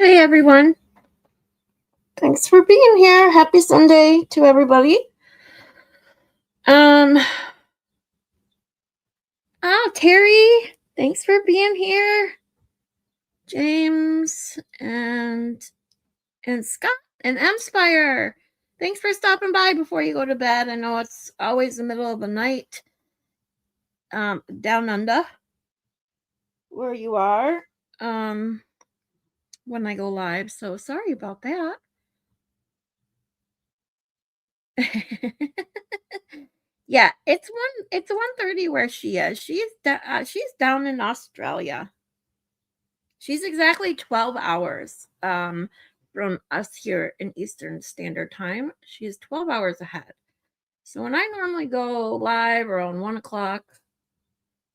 Hey everyone. Thanks for being here. Happy Sunday to everybody. Terry, thanks for being here. James and Scott and Empire. Thanks for stopping by before you go to bed. I know it's always the middle of the night. Down under where you are. When I go live. So sorry about that. Yeah, it's 1:30 where she is. She's down in Australia. She's exactly 12 hours from us here in Eastern Standard Time. She's 12 hours ahead. So when I normally go live around 1 o'clock,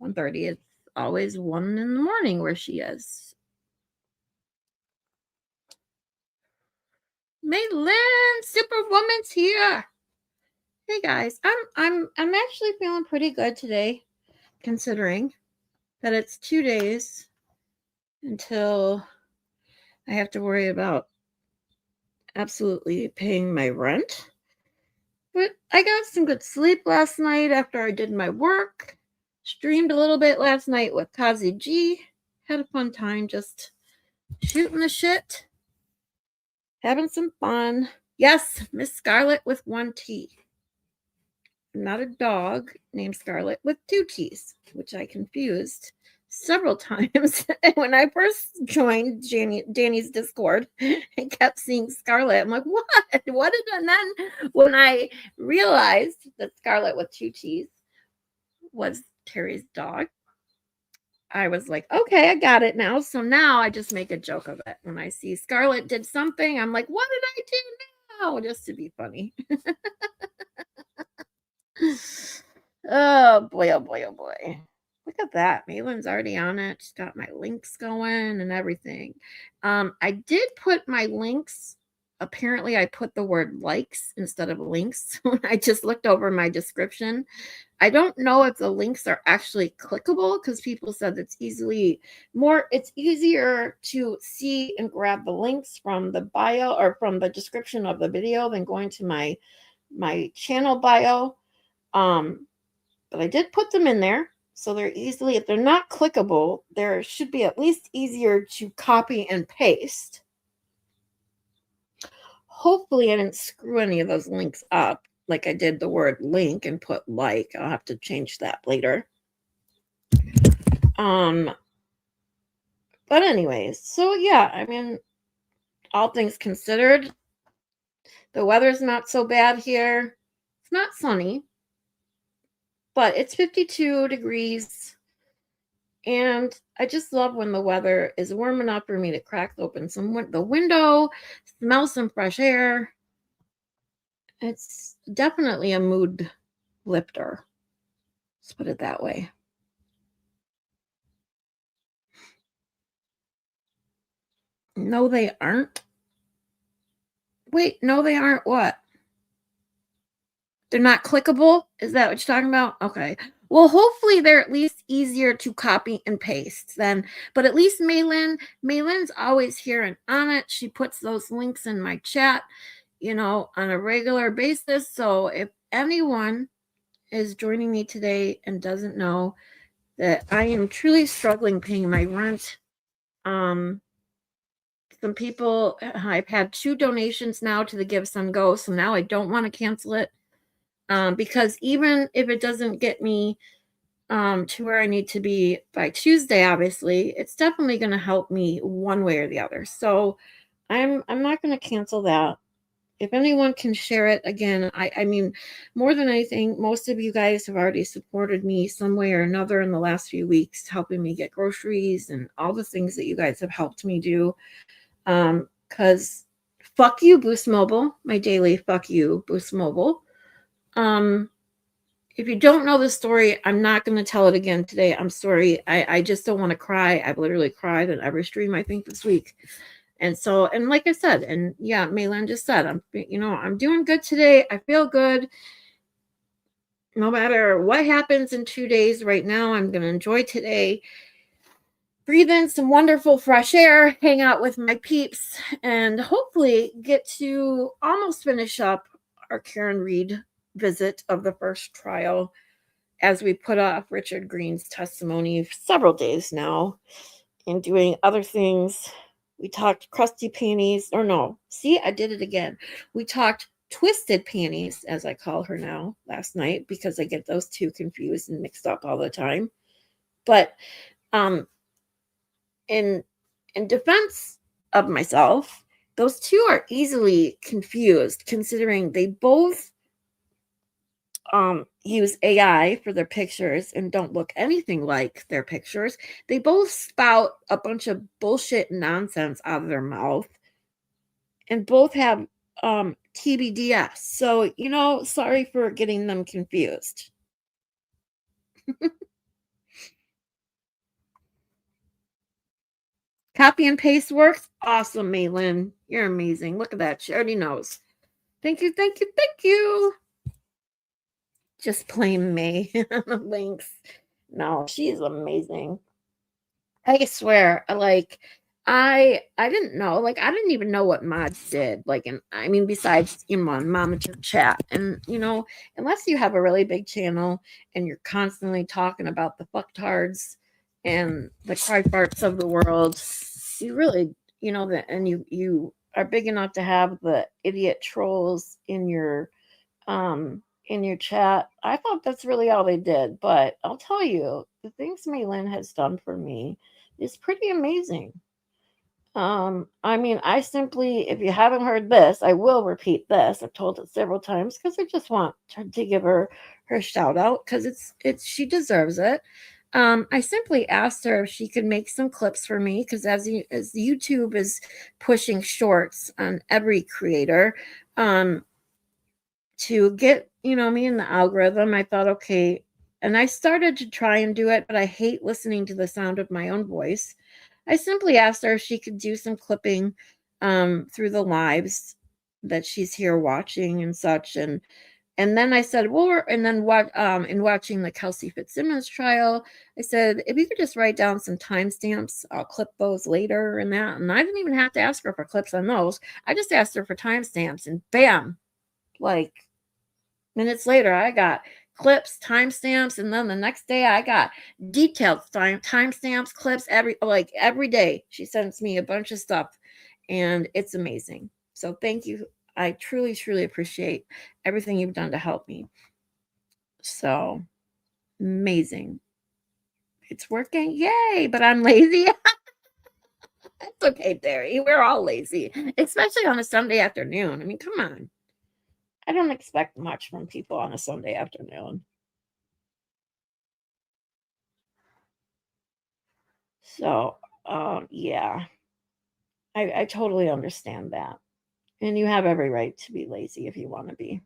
1:30, it's always 1 in the morning where she is. Maylin, Superwoman's here. Hey guys, I'm actually feeling pretty good today, considering that it's 2 days until I have to worry about absolutely paying my rent. But I got some good sleep last night after I did my work. Streamed a little bit last night with Kazi G. Had a fun time just shooting the shit. Having some fun. Yes, Miss Scarlet with 1 T. Not a dog named Scarlet with 2 T's, which I confused several times when I first joined Danny's Discord and kept seeing Scarlet. I'm like, what is it? And then when I realized that Scarlet with 2 T's was Terry's dog, I was like, okay, I got it now. So now I just make a joke of it. When I see Scarlet did something, I'm like, what did I do now? Just to be funny. Oh boy, oh boy, oh boy. Look at that. Maitland's already on it. She's got my links going and everything. I did put my links. Apparently, I put the word likes instead of links when I just looked over my description. I don't know if the links are actually clickable because people said it's easier to see and grab the links from the bio or from the description of the video than going to my channel bio. But I did put them in there, so they're easily, if they're not clickable, there should be at least easier to copy and paste. Hopefully I didn't screw any of those links up, like I did the word link and put like. I'll have to change that later. But anyways, so yeah, I mean, all things considered, the weather's not so bad here. It's not sunny, but it's 52 degrees. And I just love when the weather is warm enough for me to crack open the window, smell some fresh air. It's definitely a mood lifter. Let's put it that way. No, they aren't. Wait, no, they aren't what? They're not clickable? Is that what you're talking about? Okay. Well, hopefully they're at least easier to copy and paste then. But at least Maylin's always here and on it. She puts those links in my chat, on a regular basis. So if anyone is joining me today and doesn't know that I am truly struggling paying my rent, some people, I've had 2 donations now to the Give Some Go, so now I don't want to cancel it. Because even if it doesn't get me to where I need to be by Tuesday, obviously, it's definitely going to help me one way or the other. So I'm not going to cancel that. If anyone can share it again, I mean, more than anything, most of you guys have already supported me some way or another in the last few weeks, helping me get groceries and all the things that you guys have helped me do. Because fuck you, Boost Mobile, my daily fuck you, Boost Mobile. If you don't know the story, I'm not going to tell it again today. I'm sorry. I just don't want to cry. I've literally cried in every stream, I think, this week. And so, and like I said, and yeah, Maylan just said, I'm doing good today. I feel good. No matter what happens in 2 days right now, I'm going to enjoy today. breathe in some wonderful fresh air, hang out with my peeps, and hopefully get to almost finish up our Karen Reed visit of the first trial as we put off Richard Green's testimony several days now and doing other things. We talked crusty panties, or no, see, I did it again. We talked twisted panties, as I call her now, last night because I get those two confused and mixed up all the time. But um, in defense of myself, those two are easily confused, considering they both use AI for their pictures and don't look anything like their pictures. They both spout a bunch of bullshit nonsense out of their mouth and both have TBDS. So, sorry for getting them confused. Copy and paste works. Awesome, Maylin. You're amazing. Look at that. She already knows. Thank you, thank you, thank you. Just plain May. Links. No, she's amazing. I swear, I didn't know, I didn't even know what mods did. And I mean, besides, on monitor chat. And, unless you have a really big channel and you're constantly talking about the fucktards and the cry farts of the world, you really, that, and you are big enough to have the idiot trolls in your chat. I thought that's really all they did, but I'll tell you, the things Maylin has done for me is pretty amazing. I mean, I simply, if you haven't heard this, I will repeat this. I've told it several times because I just want to give her shout out because it's she deserves it. I simply asked her if she could make some clips for me because as YouTube is pushing shorts on every creator, to get, me in the algorithm, I thought, okay. And I started to try and do it, but I hate listening to the sound of my own voice. I simply asked her if she could do some clipping through the lives that she's here watching and such. And then I said, well, and then what in watching the Kelsey Fitzsimmons trial, I said, if you could just write down some timestamps, I'll clip those later and that. And I didn't even have to ask her for clips on those. I just asked her for timestamps and bam, minutes later, I got clips, timestamps, and then the next day I got detailed timestamps, clips every day. She sends me a bunch of stuff, and it's amazing. So thank you. I truly, truly appreciate everything you've done to help me. So amazing. It's working. Yay, but I'm lazy. It's okay, Terry. We're all lazy, especially on a Sunday afternoon. I mean, come on. I don't expect much from people on a Sunday afternoon. So, yeah, I totally understand that. And you have every right to be lazy if you want to be.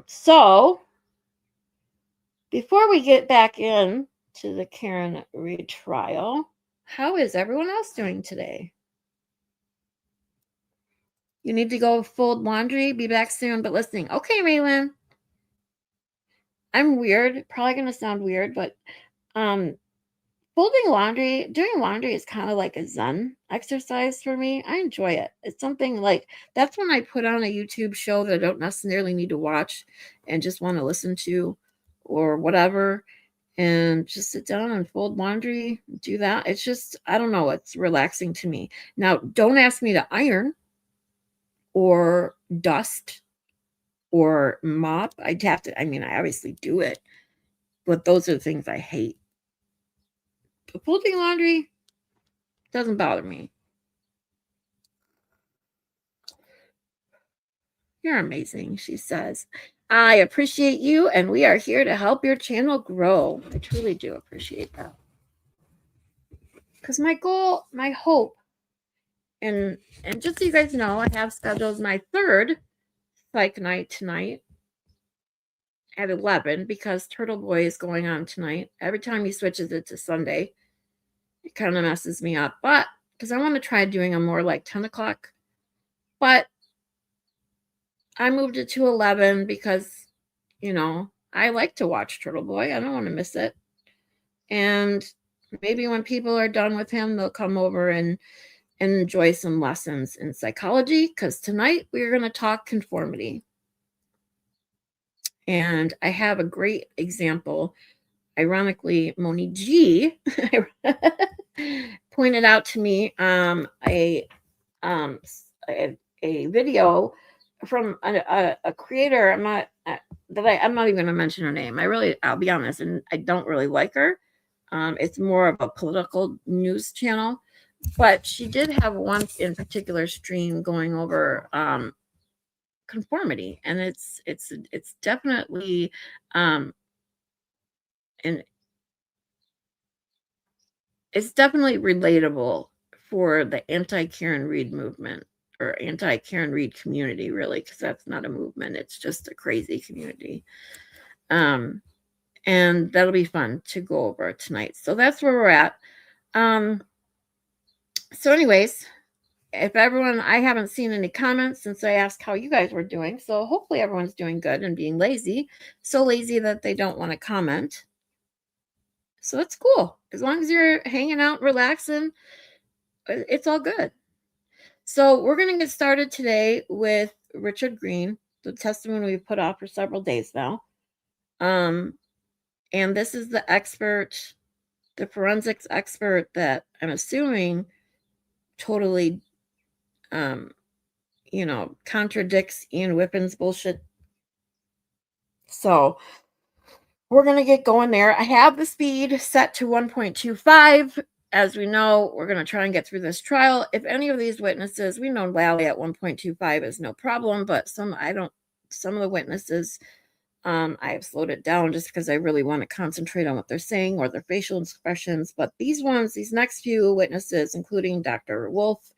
So before we get back in to the Karen Reed trial, how is everyone else doing today? You need to go fold laundry, be back soon, but listening. Okay, Raylan. I'm weird, probably gonna sound weird, but doing laundry is kind of like a zen exercise for me. I enjoy it. It's something that's when I put on a YouTube show that I don't necessarily need to watch and just want to listen to or whatever, and just sit down and fold laundry, do that. It's just, I don't know, it's relaxing to me. Now, don't ask me to iron or dust or mop. I'd have to, I mean, I obviously do it, but those are the things I hate. But folding laundry doesn't bother me. You're amazing, she says. I appreciate you, and we are here to help your channel grow. I truly do appreciate that. Because my goal, my hope, and just so you guys know, I have scheduled my third psych night tonight at 11 because Turtle Boy is going on tonight. Every time he switches it to Sunday, it kind of messes me up. But because I want to try doing a more like 10 o'clock. But I moved it to 11 because, I like to watch Turtle Boy. I don't want to miss it. And maybe when people are done with him, they'll come over and enjoy some lessons in psychology, because tonight we're going to talk conformity. And I have a great example. Ironically, Moni G pointed out to me a video from a creator. I'm not even going to mention her name. I'll be honest, and I don't really like her. It's more of a political news channel, but she did have one in particular stream going over conformity, and it's definitely and it's definitely relatable for the anti-Karen Reed movement, or anti-Karen Reed community, really, because that's not a movement. It's just a crazy community. And that'll be fun to go over tonight. So that's where we're at. So anyways, if everyone, I haven't seen any comments since I asked how you guys were doing. So hopefully everyone's doing good and being lazy. So lazy that they don't want to comment. So that's cool. As long as you're hanging out, relaxing, it's all good. So we're going to get started today with Richard Green, the testimony we've put off for several days now. And this is the expert, the forensics expert that I'm assuming totally, contradicts Ian Whippen's bullshit. So we're going to get going there. I have the speed set to 1.25. As we know, we're going to try and get through this trial. If any of these witnesses, we know Lally at 1.25 is no problem, but some of the witnesses, I have slowed it down just because I really want to concentrate on what they're saying or their facial expressions. But these next few witnesses, including Dr. Wolf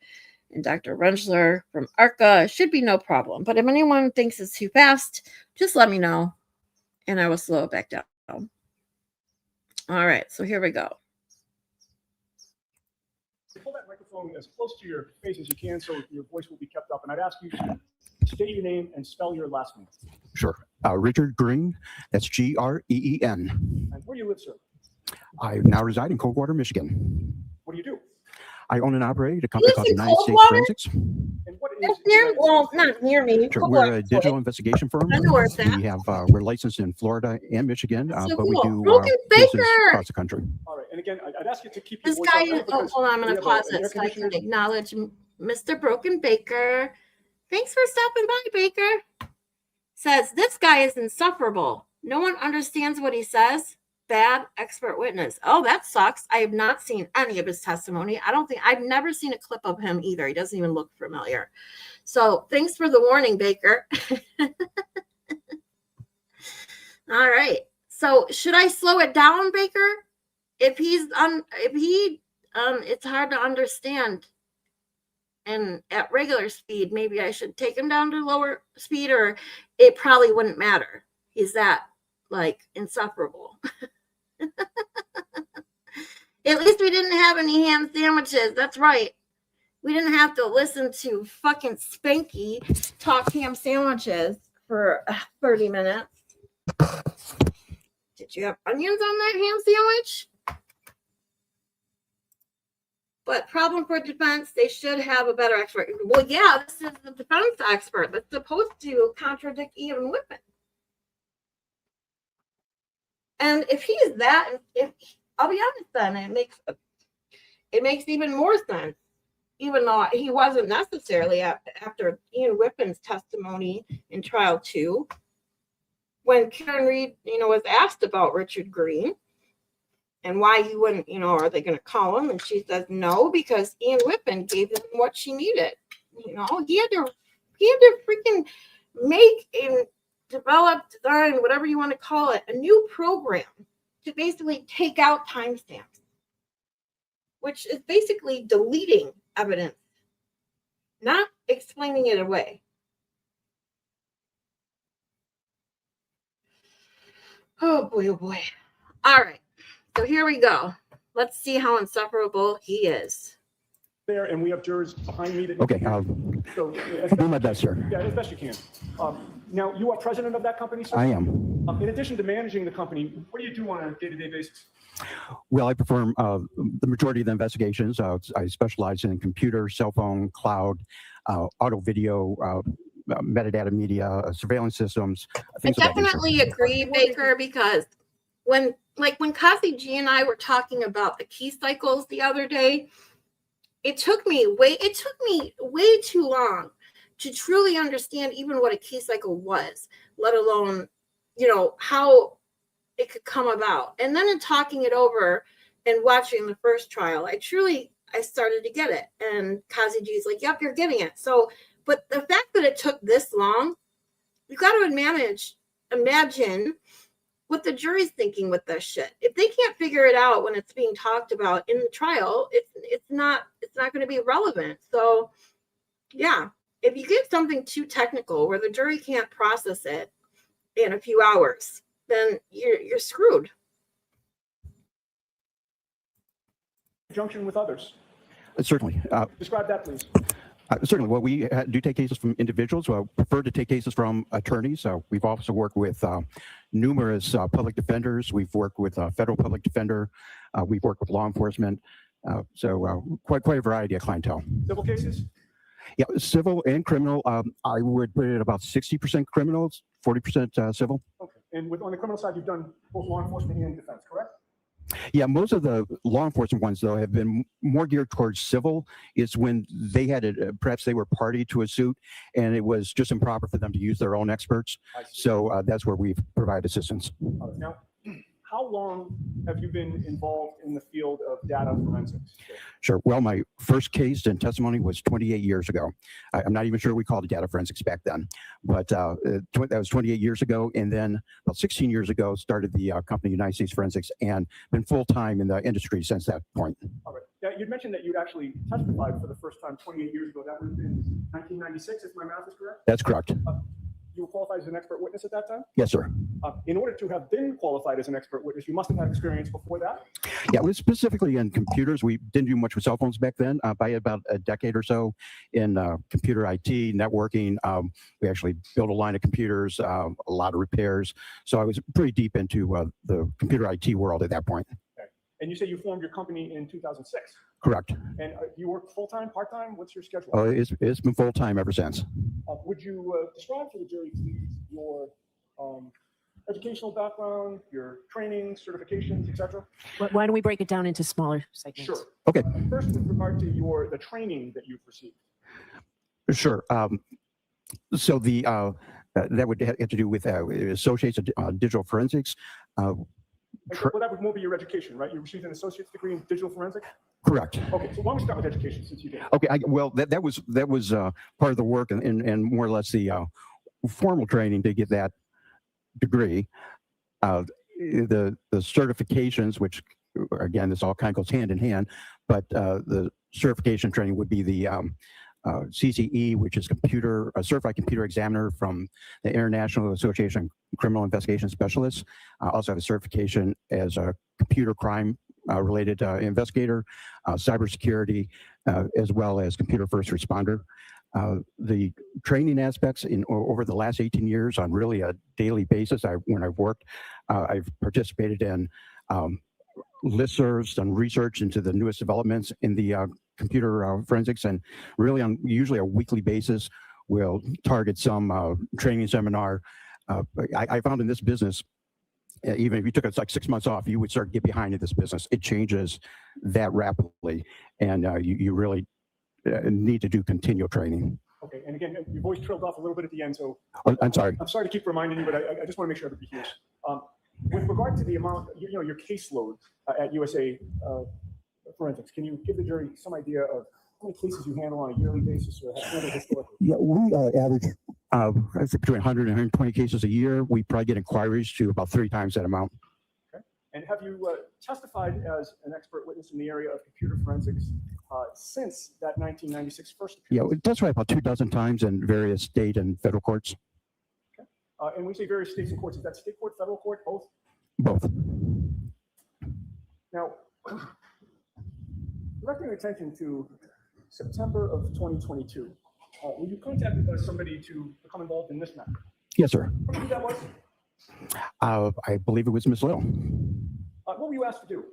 and Dr. Rentschler from ARCCA, should be no problem. But if anyone thinks it's too fast, just let me know and I will slow it back down. All right, so here we go. Pull that microphone as close to your face as you can so your voice will be kept up. And I'd ask you to state your name and spell your last name. Sure. Richard Green. That's Green. And where do you live, sir? I now reside in Coldwater, Michigan. What do you do? I own and operate a company called United States Forensics. And what is not near me. Sure. We're a digital investigation firm. I know where it's at. We have we're licensed in Florida and Michigan, So but we do Broken business Baker! across the country. All right. And again, I'd ask you to keep your This voice guy, up. hold on, I'm going to pause it so I can acknowledge Mr. Broken Baker. Thanks for stopping by, Baker. Says, this guy is insufferable. No one understands what he says. Bad expert witness. Oh, that sucks. I have not seen any of his testimony. I've never seen a clip of him either. He doesn't even look familiar. So thanks for the warning, Baker. All right. So should I slow it down, Baker? If it's hard to understand, and at regular speed, maybe I should take him down to lower speed, or it probably wouldn't matter. He's that insufferable. At least we didn't have any ham sandwiches. That's right. We didn't have to listen to fucking Spanky talk ham sandwiches for 30 minutes. Did you have onions on that ham sandwich? But problem for defense, they should have a better expert. Well, yeah, this is the defense expert that's supposed to contradict Ian Whippen. And if he's that, I'll be honest, then it makes even more sense, even though he wasn't necessarily after Ian Whippen's testimony in trial 2, when Karen Reed, was asked about Richard Green and why he wouldn't, are they going to call him? And she says no, because Ian Whippen gave them what she needed. He had to freaking make and develop, design, whatever you want to call it, a new program to basically take out timestamps, which is basically deleting evidence, not explaining it away. Oh boy, oh boy. All right, so here we go. Let's see how insufferable he is. There, and we have jurors behind me. Okay. I'll do my best, sir. Yeah, as best you can. Now, you are president of that company, sir? I am. In addition to managing the company, what do you do on a day-to-day basis? Well, I perform the majority of the investigations. I specialize in computer, cell phone, cloud, auto video, metadata media, surveillance systems, I things of that nature. definitely agree, Baker, because when Kazi G and I were talking about the key cycles the other day, it took me way too long to truly understand even what a key cycle was, let alone, how it could come about. And then in talking it over and watching the first trial, I started to get it. And Kazi G's like, yep, you're getting it. So, but the fact that it took this long, you got to imagine what the jury's thinking with this shit. If they can't figure it out when it's being talked about in the trial, it's not going to be relevant. So, yeah, if you get something too technical where the jury can't process it in a few hours, then you're screwed. Conjunction with others. Certainly. Describe that, please. Certainly. Well, we do take cases from individuals. I prefer to take cases from attorneys. We've also worked with numerous public defenders. We've worked with a federal public defender. We've worked with law enforcement. So quite a variety of clientele. Civil cases? Yeah, civil and criminal. I would put it about 60% criminals, 40% civil. Okay. And on the criminal side, you've done both law enforcement and defense, correct? Yeah, most of the law enforcement ones, though, have been more geared towards civil. It's when they had perhaps they were party to a suit, and it was just improper for them to use their own experts. So that's where we've provided assistance. Now, how long have you been involved in the field of data forensics? Sure. Well, my first case and testimony was 28 years ago. I'm not even sure we called it data forensics back then, but that was 28 years ago. And then about 16 years ago, started the company United States Forensics and been full-time in the industry since that point. All right. Yeah, you'd mentioned that you'd actually testified for the first time 28 years ago. That was in 1996, if my math is correct? That's correct. You were qualified as an expert witness at that time? Yes, sir. In order to have been qualified as an expert witness, you must have had experience before that? Yeah, it was specifically in computers. We didn't do much with cell phones back then. By about a decade or so in computer IT, networking, we actually built a line of computers, a lot of repairs. So I was pretty deep into the computer IT world at that point. Okay. And you say you formed your company in 2006? Correct. And you work full-time, part-time? What's your schedule? It's been full-time ever since. Would you describe for the jury, please, your educational background, your training, certifications, etc.? Why don't we break it down into smaller segments? Sure. Okay. First, with regard to the training that you've received. Sure. So the that would have to do with Associates of Digital Forensics. Well, that would more be your education, right? You received an associate's degree in digital forensics? Correct. Okay, so why don't we start with education, since you did? Okay. Well, that was part of the work and more or less the formal training to get that degree. The certifications, which again, this all kind of goes hand in hand, but the certification training would be the CCE, which is a certified computer examiner from the International Association of Criminal Investigation Specialists. I also have a certification as a computer crime related investigator, cybersecurity, as well as computer first responder. The training aspects over the last 18 years on really a daily basis, when I've worked, I've participated in listservs, done research into the newest developments in the computer forensics, and really on usually a weekly basis, we'll target some training seminar. I found in this business, even if you took like 6 months off, you would start to get behind in this business. It changes that rapidly, and you really need to do continual training. Okay, and again, your voice trailed off a little bit at the end, so I'm sorry. I'm sorry to keep reminding you, but I just want to make sure everybody hears. With regard to the amount, your caseload at USA Forensics, can you give the jury some idea of how many cases you handle on a yearly basis or have handled historically? Yeah, we average I'd say between 100 and 120 cases a year. We probably get inquiries to about 3 times that amount. Okay. And have you testified as an expert witness in the area of computer forensics since that 1996 first appearance? Yeah, we testified about 24 times in various state and federal courts. Okay. And we say various states and courts. Is that state court, federal court, both? Both. Now, directing your attention to September of 2022, were you contacted by somebody to become involved in this matter? Yes, sir. Who that was? I believe it was Miss Little. What were you asked to do?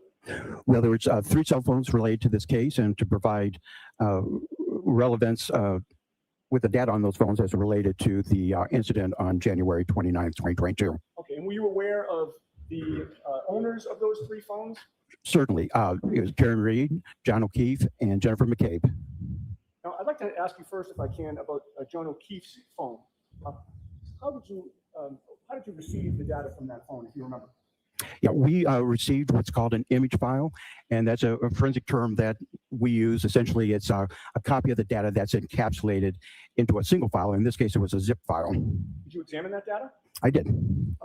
Well, there were 3 cell phones related to this case, and to provide relevance with the data on those phones as related to the incident on January 29th, 2022. Okay, and were you aware of the owners of those 3 phones? Certainly. It was Karen Reed, John O'Keefe, and Jennifer McCabe. Now, I'd like to ask you first, if I can, about John O'Keefe's phone. How did you receive the data from that phone, if you remember? Yeah, we received what's called an image file, and that's a forensic term that we use. Essentially, it's a copy of the data that's encapsulated into a single file. In this case, it was a zip file. Did you examine that data? I did.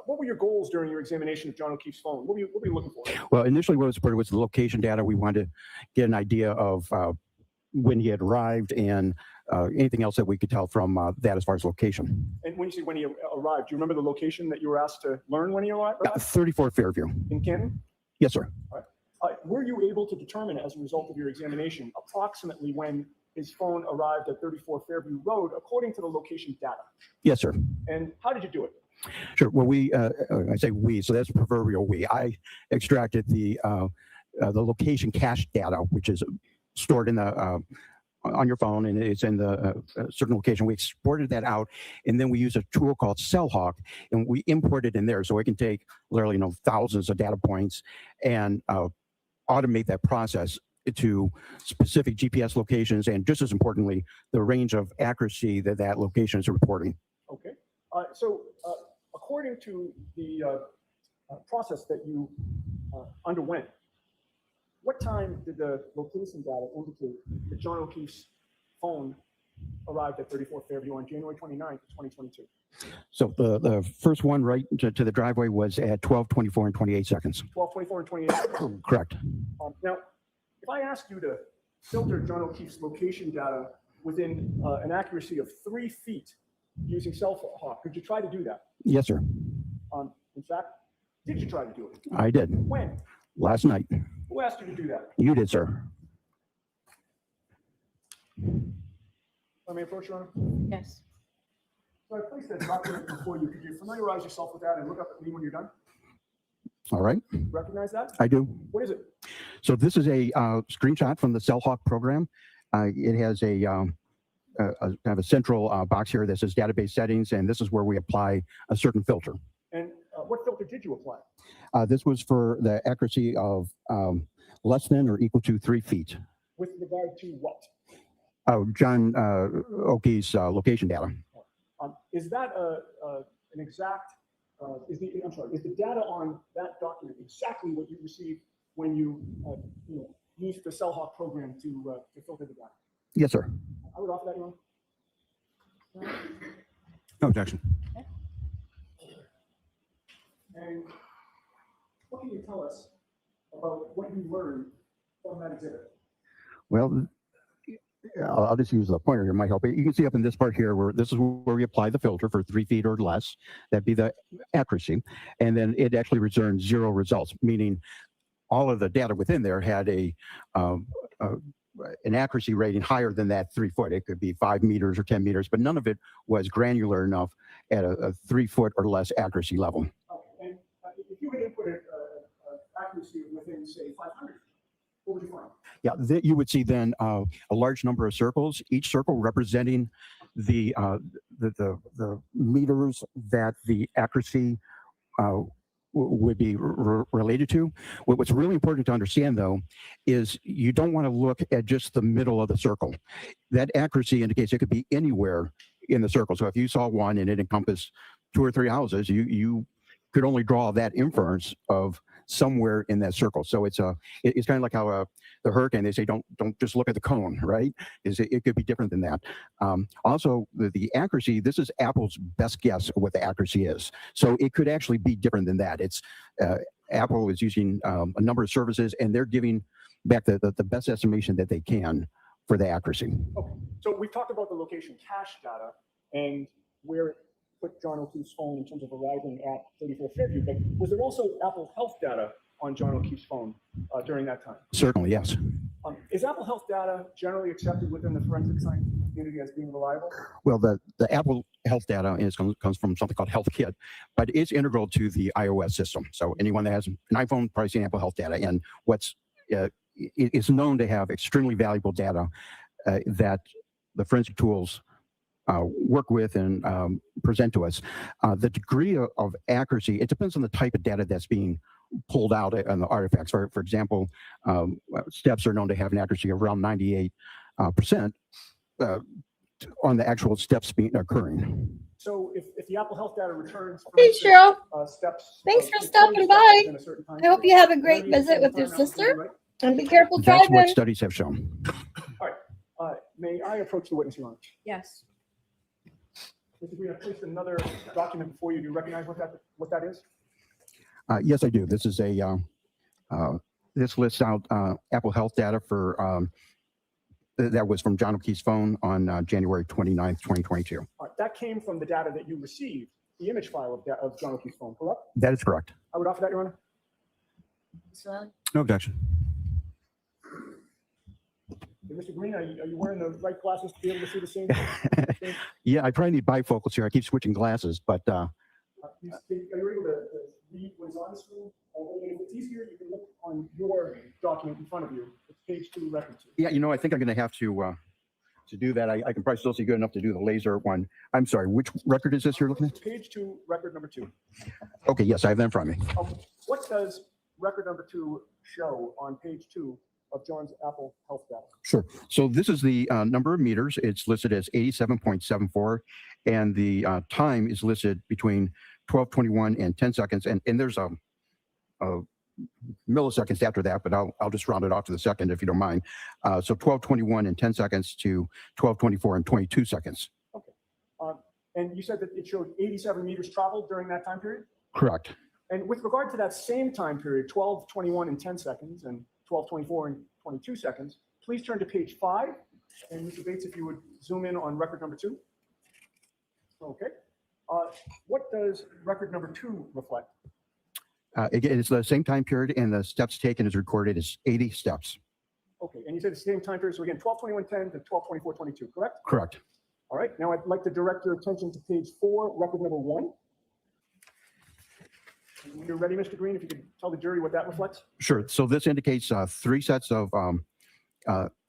What were your goals during your examination of John O'Keefe's phone? What were you looking for? Well, initially, what was reported was the location data. We wanted to get an idea of when he had arrived and anything else that we could tell from that as far as location. And when you say when he arrived, do you remember the location that you were asked to learn when he arrived? 34 Fairview. In Canton? Yes, sir. Were you able to determine, as a result of your examination, approximately when his phone arrived at 34 Fairview Road, according to the location data? Yes, sir. And how did you do it? Sure. Well, I say we, so that's proverbial we. I extracted the location cache data, which is stored in the on your phone, and it's in the certain location. We exported that out, and then we use a tool called CellHawk, and we import it in there, so it can take literally thousands of data points and automate that process to specific GPS locations, and just as importantly, the range of accuracy that that location is reporting. Okay. So according to the process that you underwent, what time did the location data indicate that John O'Keefe's phone arrived at 34 Fairview on January 29th, 2022? So the first one right to the driveway was at 12:24 and 28 seconds. 12:24 and 28 seconds. Correct. Now, if I asked you to filter John O'Keefe's location data within an accuracy of 3 feet using CellHawk, could you try to do that? Yes, sir. In fact, did you try to do it? I did. When? Last night. Who asked you to do that? You did, sir. Let me approach you, Honor. Yes. So I placed that document before you. Could you familiarize yourself with that and look up at me when you're done? All right. Recognize that? I do. What is it? So this is a screenshot from the CellHawk program. It has a kind of a central box here that says database settings, and this is where we apply a certain filter. And what filter did you apply? This was for the accuracy of less than or equal to 3 feet. With regard to what? John O'Keefe's location data. Is that an exact? Is the data on that document exactly what you received when you used the CellHawk program to filter the data? Yes, sir. I would offer that, Your Honor. No objection. And what can you tell us about what you learned from that exhibit? Well, I'll just use the pointer here, might help. You can see up in this part here where this is where we apply the filter for 3 feet or less. That'd be the accuracy. And then it actually returns 0 results, meaning all of the data within there had an accuracy rating higher than that 3 foot. It could be 5 meters or 10 meters, but none of it was granular enough at a 3 foot or less accuracy level. And if you had inputted accuracy within, say, 500, what would you find? Yeah, you would see then a large number of circles, each circle representing the meters that the accuracy would be related to. What's really important to understand, though, is you don't want to look at just the middle of the circle. That accuracy indicates it could be anywhere in the circle. So if you saw one and it encompassed 2 or 3 houses, you could only draw that inference of somewhere in that circle. So it's kind of like how the hurricane, they say don't just look at the cone, right? It could be different than that. Also, the accuracy, this is Apple's best guess of what the accuracy is. So it could actually be different than that. It's Apple is using a number of services, and they're giving back the best estimation that they can for the accuracy. Okay, so we've talked about the location cache data and where it put John O'Keefe's phone in terms of arriving at 34 Fairview, but was there also Apple Health data on John O'Keefe's phone during that time? Certainly, yes. Is Apple Health data generally accepted within the forensic science? community as being reliable? Well, the Apple Health data comes from something called HealthKit, but it's integral to the iOS system. So anyone that has an iPhone probably seen Apple Health data, and it's known to have extremely valuable data that the forensic tools work with and present to us. The degree of accuracy, it depends on the type of data that's being pulled out on the artifacts. For example, steps are known to have an accuracy of around 98% on the actual steps occurring. So if the Apple Health data returns, for Hey, instance, Cheryl. steps. Thanks for 20 stopping steps by. within a certain time I hope period, you have a would great that be the visit same with your time that would be sister. right? And be careful That's what driving. studies have shown. May I approach the witness, Your Honor? Yes. Mr. Green, I placed another document before you. Do you recognize what that is? Yes, I do. This is this lists out Apple Health data for that was from John O'Keefe's phone on January 29th, 2022. All right, that came from the data that you received, the image file of John O'Keefe's phone, correct? That is correct. I would offer that, Your Honor. No objection. Okay, Mr. Green, are you wearing the right glasses to be able to see the same? Yeah, I probably need bifocals here. I keep switching glasses, but Are you able to read what is on the screen? If it's easier, you can look on your document in front of you. It's page 2, record 2. yeah, I think I'm going to have to do that. I can probably still see good enough to do the laser one. I'm sorry, which record is this you're looking at? Page 2, record number 2. Okay, yes, I have that in front of me. What does record number 2 show on page 2 of John's Apple Health data? Sure. So this is the number of meters. It's listed as 87.74, and the time is listed between 12:21 and 10 seconds. And there's a milliseconds after that, but I'll just round it off to the second if you don't mind. So 12:21 and 10 seconds to 12:24 and 22 seconds. Okay. And you said that it showed 87 meters traveled during that time period? Correct. And with regard to that same time period, 12:21 and 10 seconds and 12:24 and 22 seconds, please turn to page 5. And Mr. Bates, if you would zoom in on record number 2. Okay. What does record number 2 reflect? Again, it's the same time period, and the steps taken is recorded as 80 steps. Okay. And you said the same time period. So again, 12:21:10 to 12:24:22, correct? Correct. All right. Now I'd like to direct your attention to page 4, record number 1. When you're ready, Mr. Green, if you could tell the jury what that reflects. Sure. So this indicates 3 sets of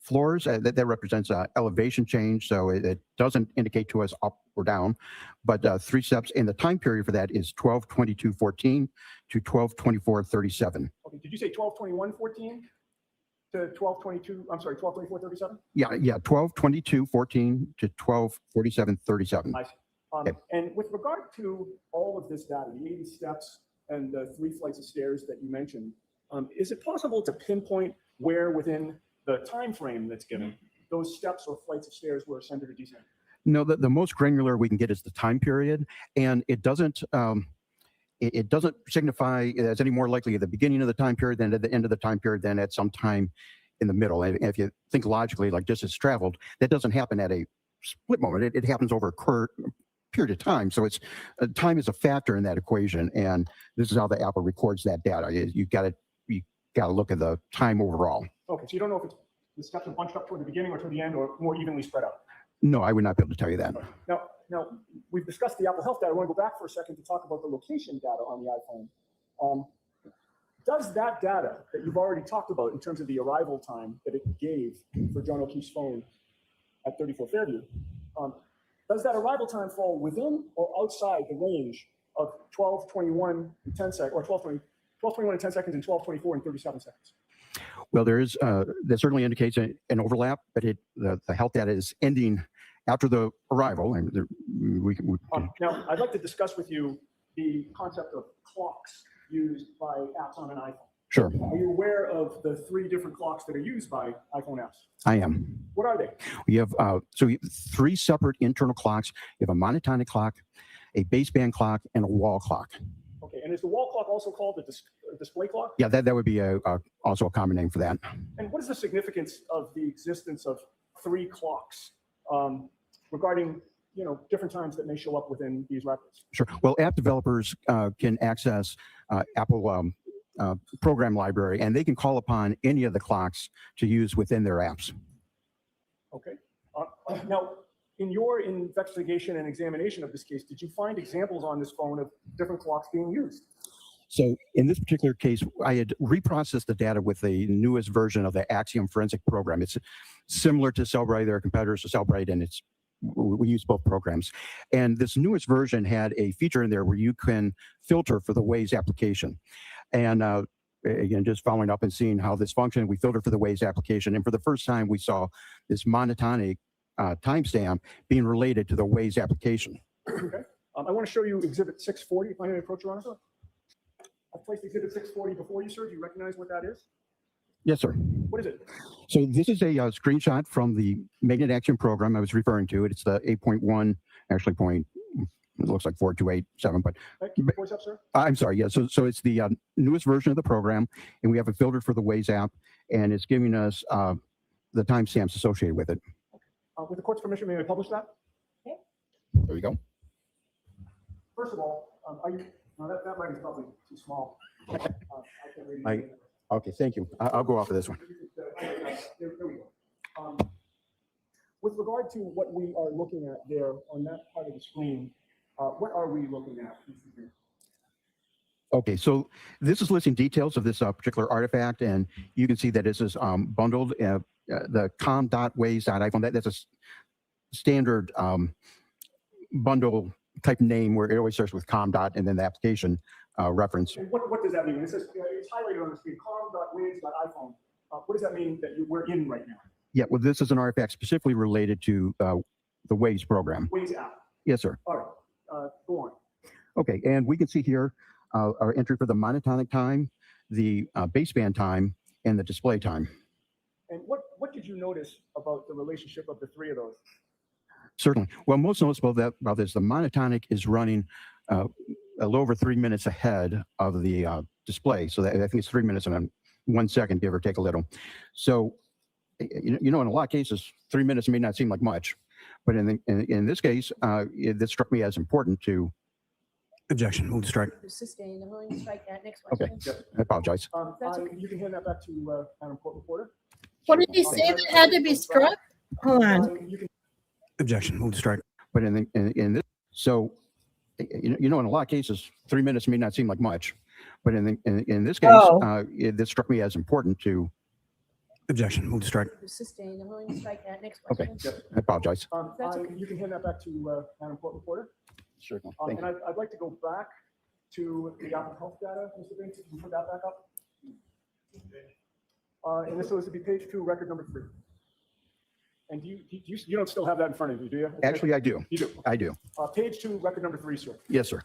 floors. That represents elevation change. So it doesn't indicate to us up or down, but 3 steps. And the time period for that is 12:22:14 to 12:24:37. Okay. Did you say 12:21:14 to 12:22? I'm sorry, 12:24:37? Yeah. 12:22:14 to 12:47:37. I see. And with regard to all of this data, the 80 steps and the 3 flights of stairs that you mentioned, is it possible to pinpoint where within the time frame that's given those steps or flights of stairs were ascended or descended? No, the most granular we can get is the time period, and it doesn't signify as any more likely at the beginning of the time period than at the end of the time period than at some time in the middle. And if you think logically, like distance traveled, that doesn't happen at a split moment. It happens over a period of time. So it's time is a factor in that equation, and this is how the Apple records that data. You got to look at the time overall. Okay, so you don't know if the steps are bunched up toward the beginning or toward the end or more evenly spread out. No, I would not be able to tell you that. Now we've discussed the Apple Health data. I want to go back for a second to talk about the location data on the iPhone. Does that data that you've already talked about in terms of the arrival time that it gave for John O'Keefe's phone at 34 Fairview, does that arrival time fall within or outside the range of 12:21 and 10 seconds, or 12:21 and 10 seconds and 12:24 and 37 seconds? Well, that certainly indicates an overlap, but the health data is ending after the arrival, and now I'd like to discuss with you the concept of clocks used by apps on an iPhone. Sure. Are you aware of the 3 different clocks that are used by iPhone apps? I am. What are they? We have 3 separate internal clocks. You have a monotonic clock, a baseband clock, and a wall clock. Okay, and is the wall clock also called a display clock? Yeah, that would be also a common name for that. And what is the significance of the existence of 3 clocks regarding different times that may show up within these records? Sure. Well, app developers can access Apple program library, and they can call upon any of the clocks to use within their apps. Okay. Now, in your investigation and examination of this case, did you find examples on this phone of different clocks being used? So in this particular case, I had reprocessed the data with the newest version of the Axiom forensic program. It's similar to Cellbrite. There are competitors to Cellbrite, and we use both programs. And this newest version had a feature in there where you can filter for the Waze application. And again, just following up and seeing how this functioned, we filtered for the Waze application. And for the first time, we saw this monotonic timestamp being related to the Waze application. Okay. I want to show you Exhibit 640. If I may approach, Your Honor. I've placed Exhibit 640 before you, sir. Do you recognize what that is? Yes, sir. What is it? So this is a screenshot from the Magnet Action program I was referring to. It's the 8.1, actually it looks like 4287, but Keep your voice up, sir. I'm sorry. Yeah. So it's the newest version of the program, and we have it filtered for the Waze app, and it's giving us the timestamps associated with it. With the court's permission, may I publish that? There you go. First of all, are you? No, that writing's probably too small. I can't read it. Okay, thank you. I'll go off of this one. There we go. With regard to what we are looking at there on that part of the screen, what are we looking at? Okay, so this is listing details of this particular artifact, and you can see that this is bundled. The com.waze.iphone, that's a standard bundle type name where it always starts with com dot and then the application reference. And what does that mean? It says it's highlighted on the screen, com.waze.iphone. What does that mean that we're in right now? Yeah, well, this is an artifact specifically related to the Waze program. Waze app. Yes, sir. All right, go on. Okay, and we can see here our entry for the monotonic time, the baseband time, and the display time. And what did you notice about the relationship of the three of those? Certainly. Well, most noticeable about this, the monotonic is running a little over 3 minutes ahead of the display. So that, I think it's 3 minutes and 1 second, give or take a little. So, in a lot of cases, 3 minutes may not seem like much, but in this case, this struck me as important to. Objection. Move to strike. Sustained. I'm willing to strike that. Next Okay. question. I apologize. That's okay. You can hand that back to Madam Court Reporter. What did he say that had to be struck? Hold on. You can Objection. Move to strike. But in this, so in a lot of cases, 3 minutes may not seem like much, but in this case, this struck me as important to. Objection. Move to strike. Sustained. I'm willing to strike that. Next Okay. question. I apologize. That's okay. You can hand that back to Madam Court Reporter. Certainly. Thank And you. I'd like to go back to the Apple Health data, Mr. Binks. Can you put that back up? And this was to be page 2, record number 3. And you don't still have that in front of you, do you? Actually, I do. You do. I do. Page 2, record number 3, sir. Yes, sir.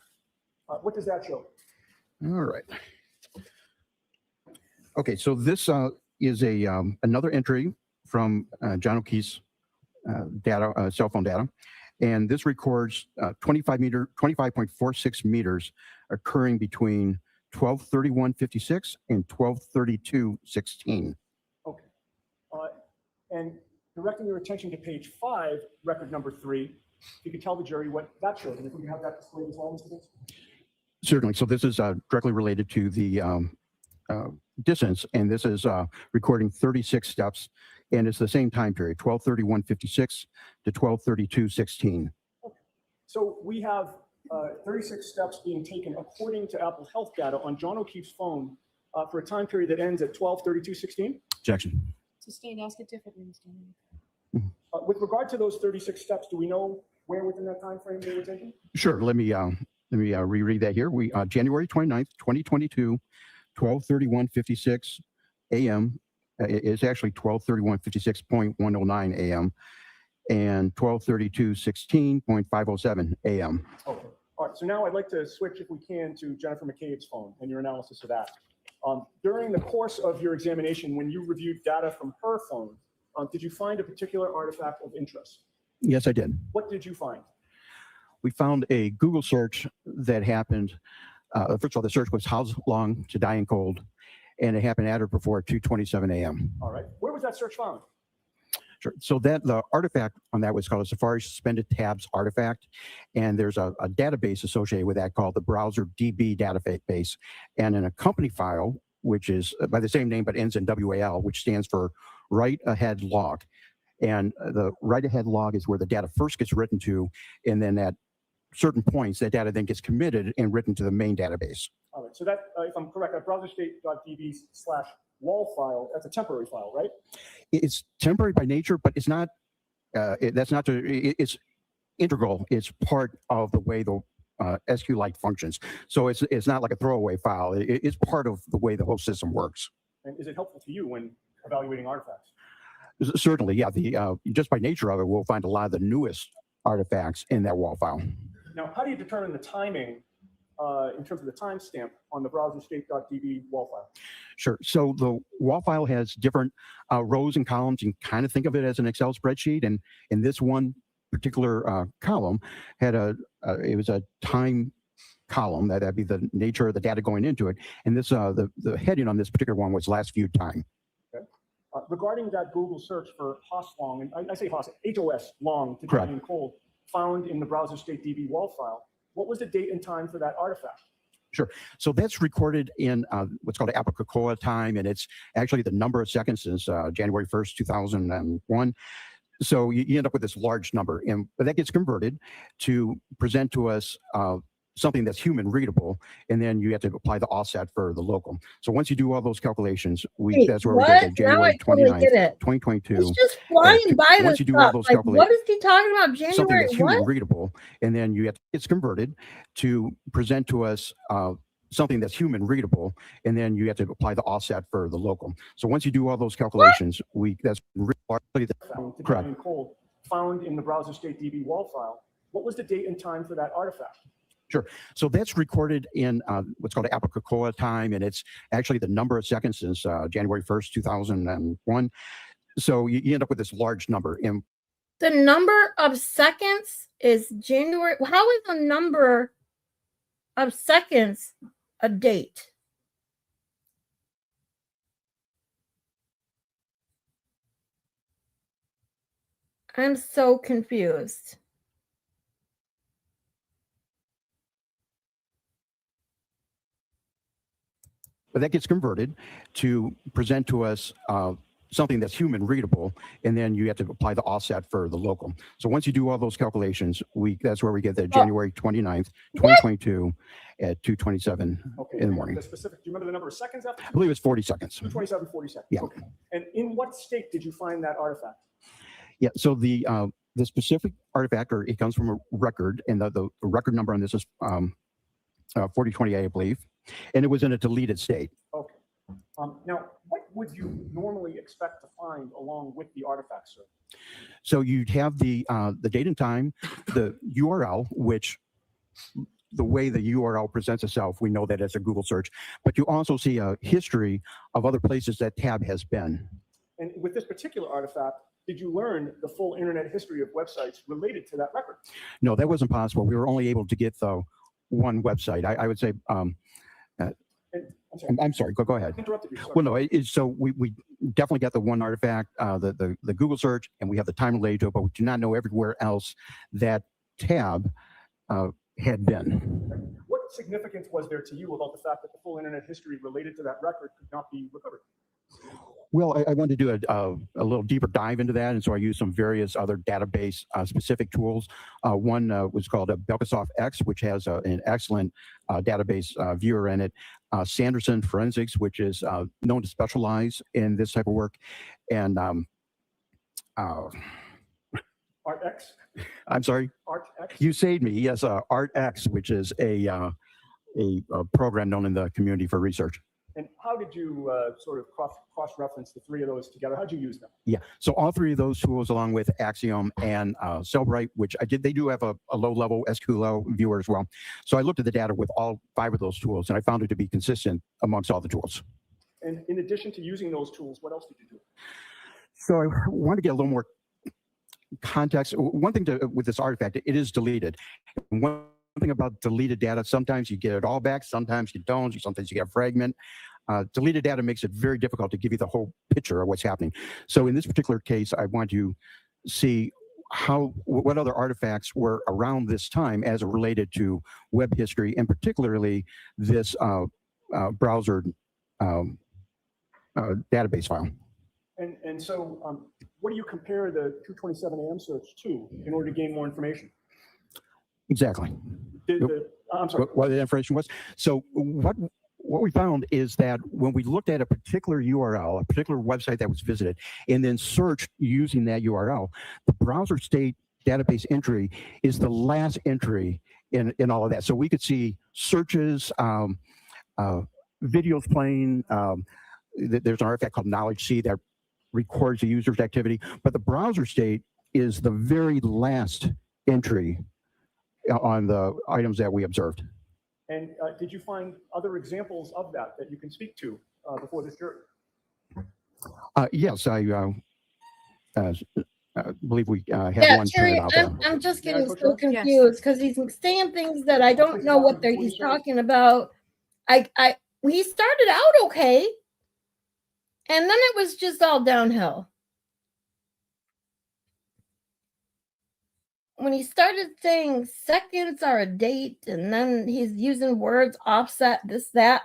What does that show? All right. Okay, so this is another entry from John O'Keefe's data, cell phone data, and this records 25.46 meters occurring between 12:31:56 and 12:32:16. Okay. And directing your attention to page 5, record number 3, if you could tell the jury what that shows, and if we can have that displayed as well, Mr. Binks. Certainly. So this is directly related to the distance, and this is recording 36 steps, and it's the same time period, 12:31:56 to 12:32:16. So we have 36 steps being taken according to Apple Health data on John O'Keefe's phone for a time period that ends at 12:32:16. Objection. Sustained. Ask it differently, Mr. Henry. With regard to those 36 steps, do we know where within that time frame they were taken? Sure. Let me reread that here. We January 29th, 2022, 12:31:56 a.m. It's actually 12:31:56.109 a.m. and 12:32:16.507 a.m. Okay. All right. So now I'd like to switch, if we can, to Jennifer McCabe's phone and your analysis of that. During the course of your examination, when you reviewed data from her phone, did you find a particular artifact of interest? Yes, I did. What did you find? We found a Google search that happened. First of all, the search was how long to die in cold, and it happened at or before 2:27 a.m. All right. Where was that search found? Sure. So that the artifact on that was called a Safari Suspended Tabs artifact, and there's a database associated with that called the Browser DB database, and in a company file, which is by the same name but ends in WAL, which stands for Write Ahead Log. And the write-ahead log is where the data first gets written to, and then at certain points, that data then gets committed and written to the main database. All right, so that, if I'm correct, that browserstate.db/wall file, that's a temporary file, right? It's temporary by nature, but it's not. It's integral. It's part of the way the SQLite functions. So it's not like a throwaway file. It's part of the way the whole system works. And is it helpful to you when evaluating artifacts? Certainly, yeah. Just by nature of it, we'll find a lot of the newest artifacts in that wall file. Now, how do you determine the timing in terms of the timestamp on the browserstate.db wall file? Sure. So the wall file has different rows and columns. You can kind of think of it as an Excel spreadsheet. And in this one particular column, it was a time column. That'd be the nature of the data going into it. And this the heading on this particular one was last viewed time. Okay. Regarding that Google search for HOS long, and I say HOS, HOS long to Correct. dry and cold, found in the browserstate.db wall file, what was the date and time for that artifact? Sure. So that's recorded in what's called ARCCA time, and it's actually the number of seconds since January 1st, 2001. So you end up with this large number, but that gets converted to present to us something that's human readable, and then you have to apply the offset for the local. So once you do all those calculations, Wait, that's where we what? get the Now January I totally 29th, get it. 2022. He's just flying by once this you do all stuff. those Like, what is he talking about? something January that's human what? readable, and then it's converted to present to us something that's human readable, and then you have to apply the offset for the local. So once you do all those calculations, correct. Dry and cold, found in the browserstate.db wall file, what was the date and time for that artifact? Sure. So that's recorded in what's called ARCCA time, and it's actually the number of seconds since January 1st, 2001. So you end up with this large number. And The number of seconds is January. How is the number of seconds a date? I'm so confused. but that gets converted to present to us something that's human readable, and then you have to apply the offset for the local. So once you do all those calculations, that's where we get the January 29th, 2022 at 2:27 Okay. in the morning. The specific, do you remember the number of seconds after? I believe it's 40 seconds. 2:27, 40 seconds. Yeah. Okay. And in what state did you find that artifact? Yeah, so the specific artifact, or it comes from a record, and the record number on this is 4028, I believe, and it was in a deleted state. Okay. Now, what would you normally expect to find along with the artifact, sir? So you'd have the date and time, the URL, which the way the URL presents itself, we know that it's a Google search, but you also see a history of other places that tab has been. And with this particular artifact, did you learn the full internet history of websites related to that record? No, that wasn't possible. We were only able to get the one website. I would say, I'm sorry, go ahead. I interrupted you. Sorry. Well, no, so we definitely got the one artifact, the Google search, and we have the time related to it, but we do not know everywhere else that tab had been. What significance was there to you about the fact that the full internet history related to that record could not be recovered? Well, I wanted to do a little deeper dive into that, and so I used some various other database specific tools. One was called Belkasoft X, which has an excellent database viewer in it. Sanderson Forensics, which is known to specialize in this type of work, and ArtX? I'm sorry, ArtX? you saved me. Yes, ArtX, which is a program known in the community for research. And how did you sort of cross-reference the three of those together? How did you use them? Yeah, so all three of those tools, along with Axiom and Cellbrite, which they do have a low-level SQL viewer as well. So I looked at the data with all five of those tools, and I found it to be consistent amongst all the tools. And in addition to using those tools, what else did you do? So I want to get a little more context. One thing with this artifact, it is deleted. One thing about deleted data, sometimes you get it all back, sometimes you don't, sometimes you get a fragment. Deleted data makes it very difficult to give you the whole picture of what's happening. So in this particular case, I want to see what other artifacts were around this time as it related to web history, and particularly this browser database file. And so what do you compare the 227 AM search to in order to gain more information? Exactly. I'm sorry. What the information was. So what we found is that when we looked at a particular URL, a particular website that was visited, and then searched using that URL, the browser state database entry is the last entry in all of that. So we could see searches, videos playing. There's an artifact called Knowledge C that records the user's activity, but the browser state is the very last entry on the items that we observed. And did you find other examples of that you can speak to before this jury? Yes, I believe we have Yeah, one Terry, printed out there. I'm just May I getting coach so her? confused because he's saying things that I don't know what he's talking about. He started out okay, and then it was just all downhill. When he started saying seconds are a date, and then he's using words offset, this, that,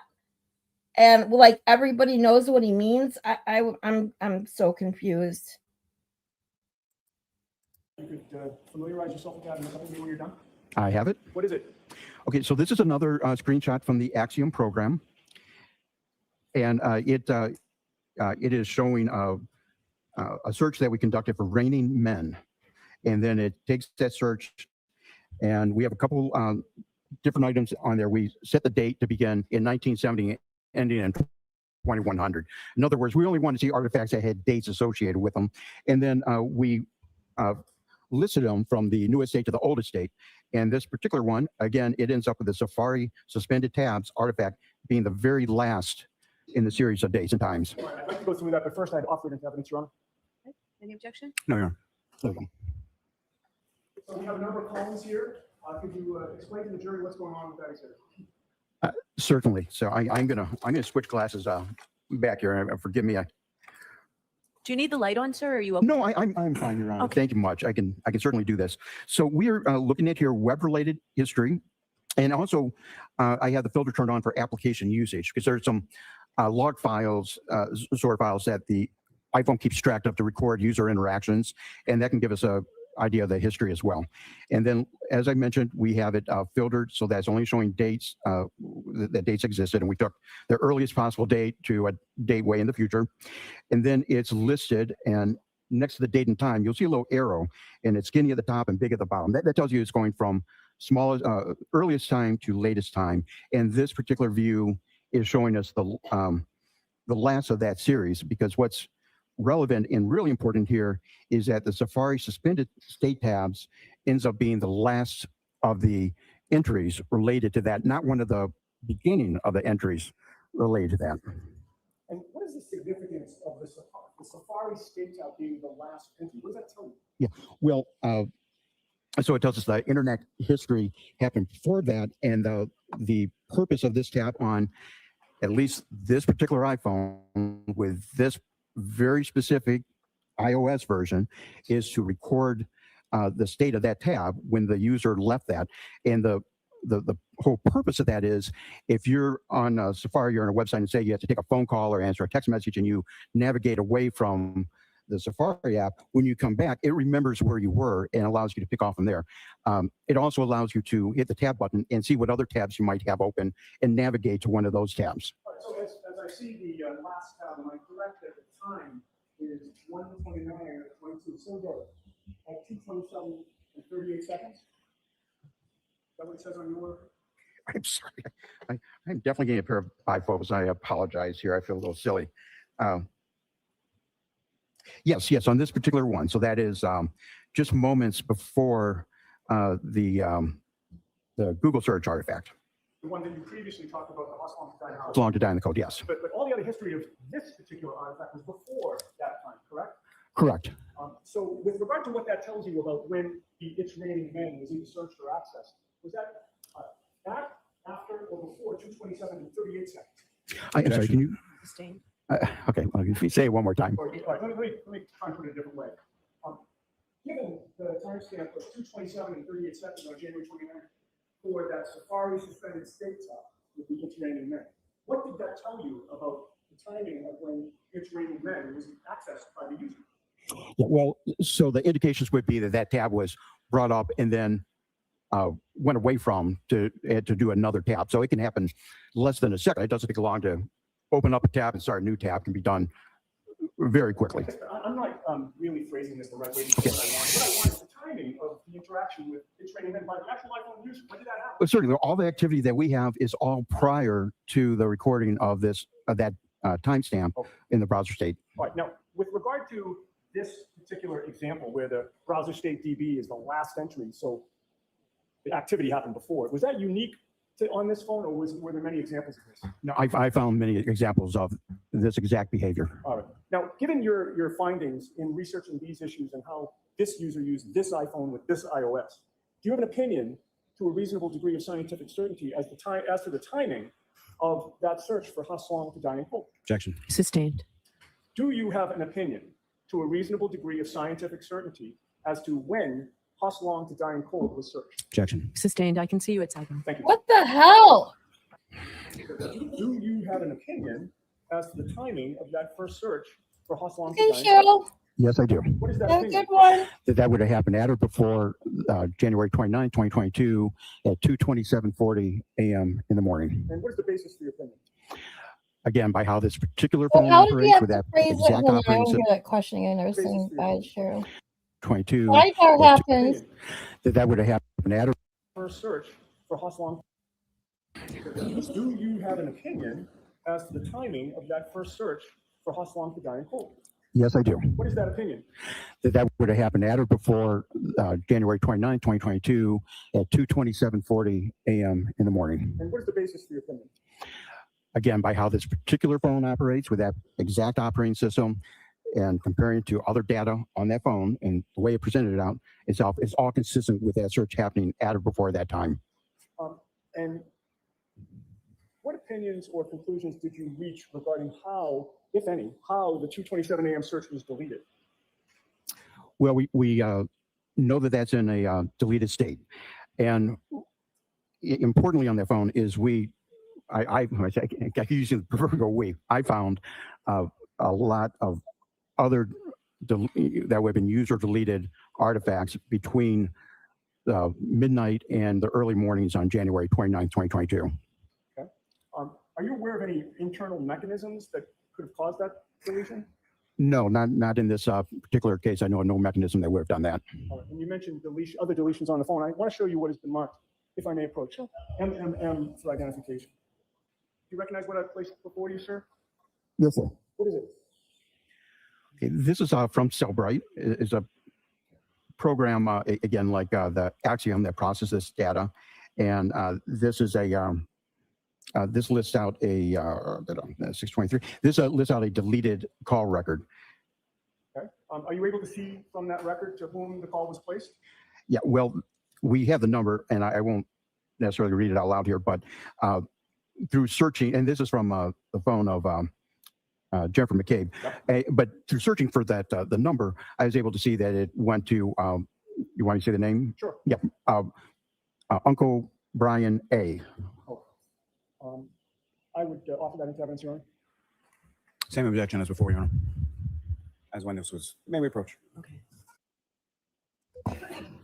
and like everybody knows what he means, I'm so confused. You could familiarize yourself with that and let me know when you're done. I have it. What is it? Okay, so this is another screenshot from the Axiom program, and it is showing a search that we conducted for raining men, and then it takes that search, and we have a couple different items on there. We set the date to begin in 1970, ending in 2100. In other words, we only want to see artifacts that had dates associated with them, and then we listed them from the newest date to the oldest date. And this particular one, again, it ends up with the Safari suspended tabs artifact being the very last in the series of dates and times. All right, I'd like to go through that, but first I'd offer it into evidence, Your Honor. Any objection? No, no. Okay. So we have a number of columns here. Could you explain to the jury what's going on with that exhibit? Certainly. So I'm gonna switch glasses back here. Forgive me. Do you need the light on, sir? Or are you okay? No, I'm fine, Your Honor. Okay. Thank you much. I can certainly do this. So we are looking at here web-related history, and also I have the filter turned on for application usage because there's some log files, sort files that the iPhone keeps track of to record user interactions, and that can give us a idea of the history as well. And then, as I mentioned, we have it filtered so that's only showing dates that dates existed, and we took the earliest possible date to a date way in the future. And then it's listed, and next to the date and time, you'll see a little arrow, and it's skinny at the top and big at the bottom. That tells you it's going from smallest, earliest time to latest time. And this particular view is showing us the last of that series, because what's relevant and really important here is that the Safari suspended state tabs ends up being the last of the entries related to that, not one of the beginning of the entries related to that. And what is the significance of the Safari state tab being the last entry? What does that tell you? Well, so it tells us the internet history happened before that, and the purpose of this tab on at least this particular iPhone with this very specific iOS version is to record the state of that tab when the user left that. And the whole purpose of that is if you're on Safari, you're on a website and say you have to take a phone call or answer a text message and you navigate away from the Safari app, when you come back, it remembers where you were and allows you to pick off from there. It also allows you to hit the tab button and see what other tabs you might have open and navigate to one of those tabs. All right, so as I see the last tab, am I correct that the time is 1:29 or 22? So go at 2:27 and 38 seconds? Is that what it says on your? I'm sorry. I'm definitely getting a pair of bifocals. I apologize here. I feel a little silly. Yes, on this particular one. So that is just moments before the Google search artifact. The one that you previously talked about, the How Long to Die House. It's long to die in the code, yes. But all the other history of this particular artifact was before that time, correct? Correct. So with regard to what that tells you about when the It's Raining Men was either searched or accessed, was that back, after, or before 2:27 and 38 seconds? I'm sorry, can you? Sustained. Okay, well, if you say it one more time. All right, let me try and put it a different way. Given the timestamp of 2:27 and 38 seconds on January 29th for that Safari suspended state tab with the It's Raining Men, what did that tell you about the timing of when it's raining men was accessed by the user. Yeah, well, so the indications would be that that tab was brought up and then went away from to do another tab. So it can happen less than a second. It doesn't take long to open up a tab and start a new tab. Can be done very quickly. I'm not really phrasing this the right way. What I want is the timing of the interaction with it's raining men by the actual iPhone user. When did that happen? But certainly, all the activity that we have is all prior to the recording of this that timestamp in the browser state. All right. Now, with regard to this particular example where the browser state DB is the last entry, so the activity happened before, was that unique on this phone, or were there many examples of this? No, I found many examples of this exact behavior. All right. Now, given your findings in researching these issues and how this user used this iPhone with this iOS, do you have an opinion to a reasonable degree of scientific certainty as to the timing of that search for Haslong to Diane Colt? Objection. Sustained. Do you have an opinion to a reasonable degree of scientific certainty as to when Haslong to Diane Colt was searched? Objection. Sustained. I can see you at sidebar. Thank you. What the hell? Do you have an opinion as to the timing of that first search for Haslong to Okay, Diane Colt? Cheryl. Yes, I do. What is that Have a opinion? good one. That would have happened at or before January 29, 2022 at 2:27:40 a.m. in the morning. And what is the basis for your opinion? Again, by how this particular So phone how did you operates have with to that phrase it? exact Hold on, I operating want to system, hear that question again. I was saying bye, Cheryl. 22, Life happens. that would have happened at or First search for Haslong. Do you have an opinion as to the timing of that first search for Haslong to Diane Colt? yes, I do. What is that opinion? That would have happened at or before January 29, 2022 at 2:27:40 a.m. in the morning. And what is the basis for your opinion? Again, by how this particular phone operates with that exact operating system and comparing it to other data on that phone and the way it presented it out, it's all consistent with that search happening at or before that time. And what opinions or conclusions did you reach regarding how, if any, how the 2:27 a.m. search was deleted? Well, we know that that's in a deleted state. And importantly on that phone is I keep using the proverbial we. I found a lot of other that would have been used or deleted artifacts between midnight and the early mornings on January 29, 2022. Okay. Are you aware of any internal mechanisms that could have caused that deletion? No, not in this particular case. I know of no mechanism that would have done that. And you mentioned other deletions on the phone. I want to show you what has been marked, if I may approach. MMM for identification. Do you recognize what I've placed before you, sir? Yes, sir. What is it? Okay, this is from Cellbrite. It's a program, again, like the Axiom that processes data. And this is this lists out a 623. This lists out a deleted call record. Okay. Are you able to see from that record to whom the call was placed? Yeah, well, we have the number, and I won't necessarily read it out loud here, but through searching, and this is from the phone of Jennifer McCabe, Yep. But through searching for that the number, I was able to see that it went to, you want to say the name? Sure. Yep, Uncle Brian A. Oh. I would offer that into evidence, Your Honor. Same objection as before, Your Honor. As when this was, may we approach? Okay.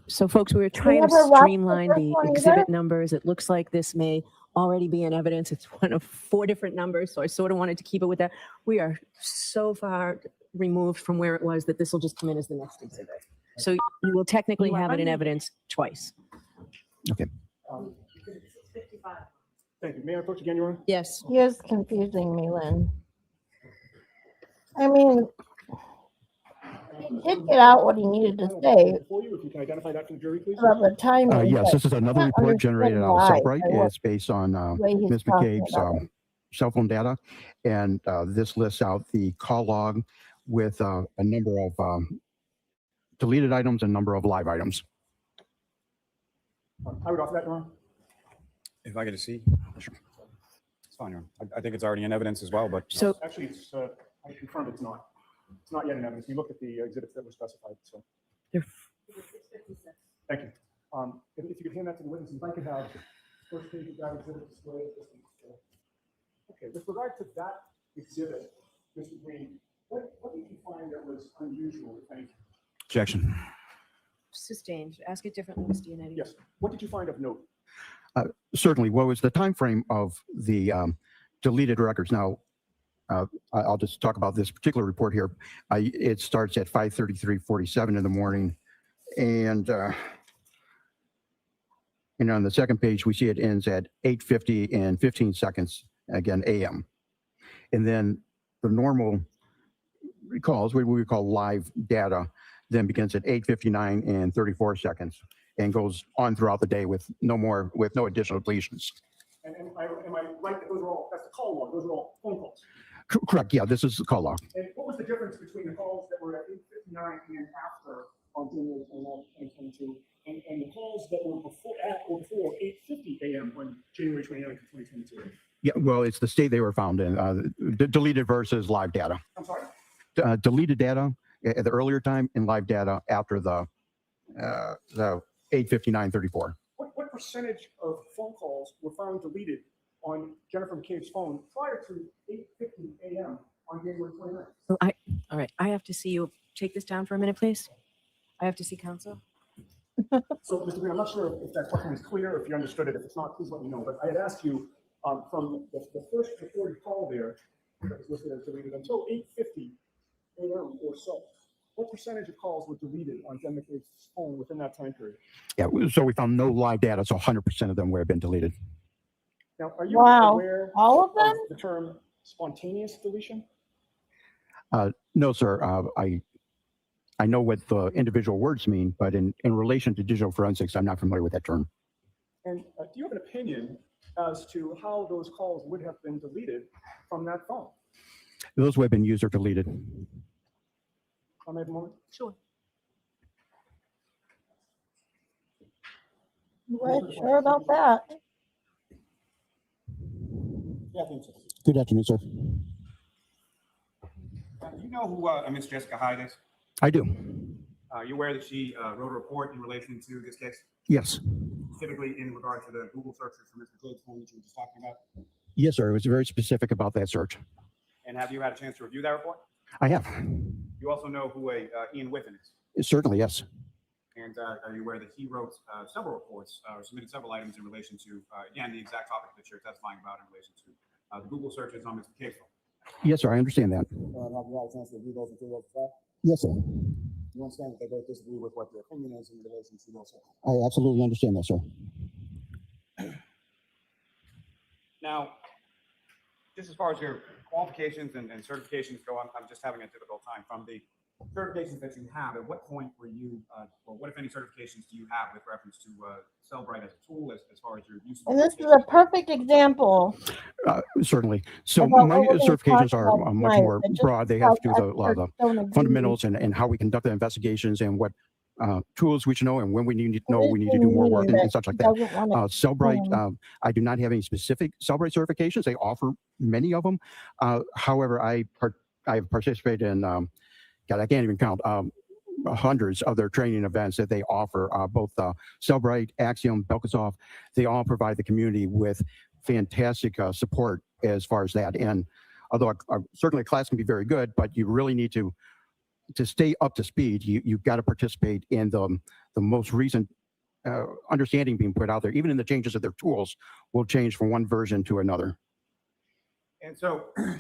So folks, we were trying never to watched the streamline first the one either? exhibit numbers. It looks like this may already be in evidence. It's one of 4 different numbers, so I sort of wanted to keep it with that. We are so far removed from where it was that this will just come in as the next exhibit. So you will technically have it in evidence twice. Um, Thank you. May I approach again, Your Honor? Yes. He is confusing me, Lynn. I mean, he did get out what he needed to say Before you, if you can identify that for the jury, please. about the timing. Yes, but this is another I report understand generated out of why, Cellbrite. by what It's based on way he's Ms. talking McCabe's about it. cell phone data, and this lists out the call log with a number of deleted items and number of live items. I would offer that, Your Honor. If I get to see, sure. It's fine, Your Honor. I think it's already in evidence as well, but So Actually, it's, I confirmed it's not. It's not yet in evidence. We looked at the exhibits that were specified, so. They're- Thank you. If you could hand that to the witnesses, if I could have first page of that exhibit displayed. Okay, with regard to that exhibit, Mr. Green, what did you find that was unusual, if anything? Objection. Sustained. Ask it differently, Mr. Yannetti. Yes. What did you find of note? Certainly. What was the time frame of the deleted records? Now, I'll just talk about this particular report here. It starts at 5:33:47 in the morning, and on the second page we see it ends at 8:50 and 15 seconds, again a.m. And then the normal calls, what we call live data, then begins at 8:59 and 34 seconds and goes on throughout the day with no additional deletions. And am I right that those are all, that's the call log, those are all phone calls? Correct. Yeah, this is the call log. And what was the difference between the calls that were at 8:59 and after on January 29, 2022, and the calls that were before 8:50 a.m. on January 29, 2022? Yeah, well, it's the state they were found in, deleted versus live data. I'm sorry? Deleted data at the earlier time and live data after the 8:59:34. What percentage of phone calls were found deleted on Jennifer McCabe's phone prior to 8:50 a.m. on January 29th? So all right, I have to see you. Take this down for a minute, please. I have to see counsel. So, Mr. Green, I'm not sure if that question is clear, if you understood it. If it's not, please let me know. But I had asked you from the first recorded call there that was listed as deleted until 8:50 a.m. or so. What percentage of calls were deleted on Jen McCabe's phone within that time period? Yeah, so we found no live data, so 100% of them would have been deleted. Now, are you Wow. aware All of them? the term spontaneous deletion? No, sir. I know what the individual words mean, but in relation to digital forensics, I'm not familiar with that term. And do you have an opinion as to how those calls would have been deleted from that phone? Those would have been user deleted. Can I have a moment? Sure. Right, sure about that. Yeah, I think so. Good afternoon, sir. Do you know who Ms. Jessica Hyde is? I do. Are you aware that she wrote a report in relation to this case, Yes. specifically in regard to the Google searches for Mr. Cade's phone that you were just talking about? Yes, sir. It was very specific about that search. And have you had a chance to review that report? I have. You also know who Ian Whiffen is? Certainly, yes. And are you aware that he wrote several reports or submitted several items in relation to, again, the exact topic that you're testifying about in relation to the Google searches on Mr. Cade's phone? Yes, sir. I understand that. Have you had a chance to review those materials as well? Yes, sir. You understand that they both disagree with what the opinion is in relation to those? I absolutely understand that, sir. Now, just as far as your qualifications and certifications go, I'm just having a difficult time. From the certifications that you have, at what point were you, or what, if any, certifications do you have with reference to Cellbrite as a tool, as far as your use of And this is a perfect example. Certainly. So About my what we're gonna certifications talk are about much tonight, more that just broad. They have to do because a lot of experts don't the agree. fundamentals and how we conduct the investigations and what tools we should know and when we need to know we need to do more work and such like that. Cellbrite, I do not have any specific Cellbrite certifications. They offer many of them. However, I have participated in, God, I can't even count, hundreds of their training events that they offer. Both Cellbrite, Axiom, Belkasoff, they all provide the community with fantastic support as far as that. And although certainly a class can be very good, but you really need to stay up to speed. You've got to participate in the most recent understanding being put out there. Even in the changes of their tools will change from one version to another. And so, to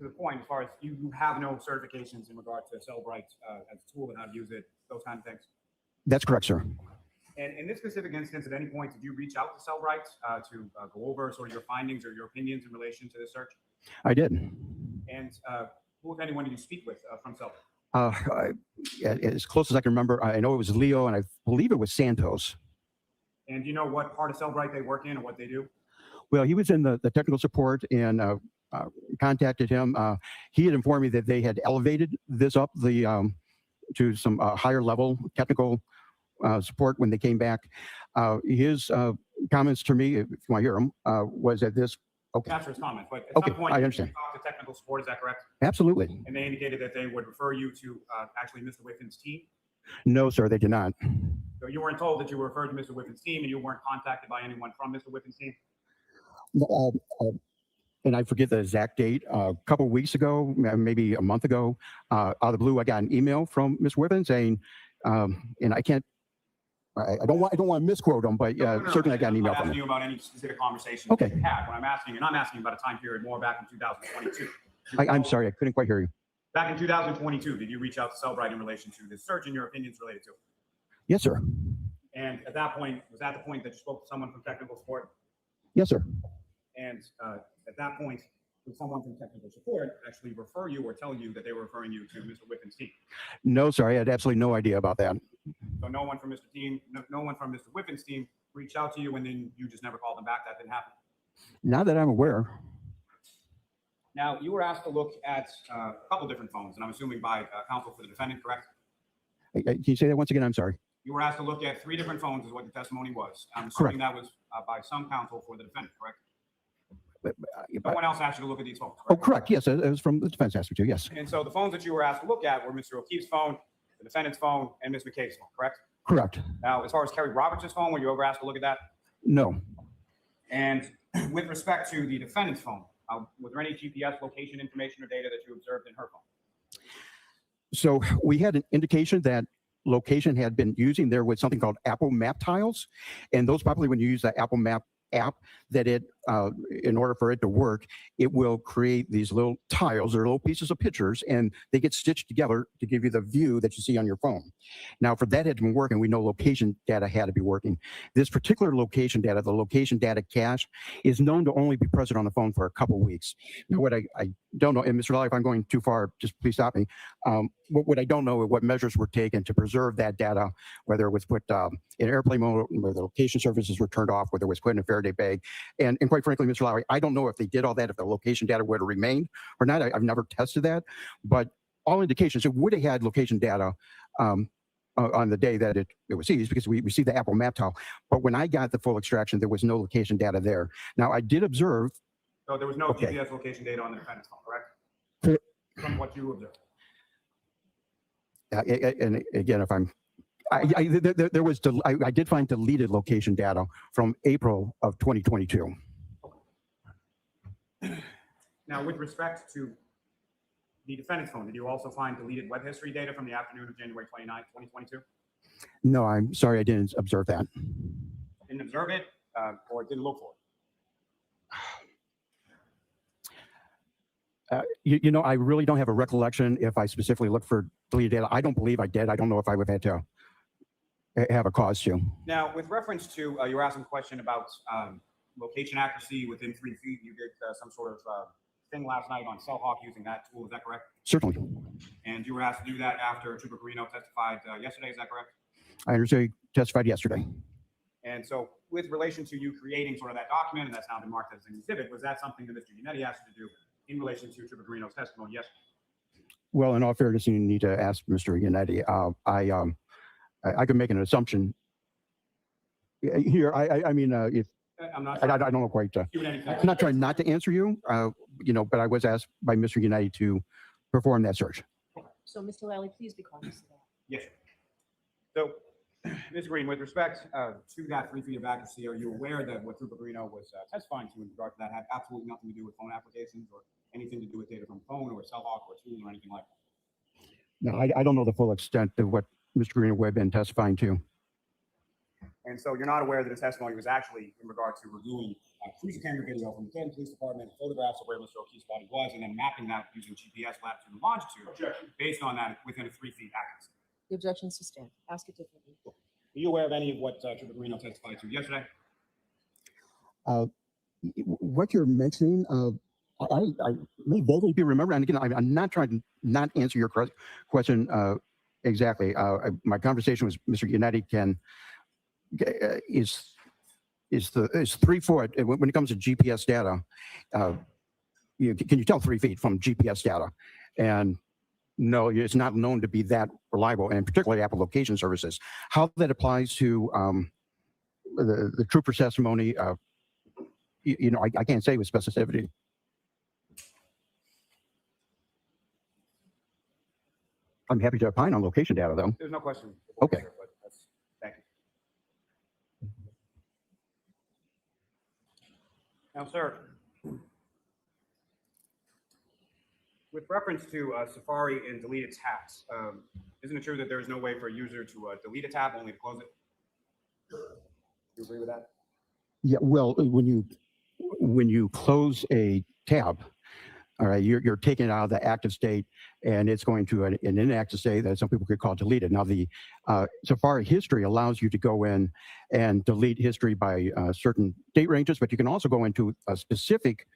the point, as far as you have no certifications in regard to Cellbrite as a tool and how to use it, those kind of things. That's correct, sir. And in this specific instance, at any point, did you reach out to Cellbrite to go over sort of your findings or your opinions in relation to this search? I did. And who, if anyone, did you speak with from Cellbrite? As close as I can remember, I know it was Leo, and I believe it was Santos. And do you know what part of Cellbrite they work in or what they do? Well, he was in the technical support and contacted him. He had informed me that they had elevated this up to some higher level technical support when they came back. His comments to me, if you want to hear them, was that this. Okay. Capture his comments, but at Okay, some point, I you understand. talked to technical support, is that correct? Absolutely. And they indicated that they would refer you to actually Mr. Whiffin's team? No, sir, they did not. So you weren't told that you were referred to Mr. Whiffin's team and you weren't contacted by anyone from Mr. Whiffin's team? and I forget the exact date, a couple weeks ago, maybe a month ago, out of the blue, I got an email from Ms. Whiffen saying, and I can't, I don't want to misquote them, but No, certainly I got an email I'm not from asking you. you about any specific conversation Okay. that you had. When I'm asking, and I'm asking about a time period more back in 2022. I'm sorry, I couldn't quite hear you. Back in 2022, did you reach out to Cellbrite in relation to this search and your opinions related to it? Yes, sir. And at that point, was that the point that you spoke to someone from technical support? Yes, sir. And at that point, would someone from technical support actually refer you or tell you that they were referring you to Mr. Whiffen's team? No, sir, I had absolutely no idea about that. So no one from no one from Mr. Whiffen's team reached out to you, and then you just never called them back. That didn't happen. Not that I'm aware. Now, you were asked to look at a couple different phones, and I'm assuming by counsel for the defendant, correct? Can you say that once again? I'm sorry. You were asked to look at 3 different phones, is what the testimony was. I'm assuming that was by some counsel for the defendant, correct? No one else asked you to look at these phones, correct? Oh, correct. Yes, it was from the defense asked me to. Yes. And so the phones that you were asked to look at were Mr. O'Keefe's phone, the defendant's phone, and Ms. McKay's phone, correct? Correct. Now, as far as Kerry Roberts' phone, were you ever asked to look at that? No. And with respect to the defendant's phone, was there any GPS location information or data that you observed in her phone? So we had an indication that location had been using there with something called Apple Map tiles, and those probably when you use the Apple Map app, that it in order for it to work, it will create these little tiles or little pieces of pictures, and they get stitched together to give you the view that you see on your phone. Now, for that had been working, we know location data had to be working. This particular location data, the location data cache, is known to only be present on the phone for a couple weeks. Now, what I don't know, and Mr. Lally, if I'm going too far, just please stop me. What I don't know is what measures were taken to preserve that data, whether it was put in airplane mode, where the location services were turned off, whether it was put in a Faraday bag. And quite frankly, Mr. Lally, I don't know if they did all that, if the location data would have remained or not. I've never tested that, but all indications, it would have had location data on the day that it was seized, because we received the Apple Map tile. But when I got the full extraction, there was no location data there. Now, I did observe. So there was no Okay. GPS location data on the defendant's phone, correct? Correct. From what you observed. And again, if I'm, there was, I did find deleted location data from April of 2022. Now, with respect to the defendant's phone, did you also find deleted web history data from the afternoon of January 29, 2022? No, I'm sorry, I didn't observe that. Didn't observe it or didn't look for it? You know, I really don't have a recollection if I specifically looked for deleted data. I don't believe I did. I don't know if I would have had to have a cause to. Now, with reference to, you were asking a question about location accuracy within 3 feet. You did some sort of thing last night on Cellhawk using that tool. Is that correct? Certainly. And you were asked to do that after Trooper Guarino testified yesterday. Is that correct? I understand you testified yesterday. And so with relation to you creating sort of that document, and that's now been marked as an exhibit, was that something that Mr. Yannetti asked you to do in relation to Trooper Guarino's testimony? Yes. Well, in all fairness, you need to ask Mr. Yannetti. I could make an assumption here. I mean, if I'm not. I don't know quite. I'm not trying not to answer you, you know, but I was asked by Mr. Yannetti to perform that search. So, Mr. Lally, please be cautious of that. Yes. So, Ms. Green, with respect to that 3 feet of accuracy, are you aware that what Trooper Guarino was testifying to in regard to that had absolutely nothing to do with phone applications or anything to do with data from phone or Cellhawk or tool or anything like that? No, I don't know the full extent of what Mr. Guarino would have been testifying to. And so you're not aware that his testimony was actually in regard to reviewing cruiser camera video from the Canton Police Department, photographs of where Mr. O'Keefe's body was, and then mapping that using GPS latitude and longitude based on that within a 3 feet accuracy. The objection is sustained. Ask it differently. Are you aware of any of what Trooper Guarino testified to yesterday? What you're mentioning, I may vaguely be remembering. And again, I'm not trying to not answer your question exactly. My conversation with Mr. Yannetti is 3 foot when it comes to GPS data. Can you tell 3 feet from GPS data? And no, it's not known to be that reliable, and particularly Apple location services. How that applies to the trooper's testimony, you know, I can't say with specificity. I'm happy to opine on location data, though. There's no question. Okay. But thank you. Now, sir, With reference to Safari and deleted tabs, isn't it true that there is no way for a user to delete a tab, only to close it? Do you agree with that? Yeah, well, when you close a tab, all right, you're taking it out of the active state and it's going to an inactive state that some people could call deleted. Now, the Safari history allows you to go in and delete history by certain date ranges, but you can also go into specific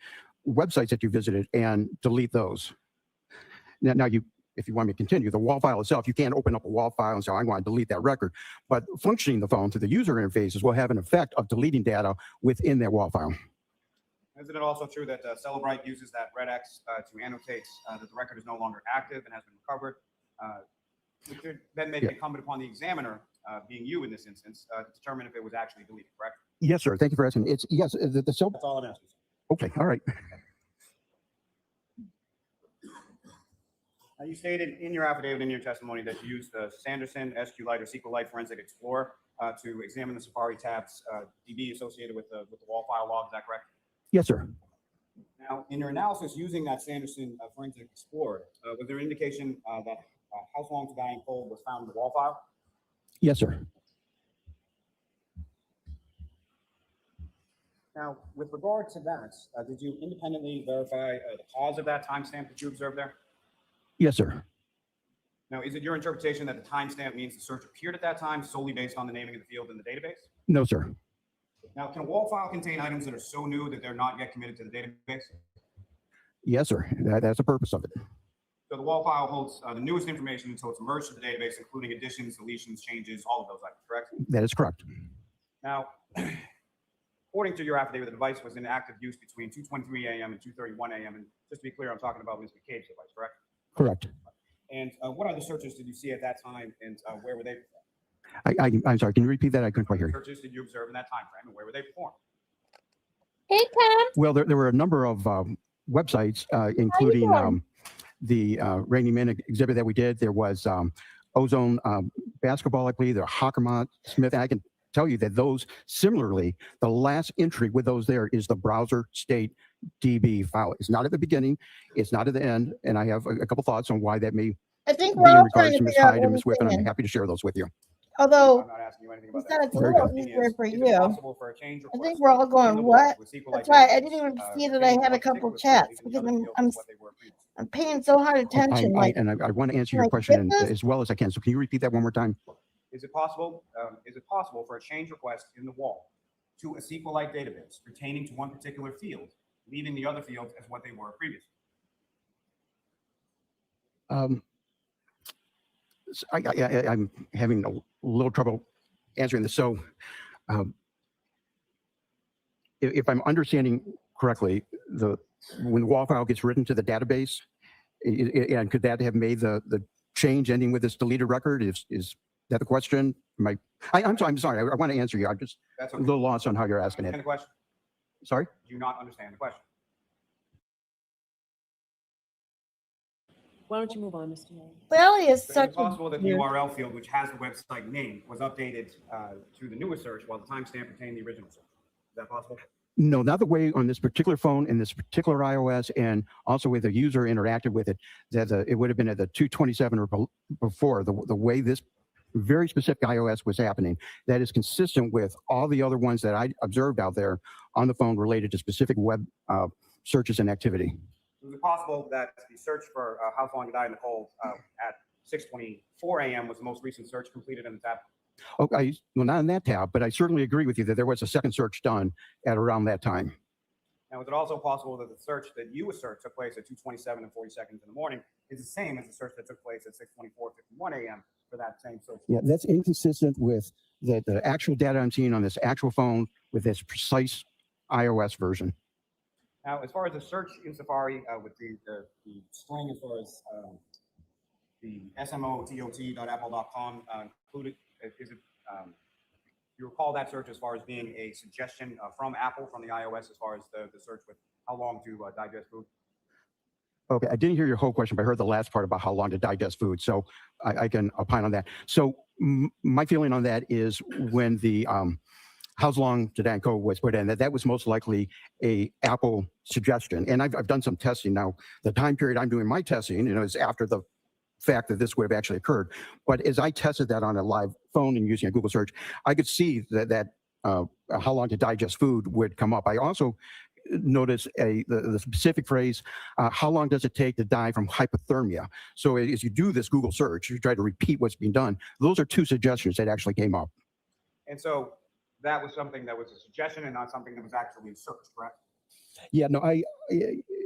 websites that you visited and delete those. Now, if you want me to continue, the WAL file itself, you can't open up a WAL file and say, I want to delete that record. But functioning the phone through the user interfaces will have an effect of deleting data within that WAL file. Isn't it also true that Celebrite uses that red X to annotate that the record is no longer active and has been recovered, which would then make it incumbent upon the examiner, being you in this instance, to determine if it was actually deleted, correct? Yes, sir. Thank you for asking. It's yes. That's all I'm asking. Okay. All right. Now, you stated in your affidavit, in your testimony, that you used the Sanderson, SQLite, or SQLite Forensic Explorer to examine the Safari tabs DB associated with the WAL file log. Is that correct? Yes, sir. Now, in your analysis using that Sanderson Forensic Explorer, was there an indication that House Long to Die in Cold was found in the WAL file? Yes, sir. Now, with regard to that, did you independently verify the cause of that timestamp that you observed there? Yes, sir. Now, is it your interpretation that the timestamp means the search appeared at that time solely based on the naming of the field in the database? No, sir. Now, can a WAL file contain items that are so new that they're not yet committed to the database? Yes, sir. That's the purpose of it. So the WAL file holds the newest information until it's merged to the database, including additions, deletions, changes, all of those items, correct? That is correct. Now, according to your affidavit, the device was in active use between 2:23 a.m. and 2:31 a.m. And just to be clear, I'm talking about Ms. McCabe's device, correct? Correct. And what other searches did you see at that time, and where were they performed? I'm sorry. Can you repeat that? I couldn't quite hear you. Searches did you observe in that time frame, and where were they performed? Hey, Tom. Well, there were a number of websites, including the Rainy Man exhibit that we did. There was Ozone Basketball, I believe. There Hockermont Smith. And I can tell you that those, similarly, the last entry with those there is the browser state DB file. It's not at the beginning. It's not at the end. And I have a couple thoughts on why that may I think be we're in all regards trying to to Ms. figure out Hyde what and Ms. we're Whiffen. I'm saying. happy to share those with you. Although I'm not asking you anything about instead that. it's a Very little good. easier for Is it you. possible for a change I request think we're all in going, the what? with SQLite That's why I databases, didn't even see that I pertaining to had a one couple particular field, chats leaving the because other fields as what they were previously? I'm paying so hard attention. Like, I want to answer can your I question skip this? as well as I can. So can you repeat that one more time? Is it possible for a change request in the wall to a SQLite database pertaining to one particular field, leaving the other fields as what they were previously? I'm having a little trouble answering this. So if I'm understanding correctly, when the WAL file gets written to the database, and could that have made the change ending with this deleted record? Is that the question? I'm sorry. I want to answer you. I'm just That's a okay. little lost on how you're asking Understand it. the question? Sorry? Do you not understand the question? Why don't you move on, Mr. Mayor? Belly is Is such it possible that the weird- URL field, which has the website name, was updated to the newest search while the timestamp retained the original search? Is that possible? No, not the way on this particular phone and this particular iOS, and also with the user interacted with it, that it would have been at the 227 or before. The way this very specific iOS was happening, that is consistent with all the other ones that I observed out there on the phone related to specific web searches and activity. Is it possible that the search for How Long to Die in the Cold at 6:24 a.m. was the most recent search completed in the tab? Okay, well, not in that tab, but I certainly agree with you that there was a second search done at around that time. Now, is it also possible that the search that you assert took place at 2:27 and 40 seconds in the morning is the same as the search that took place at 6:24:51 a.m. for that same search? Yeah, that's inconsistent with the actual data I'm seeing on this actual phone with this precise iOS version. Now, as far as the search in Safari with the string, as far as the smot.apple.com included, is it? You recall that search as far as being a suggestion from Apple, from the iOS, as far as the search with how long to digest food? Okay, I didn't hear your whole question, but I heard the last part about how long to digest food, so I can opine on that. So my feeling on that is when the How's long to die code was put in, that was most likely a Apple suggestion. And I've done some testing now. The time period I'm doing my testing, is after the fact that this would have actually occurred. But as I tested that on a live phone and using a Google search, I could see that how long to digest food would come up. I also noticed the specific phrase, how long does it take to die from hypothermia? So as you do this Google search, you try to repeat what's being done. Those are two suggestions that actually came up. And so that was something that was a suggestion and not something that was actually searched, correct? Yeah, no,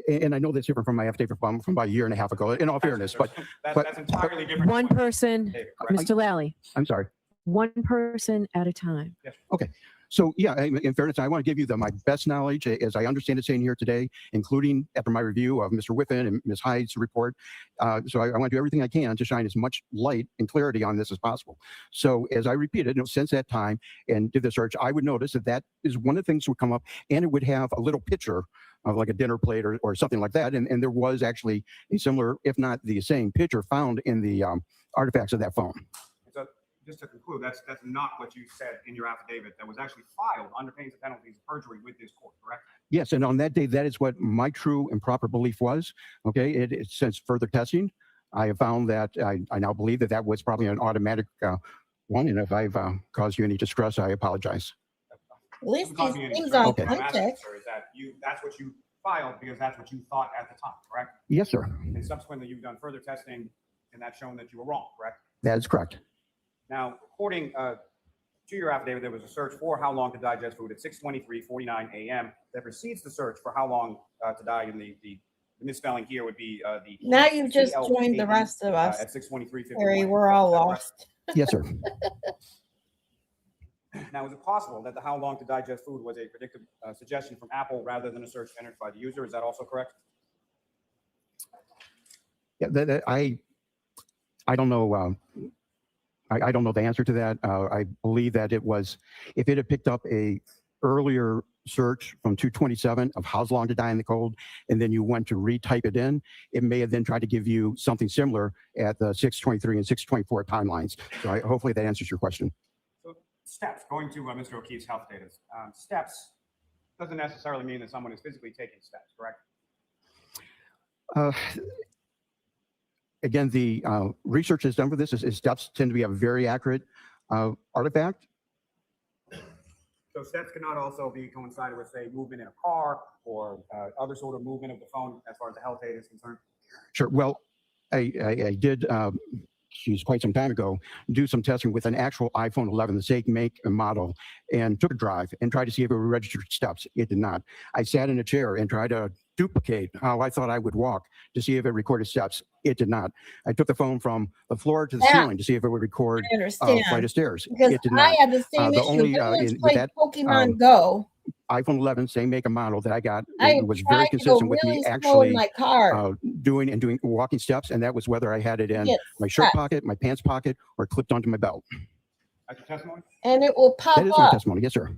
and I know that's different from my affidavit from about a year and a half ago, in all fairness, but That's entirely different. One person, David, correct? Mr. Lally, I'm sorry. one person at a time. So yeah, in fairness, I want to give you my best knowledge as I understand it saying here today, including after my review of Mr. Whiffen and Ms. Hyde's report. So I want to do everything I can to shine as much light and clarity on this as possible. So as I repeated, since that time and did the search, I would notice that is one of the things that would come up, and it would have a little picture of like a dinner plate or something like that. And there was actually a similar, if not the same picture found in the artifacts of that phone. So just to conclude, that's not what you said in your affidavit that was actually filed under pains and penalties of perjury with this court, correct? Yes, and on that day, that is what my true and proper belief was. Okay, since further testing, I have found that I now believe that was probably an automatic one. And if I've caused you any distress, I apologize. At least Doesn't cause these me any things distress. are Okay. What I'm asking, authentic. sir, is that that's what you filed because that's what you thought at the time, correct? Yes, sir. And subsequently, you've done further testing, and that's shown that you were wrong, correct? That is correct. Now, according to your affidavit, there was a search for how long to digest food at 6:23:49 a.m. that precedes the search for how long to die, and the misspelling here would be the Now you've just joined the CLAD, rest of us. at 6:23:51. Harry, we're all Is that correct? lost. Yes, sir. Now, is it possible that the how long to digest food was a predictive suggestion from Apple rather than a search entered by the user? Is that also correct? Yeah, I don't know. I don't know the answer to that. I believe that it was, if it had picked up a earlier search from 227 of how's long to die in the cold, and then you went to retype it in, it may have then tried to give you something similar at the 623 and 624 timelines. So hopefully that answers your question. So steps, going to Mr. O'Keefe's health data, steps doesn't necessarily mean that someone is physically taking steps, correct? Again, the research that's done for this is steps tend to be a very accurate artifact. So steps cannot also be coincided with, say, movement in a car or other sort of movement of the phone as far as the health data is concerned? Sure. Well, I did, quite some time ago, do some testing with an actual iPhone 11, the same make and model, and took a drive and tried to see if it would register steps. It did not. I sat in a chair and tried to duplicate how I thought I would walk to see if it recorded steps. It did not. I took the phone from the floor to the ceiling to see if it would record I understand. flight of stairs. Because It did I not. had the same the issue. only, Everyone's with played that, Pokemon Go. iPhone 11, same make and model that I got, I it was tried very to go consistent with really me slow in actually my car. doing walking steps, and that was whether I had it in Get my shirt steps. pocket, my pants pocket, or clipped onto my belt. That's your testimony? And it will pop That is my up. testimony. Yes, sir.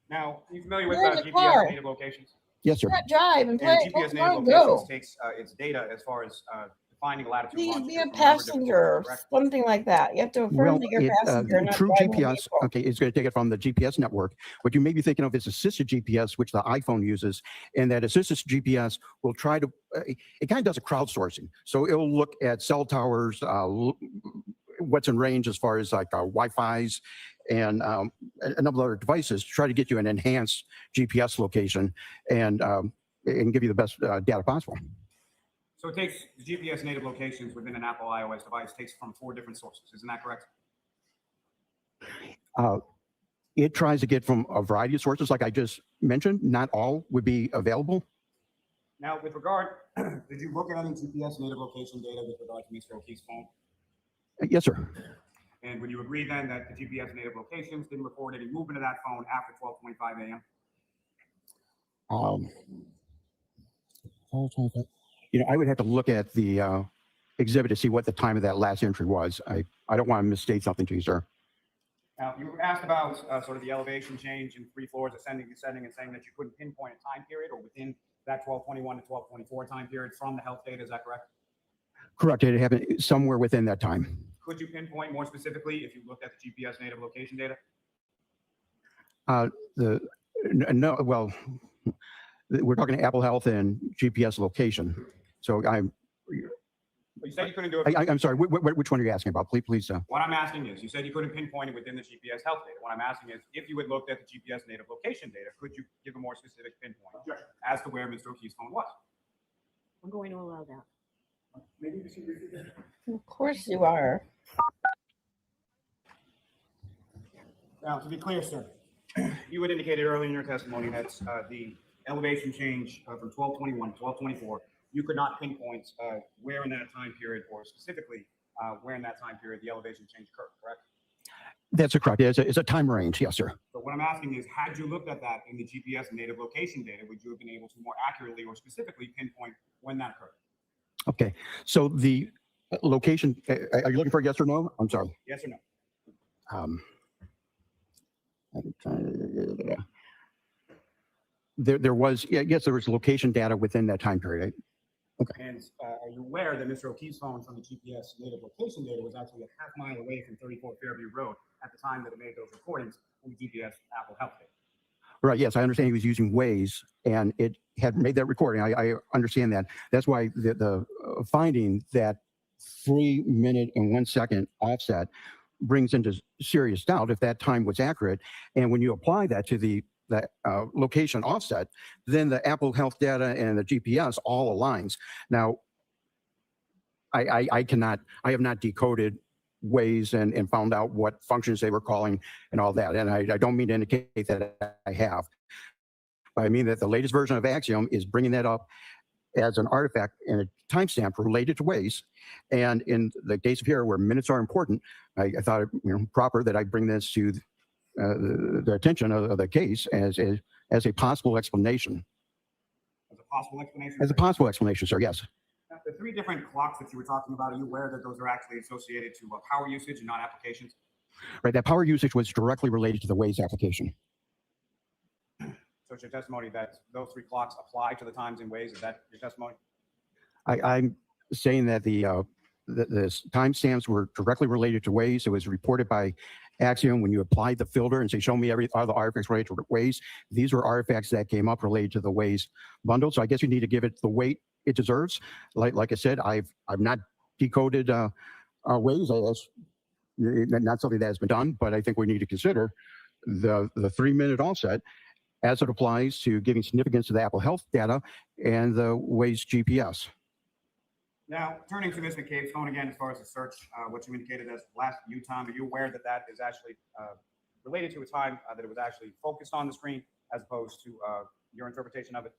Now, are you familiar with You're in the GPS car. native locations? Yes, sir. You can't drive and play And GPS native Pokemon locations Go. takes its data as far as defining latitude. Please longitude be a from a number of different passenger sources, or correct? something like that. You have to affirm that you're a passenger, not True driving a GPS, vehicle. okay, is going to take it from the GPS network. What you may be thinking of is assisted GPS, which the iPhone uses, and that assisted GPS will try to, it kind of does a crowdsourcing. So it'll look at cell towers, what's in range as far as like Wi-Fi's and a number of other devices to try to get you an enhanced GPS location and give you the best data possible. So it takes the GPS native locations within an Apple iOS device takes from 4 different sources. Isn't that correct? It tries to get from a variety of sources, like I just mentioned. Not all would be available. Now, with regard, did you look at any GPS native location data with regard to Mr. O'Keefe's phone? Yes, sir. And would you agree then that the GPS native locations didn't record any movement of that phone after 12:25 a.m.? I would have to look at the exhibit to see what the time of that last entry was. I don't want to misstate something to you, sir. Now, you were asked about sort of the elevation change in 3 floors, ascending, descending, and saying that you couldn't pinpoint a time period or within that 12:21 to 12:24 time period from the health data. Is that correct? Correct. It happened somewhere within that time. Could you pinpoint more specifically if you looked at the GPS native location data? No, well, we're talking Apple Health and GPS location. So But you said you couldn't do it. I'm sorry, which one are you asking about? Please. What I'm asking is, you said you couldn't pinpoint it within the GPS health data. What I'm asking is, if you had looked at the GPS native location data, could you give a more specific pinpoint as to where Mr. O'Keefe's phone was? I'm going to allow that. Maybe you should repeat that. Of course you are. Now, to be clear, sir, you had indicated earlier in your testimony that the elevation change from 1221 to 1224, you could not pinpoint where in that time period, or specifically where in that time period the elevation change occurred, correct? That's correct. It's a time range. Yes, sir. So what I'm asking is, had you looked at that in the GPS native location data, would you have been able to more accurately or specifically pinpoint when that occurred? Okay. So the location, are you looking for a yes or no? I'm sorry. Yes or no? There was, yes, there was location data within that time period. And are you aware that Mr. O'Keefe's phone from the GPS native location data was actually a half mile away from 34 Fairview Road at the time that it made those recordings from the GPS Apple Health data? Right. Yes, I understand he was using Waze, and it had made that recording. I understand that. That's why the finding that 3 minute and 1 second offset brings into serious doubt if that time was accurate. And when you apply that to the location offset, then the Apple Health data and the GPS all aligns. Now, I have not decoded Waze and found out what functions they were calling and all that. And I don't mean to indicate that I have. But I mean that the latest version of Axiom is bringing that up as an artifact and a timestamp related to Waze. And in the case of here, where minutes are important, I thought it proper that I bring this to the attention of the case as a possible explanation. As a possible explanation? As a possible explanation, sir, yes. The 3 different clocks that you were talking about, are you aware that those are actually associated to power usage and not applications? Right, that power usage was directly related to the Waze application. So it's your testimony that those 3 clocks apply to the times in Waze? Is that your testimony? I'm saying that the timestamps were directly related to Waze. It was reported by Axiom when you applied the filter and say, show me all the artifacts related to Waze. These were artifacts that came up related to the Waze bundle. So I guess you need to give it the weight it deserves. Like I said, I've not decoded Waze. That's not something that has been done, but I think we need to consider the 3 minute offset as it applies to giving significance to the Apple Health data and the Waze GPS. Now, turning to Ms. McCabe's phone again, as far as the search, what you indicated as last view time, are you aware that that is actually related to a time that it was actually focused on the screen as opposed to your interpretation of it?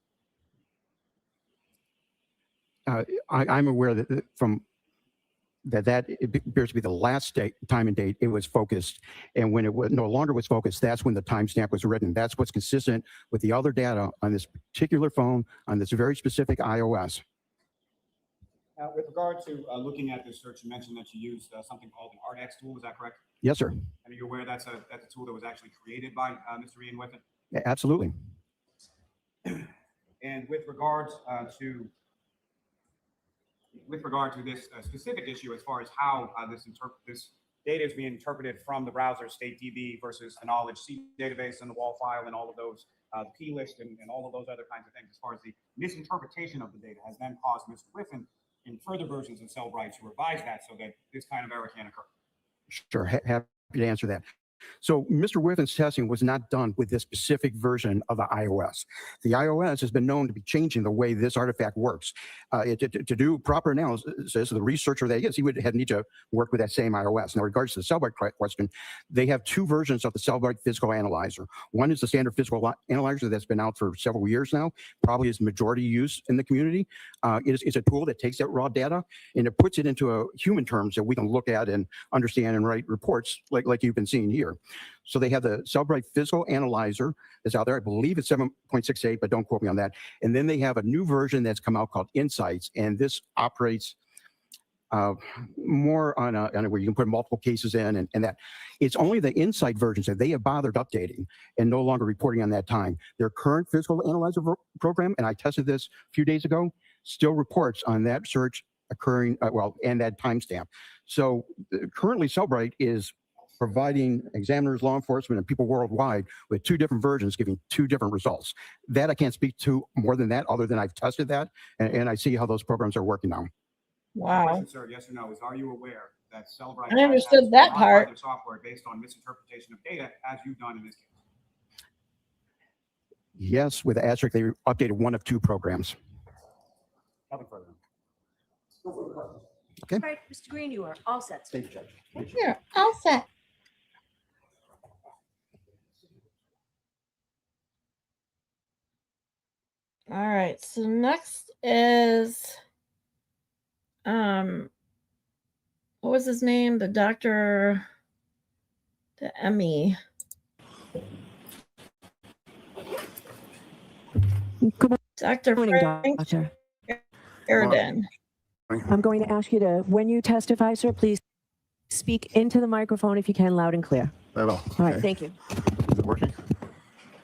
I'm aware that that it appears to be the last time and date it was focused, and when it was no longer was focused, that's when the timestamp was written. That's what's consistent with the other data on this particular phone on this very specific iOS. Now, with regard to looking at this search, you mentioned that you used something called an ARCCA tool. Is that correct? Yes, sir. And are you aware that's a tool that was actually created by Mr. Ian Whiffen? Absolutely. And with regards to this specific issue, as far as how this data is being interpreted from the browser, StateDB versus the knowledge C database and the wall file and all of those, the P list and all of those other kinds of things, as far as the misinterpretation of the data has then caused Mr. Whiffen in further versions of Cellbrite to revise that so that this kind of error can occur. Sure, happy to answer that. So Mr. Whiffen's testing was not done with this specific version of the iOS. The iOS has been known to be changing the way this artifact works. To do proper analysis, the researcher that he is, he would need to work with that same iOS. Now, in regards to the Cellbrite question, they have 2 versions of the Cellbrite Physical Analyzer. One is the standard physical analyzer that's been out for several years now, probably is majority use in the community. It's a tool that takes that raw data and it puts it into human terms that we can look at and understand and write reports like you've been seeing here. So they have the Cellbrite Physical Analyzer that's out there. I believe it's 7.68, but don't quote me on that. And then they have a new version that's come out called Insights, and this operates more on where you can put multiple cases in and that. It's only the Insight versions that they have bothered updating and no longer reporting on that time. Their current Physical Analyzer program, and I tested this a few days ago, still reports on that search occurring, and that timestamp. So currently Cellbrite is providing examiners, law enforcement, and people worldwide with two different versions giving two different results. That I can't speak to more than that, other than I've tested that, and I see how those programs are working now. Wow. Question, sir, yes or no, is are you aware that Cellbrite I understood that modified part. their software based on misinterpretation of data, as you've done in this case? Yes, with ARCCA, they updated one of two programs. Nothing further. Okay. All right, Mr. Green, you are all set. Thank you, Judge. Here, all set. All right, so next is what was his name? The doctor, the Emmy. Good Dr. morning, Frank Doctor. Sheridan. I'm going to ask you to, when you testify, sir, please speak into the microphone if you can, loud and clear. Hello. All right, thank you. Is it working?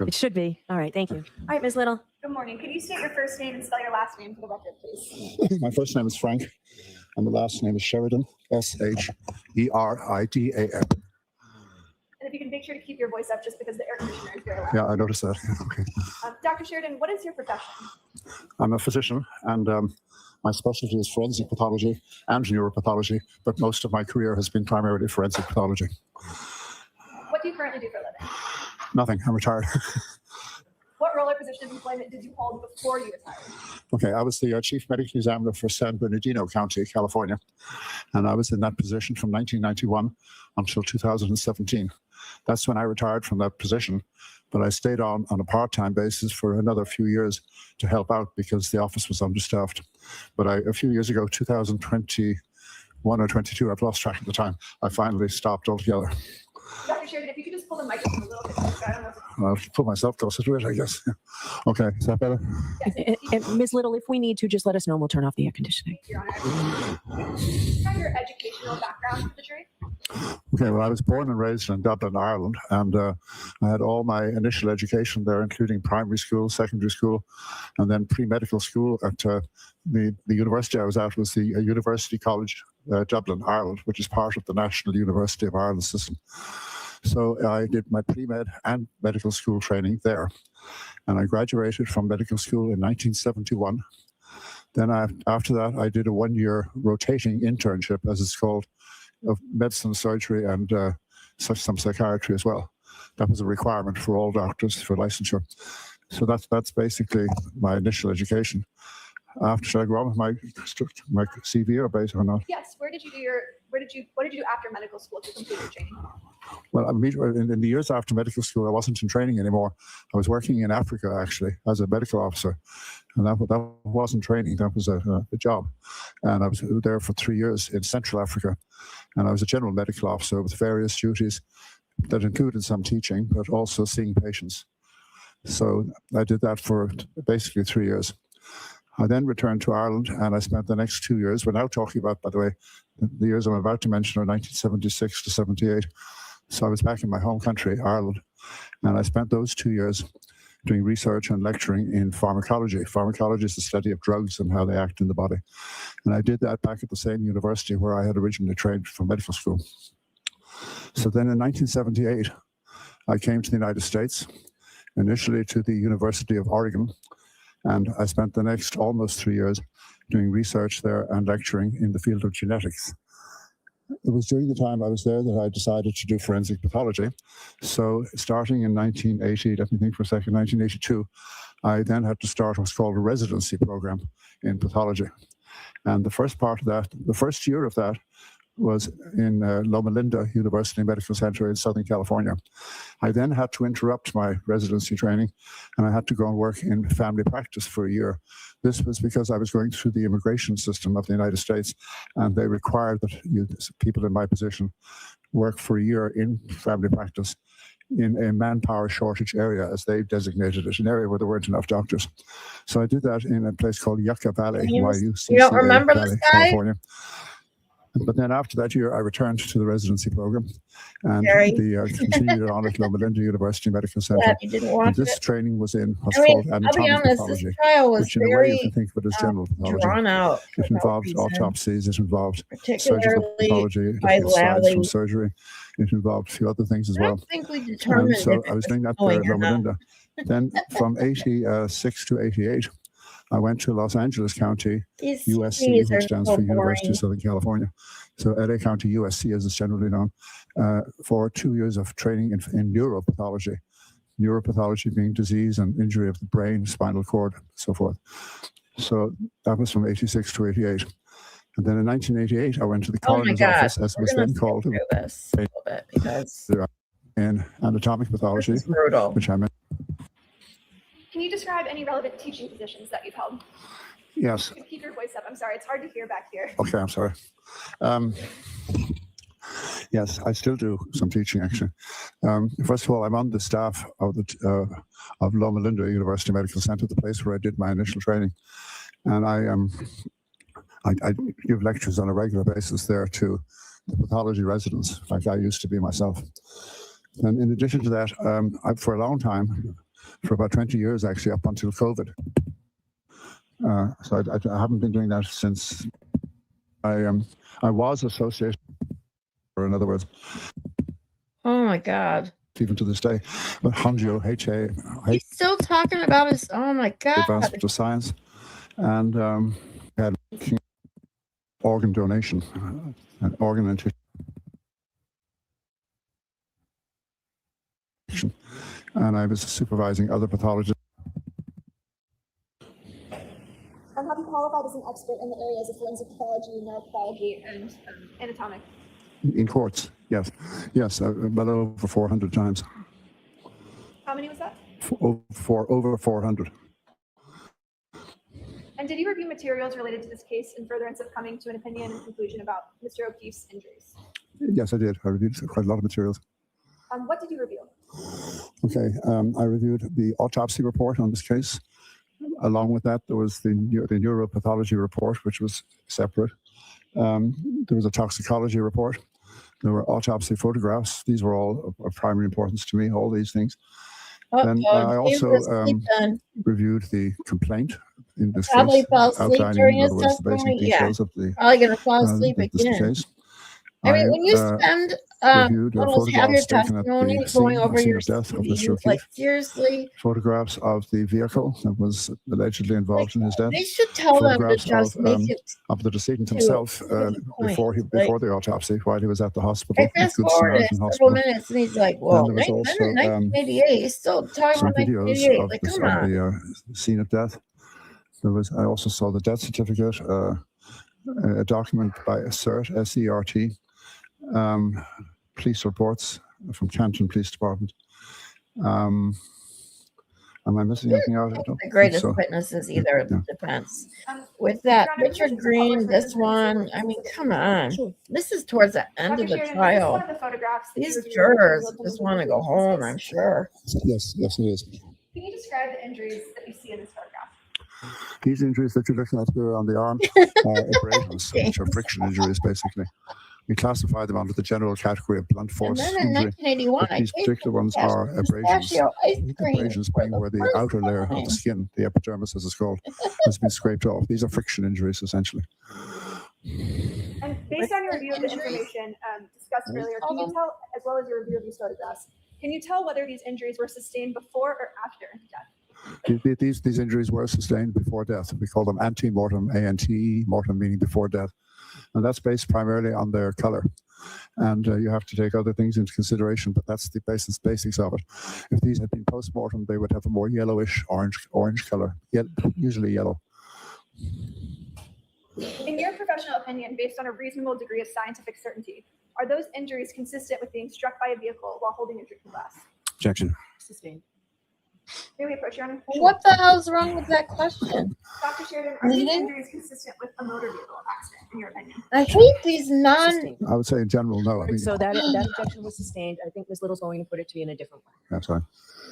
It should be. All right, thank you. All right, Ms. Little. Good morning. Could you state your first name and spell your last name for the record, please? My first name is Frank, and the last name is Sheridan, Sheridan. And if you can make sure to keep your voice up just because the air conditioner is very loud. Yeah, I noticed that. Okay. Dr. Sheridan, what is your profession? I'm a physician, and my specialty is forensic pathology and neuropathology, but most of my career has been primarily forensic pathology. What do you currently do for a living? Nothing. I'm retired. What role or position of employment did you hold before you retired? Okay, I was the chief medical examiner for San Bernardino County, California, and I was in that position from 1991 until 2017. That's when I retired from that position, but I stayed on a part-time basis for another few years to help out because the office was understaffed. But a few years ago, 2021 or 22, I've lost track of the time, I finally stopped altogether. Dr. Sheridan, if you could just pull the microphone a little bit closer. I don't know if I'll put myself closer to it, I guess. Okay, is that better? And Ms. Little, if we need to, just let us know and we'll turn off the air conditioning. Your Honor. Describe your educational background to the jury. Okay, well, I was born and raised in Dublin, Ireland, and I had all my initial education there, including primary school, secondary school, and then pre-medical school at the university I was at was the University College Dublin, Ireland, which is part of the National University of Ireland system. So I did my pre-med and medical school training there, and I graduated from medical school in 1971. Then after that, I did a one-year rotating internship, as it's called, of medicine, surgery, and some psychiatry as well. That was a requirement for all doctors for licensure. So that's basically my initial education. Should I go on with my CV or base or not? Yes. What did you do after medical school to complete your training? Well, in the years after medical school, I wasn't in training anymore. I was working in Africa, actually, as a medical officer. And that wasn't training, that was a job. And I was there for 3 years in Central Africa. And I was a general medical officer with various duties that included some teaching, but also seeing patients. So I did that for basically 3 years. I then returned to Ireland, and I spent the next 2 years, we're now talking about, by the way, the years I'm about to mention are 1976 to 78. So I was back in my home country, Ireland, and I spent those 2 years doing research and lecturing in pharmacology. Pharmacology is the study of drugs and how they act in the body. And I did that back at the same university where I had originally trained for medical school. So then in 1978, I came to the United States, initially to the University of Oregon, and I spent the next almost 3 years doing research there and lecturing in the field of genetics. It was during the time I was there that I decided to do forensic pathology. So starting in 1980, let me think for a second, 1982, I then had to start what's called a residency program in pathology. And the first part of that, the first year of that, was in Loma Linda University Medical Center in Southern California. I then had to interrupt my residency training, and I had to go and work in family practice for a year. This was because I was going through the immigration system of the United States, and they required that people in my position work for a year in family practice in a manpower shortage area, as they designated it, an area where there weren't enough doctors. So I did that in a place called Yucca Valley, You don't remember Valley, this guy? California. But then after that year, I returned to the residency program and Very. continued on at Loma Linda University Medical Center. Glad you didn't And watch this it. training was in what's I mean, called I'll be anatomic honest, this pathology, trial was which in a way you very can think of it as general pathology. drawn out. for It no involved reason, autopsies, it involved surgical particularly pathology, by it was slides from Lally. surgery, it involved a few other things as I well. don't think we And determined so if I it was doing that going there at or Loma not. Linda. Then from 86 to 88, I went to Los Angeles County, These USC, CDs are which stands so for University boring. of Southern California. So LA County USC, as it's generally known, for 2 years of training in neuropathology. Neuropathology being disease and injury of the brain, spinal cord, so forth. So that was from 86 to 88. And then in 1988, I went to the Oh my coroner's God. office, as it We're was gonna then skip called, through this a little bit because in anatomic pathology, this is brutal. which I meant. Can you describe any relevant teaching positions that you've held? Yes. You can keep your voice up. I'm sorry, it's hard to hear back here. Okay, I'm sorry. Yes, I still do some teaching actually. First of all, I'm on the staff of of Loma Linda University Medical Center, the place where I did my initial training, and I give lectures on a regular basis there to the pathology residents, like I used to be myself. And in addition to that, for a long time, for about 20 years actually, up until COVID. So I haven't been doing that since I was associated, or in other words, Oh my God. even to this day, but Hangio, He's still talking about his. Oh my God. Advancement of Science, and had organ donation, and organ and tissue. And I was supervising other pathologists. Have you qualified as an expert in the areas of forensic pathology, neuropathology, and anatomic? In courts, yes. Yes, well over 400 times. How many was that? Over 400. And did you review materials related to this case in furtherance of coming to an opinion and conclusion about Mr. O'Keefe's injuries? Yes, I did. I reviewed quite a lot of materials. What did you review? Okay, I reviewed the autopsy report on this case. Along with that, there was the neuropathology report, which was separate. There was a toxicology report. There were autopsy photographs. These were all of primary importance to me, all these things. Then I also reviewed the complaint in this Probably case, fell asleep outlining, during in his other words, the basic testimony. Yeah. details of the Probably gonna fall asleep this again. case. I mean, when you spend reviewed almost half your photographs taken at testimony the scene, going over scene your of death of Mr. CDs, O'Keefe. like seriously, Photographs of the vehicle that was allegedly involved in his death. they should tell them to Photographs just make it. of the decedent to himself the before point. the autopsy, while he was at the hospital. I fast Good forward Samaritan several Hospital. minutes and he's like, "Well, Then there was also 1988." He's still talking some about videos 1988. of Like, the, come on. scene of death. I also saw the death certificate, a document by CERT, S-E-R-T, police reports from Canton Police Department. Am I missing anything out? I don't The think greatest so. witnesses either of the Yeah. defense. With that, Richard Green, this one, I mean, come on. This is towards the end of the Dr. Sheridan, is this one trial. of the photographs that you These reviewed jurors that you just looked want to into go this home, case? I'm sure. Yes, it is. Can you describe the injuries that you see in this photograph? These injuries that you're looking at here on the arm are abrasions, which are friction injuries, basically. We classify them under the general category of blunt And force then in injury. 1981, But these particular ones are abrasions. pistachio ice cream. Abrasions for being the where the first outer layer of time. the skin, the epidermis as it's called, has been scraped off. These are friction injuries, essentially. And based on your review of the information discussed earlier, can you tell, as well as your review of these photographs, can you tell whether these injuries were sustained before or after death? These injuries were sustained before death. We call them ante-mortem, A-N-T-E, mortem meaning before death. And that's based primarily on their color. And you have to take other things into consideration, but that's the basics of it. If these had been post-mortem, they would have a more yellowish orange color, usually yellow. In your professional opinion, based on a reasonable degree of scientific certainty, are those injuries consistent with being struck by a vehicle while holding a drinking glass? Objection. Sustained. May we approach, Your Honor? What the hell's wrong with that question? Dr. Sheridan, are these Mhm. injuries consistent with a motor vehicle accident, in your opinion? I hate these non. Sustained. I would say in general, no. I mean, So that objection was sustained. I think Ms. Little's going to put it to you in a different way. that's right.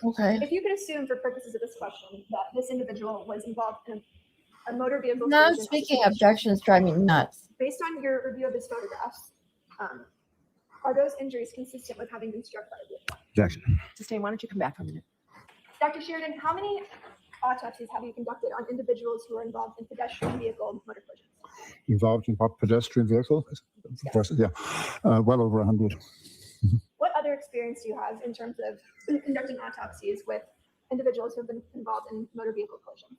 Okay. If you could assume for purposes of this question that this individual was involved in a motor vehicle No collision. speaking objections drive me nuts. Based on your review of his photographs, are those injuries consistent with having been struck by a vehicle? Objection. Sustain, why don't you come back for a minute? Dr. Sheridan, how many autopsies have you conducted on individuals who are involved in pedestrian vehicle motor collisions? Involved in what pedestrian vehicle? Yeah, well over 100. What other experience do you have in terms of conducting autopsies with individuals who have been involved in motor vehicle collisions?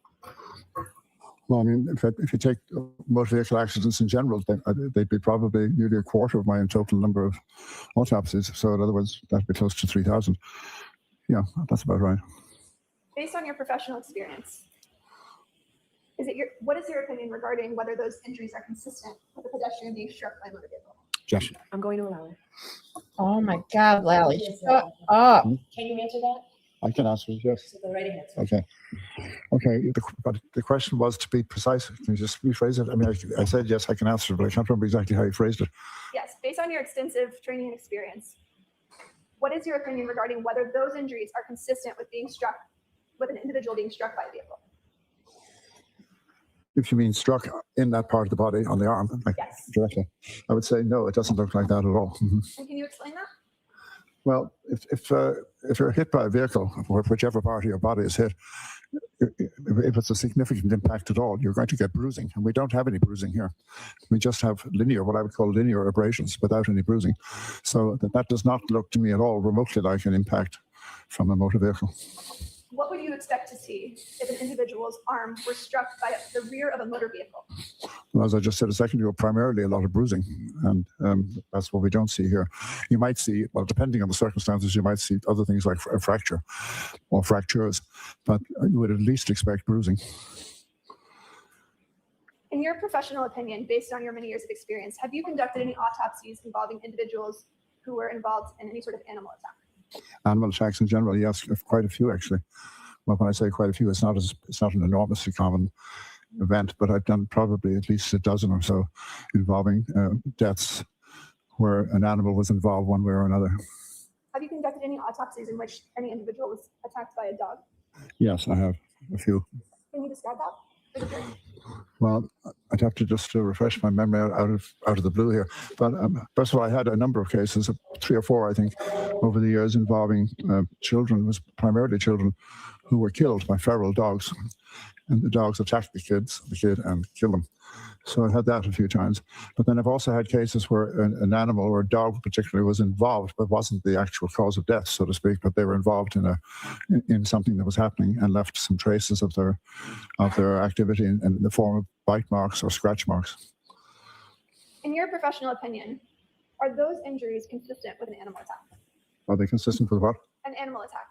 Well, I mean, if you take motor vehicle accidents in general, they'd be probably nearly a quarter of my total number of autopsies. So in other words, that'd be close to 3,000. Yeah, that's about right. Based on your professional experience, what is your opinion regarding whether those injuries are consistent with a pedestrian being struck by a motor vehicle? Objection. I'm going to allow it. Oh my God, Lally, shut up. Can you answer that? I can answer it, yes. So go right ahead. Okay. Okay. But the question was, to be precise, can you just rephrase it? I mean, I said yes, I can answer it, but I can't remember exactly how you phrased it. Yes, based on your extensive training and experience, what is your opinion regarding whether those injuries are consistent with an individual being struck by a vehicle? If you mean struck in that part of the body, on the arm, like Yes. directly, I would say no, it doesn't look like that at all. Mhm. And can you explain that? Well, if you're hit by a vehicle, or whichever part of your body is hit, if it's a significant impact at all, you're going to get bruising. And we don't have any bruising here. We just have what I would call linear abrasions without any bruising. So that does not look to me at all remotely like an impact from a motor vehicle. What would you expect to see if an individual's arm were struck by the rear of a motor vehicle? Well, as I just said a second ago, primarily a lot of bruising, and that's what we don't see here. You might see, well, depending on the circumstances, you might see other things like a fracture or fractures, but you would at least expect bruising. In your professional opinion, based on your many years of experience, have you conducted any autopsies involving individuals who were involved in any sort of animal attack? Animal attacks in general, yes, quite a few actually. Well, when I say quite a few, it's not an enormously common event, but I've done probably at least a dozen or so involving deaths where an animal was involved one way or another. Have you conducted any autopsies in which any individual was attacked by a dog? Yes, I have a few. Can you describe that? Well, I'd have to just refresh my memory out of the blue here. But first of all, I had a number of cases, 3 or 4, I think, over the years involving children, was primarily children who were killed by feral dogs. And the dogs attacked the kid and killed them. So I've had that a few times. But then I've also had cases where an animal or a dog particularly was involved, but wasn't the actual cause of death, so to speak, but they were involved in something that was happening and left some traces of their activity in the form of bite marks or scratch marks. In your professional opinion, are those injuries consistent with an animal attack? Are they consistent with what? An animal attack.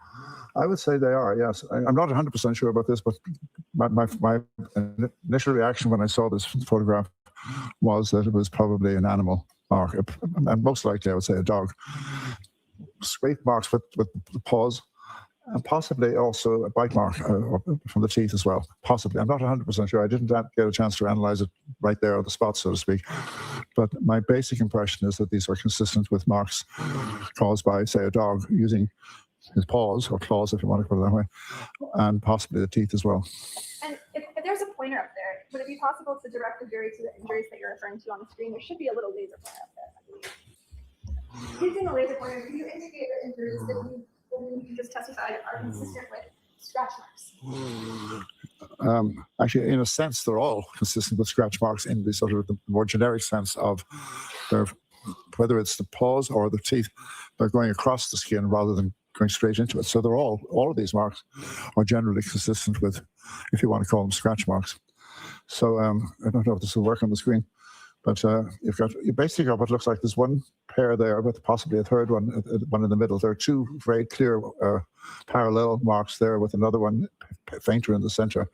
I would say they are, yes. I'm not 100% sure about this, but my initial reaction when I saw this photograph was that it was probably an animal mark, and most likely I would say a dog. Scrape marks with the paws, and possibly also a bite mark from the teeth as well. Possibly. I'm not 100% sure. I didn't get a chance to analyze it right there on the spot, so to speak. But my basic impression is that these are consistent with marks caused by, say, a dog using his paws or claws, if you want to put it that way, and possibly the teeth as well. And if there's a pointer up there, would it be possible to direct the jury to the injuries that you're referring to on the screen? There should be a little laser pointer up there, I believe. Using the laser pointer, can you indicate the injuries that you just testified are consistent with scratch marks? Actually, in a sense, they're all consistent with scratch marks in the sort of the more generic sense of whether it's the paws or the teeth, they're going across the skin rather than going straight into it. So they're all of these marks are generally consistent with, if you want to call them, scratch marks. So I don't know if this will work on the screen, but you basically got what looks like there's one pair there with possibly a third one in the middle. There are 2 very clear parallel marks there with another one fainter in the center.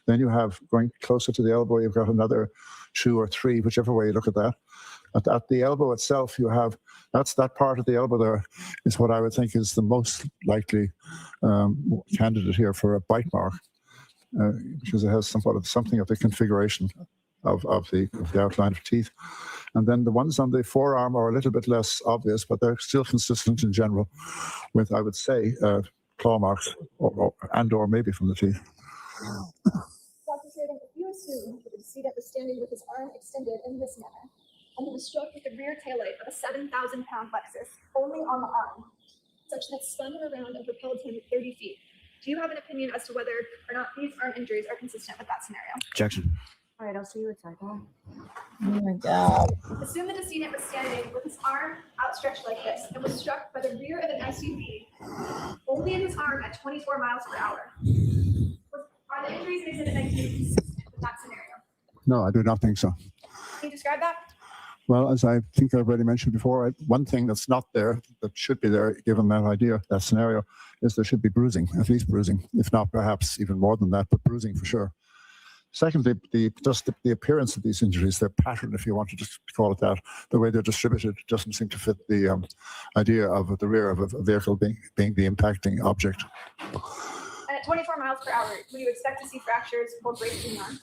Then you have, going closer to the elbow, you've got another 2 or 3, whichever way you look at that. At the elbow itself, you have, that part of the elbow there is what I would think is the most likely candidate here for a bite mark, because it has something of the configuration of the outline of teeth. And then the ones on the forearm are a little bit less obvious, but they're still consistent in general with, I would say, claw marks or maybe from the teeth. Dr. Sheridan, if you was standing with his arm extended in this manner, and he was struck with the rear taillight of a 7,000-pound Lexus only on the arm, such that it spun him around and propelled him 30 feet. Do you have an opinion as to whether or not these arm injuries are consistent with that scenario? Objection. All right, I'll see you at sidebar. Oh my God. Assume the decedent was standing with his arm outstretched like this and was struck by the rear of an SUV only in his arm at 24 miles per hour. Are the injuries in Exhibit 19 consistent with that scenario? No, I do not think so. Can you describe that? Well, as I think I've already mentioned before, one thing that's not there, that should be there, given that idea, that scenario, is there should be bruising, at least bruising, if not perhaps even more than that, but bruising for sure. Secondly, the appearance of these injuries, their pattern, if you want to just call it that, the way they're distributed doesn't seem to fit the idea of the rear of a vehicle being the impacting object. And at 24 miles per hour, would you expect to see fractures or breaks in the arm?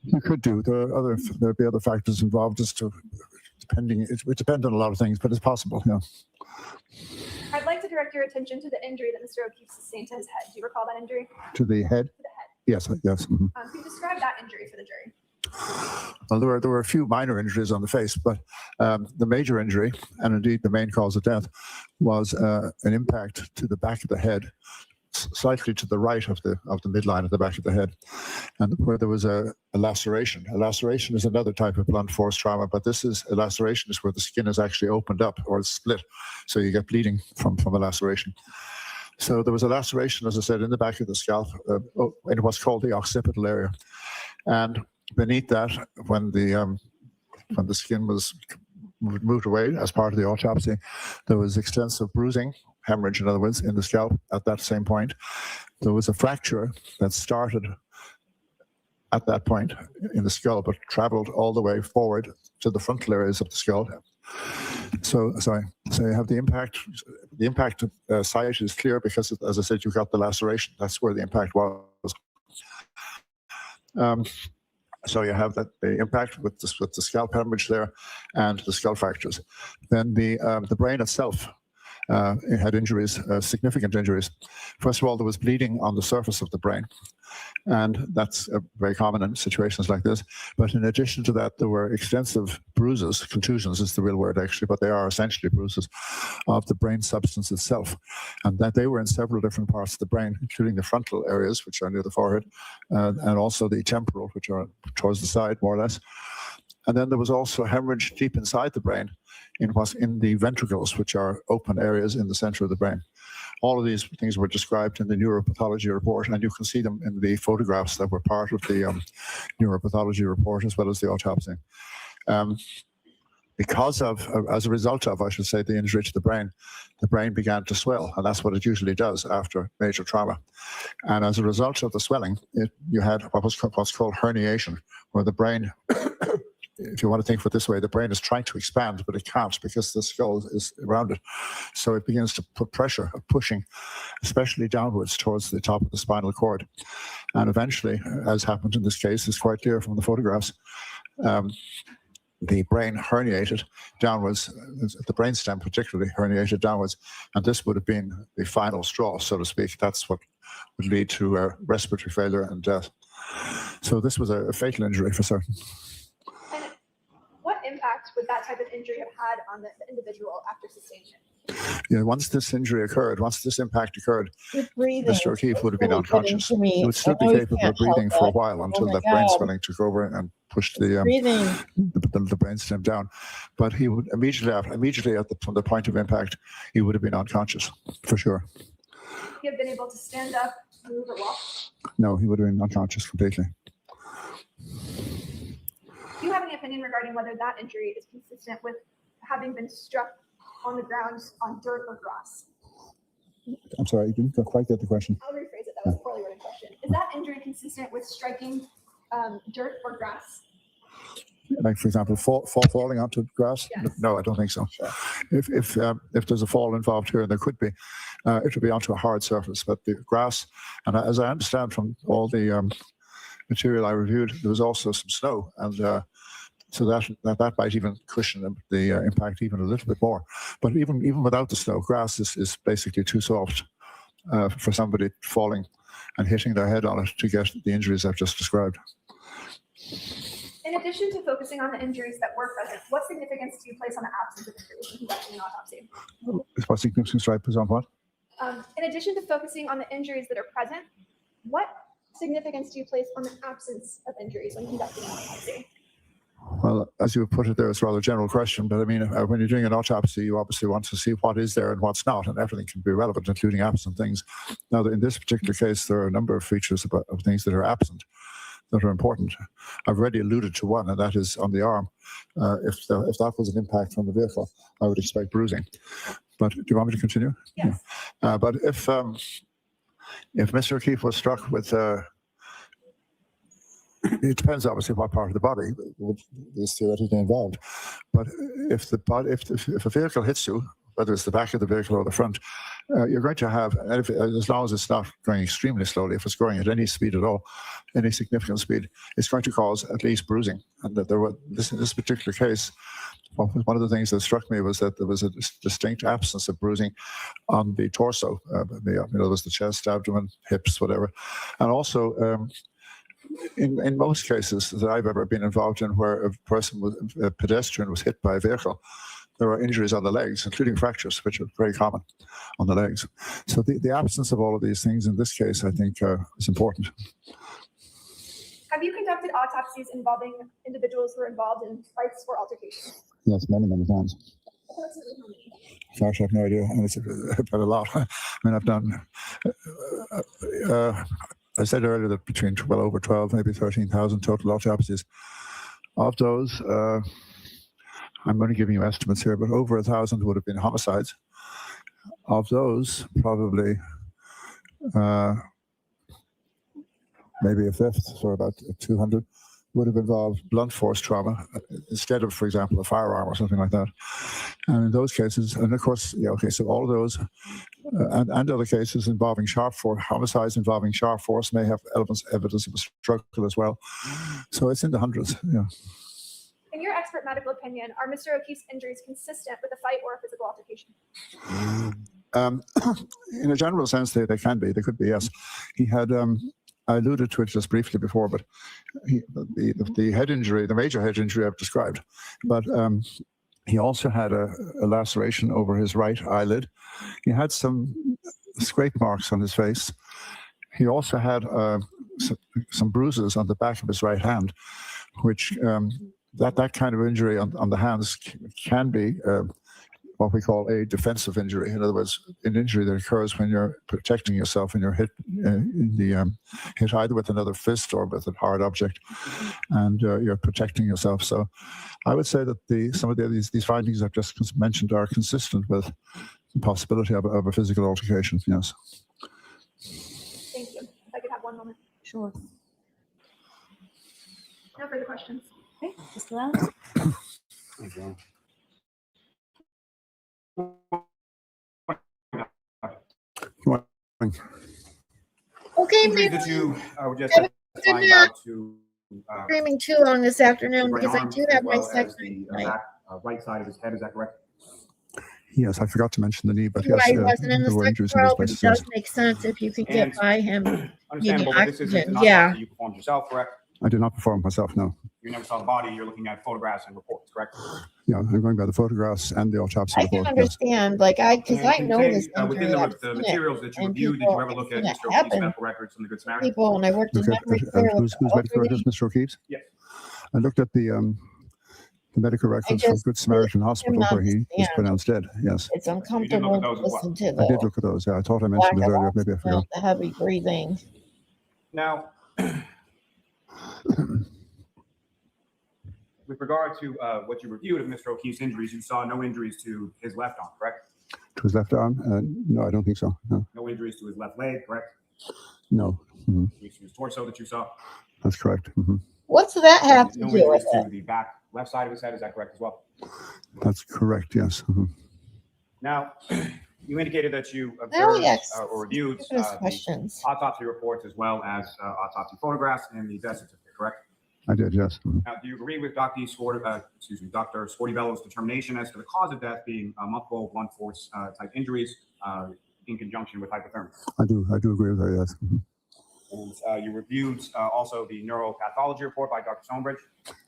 You could do. There'd be other factors involved as to it depends on a lot of things, but it's possible. Yeah. I'd like to direct your attention to the injury that Mr. O'Keefe sustained to his head. Do you recall that injury? To the head. To the head. Yes. Yes. Mm-hmm. Can you describe that injury for the jury? Well, there were a few minor injuries on the face, but the major injury, and indeed the main cause of death, was an impact to the back of the head, slightly to the right of the midline of the back of the head, and where there was a laceration. A laceration is another type of blunt force trauma, but a laceration is where the skin is actually opened up or it's split, so you get bleeding from a laceration. So there was a laceration, as I said, in the back of the scalp, in what's called the occipital area, and beneath that, when the skin was moved away as part of the autopsy, there was extensive bruising, hemorrhage, in other words, in the scalp at that same point. There was a fracture that started at that point in the skull, but traveled all the way forward to the frontal areas of the skull. So you have the impact. The impact site is clear because, as I said, you've got the laceration. That's where the impact was. So you have the impact with the scalp hemorrhage there, and the skull fractures. Then the brain itself it had injuries, significant injuries. First of all, there was bleeding on the surface of the brain, and that's very common in situations like this. But in addition to that, there were extensive bruises. Contusions is the real word, actually, but they are essentially bruises of the brain substance itself, and that they were in several different parts of the brain, including the frontal areas, which are near the forehead, and also the temporal, which are towards the side, more or less. And then there was also hemorrhage deep inside the brain, in the ventricles, which are open areas in the center of the brain. All of these things were described in the neuropathology report, and you can see them in the photographs that were part of the neuropathology report as well as the autopsy. As a result of, I should say, the injury to the brain began to swell, and that's what it usually does after major trauma. And as a result of the swelling, you had what's called herniation, where the brain, if you want to think of it this way, the brain is trying to expand, but it can't because the skull is around it. So it begins to put pressure, pushing, especially downwards towards the top of the spinal cord. And eventually, as happened in this case, it's quite clear from the photographs, the brain herniated downwards, the brainstem particularly herniated downwards, and this would have been the final straw, so to speak. That's what would lead to respiratory failure and death. So this was a fatal injury for certain. And what impact would that type of injury have had on the individual after sustaining it? Yeah, once this injury occurred, once this impact occurred, Mr. O'Keefe would have been unconscious. He would still be capable of breathing for a while until that brain swelling took over and pushed the brainstem down. But he would immediately from the point of impact, he would have been unconscious for sure. Would he have been able to stand up, move, or walk? No, he would have been unconscious completely. Do you have any opinion regarding whether that injury is consistent with having been struck on the ground on dirt or grass? I'm sorry, I didn't quite get the question. I'll rephrase it. That was a poorly worded question. Is that injury consistent with striking dirt or grass? Like, for example, falling onto grass? Yes. No, I don't think so. Sure. If there's a fall involved here, and there could be, it would be onto a hard surface. But the grass, and as I understand from all the material I reviewed, there was also some snow, and so that might even cushion the impact even a little bit more. But even without the snow, grass is basically too soft for somebody falling and hitting their head on it to get the injuries I've just described. In addition to focusing on the injuries that were present, what significance do you place on the absence of injuries when conducting an autopsy? What significance do I put on what? In addition to focusing on the injuries that are present, what significance do you place on the absence of injuries when conducting an autopsy? Well, as you put it there, it's a rather general question, but I mean, when you're doing an autopsy, you obviously want to see what is there and what's not, and everything can be relevant, including absent things. Now, in this particular case, there are a number of features of things that are absent that are important. I've already alluded to one, and that is on the arm. If that was an impact from the vehicle, I would expect bruising. But do you want me to continue? Yes. Yeah. But if Mr. O'Keefe was struck with it depends obviously what part of the body is theoretically involved. But if a vehicle hits you, whether it's the back of the vehicle or the front, you're going to have, as long as it's not going extremely slowly, if it's going at any speed at all, any significant speed, it's going to cause at least bruising. And that in this particular case, one of the things that struck me was that there was a distinct absence of bruising on the torso. There was the chest, abdomen, hips, whatever. And also, in most cases that I've ever been involved in where a pedestrian was hit by a vehicle, there are injuries on the legs, including fractures, which are very common on the legs. So the absence of all of these things in this case, I think, is important. Have you conducted autopsies involving individuals who were involved in fights or altercations? Yes, many times. Approximately how many? Gosh, I have no idea. And it's about a lot. I mean, I've done, I said earlier that between well over 12, maybe 13,000 total autopsies. Of those, I'm only giving you estimates here, but over 1,000 would have been homicides. Of those, probably maybe a fifth, so about 200, would have involved blunt force trauma instead of, for example, a firearm or something like that. And in those cases, and of course, yeah, okay, so all of those and other cases involving sharp force, homicides involving sharp force may have evidence of a struggle as well. So it's in the hundreds, yeah. In your expert medical opinion, are Mr. O'Keefe's injuries consistent with a fight or a physical altercation? In a general sense, they can be. They could be, yes. He had, I alluded to it just briefly before, but the head injury, the major head injury I've described, but he also had a laceration over his right eyelid. He had some scrape marks on his face. He also had some bruises on the back of his right hand, which that kind of injury on the hands can be what we call a defensive injury. In other words, an injury that occurs when you're protecting yourself and you're hit hit either with another fist or with a hard object, and you're protecting yourself. So I would say that some of these findings I've just mentioned are consistent with the possibility of a physical altercation, yes. Thank you. If I could have one moment. Sure. No further questions. Okay, Mr. Lau? Okay, Injuries maybe that you were just Good testifying night. about to streaming too long this afternoon right because I arm do as have my well as second the night. back right side of his head. Is that correct? Yes, I forgot to mention the knee, but Why yes, he wasn't in the there were second injuries in row, those but it places, yes. does make sense if you can And get by him. Understandable, but this isn't an oxygen, yeah. autopsy you performed yourself, correct? I did not perform myself, no. You never saw the body. You're looking at photographs and reports, correct? Yeah, I'm going by the photographs and the autopsy I can report, yes. understand, like because And I can you know say, this within injury. I've the seen it materials that you and reviewed, did people- you ever look at I've Mr. seen it O'Keefe's happen. medical records from the Good Samaritan? People, when I worked in Look at, memory care with whose the medical records, elderly, Mr. O'Keefe's? Yes. I looked at the medical records from just Good Samaritan Hospital cannot where he was stand. pronounced dead, yes. it's look at uncomfortable to those as well. listen to I did the look at those, yeah. I thought I lack mentioned it of earlier, maybe I oxygen, forgot. the heavy breathing. Now, with regard to what you reviewed of Mr. O'Keefe's injuries, you saw no injuries to his left arm, correct? To his left arm? No, I don't think so, no. No injuries to his left leg, correct? No, Injuries to his torso that you saw? that's correct. What's that have to No do with injuries it? to the back left side of his head, is that correct as well? That's correct, yes. Now, you indicated that you Now observed he asks or reviewed stupidest the questions. autopsy reports as well as autopsy photographs and the death certificate, correct? I did, yes. Now, do you agree with Dr. Scortibello's determination as to the cause of death being multiple blunt force type injuries in conjunction with hypothermia? I do agree with that, yes. And you reviewed also the neuropathology report by Dr. Stonebridge.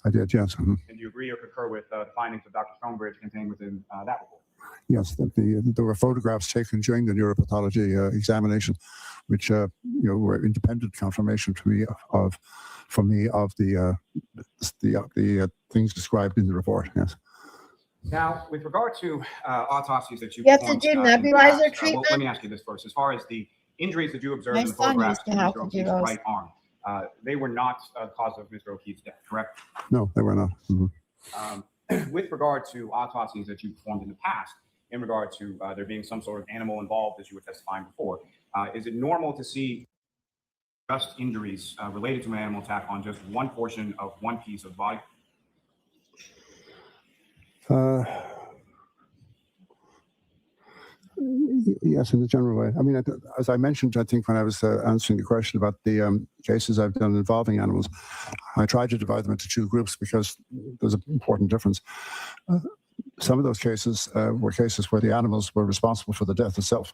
I did, yes. And do you agree or concur with the findings of Dr. Stonebridge contained within that report? Yes, there were photographs taken during the neuropathology examination, which were independent confirmation to me of the things described in the report. Yes. Now, with regard to autopsies that you You have to performed, do in the nebulizer past, well, treatment? let me ask you this first. As far as the injuries that you observed My in the son photographs used to have Mr. to do O'Keefe's those. right arm, they were not the cause of Mr. O'Keefe's death, correct? No, they were not. With regard to autopsies that you performed in the past, in regard to there being some sort of animal involved, as you were testifying before, is it normal to see just injuries related to an animal attack on just one portion of one piece of the body? Yes, in a general way. I mean, as I mentioned, I think when I was answering the question about the cases I've done involving animals, I tried to divide them into two groups because there's an important difference. Some of those cases were cases where the animals were responsible for the death itself.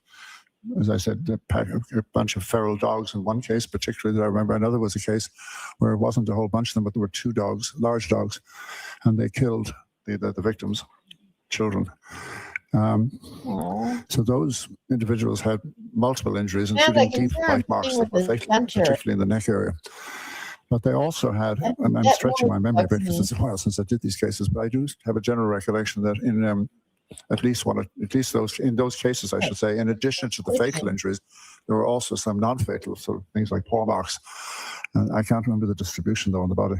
As I said, a bunch of feral dogs in one case, particularly that I remember. Another was a case where it wasn't a whole bunch of them, but there were two dogs, large dogs, and they killed the victims, children. So those individuals had multiple injuries, Yeah, including they can deep see I'm bite marks sitting that with were the fatal, denture. particularly in the neck area. But they also had, That- and I'm that stretching my really memory a bit bugs because me. it's a while since I did these cases, but I do have a general recollection that in at least those cases, I should say, in addition to the fatal injuries, there were also some non-fatal, sort of things like paw marks. And I can't remember the distribution though on the body.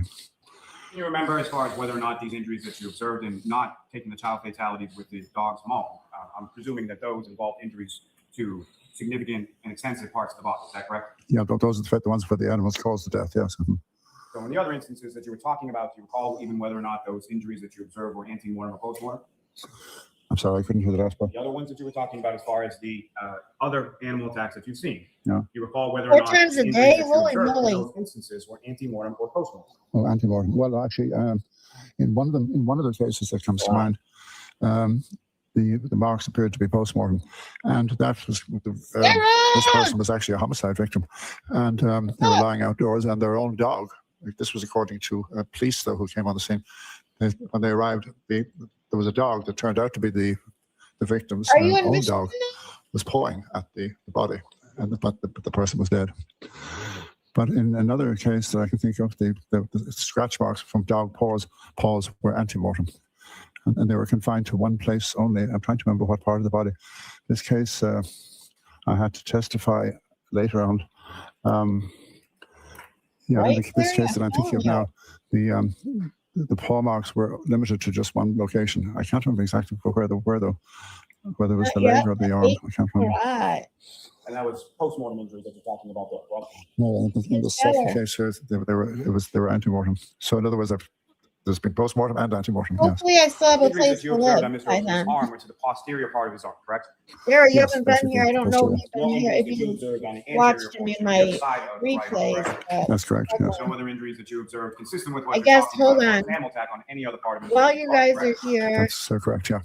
Can you remember as far as whether or not these injuries that you observed in not taking the child fatalities with the dog's maul, I'm presuming that those involved injuries to significant and extensive parts of the body, is that correct? Yeah, those are the ones where the animals caused the death, yes. So in the other instances that you were talking about, do you recall even whether or not those injuries that you observed were ante-mortem or post-mortem? I'm sorry, I couldn't hear the last part. The other ones that you were talking about as far as the other animal attacks that you've seen, Yeah. you recall whether or 4 not times the a injuries day? that you Holy observed in moly. those instances were ante-mortem or post-mortem? Oh, antemortem. Well, actually, in one of the cases that comes to mind, the marks appeared to be post-mortem, and that was this person was actually a homicide victim, and they were lying outdoors, and their own dog. This was according to police, though, who came on the scene. When they arrived, there was a dog that turned out to be the victim's Are you in own Michigan? dog was pawing at the body, but the person was dead. But in another case that I can think of, the scratch marks from dog paws were ante-mortem. And they were confined to one place only. I'm trying to remember what part of the body. This case, I had to testify later on. This case that I'm thinking of now, the paw marks were limited to just one location. I can't remember exactly where they were, though. Whether it was the leg or the arm, I can't remember. Right. And that was post-mortem injuries that you're talking about there, right? No, in the second case, they were ante-mortem. So in other words, there's been post-mortem and ante-mortem. Yes. Hopefully I still have a Injuries place that you to observed live on Mr. by O'Keefe's then. arm were to the posterior part of his arm, correct? Sarah, you Yes, haven't been basically, here. I don't know if posterior. you've been here. If Injuries that you you observed on the anterior watched portion me in of the my other side of the right arm, replays. correct? but- That's correct. Yes. No other injuries that you observed consistent with what I you're guess, talking hold about, on. an animal attack on any other part of his While body, you guys are correct? here, That's correct. Yeah.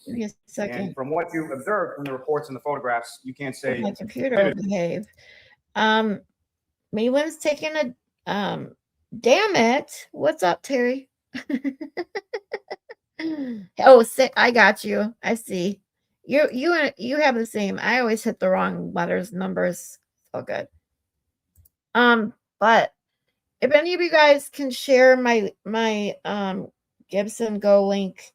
give me a second. And from what you observed from the reports and the photographs, you can't say My computer will behave. Malin's taking a damn it. What's up, Terry? Oh, I got you. I see. You have the same. I always hit the wrong letters, numbers. So good. But if any of you guys can share my Gibson Go link,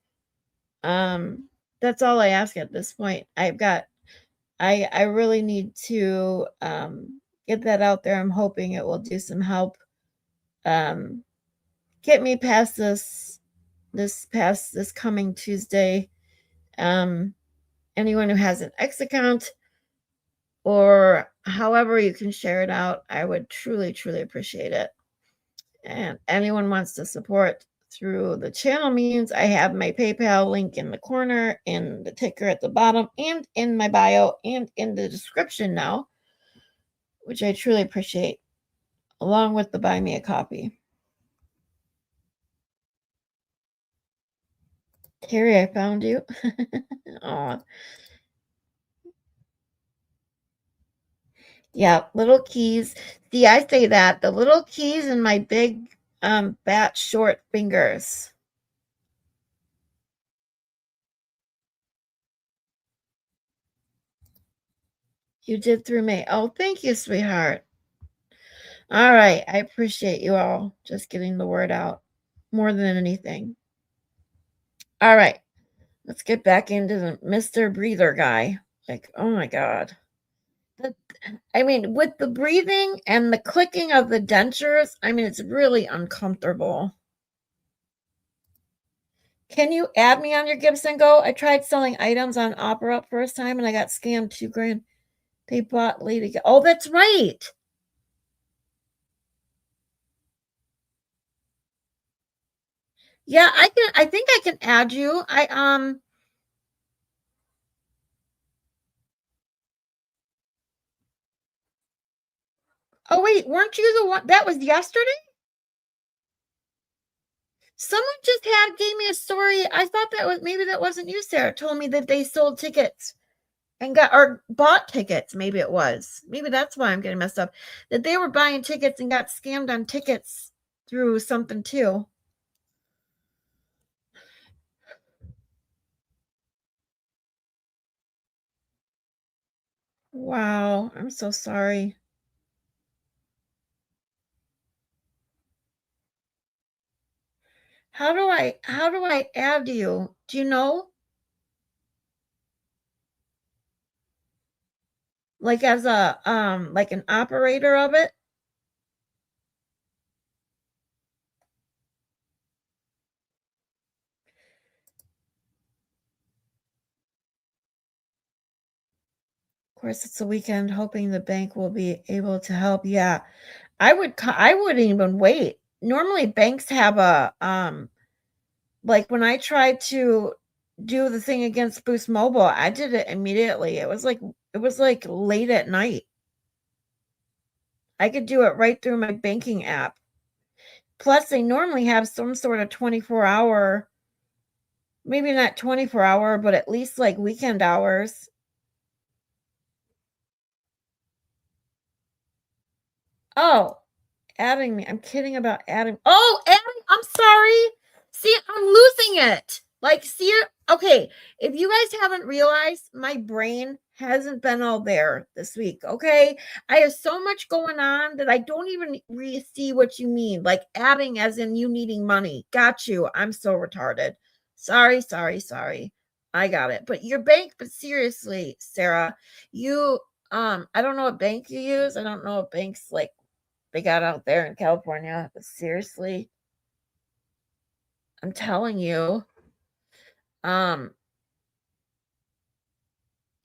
that's all I ask at this point. I really need to get that out there. I'm hoping it will do some help. Get me past this coming Tuesday. Anyone who has an X account or however you can share it out, I would truly, truly appreciate it. And anyone wants to support through the channel means, I have my PayPal link in the corner, in the ticker at the bottom, and in my bio, and in the description now, which I truly appreciate, along with the buy me a copy. Terry, I found you. Oh. Yeah, little keys. See, I say that. The little keys in my big bat short fingers. You did through me. Oh, thank you, sweetheart. All right. I appreciate you all just getting the word out more than anything. All right. Let's get back into the Mr. Breather guy. Like, oh my God. I mean, with the breathing and the clicking of the dentures, I mean, it's really uncomfortable. Can you add me on your Gibson Go? I tried selling items on Opera first time and I got scammed $2,000. They bought Lady. Oh, that's right. Yeah, I think I can add you. Oh wait, weren't you the one that was yesterday? Someone just gave me a story. I thought that was maybe that wasn't you, Sarah. Told me that they sold tickets and got or bought tickets. Maybe it was. Maybe that's why I'm getting messed up. That they were buying tickets and got scammed on tickets through something too. Wow, I'm so sorry. How do I add you? Do you know? Like as a like an operator of it? Of course, it's a weekend, hoping the bank will be able to help. Yeah, I wouldn't even wait. Normally, banks have a like when I tried to do the thing against Boost Mobile, I did it immediately. It was like late at night. I could do it right through my banking app. Plus, they normally have some sort of 24-hour, maybe not 24-hour, but at least like weekend hours. Oh, adding me. I'm kidding about adding. Oh, adding. I'm sorry. See, I'm losing it. Like, see, okay. If you guys haven't realized, my brain hasn't been all there this week. Okay. I have so much going on that I don't even see what you mean. Like, adding as in you needing money. Got you. I'm so retarded. Sorry. I got it. But your bank, but seriously, Sarah, you, I don't know what bank you use. I don't know what banks like they got out there in California. But seriously, I'm telling you, um,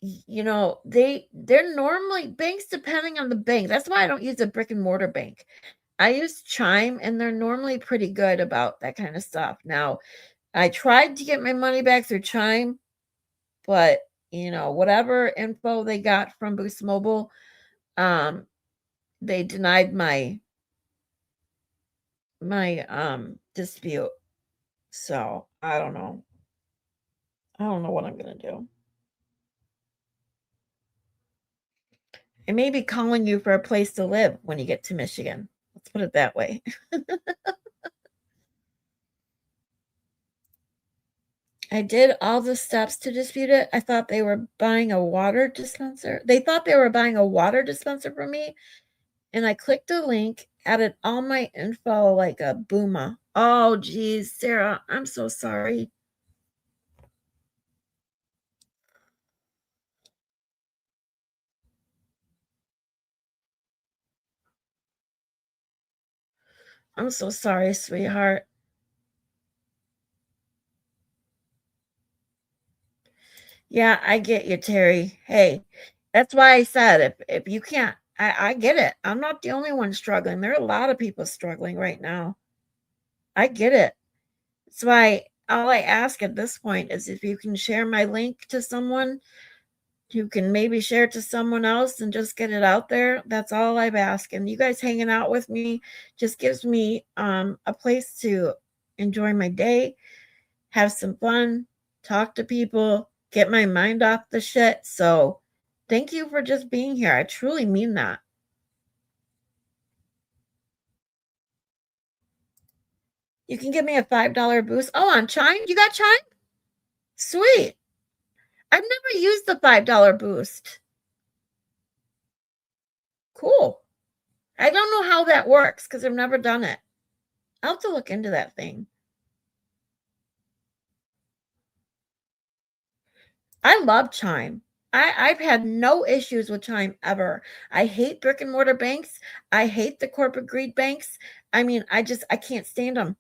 you know, they're normally banks depending on the bank. That's why I don't use a brick and mortar bank. I use Chime and they're normally pretty good about that kind of stuff. Now, I tried to get my money back through Chime, but you know, whatever info they got from Boost Mobile, they denied my dispute. So I don't know. I don't know what I'm gonna do. I may be calling you for a place to live when you get to Michigan. Let's put it that way. I did all the steps to dispute it. I thought they were buying a water dispenser. They thought they were buying a water dispenser from me. And I clicked a link, added all my info like a booma. Oh, geez, Sarah, I'm so sorry. I'm so sorry, sweetheart. Yeah, I get you, Terry. Hey, that's why I said if you can't, I get it. I'm not the only one struggling. There are a lot of people struggling right now. I get it. That's why all I ask at this point is if you can share my link to someone who can maybe share it to someone else and just get it out there. That's all I've asked. And you guys hanging out with me just gives me a place to enjoy my day, have some fun, talk to people, get my mind off the shit. So Thank you for just being here. I truly mean that. You can give me a $5 boost. Oh, on Chime? You got Chime? Sweet. I've never used the $5 boost. Cool. I don't know how that works because I've never done it. I'll have to look into that thing. I love Chime. I've had no issues with Chime ever. I hate brick and mortar banks. I hate the corporate greed banks. I mean, I can't stand them.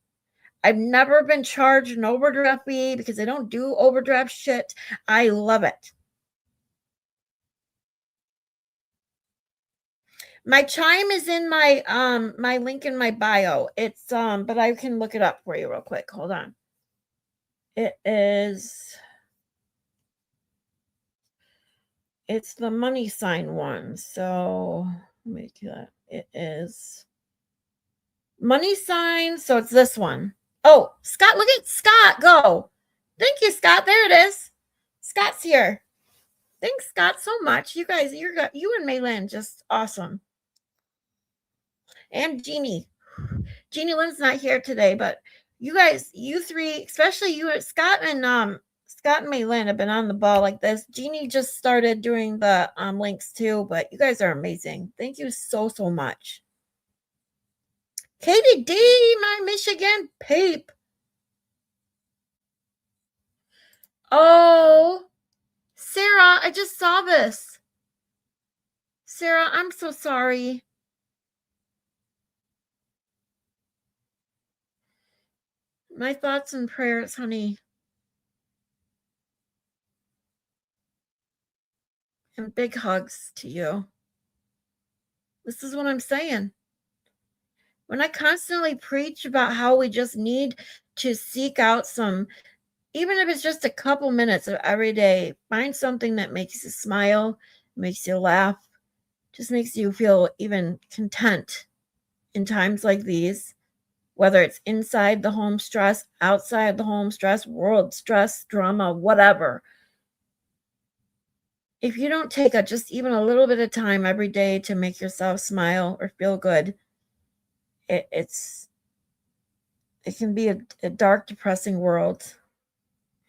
I've never been charged an overdraft fee because they don't do overdraft shit. I love it. My Chime is in my my link in my bio. It's but I can look it up for you real quick. Hold on. It's the money sign one. So let me do that. It is money sign. So it's this one. Oh, Scott, look at Scott go. Thank you, Scott. There it is. Scott's here. Thanks, Scott, so much. You guys, you and Mayland just awesome. And Jeannie. Jeannie Lynn's not here today, but you guys, you three, especially you, Scott and Mayland have been on the ball like this. Jeannie just started doing the links too, but you guys are amazing. Thank you so much. Katie D, my Michigan peep. Oh, Sarah, I just saw this. Sarah, I'm so sorry. My thoughts and prayers, honey. And big hugs to you. This is what I'm saying. When I constantly preach about how we just need to seek out some, even if it's just a couple minutes of every day, find something that makes you smile, makes you laugh, just makes you feel even content in times like these, whether it's inside the home stress, outside the home stress, world stress, drama, whatever. If you don't take just even a little bit of time every day to make yourself smile or feel good, it can be a dark, depressing world.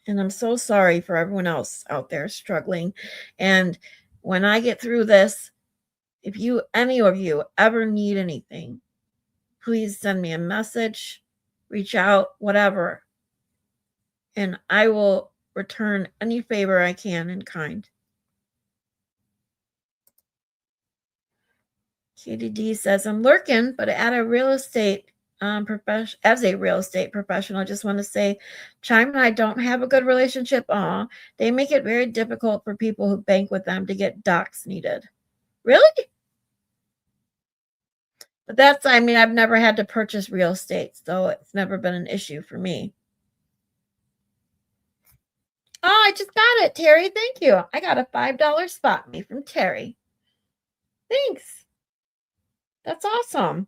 And I'm so sorry for everyone else out there struggling. And when I get through this, if any of you ever need anything, please send me a message, reach out, whatever. And I will return any favor I can in kind. Katie D says, I'm lurking, but as a real estate professional, I just want to say, Chime and I don't have a good relationship. They make it very difficult for people who bank with them to get docs needed. Really? But I've never had to purchase real estate, so it's never been an issue for me. Oh, I just got it, Terry. Thank you. I got a $5 spot me from Terry. Thanks. That's awesome.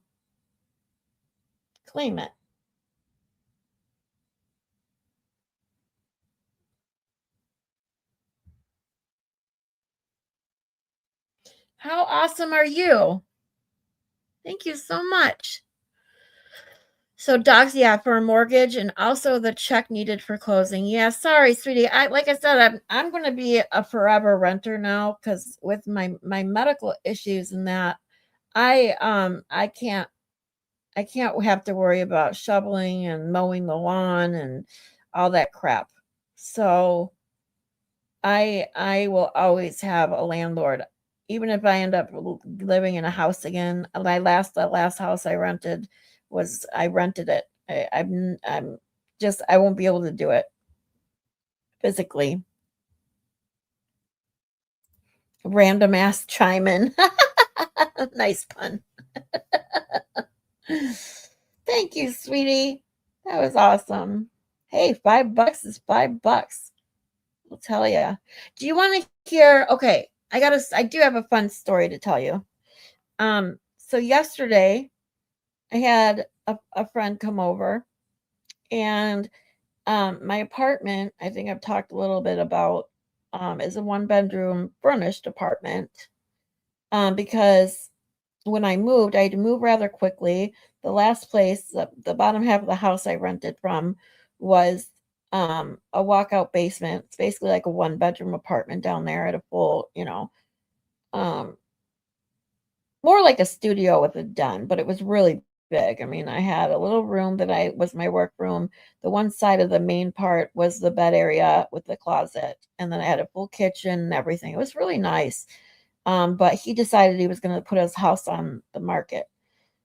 Claim it. How awesome are you? Thank you so much. So docs, yeah, for a mortgage and also the check needed for closing. Yeah, sorry, sweetie. Like I said, I'm going to be a forever renter now because with my medical issues and that, I can't have to worry about shoveling and mowing the lawn and all that crap. So I will always have a landlord, even if I end up living in a house again. The last house I rented it. I won't be able to do it physically. Random ass chime in. Nice pun. Thank you, sweetie. That was awesome. Hey, $5 is $5. I'll tell you. Do you want to hear? Okay, I do have a fun story to tell you. So yesterday I had a friend come over, and my apartment, I think I've talked a little bit about is a 1-bedroom furnished apartment. Because when I moved, I had to move rather quickly. The last place, the bottom half of the house I rented from was a walkout basement. It's basically like a 1-bedroom apartment down there at a full, um, more like a studio with a den, but it was really big. I mean, I had a little room that was my work room. The one side of the main part was the bed area with the closet, and then I had a full kitchen and everything. It was really nice. But he decided he was going to put his house on the market.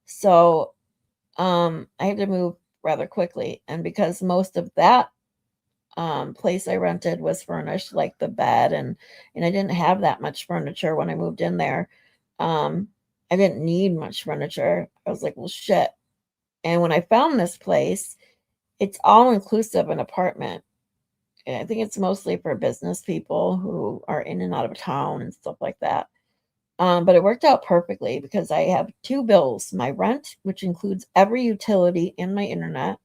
So I had to move rather quickly. And because most of that place I rented was furnished, like the bed, and I didn't have that much furniture when I moved in there. I didn't need much furniture. I was like, well, shit. And when I found this place, it's all inclusive an apartment. And I think it's mostly for business people who are in and out of town and stuff like that. But it worked out perfectly because I have 2 bills: my rent, which includes every utility and my internet,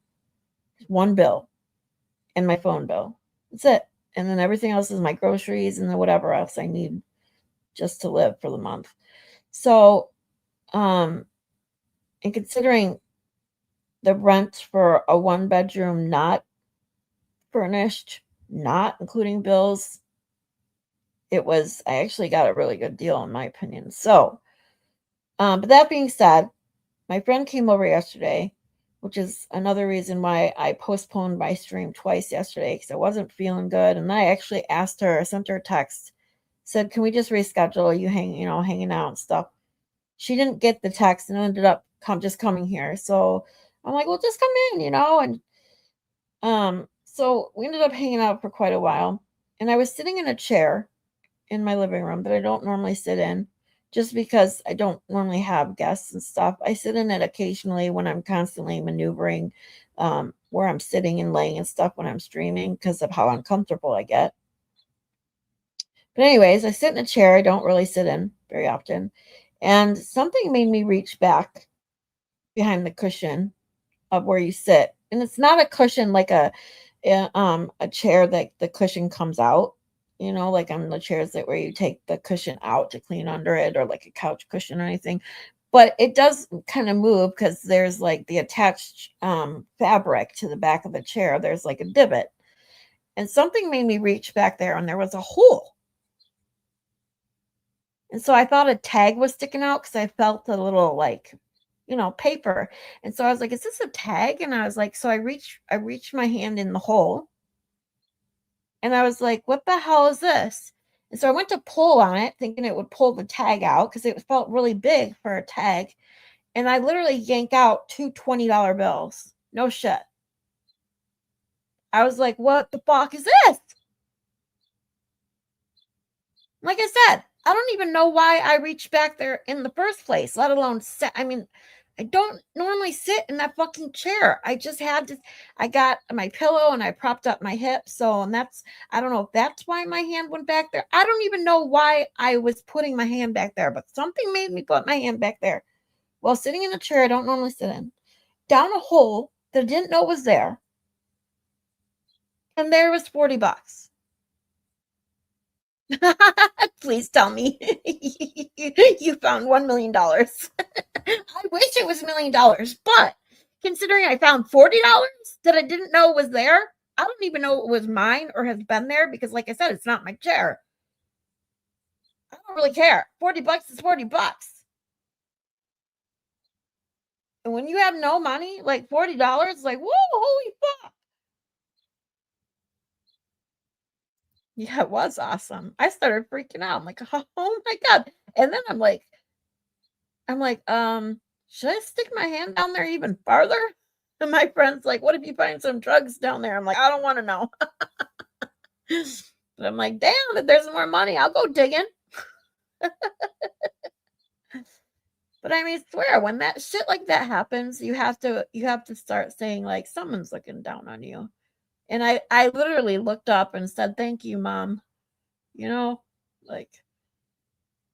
1 bill, and my phone bill. That's it. And then everything else is my groceries and then whatever else I need just to live for the month. So, and considering the rent for a 1-bedroom, not furnished, not including bills, I actually got a really good deal in my opinion. So, but that being said, my friend came over yesterday, which is another reason why I postponed my stream twice yesterday, because I wasn't feeling good. And I actually asked her, I sent her a text, said, can we just reschedule you hanging out and stuff? She didn't get the text and ended up just coming here. So I'm like, well, just come in, and so we ended up hanging out for quite a while. And I was sitting in a chair in my living room that I don't normally sit in, just because I don't normally have guests and stuff. I sit in it occasionally when I'm constantly maneuvering where I'm sitting and laying and stuff when I'm streaming because of how uncomfortable I get. But anyways, I sit in a chair I don't really sit in very often. And something made me reach back behind the cushion of where you sit. And it's not a cushion like a chair that the cushion comes out, like on the chairs where you take the cushion out to clean under it, or like a couch cushion or anything. But it does kind of move because there's like the attached fabric to the back of the chair. There's like a divot. And something made me reach back there and there was a hole. And so I thought a tag was sticking out because I felt a little paper. And so I was like, is this a tag? And I was like, so I reached my hand in the hole. And I was like, what the hell is this? And so I went to pull on it, thinking it would pull the tag out because it felt really big for a tag. And I literally yanked out 2 $20 bills. No shit. I was like, what the fuck is this? Like I said, I don't even know why I reached back there in the first place, let alone sit. I mean, I don't normally sit in that fucking chair. I just had to, I got my pillow and I propped up my hip. So, and I don't know if that's why my hand went back there. I don't even know why I was putting my hand back there, but something made me put my hand back there while sitting in a chair I don't normally sit in, down a hole that I didn't know was there. And there was $40. Please tell me you found $1 million. I wish it was $1 million, but considering I found $40 that I didn't know was there, I don't even know it was mine or has been there because, like I said, it's not my chair. I don't really care. $40 is $40. And when you have no money, like $40, like, whoa, holy fuck. Yeah, it was awesome. I started freaking out. I'm like, oh my God. And then I'm like, should I stick my hand down there even farther? And my friend's like, what if you find some drugs down there? I'm like, I don't want to know. But I'm like, damn, if there's more money, I'll go digging. But I mean, I swear, when that shit like that happens, you have to start saying like someone's looking down on you. And I literally looked up and said, thank you, Mom. Like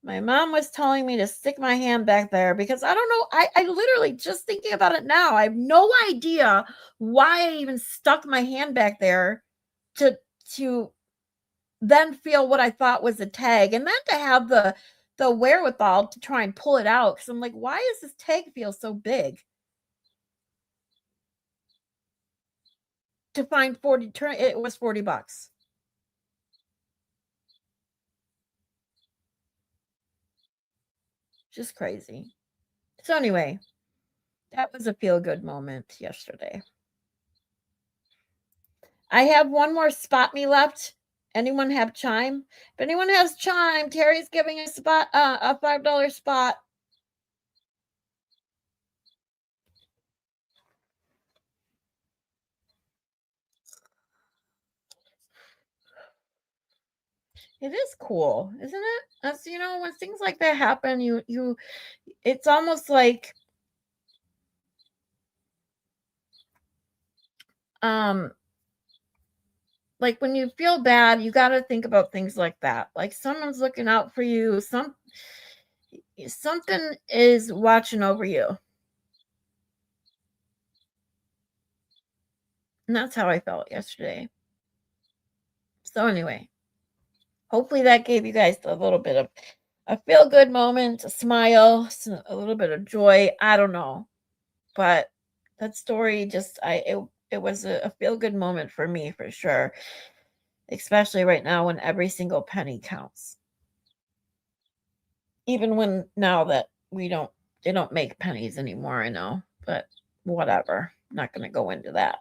my mom was telling me to stick my hand back there because I don't know. I literally, just thinking about it now, I have no idea why I even stuck my hand back there to then feel what I thought was a tag, and then to have the wherewithal to try and pull it out, because I'm like, why does this tag feel so big? To find 40, it was $40. Just crazy. So anyway, that was a feel-good moment yesterday. I have one more spot me left. Anyone have chime? If anyone has chime, Terry's giving a spot, a $5 spot. It is cool, isn't it? That's, when things like that happen, it's almost like, like when you feel bad, you got to think about things like that. Like someone's looking out for you. Something is watching over you. And that's how I felt yesterday. So anyway, hopefully that gave you guys a little bit of a feel-good moment, a smile, a little bit of joy. I don't know. But that story just, it was a feel-good moment for me for sure. Especially right now when every single penny counts. Even when now that they don't make pennies anymore, I know, but whatever. Not going to go into that.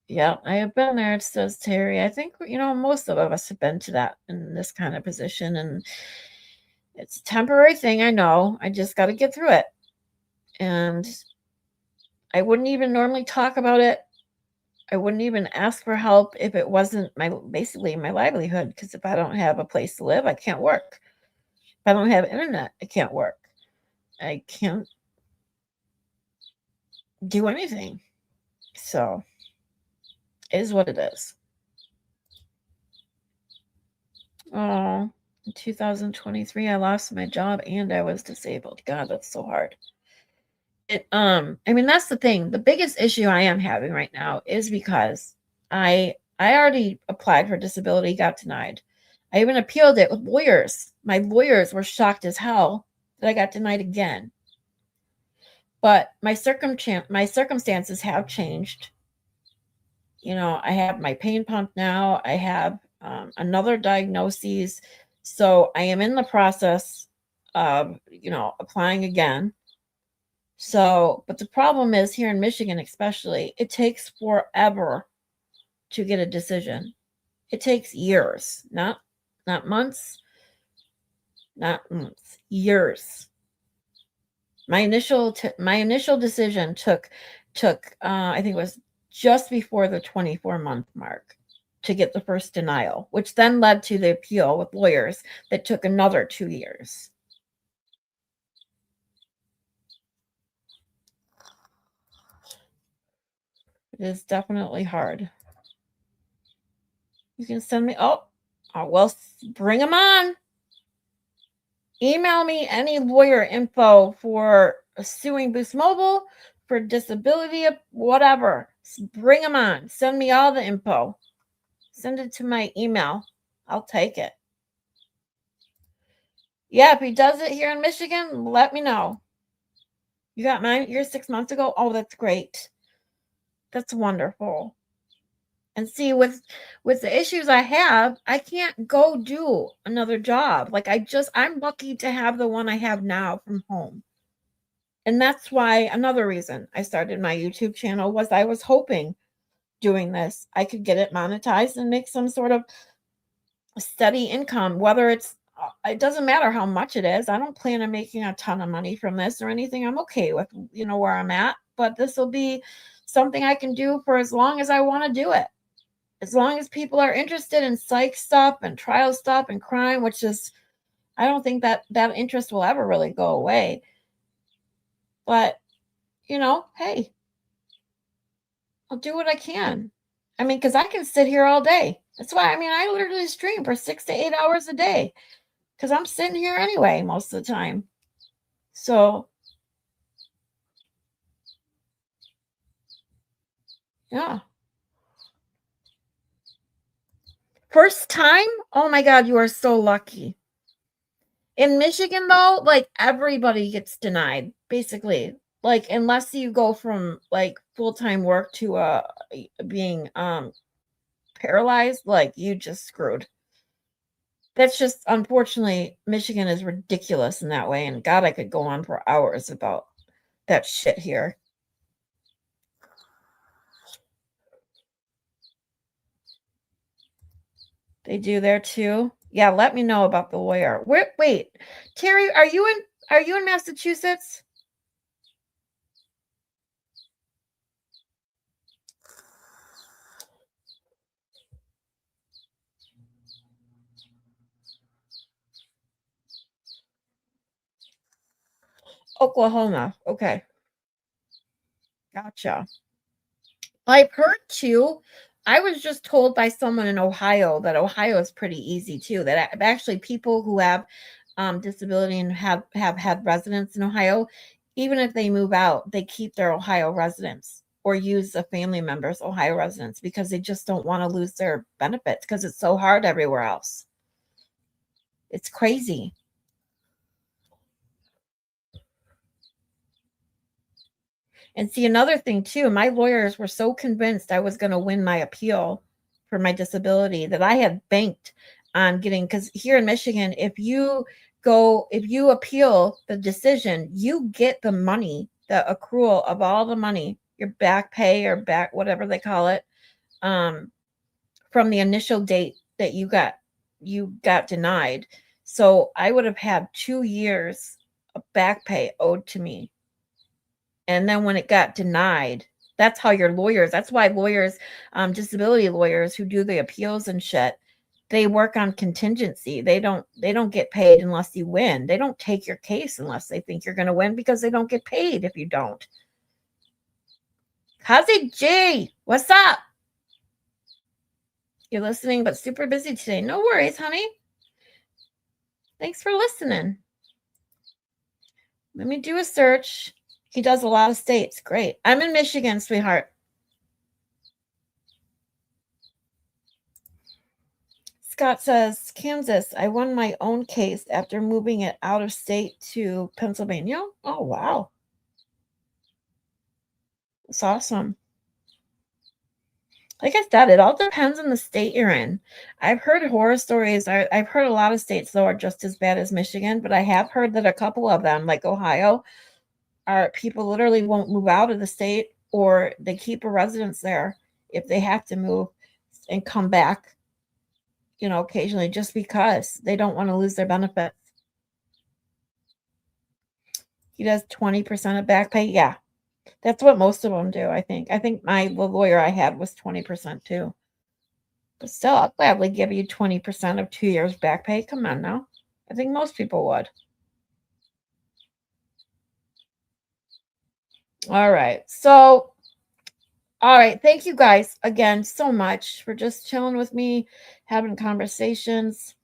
Yeah, I have been there, says Terry. I think, most of us have been to that in this kind of position, and it's a temporary thing. I know. I just got to get through it. And I wouldn't even normally talk about it. I wouldn't even ask for help if it wasn't basically my livelihood, because if I don't have a place to live, I can't work. If I don't have internet, I can't work. I can't do anything. So, it is what it is. Oh, in 2023, I lost my job and I was disabled. God, that's so hard. That's the thing. The biggest issue I am having right now is because I already applied for disability, got denied. I even appealed it with lawyers. My lawyers were shocked as hell that I got denied again. But my circumstances have changed. I have my pain pump now. I have another diagnosis. So I am in the process of, applying again. So, but the problem is here in Michigan, especially, it takes forever to get a decision. It takes years, not months, years. My initial decision took I think it was just before the 24-month mark to get the first denial, which then led to the appeal with lawyers that took another 2 years. It is definitely hard. You can send me, well, bring them on. Email me any lawyer info for suing Boost Mobile, for disability, whatever. Bring them on. Send me all the info. Send it to my email. I'll take it. Yeah, if he does it here in Michigan, let me know. You got mine yours 6 months ago? Oh, that's great. That's wonderful. And see, with the issues I have, I can't go do another job. Like I'm lucky to have the one I have now from home. And that's why another reason I started my YouTube channel was I was hoping doing this, I could get it monetized and make some sort of steady income, whether it doesn't matter how much it is. I don't plan on making a ton of money from this or anything. I'm okay with, where I'm at, but this will be something I can do for as long as I want to do it. As long as people are interested in psych stuff and trial stuff and crime, which is, I don't think that interest will ever really go away. But, hey, I'll do what I can. Because I can sit here all day. That's why, I literally stream for 6 to 8 hours a day because I'm sitting here anyway most of the time. So, yeah. First time? Oh my God, you are so lucky. In Michigan, though, like everybody gets denied, basically. Like unless you go from like full-time work to being paralyzed, like you just screwed. That's just unfortunately Michigan is ridiculous in that way. And God, I could go on for hours about that shit here. They do there too. Yeah, let me know about the lawyer. Wait, Terry, are you in Massachusetts? Oklahoma. Okay. Gotcha. I've heard too. I was just told by someone in Ohio that Ohio is pretty easy too. That actually people who have disability and have had residence in Ohio, even if they move out, they keep their Ohio residence or use a family member's Ohio residence because they just don't want to lose their benefits because it's so hard everywhere else. It's crazy. And see, another thing too, my lawyers were so convinced I was going to win my appeal for my disability that I had banked on getting, because here in Michigan, if you appeal the decision, you get the money, the accrual of all the money, your back pay or back, whatever they call it, from the initial date that you got denied. So I would have had 2 years of back pay owed to me. And then when it got denied, that's how your lawyers, that's why lawyers, disability lawyers who do the appeals and shit, they work on contingency. They don't get paid unless you win. They don't take your case unless they think you're going to win because they don't get paid if you don't. Kazi G, what's up? You're listening, but super busy today. No worries, honey. Thanks for listening. Let me do a search. He does a lot of states. Great. I'm in Michigan, sweetheart. Scott says, Kansas, I won my own case after moving it out of state to Pennsylvania. Oh, wow. That's awesome. Like I said, it all depends on the state you're in. I've heard horror stories. I've heard a lot of states, though, are just as bad as Michigan, but I have heard that a couple of them, like Ohio, are people literally won't move out of the state or they keep a residence there if they have to move and come back, occasionally just because they don't want to lose their benefits. He does 20% of back pay. Yeah, that's what most of them do, I think. I think the lawyer I had was 20% too. But still, I'll gladly give you 20% of 2 years back pay. Come on now. I think most people would. All right. So, all right. Thank you guys again so much for just chilling with me, having conversations.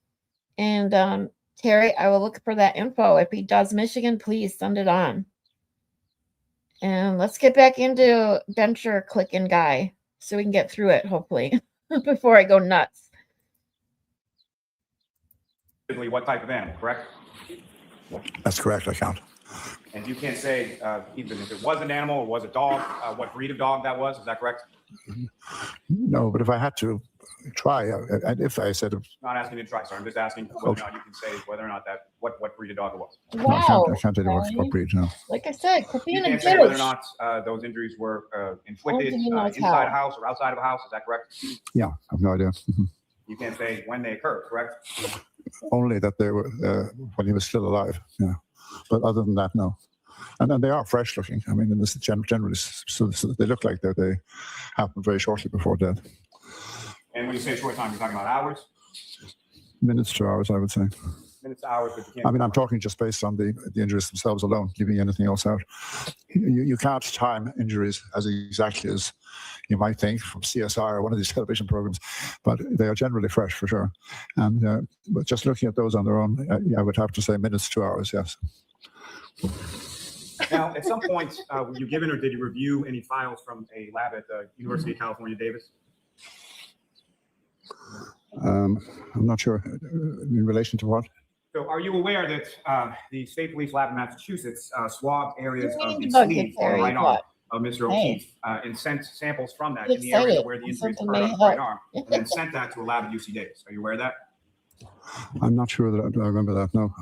And Terry, I will look for that info. If he does Michigan, please send it on. And let's get back into venture clicking guy so we can get through it, hopefully, before I go nuts. What type of animal, correct? That's correct, I can't. And you can't say, even if it was an animal or was a dog, what breed of dog that was. Is that correct? No, but if I had to try, and if I said, Not asking you to try, sir. I'm just asking whether or not you can say whether or not what breed of dog it was. no, Wow. I can't tell you what breed, no. Like I said, could be You in a can't say whether or dish. not those injuries were inflicted Only he knows inside how. a house or outside of a house. Is that correct? Yeah, I have no idea. You can't say when they occurred, correct? Only that they were when he was still alive. Yeah, but other than that, no. And they are fresh looking. I mean, in this generally, so they look like they happened very shortly before death. And when you say short time, you're talking about hours? Minutes to hours, I would say. Minutes to hours, but you can't. I mean, I'm talking just based on the injuries themselves alone, leaving anything else out. You can't time injuries as exactly as you might think from CSI or one of these television programs, but they are generally fresh for sure. And but just looking at those on their own, I would have to say minutes to hours, yes. Now, at some point, were you given or did you review any files from a lab at the University of California, Davis? I'm not sure. In relation to what? So are you aware that the State Police Lab in Massachusetts swabbed areas You of need the to bucket sleeve or there, right you arm thought. of Mr. Hey. O'Keefe and sent samples from that Get in the area excited. where the injuries Something occurred may on his right help. arm, and then sent that to a lab at UC Davis? Are you aware of that? I'm not sure that I remember that. No.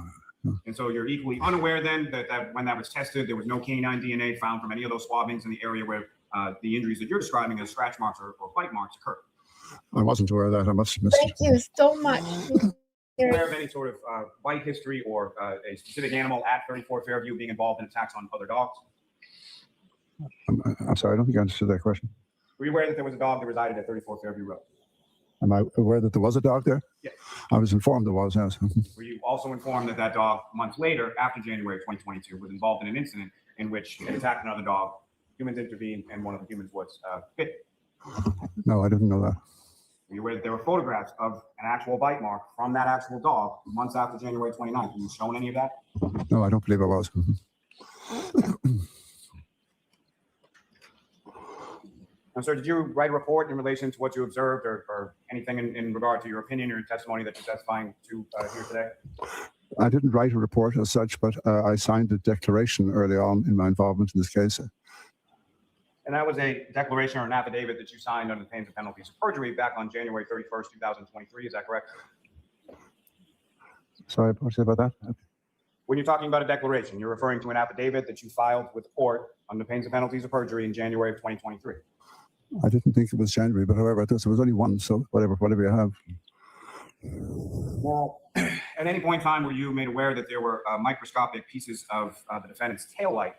And so you're equally unaware then that when that was tested, there was no canine DNA found from any of those swabbings in the area where the injuries that you're describing as scratch marks or bite marks occurred. I wasn't aware of that. I must have missed Thank it. you so much. Aware of any sort of bite history or a specific animal at 34 Fairview being involved in attacks on other dogs? I'm sorry. I don't think I understood that question. Were you aware that there was a dog that resided at 34 Fairview Road? Am I aware that there was a dog there? Yes. I was informed there was, yes. Were you also informed that that dog, months later, after January 2022, was involved in an incident in which it attacked another dog, humans intervened, and one of the humans was bitten? No, I didn't know that. Were you aware that there were photographs of an actual bite mark from that actual dog months after January 29th? Were you shown any of that? No, I don't believe I was. Now, sir, did you write a report in relation to what you observed or anything in regard to your opinion or your testimony that you're testifying to here today? I didn't write a report as such, but I signed a declaration early on in my involvement in this case. And that was a declaration or an affidavit that you signed under the pains and penalties of perjury back on January 31st, 2023. Is that correct? Sorry, what's about that? When you're talking about a declaration, you're referring to an affidavit that you filed with the court under the pains and penalties of perjury in January of 2023. I didn't think it was January, but however, there was only one, so whatever you have. Now, at any point in time were you made aware that there were microscopic pieces of the defendant's tail light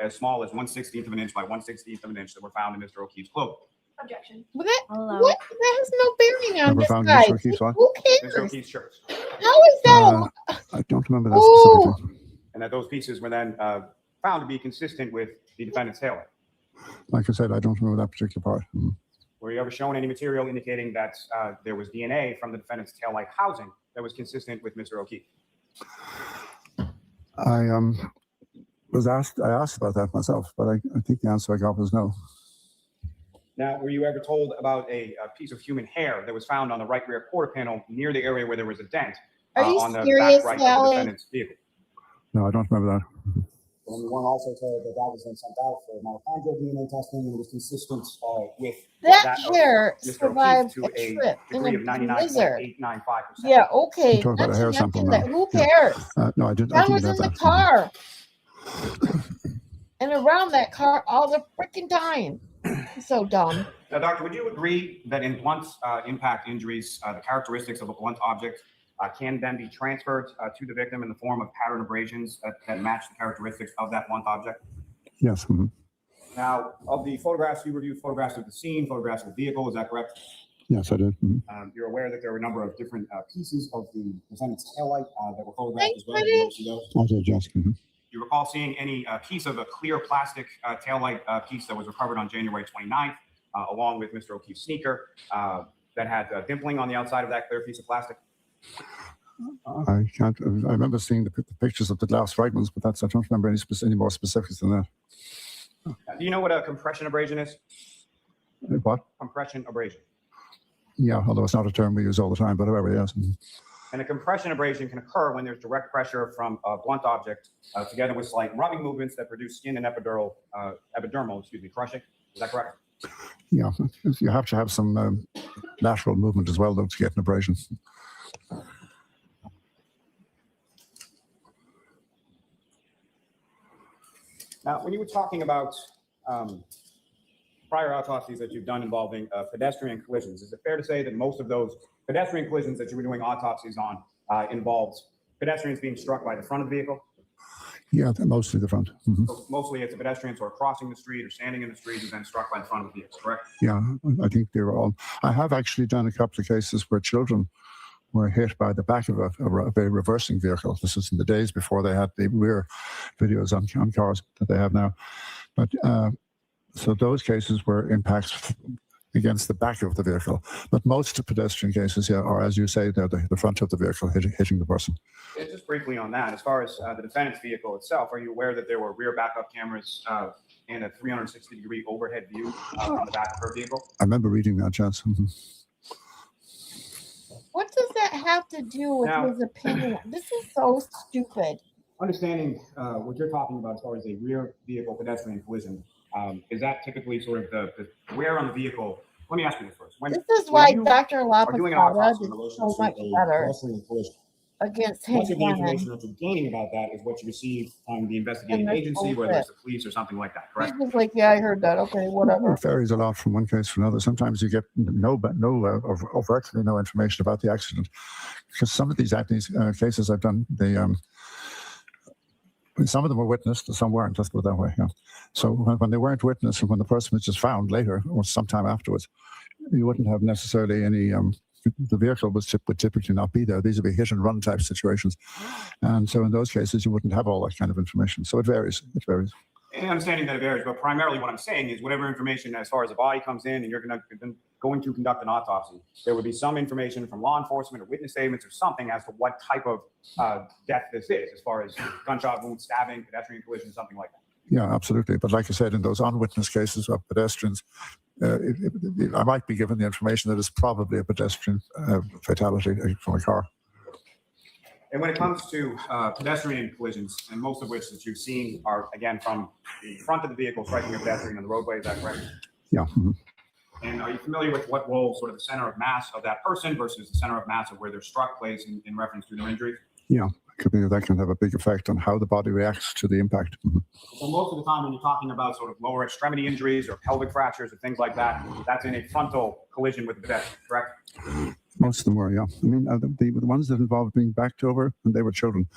as small as 1/16 of an inch by 1/16 of an inch that were found in Mr. O'Keefe's clothing? Objection. Well, that, Hello. what? That has no bearing on Never this found guy. Mr. O'Keefe's what? Who Mr. cares? O'Keefe's shirts. How is that? I don't remember that Oh. specifically. And that those pieces were then found to be consistent with the defendant's tail light. Like I said, I don't remember that particular part. Were you ever shown any material indicating that there was DNA from the defendant's tail light housing that was consistent with Mr. O'Keefe? I asked about that myself, but I think the answer I got was no. Now, were you ever told about a piece of human hair that was found on the right rear quarter panel near the area where there was a dent Are you on the serious, back right of the Sally? defendant's vehicle? No, I don't remember that. And we weren't also told that that was then sent out for mitochondrial DNA testing and it was consistent with That of hair Mr. survived O'Keefe to a a trip degree in of a blizzard. 99.895%. Yeah, okay. You're talking about Not a hair to sample mention now. that. Who Yeah. cares? No, I didn't. That I was didn't in have the that. car. And around that car all the freaking time. So dumb. Now, doctor, would you agree that in blunt impact injuries, the characteristics of a blunt object can then be transferred to the victim in the form of pattern abrasions that match the characteristics of that blunt object? Yes. Now, of the photographs, you reviewed photographs of the scene, photographs of the vehicle, is that correct? Yes, I did. You're aware that there were a number of different pieces of the defendant's taillight that were photographed Thanks, as well. British. Did you see those? I did, yes. Do you recall seeing any piece of a clear plastic taillight piece that was recovered on January 29th, along with Mr. O'Keefe's sneaker that had dimpling on the outside of that clear piece of plastic? I can't. I remember seeing the pictures of the glass fragments, but I don't remember any more specifics than that. Do you know what a compression abrasion is? What? Compression abrasion. Yeah, although it's not a term we use all the time, but however, yes. And a compression abrasion can occur when there's direct pressure from a blunt object together with slight rubbing movements that produce skin and epidermal crushing. Is that correct? Yeah, you have to have some lateral movement as well, though, to get an abrasion. Now, when you were talking about prior autopsies that you've done involving pedestrian collisions, is it fair to say that most of those pedestrian collisions that you were doing autopsies on involved pedestrians being struck by the front of the vehicle? Yeah, mostly the front. So mostly it's a pedestrian sort of crossing the street or standing in the street and then struck by the front of the vehicle, correct? Yeah, I think they were all. I have actually done a couple of cases where children were hit by the back of a reversing vehicle. This was in the days before they had the rear videos on cars that they have now. But so those cases were impacts against the back of the vehicle. But most pedestrian cases, yeah, are, as you say, they're the front of the vehicle hitting the person. Yeah, just briefly on that, as far as the defendant's vehicle itself, are you aware that there were rear backup cameras and a 360-degree overhead view from the back of her vehicle? I remember reading that, Chance. What does that have to do with Now- his opinion? This is so stupid. Understanding what you're talking about as far as a rear vehicle pedestrian collision, is that typically sort of the wear on the vehicle? Let me ask you this first. When This is when why you Dr. are doing an Lapicata autopsy in did relation so to much a better pedestrian collision, against much his of the women. information that you're gaining about that is what you receive from the investigating this agency, whether bullshit. it's the police or something like that, He's correct? just like, yeah, I heard that. Okay, whatever. It varies a lot from one case to another. Sometimes you get or virtually no information about the accident, because some of these cases I've done, some of them were witnessed, some weren't. Let's put it that way. Yeah. So when they weren't witnessed, and when the person was just found later or sometime afterwards, you wouldn't have necessarily any. The vehicle would typically not be there. These would be hit and run type situations, and so in those cases you wouldn't have all that kind of information. So it varies. It varies. And understanding that it varies, but primarily what I'm saying is whatever information as far as the body comes in and you're going to conduct an autopsy, there would be some information from law enforcement or witness statements or something as to what type of death this is, as far as gunshot wound, stabbing, pedestrian collision, something like that. Yeah, absolutely. But like I said, in those unwitnessed cases of pedestrians, I might be given the information that it's probably a pedestrian fatality from a car. And when it comes to pedestrian collisions, and most of which that you've seen are, again, from the front of the vehicle striking a pedestrian on the roadway, is that correct? Yeah. Mm-hmm. And are you familiar with what role sort of the center of mass of that person versus the center of mass of where they're struck plays in reference to their injuries? Yeah, that can have a big effect on how the body reacts to the impact. Mm-hmm. So most of the time when you're talking about sort of lower extremity injuries or pelvic fractures or things like that, that's in a frontal collision with the pedestrian, correct? Most of them were, yeah. I mean, the ones that involved being backed over, and they were children.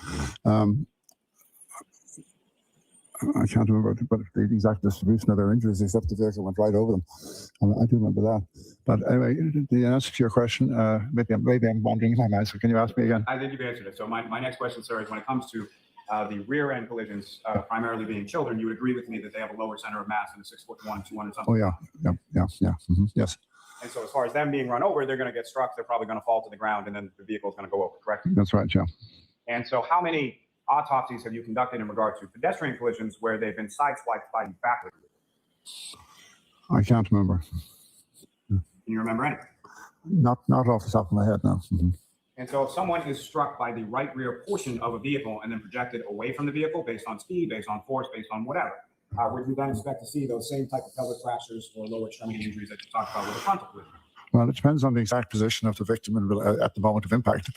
I can't remember the exact distribution of their injuries, except the vehicle went right over them. I do remember that. But anyway, the answer to your question, maybe I'm wandering in my mind, so can you ask me again? I think you've answered it. So my next question, sir, is when it comes to the rear end collisions, primarily being children, you would agree with me that they have a lower center of mass than a 6'1", 200 something. Oh, yeah. Mm-hmm. Yes. And so as far as them being run over, they're going to get struck. They're probably going to fall to the ground, and then the vehicle is going to go over, correct? That's right, yeah. And so how many autopsies have you conducted in regard to pedestrian collisions where they've been sideswiped by backward? I can't remember. Can you remember any? Not off the top of my head now. Mm-hmm. And so if someone is struck by the right rear portion of a vehicle and then projected away from the vehicle based on speed, based on force, based on whatever, would you then expect to see those same type of pelvic fractures or lower extremity injuries that you talked about with a frontal collision? Well, it depends on the exact position of the victim at the moment of impact.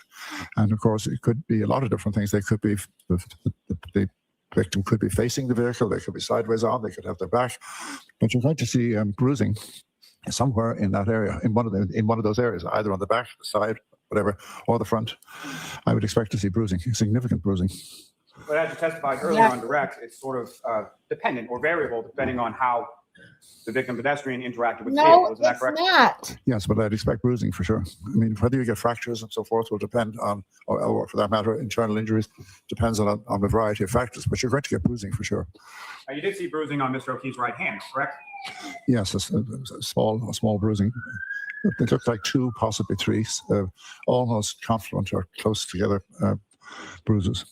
And of course, it could be a lot of different things. They could be, the victim could be facing the vehicle, they could be sideways on, they could have their back. But you're going to see bruising somewhere in that area, in one of those areas, either on the back, the side, whatever, or the front. I would expect to see bruising, significant bruising. But as you testified earlier on direct, it's sort of dependent or variable depending on how the victim pedestrian interacted with the vehicle. No, Isn't that it's correct? not. Yes, but I'd expect bruising for sure. I mean, whether you get fractures and so forth will depend on, or for that matter, internal injuries, depends on a variety of factors, but you're going to get bruising for sure. Now, you did see bruising on Mr. O'Keefe's right hand, correct? Yes, a small bruising. It looked like two, possibly three, almost confluent or close together bruises.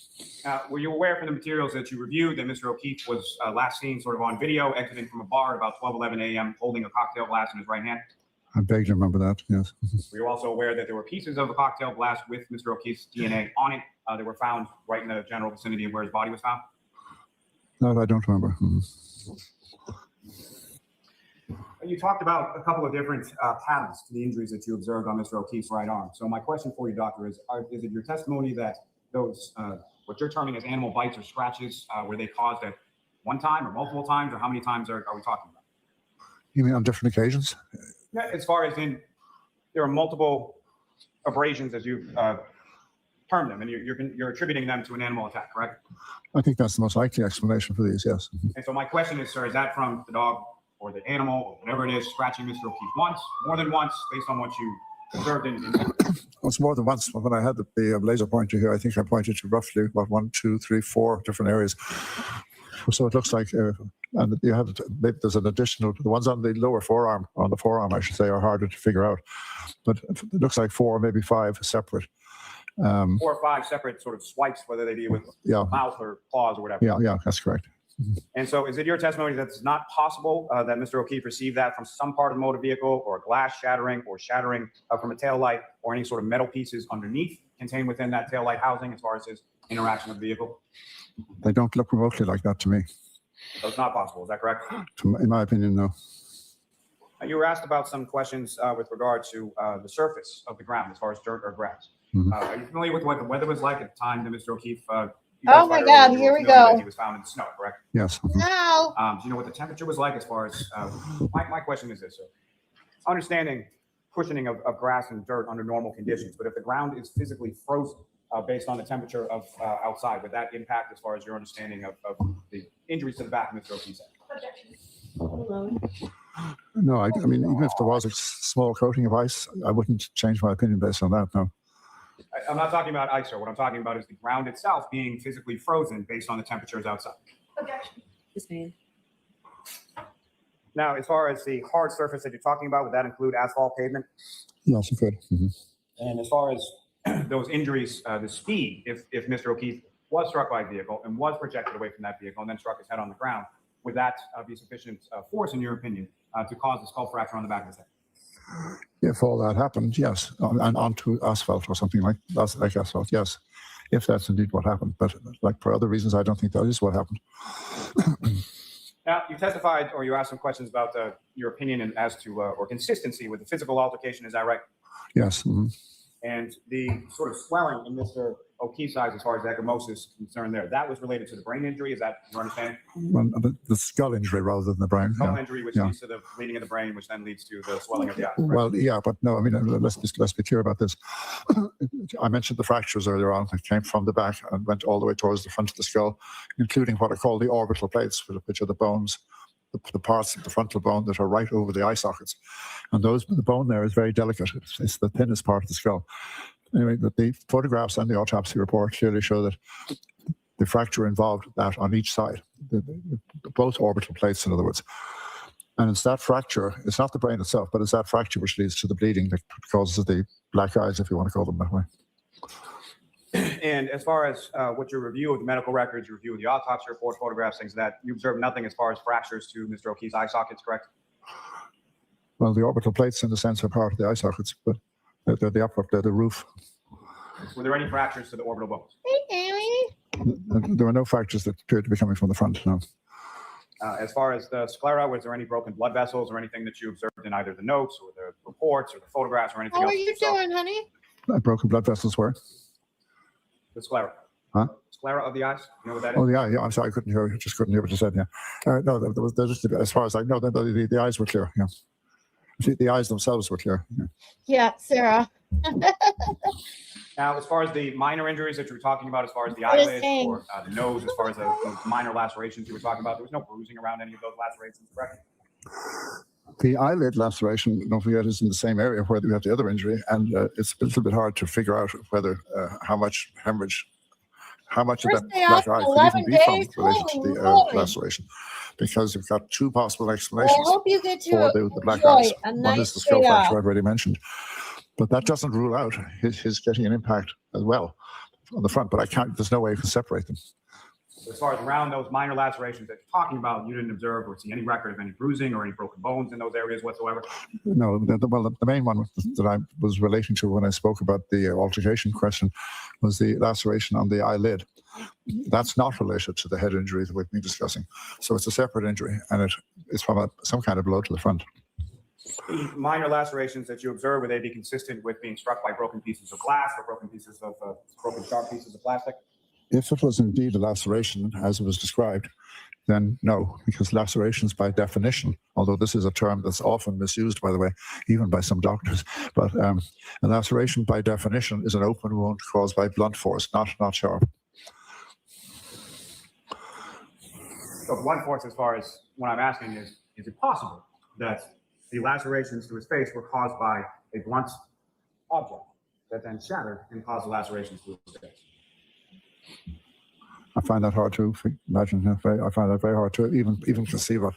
Were you aware from the materials that you reviewed that Mr. O'Keefe was last seen sort of on video exiting from a bar at about 12:11 a.m. holding a cocktail glass in his right hand? I vaguely remember that, yes. Were you also aware that there were pieces of a cocktail glass with Mr. O'Keefe's DNA on it that were found right in the general vicinity of where his body was found? No, I don't remember. Mm-hmm. You talked about a couple of different patterns to the injuries that you observed on Mr. O'Keefe's right arm. So my question for you, doctor, is it your testimony that those, what you're terming as animal bites or scratches, were they caused at one time or multiple times, or how many times are we talking about? You mean on different occasions? Yeah, as far as in, there are multiple abrasions as you've termed them, and you're attributing them to an animal attack, correct? I think that's the most likely explanation for these, yes. Mm-hmm. And so my question is, sir, is that from the dog or the animal or whatever it is scratching Mr. O'Keefe once, more than once, based on what you observed in It's more than once. When I had the laser pointer here, I think I pointed to roughly about 1, 2, 3, 4 different areas. So it looks like, and you have maybe there's an additional, the ones on the lower forearm, on the forearm, I should say, are harder to figure out. But it looks like 4, maybe 5 separate. 4 or 5 separate sort of swipes, whether they be with mouth or claws or whatever. Yeah, that's correct. And so is it your testimony that it's not possible that Mr. O'Keefe received that from some part of the motor vehicle, or glass shattering, or shattering from a taillight, or any sort of metal pieces underneath contained within that taillight housing as far as his interaction with the vehicle? They don't look remotely like that to me. So it's not possible, is that correct? In my opinion, no. You were asked about some questions with regard to the surface of the ground as far as dirt or grass. Mhm. Are you familiar with what the weather was like at the time that Mr. O'Keefe? Oh my God, here we go. He was found in the snow, correct? Yes. No. Do you know what the temperature was like as far as, my question is this, sir. Understanding cushioning of grass and dirt under normal conditions, but if the ground is physically frozen based on the temperature of outside, would that impact as far as your understanding of the injuries to the back of Mr. O'Keefe's head? No, I mean, even if there was a small coating of ice, I wouldn't change my opinion based on that, no. I'm not talking about ice, sir. What I'm talking about is the ground itself being physically frozen based on the temperatures outside. Objection. Now, as far as the hard surface that you're talking about, would that include asphalt pavement? Yes, it could. And as far as those injuries, the speed, if Mr. O'Keefe was struck by a vehicle and was projected away from that vehicle and then struck his head on the ground, would that be sufficient force, in your opinion, to cause a skull fracture on the back of his head? If all that happened, yes, and onto asphalt or something like asphalt, yes, if that's indeed what happened. But like for other reasons, I don't think that is what happened. Now, you testified, or you asked some questions about your opinion and as to or consistency with the physical altercation. Is that right? Yes. And the sort of swelling in Mr. O'Keefe's eyes, as far as ecchymosis is concerned, that was related to the brain injury. Is that your understanding? Well, the skull injury rather than the brain. Skull Yeah. injury, which leads to the bleeding of the brain, which then leads to the swelling of the eyes. Correct? Well, yeah, but no, I mean, let's be clear about this. I mentioned the fractures earlier on that came from the back and went all the way towards the front of the skull, including what are called the orbital plates, which are the bones, the parts of the frontal bone that are right over the eye sockets. And the bone there is very delicate. It's the thinnest part of the skull. Anyway, the photographs and the autopsy report clearly show that the fracture involved that on each side, both orbital plates, in other words. And it's that fracture, it's not the brain itself, but it's that fracture which leads to the bleeding that causes the black eyes, if you want to call them that way. And as far as what your review of the medical records, your review of the autopsy report, photographs, things like that, you observed nothing as far as fractures to Mr. O'Keefe's eye sockets, correct? Well, the orbital plates, in a sense, are part of the eye sockets, but they're the roof. Were there any fractures to the orbital bones? Hey, Amy. There were no fractures that appeared to be coming from the front, no. As far as the sclera, was there any broken blood vessels or anything that you observed in either the notes or the reports or the photographs or anything How else? are you doing, honey? Broken blood vessels were? The sclera. Huh? Sclera of the eyes? You know what that is? Oh, yeah, I'm sorry, I couldn't hear. I just couldn't hear what you said, yeah. No, there was just, as far as I know, the eyes were clear, yeah. The eyes themselves were clear. Yeah. Yeah, Sarah. Now, as far as the minor injuries that you were talking about, as far as the What is eyelids saying? or the nose, as far as those minor lacerations you were talking about, there was no bruising around any of those lacerations, correct? The eyelid laceration, don't forget, is in the same area where we have the other injury, and it's a little bit hard to figure out whether how much hemorrhage, how much of First that day black off eye in could 11 even be from days? related to Holy the moly. laceration, because you've got two possible Well, I explanations hope you get to for the black enjoy eyes. a One nice is the skull day fracture off. I've already mentioned, but that doesn't rule out his getting an impact as well on the front. But I can't. There's no way you can separate them. As far as around those minor lacerations that you're talking about, you didn't observe or see any record of any bruising or any broken bones in those areas whatsoever? No, the main one that I was relating to when I spoke about the altercation question was the laceration on the eyelid. That's not related to the head injury that we've been discussing. So it's a separate injury, and it's from some kind of blow to the front. The minor lacerations that you observed, would they be consistent with being struck by broken pieces of glass or broken pieces of broken sharp pieces of plastic? If it was indeed a laceration, as it was described, then no, because lacerations by definition, although this is a term that's often misused, by the way, even by some doctors, but a laceration by definition is an open wound caused by blunt force, not sharp. So blunt force, as far as what I'm asking is it possible that the lacerations to his face were caused by a blunt object that then shattered and caused the lacerations to his face? I find that hard to imagine. I find that very hard to even conceive of.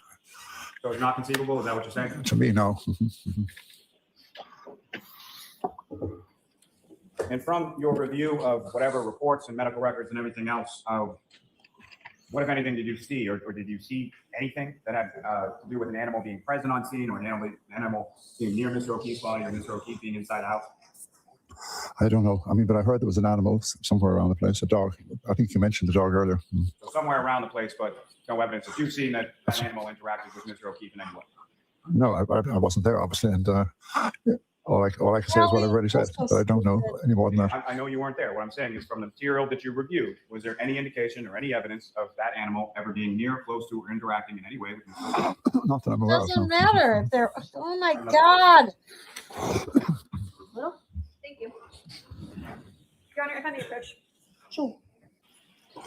So it's not conceivable? Is that what you're saying? To me, no. And from your review of whatever reports and medical records and everything else, What, if anything, did you see, or did you see anything that had to do with an animal being present on scene, or an animal being near Mr. O'Keefe's body, or Mr. O'Keefe being inside the house? I don't know. I mean, but I heard there was an animal somewhere around the place, a dog. I think you mentioned the dog earlier. So somewhere around the place, but no evidence that you've seen that an animal interacted with Mr. O'Keefe in any way. No, I wasn't there, obviously, and all I can say is what I've already said, but I don't know any more than that. I know you weren't there. What I'm saying is, from the material that you reviewed, was there any indication or any evidence of that animal ever being near, close to, or interacting in any way with Mr. O'Keefe? Not that I'm aware of. Doesn't No. matter. They're, oh my God. Little? Thank you. Your Honor, if I may approach. Sure.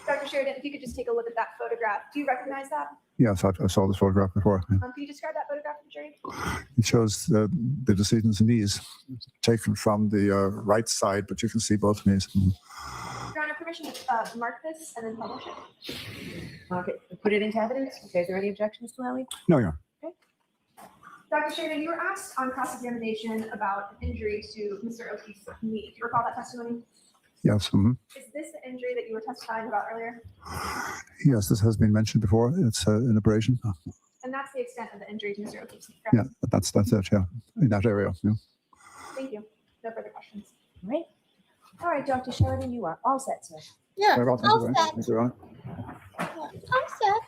Dr. Sheridan, if you could just take a look at that photograph. Do you recognize that? Yes, I saw this photograph before. Yeah. Can you describe that photograph to the jury? It shows the decedent's knees taken from the right side, but you can see both knees. Your Honor, permission to mark this and then publish it. Okay, put it into evidence. Okay, is there any objections to Ellie? No, yeah. Dr. Sheridan, you were asked on cross-examination about injury to Mr. O'Keefe's knee. Do you recall that testimony? Yes. Is this the injury that you were testifying about earlier? Yes, this has been mentioned before. It's an abrasion. And that's the extent of the injury to Mr. O'Keefe's knee, Yeah, correct? that's it. Yeah, in that area. Yeah. Thank you. No further questions. All right. All right, Dr. Sheridan, you are all set, sir. Yeah, Very well, thank you, all very set. much. Thank you, Your Honor. Yeah, I'm set.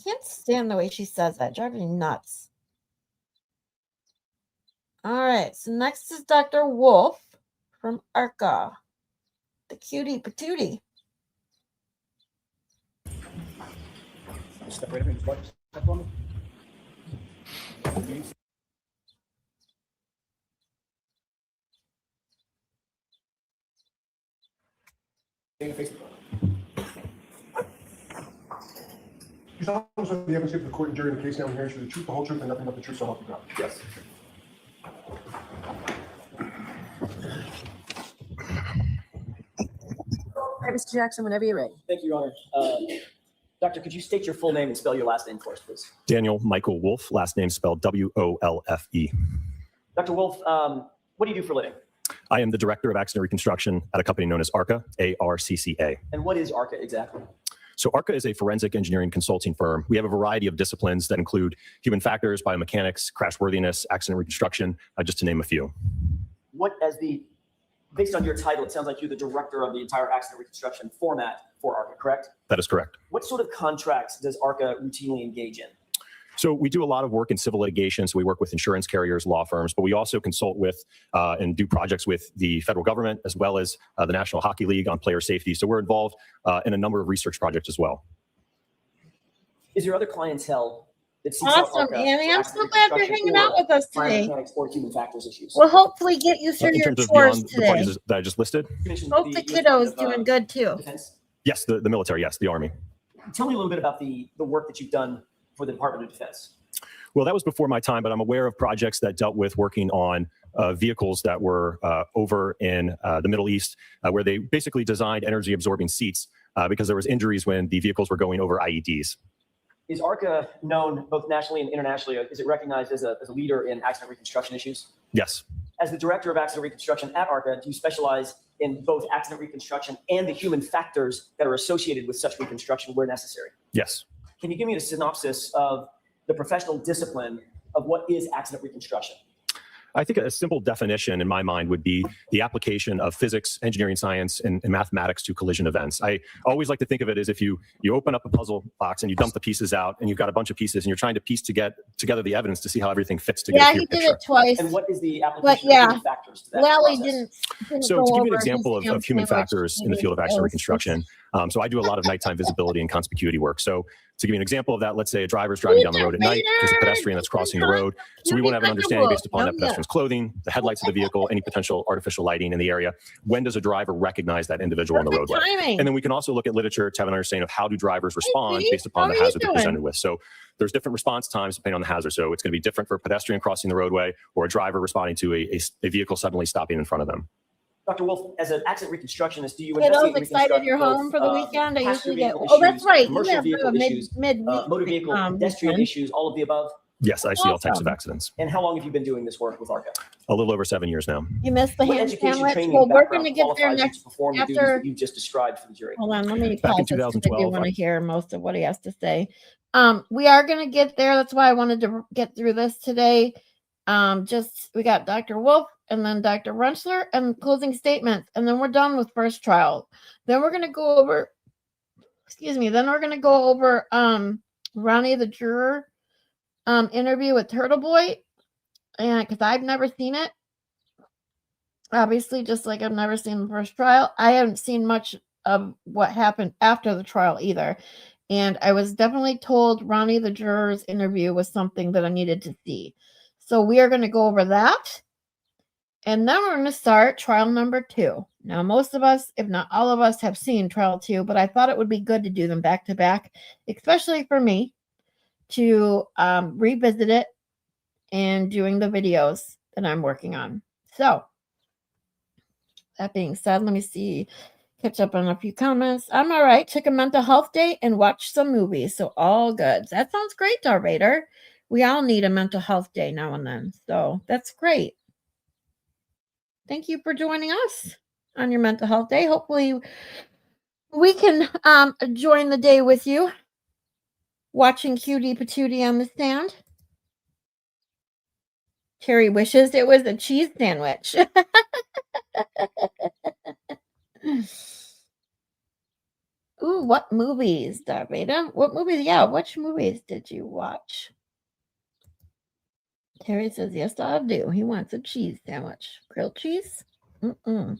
Can't stand the way she says that. Drives me nuts. All right. So next is Dr. Wolf from ARCCA. The cutie patootie. Step right up and step on me. Stay in the face. You tell us what the evidence of the court and jury in the case now hearing for the truth, the whole truth, and nothing but the truth, so help you God. Yes. All right, Mr. Jackson, whenever you're ready. Thank you, Your Honor. Doctor, could you state your full name and spell your last name for us, please? Daniel Michael Wolf, last name spelled W-O-L-F-E. Dr. Wolf, what do you do for a living? I am the director of accident reconstruction at a company known as ARCCA, A-R-C-C-A. And what is ARCCA exactly? So ARCCA is a forensic engineering consulting firm. We have a variety of disciplines that include human factors, biomechanics, crashworthiness, accident reconstruction, just to name a few. Based on your title, it sounds like you're the director of the entire accident reconstruction format for ARCCA, correct? That is correct. What sort of contracts does ARCCA routinely engage in? So we do a lot of work in civil litigation. So we work with insurance carriers, law firms, but we also consult with and do projects with the federal government, as well as the National Hockey League on player safety. So we're involved in a number of research projects as well. Is there other clientele that seeks out Awesome, ARCCA Annie. for I'm accident so glad you're reconstruction hanging out or with us today. biomechanics or human factors issues? We'll hopefully get you through In your terms of chores beyond the today. parties that I just listed? You mentioned Hope the US kiddo's Department of, doing good too. Defense. Yes, the military, yes, the Army. Tell me a little bit about the work that you've done for the Department of Defense. Well, that was before my time, but I'm aware of projects that dealt with working on vehicles that were over in the Middle East, where they basically designed energy absorbing seats because there was injuries when the vehicles were going over IEDs. Is ARCCA known both nationally and internationally? Is it recognized as a leader in accident reconstruction issues? Yes. As the director of accident reconstruction at ARCCA, do you specialize in both accident reconstruction and the human factors that are associated with such reconstruction where necessary? Yes. Can you give me a synopsis of the professional discipline of what is accident reconstruction? I think a simple definition in my mind would be the application of physics, engineering, science, and mathematics to collision events. I always like to think of it as if you open up a puzzle box and you dump the pieces out, and you've got a bunch of pieces, and you're trying to piece together the evidence to see how everything fits together. Yeah, he did it twice. And what is the But application yeah, of human factors to that Lally process? didn't So go to give you over an example his of human sandwich. factors in the field of It accident was- reconstruction, so I do a lot of nighttime visibility and conspicuity work. So to give you an example of that, let's say a driver's driving down the road at night, there's a pedestrian that's crossing the road. So we want to have an understanding based upon that pedestrian's clothing, the headlights of the vehicle, any potential artificial lighting in the area. When does a driver recognize that individual on the Perfect roadway? timing. And then we can also look at literature to have an understanding of how do drivers respond sweetie. based upon How the are you hazard they're doing? presented with. So there's different response times depending on the hazard. So it's going to be different for a pedestrian crossing the roadway or a driver responding to a vehicle suddenly stopping in front of them. Dr. Wolf, as an accident reconstructionist, do you Kiddos investigate and excited reconstruct you're both, home for the weekend? I passenger usually get. vehicle Oh, that's issues, right. You commercial have vehicle a issues, mid motor vehicle pedestrian weekend. issues, all of the above? Yes, I see all types of Awesome. accidents. And how long have you been doing this work with ARCCA? A little over 7 years now. You missed the What ham education, sandwich. training, Well, and we're background going to get there qualifies you next to perform the duties after. that you just described for the jury? Hold on, let me Back in pause this 'cause I do 2012, want to hear most of what he has to say. We are going to get there. That's why I wanted to get through this today. We got Dr. Wolf and then Dr. Runchler and closing statements, and then we're done with first trial. Then we're going to go over, then we're going to go over Ronnie the juror interview with Turtle Boy, and because I've never seen it. Obviously, just like I've never seen the first trial, I haven't seen much of what happened after the trial either. And I was definitely told Ronnie the juror's interview was something that I needed to see. So we are going to go over that. And then we're going to start trial number 2. Now, most of us, if not all of us, have seen trial 2, but I thought it would be good to do them back to back, especially for me to revisit it and doing the videos that I'm working on. So, that being said, let me see. Catch up on a few comments. I'm all right. Took a mental health day and watched some movies. So all good. That sounds great, Darvader. We all need a mental health day now and then. So that's great. Thank you for joining us on your mental health day. Hopefully we can join the day with you. Watching Cutie Patootie on the stand. Terry wishes it was a cheese sandwich. Ooh, what movies, Darveda? What movies? Yeah, which movies did you watch? Terry says, yes, I do. He wants a cheese sandwich. Grilled cheese? Mm-mm.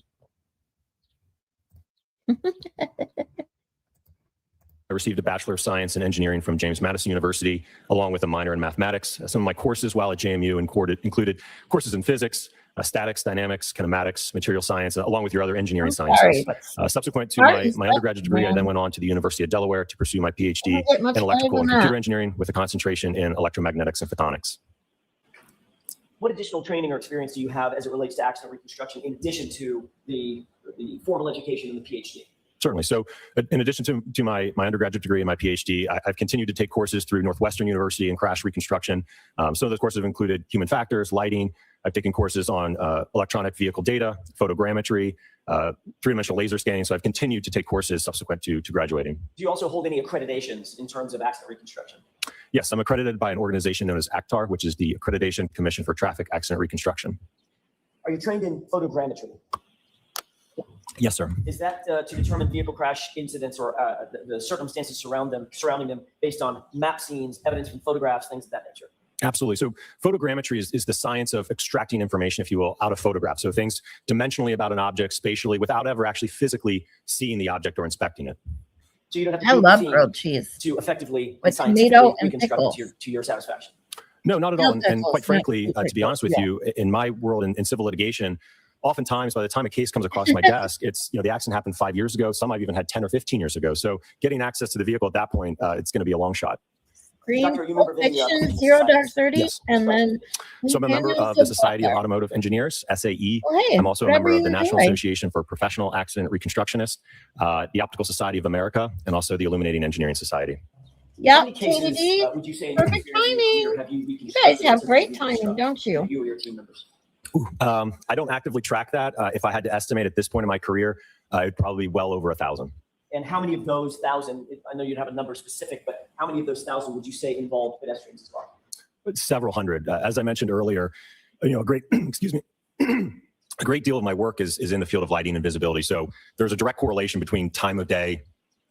I received a Bachelor of Science in Engineering from James Madison University, along with a minor in mathematics. Some of my courses while at JMU included courses in physics, statics, dynamics, kinematics, material science, along with your other engineering sciences. Subsequent to my undergraduate degree, I then went on to the University of Delaware to pursue my PhD in electrical and computer engineering with a concentration in electromagnetics and photonics. What additional training or experience do you have as it relates to accident reconstruction in addition to the formal education and the PhD? Certainly. So in addition to my undergraduate degree and my PhD, I've continued to take courses through Northwestern University in crash reconstruction. Some of those courses have included human factors, lighting. I've taken courses on electronic vehicle data, photogrammetry, three-dimensional laser scanning. So I've continued to take courses subsequent to graduating. Do you also hold any accreditations in terms of accident reconstruction? Yes, I'm accredited by an organization known as ACTAR, which is the Accreditation Commission for Traffic Accident Reconstruction. Are you trained in photogrammetry? Yes, sir. Is that to determine vehicle crash incidents or the circumstances surrounding them based on map scenes, evidence from photographs, things of that nature? Absolutely. So photogrammetry is the science of extracting information, if you will, out of photographs. So things dimensionally about an object spatially without ever actually physically seeing the object or inspecting it. So you don't have to I love grilled cheese to effectively with and tomato and reconstruct pickles. to your satisfaction. No, not at all. And pickles, quite frankly, not to be honest with yeah. you, in my world in civil litigation, oftentimes by the time a case comes across my desk, it's, the accident happened 5 years ago. Some I've even had 10 or 15 years ago. So getting access to the vehicle at that point, it's going to be a long shot. Green, Doctor, you remember the, fiction, zero dark 30, Yes. and then So I'm a member of the Society of Automotive Engineers, SAE. Well, hey, I'm also a whatever member of the you National enjoy. Association for Professional Accident Reconstructionists, the Optical Society of America, and also the Illuminating Engineering Society. How Yeah, many cases TDD. would you say in Perfect your experience in your timing. career have you You guys reconstructed have since great you timing, reconstruct? don't you? You or your team members? I don't actively track that. If I had to estimate at this point in my career, it'd probably be well over 1,000. And how many of those 1,000, I know you'd have a number specific, but how many of those 1,000 would you say involved pedestrians as well? Several hundred. As I mentioned earlier, a great, excuse me, a great deal of my work is in the field of lighting and visibility. So there's a direct correlation between time of day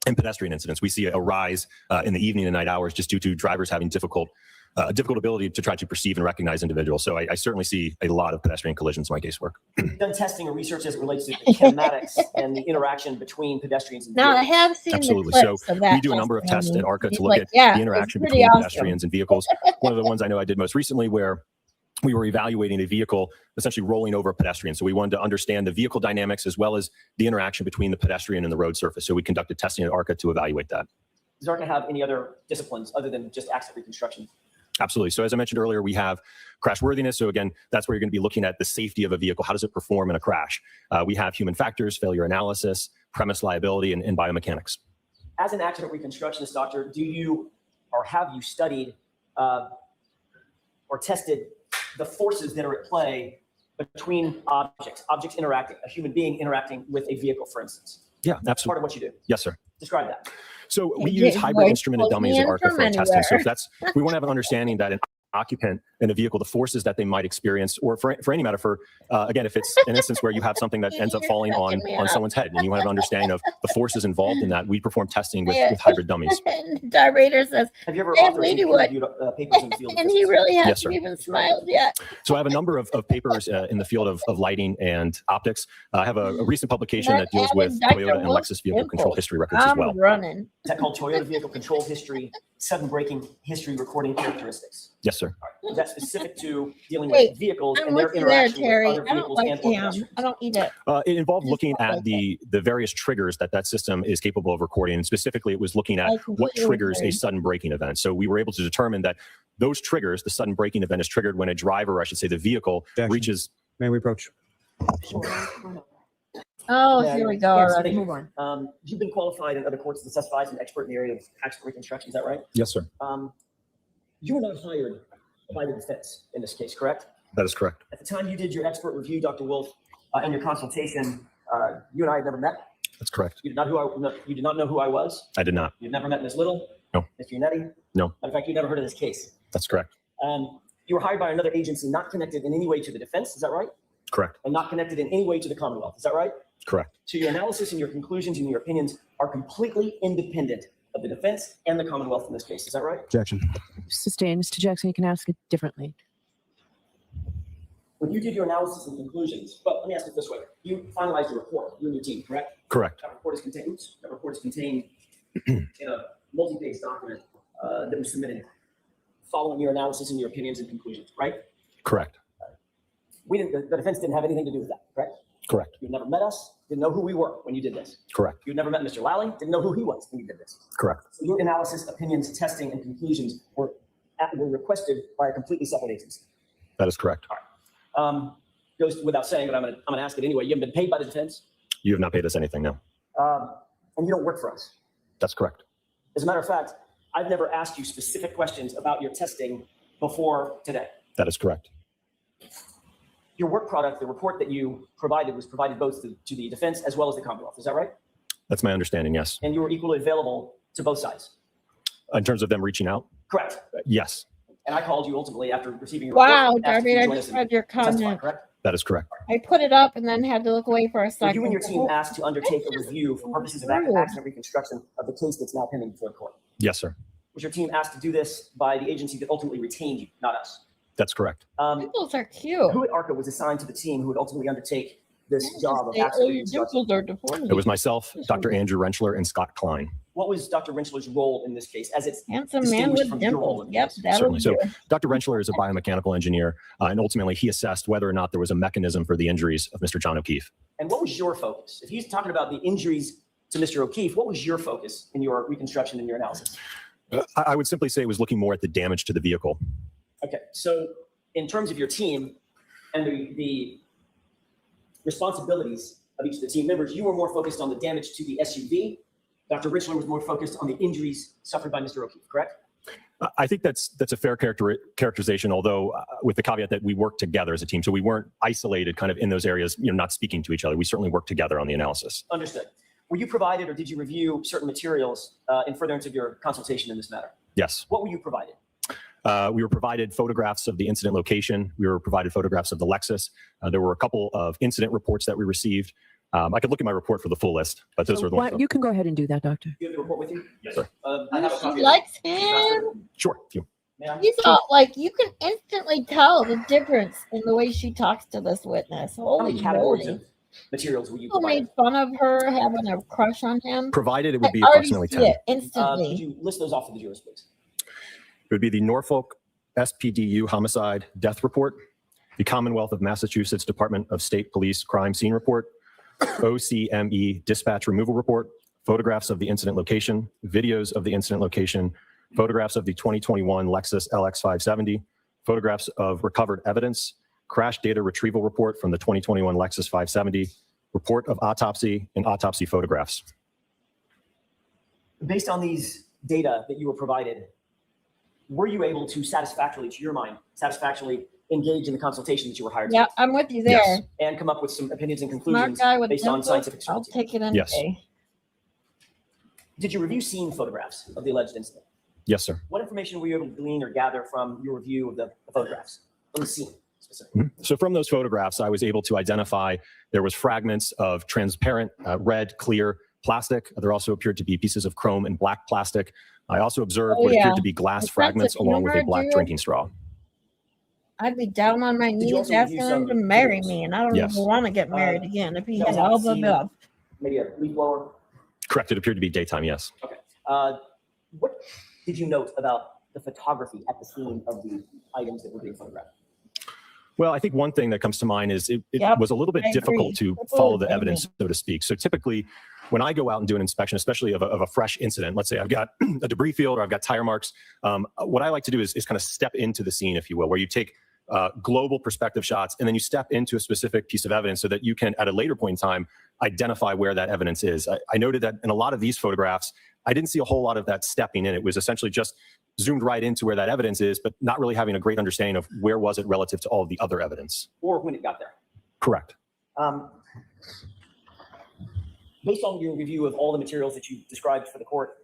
and pedestrian incidents. We see a rise in the evening and night hours just due to drivers having difficult ability to try to perceive and recognize individuals. So I certainly see a lot of pedestrian collisions in my casework. You've done testing or research as it relates to the kinematics and the interaction between pedestrians and Now I vehicles. have seen Absolutely. the So clips of that. we do a number of tests at ARCCA to look Like, at yeah, the it's interaction pretty between awesome. pedestrians and vehicles. One of the ones I know I did most recently where we were evaluating a vehicle essentially rolling over a pedestrian. So we wanted to understand the vehicle dynamics as well as the interaction between the pedestrian and the road surface. So we conducted testing at ARCCA to evaluate that. Does ARCCA have any other disciplines other than just accident reconstruction? Absolutely. So as I mentioned earlier, we have crash worthiness. So again, that's where you're going to be looking at the safety of a vehicle. How does it perform in a crash? We have human factors, failure analysis, premise liability, and biomechanics. As an accident reconstructionist, doctor, do you or have you studied or tested the forces that are at play between objects interacting, a human being interacting with a vehicle, for instance. Yeah, Part absolutely. of what you do. Yes, sir. Describe that. So we Yeah, use hybrid voice instrumented pulls dummies me at in ARCCA from for our testing. So anywhere. if we want to have an understanding that an occupant in a vehicle, the forces that they might experience, or for any matter, again, if it's an instance where you have something that ends up falling on someone's head and you want to have an understanding of the forces involved in that, we perform testing with hybrid dummies. And Director says, Have you ever Hey, authored lady any would. peer-reviewed papers in the field of and he physics? really Yes, hasn't sir. even smiled yet. So I have a number of papers in the field of lighting and optics. I have a recent publication that deals with Dr. Toyota and Will's Lexus vehicle control dimples. history records as I'm well. running. Is that called Toyota vehicle control history, sudden braking history recording characteristics? Yes, sir. Is that specific to dealing Wait, with vehicles I'm and their with you there, interaction Terry. with other I don't vehicles like and or ham. pedestrians? I don't eat it. It involved Just looking don't at like the various triggers that system is capable of recording. And specifically, it was looking at I what completely triggers agree. a sudden braking event. So we were able to determine that those triggers, the sudden braking event is triggered when a driver, or I should say the vehicle, Jackson. reaches. May we approach? Oh, Yeah, here we yeah. go Yes, already. thank you. You've been qualified in other courts to testify as an expert in the area of accident reconstruction, is that right? Yes, sir. You were not hired by the defense in this case, correct? That is correct. At the time you did your expert review, Dr. Wolf, and your consultation, you and I had never met. That's correct. You did not know who I was. I did not. You've never met Ms. Little. No. Mr. Unetti. No. In fact, you never heard of this case. That's correct. You were hired by another agency not connected in any way to the defense, is that right? Correct. And not connected in any way to the Commonwealth, is that right? Correct. So your analysis and your conclusions and your opinions are completely independent of the defense and the Commonwealth in this case, is that right? Objection. Sustained. Mr. Jackson, you can ask it differently. When you did your analysis and conclusions, but let me ask it this way. You finalized your report, you and your team, correct? Correct. That report is contained in a multi-page document that was submitted following your analysis and your opinions and conclusions, right? Correct. The defense didn't have anything to do with that, correct? Correct. You never met us, didn't know who we were when you did this. Correct. You never met Mr. Lally, didn't know who he was when you did this. Correct. So your analysis, opinions, testing, and conclusions were requested by a completely separate agency. That is correct. Goes without saying, but I'm gonna ask it anyway. You haven't been paid by the defense, You have not paid us anything, no. and you don't work for us. That's correct. As a matter of fact, I've never asked you specific questions about your testing before today. That is correct. Your work product, the report that you provided, was provided both to the defense as well as the Commonwealth. Is that right? That's my understanding, yes. And you were equally available to both sides. In terms of them reaching out? Correct. Yes, And I called you ultimately after receiving your Wow, report. asked if Darby, you I could join just us read your and testify, comment. correct? that is correct. I put it up and then had to look away for a Were second. you and your team asked to undertake a review for purposes of Rude. accident reconstruction of the case that's now pending before the court? Yes, sir. Was your team asked to do this by the agency that ultimately retained you, not us? That's correct. Dimples are cute. Who at ARCCA was assigned to the team who would ultimately undertake this Just job of say, oh, accident your reconstruction? dimples are deformed. It was myself, Dr. Andrew Rentschler, and Scott Klein. What was Dr. Rentschler's role in this case as it's Handsome man distinguished with from your role dimples. in Yep, this? that Certainly. was So you. Dr. Rentschler is a biomechanical engineer, and ultimately he assessed whether or not there was a mechanism for the injuries of Mr. John O'Keefe. And what was your focus? If he's talking about the injuries to Mr. O'Keefe, what was your focus in your reconstruction and your analysis? I would simply say it was looking more at the damage to the vehicle. Okay, so in terms of your team and the responsibilities of each of the team members, you were more focused on the damage to the SUV. Dr. Rentschler was more focused on the injuries suffered by Mr. O'Keefe, correct? I think that's a fair characterization, although with the caveat that we worked together as a team. So we weren't isolated kind of in those areas, not speaking to each other. We certainly worked together on the analysis. Understood. Were you provided or did you review certain materials in furtherance of your consultation in this matter? Yes. What were you provided? We were provided photographs of the incident location. We were provided photographs of the Lexus. There were a couple of incident reports that we received. I could look at my report for the full list, but those are the ones. You can go ahead and do that, Doctor. Do you have the report with you? Yes, sir. I have a copy She of likes it. him. Sure. If you- May I? He's all like, you can instantly tell the difference in the way she talks to this witness. How Holy many categories moly. of materials were you People provided? made fun of her having a crush on him. Provided it would be I already approximately see 10. it instantly. Could you list those off for the jurors, please? It would be the Norfolk SPDU homicide death report, the Commonwealth of Massachusetts Department of State Police crime scene report, OCME dispatch removal report, photographs of the incident location, videos of the incident location, photographs of the 2021 Lexus LX 570, photographs of recovered evidence, crash data retrieval report from the 2021 Lexus 570, report of autopsy, and autopsy photographs. Based on these data that you were provided, were you able to satisfactorily, to your mind, satisfactorily engage in the consultation that you were hired Yeah, to I'm with you there. Yes. and come up with some opinions and Smart conclusions guy with based on info, scientific I'll certainty. take it any Yes. day. Did you review scene photographs of the alleged incident? Yes, sir. What information were you able to glean or gather from your review of the photographs from the scene specifically? So from those photographs, I was able to identify there was fragments of transparent red, clear plastic. There also appeared to be pieces of chrome and black plastic. I also observed Oh, what yeah. appeared to be glass My sense fragments of along with a humor, black dude. drinking straw. I'd be down on my you knees also asking review him some to marry videos? me, and I don't Yes. even want to get married again if he that had was at all the the scene? above. Maybe a leaf blower? Correct. It appeared to be daytime. Yes. What did you note about the photography at the scene of the items that were being photographed? Well, I think one thing that comes to mind is it Yep, was a little bit I difficult agree. to People follow the agree. evidence, so to speak. So typically, when I go out and do an inspection, especially of a fresh incident, let's say I've got a debris field or I've got tire marks, what I like to do is kind of step into the scene, if you will, where you take global perspective shots and then you step into a specific piece of evidence so that you can, at a later point in time, identify where that evidence is. I noted that in a lot of these photographs, I didn't see a whole lot of that stepping in. It was essentially just zoomed right into where that evidence is, but not really having a great understanding of where was it relative to all of the other evidence. Or when it got there? Correct. Based on your review of all the materials that you described for the court,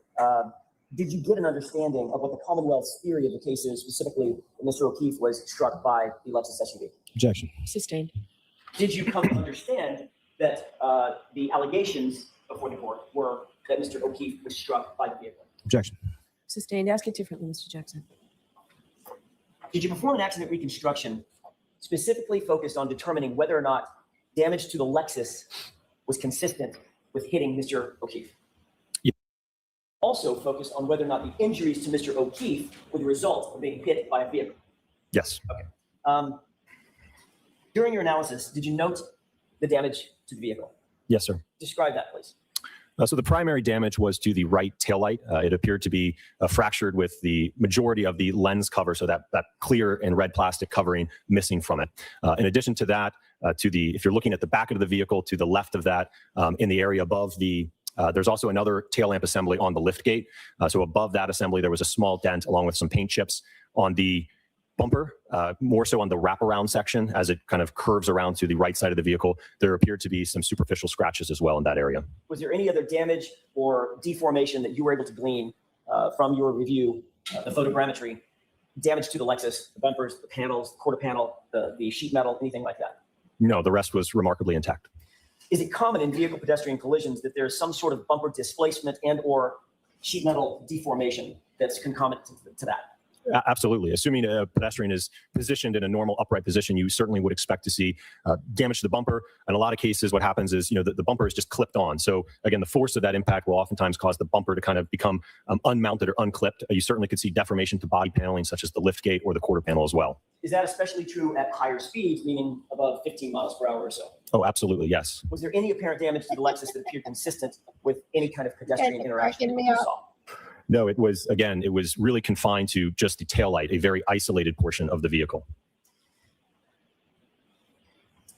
did you get an understanding of what the Commonwealth's theory of the case is, specifically that Mr. O'Keefe was struck by the Lexus SUV? Objection. Sustained. Did you come to understand that the allegations before the court were that Mr. O'Keefe was struck by the vehicle? Objection. Sustained. Ask it differently, Mr. Jackson. Did you perform an accident reconstruction specifically focused on determining whether or not damage to the Lexus was consistent with hitting Mr. O'Keefe? Yeah. Also focused on whether or not the injuries to Mr. O'Keefe were the result of being hit by a vehicle? Yes. During your analysis, did you note the damage to the vehicle? Yes, sir. Describe that, please. So the primary damage was to the right taillight. It appeared to be fractured with the majority of the lens cover, so that clear and red plastic covering missing from it. In addition to that, if you're looking at the back of the vehicle, to the left of that, in the area above there's also another tail lamp assembly on the lift gate. So above that assembly, there was a small dent along with some paint chips on the bumper, more so on the wraparound section as it kind of curves around to the right side of the vehicle. There appeared to be some superficial scratches as well in that area. Was there any other damage or deformation that you were able to glean from your review, the photogrammetry, damage to the Lexus, the bumpers, the panels, the quarter panel, the sheet metal, anything like that? No, the rest was remarkably intact. Is it common in vehicle pedestrian collisions that there's some sort of bumper displacement and or sheet metal deformation that's concomitant to that? Absolutely. Assuming a pedestrian is positioned in a normal upright position, you certainly would expect to see damage to the bumper. In a lot of cases, what happens is, the bumper is just clipped on. So again, the force of that impact will oftentimes cause the bumper to kind of become unmounted or unclipped. You certainly could see deformation to body paneling, such as the lift gate or the quarter panel as well. Is that especially true at higher speeds, meaning above 15 miles per hour or so? Oh, absolutely. Yes. Was there any apparent damage to the Lexus that appeared consistent with any kind of pedestrian Guys are interaction cracking that me you up. saw? No, it was really confined to just the taillight, a very isolated portion of the vehicle.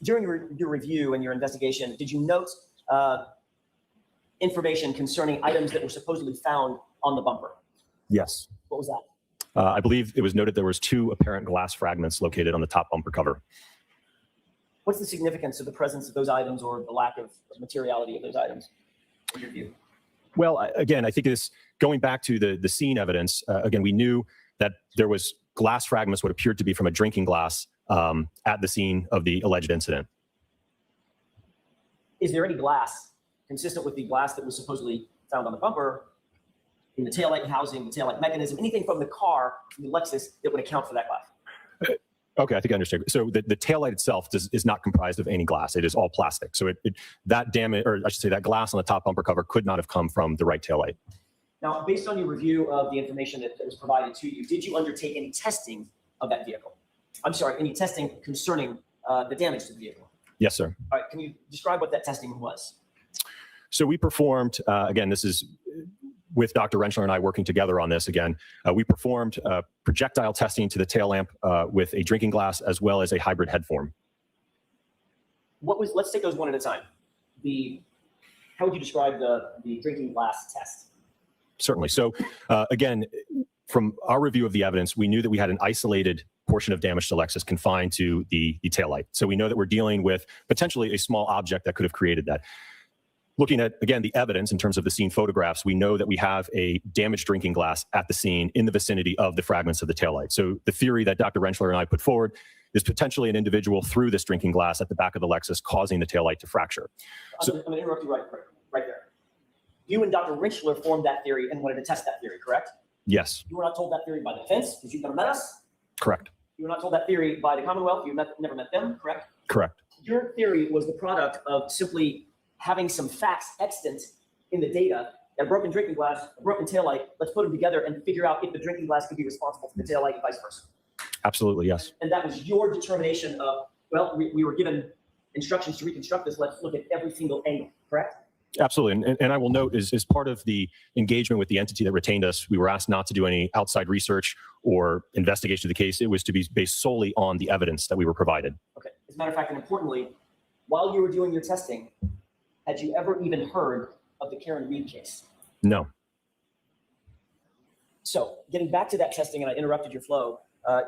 During your review and your investigation, did you note information concerning items that were supposedly found on the bumper? Yes. What was that? I believe it was noted there was 2 apparent glass fragments located on the top bumper cover. What's the significance of the presence of those items or the lack of materiality of those items in your view? Well, again, I think this, going back to the scene evidence, again, we knew that there was glass fragments, what appeared to be from a drinking glass, at the scene of the alleged incident. Is there any glass consistent with the glass that was supposedly found on the bumper in the taillight housing, the taillight mechanism, anything from the car, from the Lexus, that would account for that glass? Okay, I think I understand. So the taillight itself is not comprised of any glass. It is all plastic. So that damage, or I should say that glass on the top bumper cover could not have come from the right taillight. Now, based on your review of the information that was provided to you, did you undertake any testing of that vehicle? I'm sorry, any testing concerning the damage to the vehicle? Yes, sir. All right, can you describe what that testing was? So we performed, again, this is with Dr. Rentschler and I working together on this again. We performed projectile testing to the tail lamp with a drinking glass as well as a hybrid head form. Let's take those one at a time. How would you describe the drinking glass test? Certainly. So again, from our review of the evidence, we knew that we had an isolated portion of damage to Lexus confined to the taillight. So we know that we're dealing with potentially a small object that could have created that. Looking at, again, the evidence in terms of the scene photographs, we know that we have a damaged drinking glass at the scene in the vicinity of the fragments of the taillight. So the theory that Dr. Rentschler and I put forward is potentially an individual threw this drinking glass at the back of the Lexus, causing the taillight to fracture. I'm going to interrupt you right there. You and Dr. Rentschler formed that theory and wanted to test that theory, correct? Yes, You were not told that theory by the defense because you've never met us. correct. You were not told that theory by the Commonwealth. You've never met them, correct? Correct. Your theory was the product of simply having some facts extant in the data. A broken drinking glass, a broken taillight, let's put them together and figure out if the drinking glass could be responsible for the taillight and vice versa. Absolutely, yes. And that was your determination of, well, we were given instructions to reconstruct this. Let's look at every single angle, correct? Absolutely. And I will note, as part of the engagement with the entity that retained us, we were asked not to do any outside research or investigation of the case. It was to be based solely on the evidence that we were provided. Okay. As a matter of fact, and importantly, while you were doing your testing, had you ever even heard of the Karen Reed case? No. So getting back to that testing, and I interrupted your flow,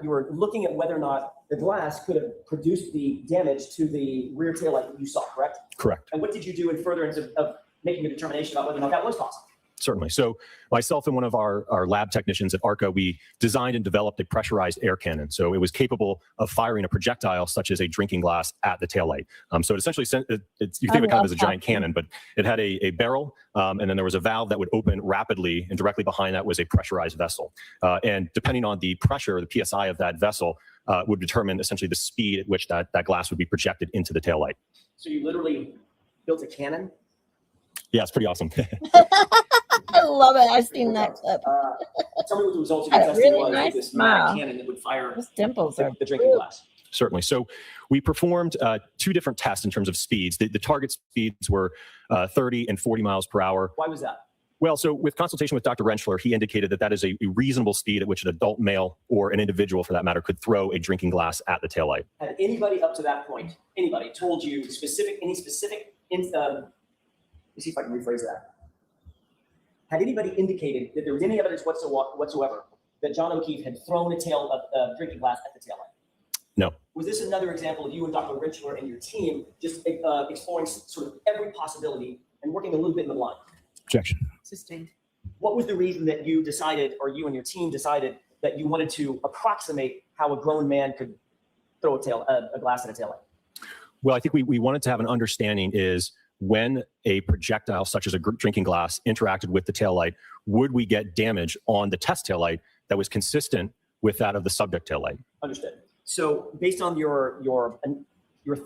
you were looking at whether or not the glass could have produced the damage to the rear taillight that you saw, correct? Correct. And what did you do in furtherance of making a determination about whether or not that was possible? Certainly. So myself and one of our lab technicians at ARCCA, we designed and developed a pressurized air cannon. So it was capable of firing a projectile such as a drinking glass at the taillight. So it essentially, you think of it kind of as a giant cannon, but it had a barrel, and then there was a valve that would open rapidly, and directly behind that was a pressurized vessel. And depending on the pressure, the PSI of that vessel would determine essentially the speed at which that glass would be projected into the taillight. So you literally built a cannon? Yeah, it's pretty awesome. I love it. I've seen that clip. Tell me what the results of Had your a testing really was nice with this smile. cannon that would fire Those dimples are the drinking glass. Certainly. So we performed two different tests in terms of speeds. The target speeds were 30 and 40 miles per hour. Why was that? Well, so with consultation with Dr. Rentschler, he indicated that that is a reasonable speed at which an adult male or an individual for that matter could throw a drinking glass at the taillight. Had anybody up to that point, anybody told you let me see if I can rephrase that. Had anybody indicated that there was any evidence whatsoever that John O'Keefe had thrown a drinking glass at the taillight? No. Was this another example of you and Dr. Rentschler and your team just exploring sort of every possibility and working a little bit in the blind? Objection. Sustained. What was the reason that you decided, or you and your team decided, that you wanted to approximate how a grown man could throw a glass at a taillight? Well, I think we wanted to have an understanding is when a projectile such as a drinking glass interacted with the taillight, would we get damage on the test taillight that was consistent with that of the subject taillight? Understood. So based on your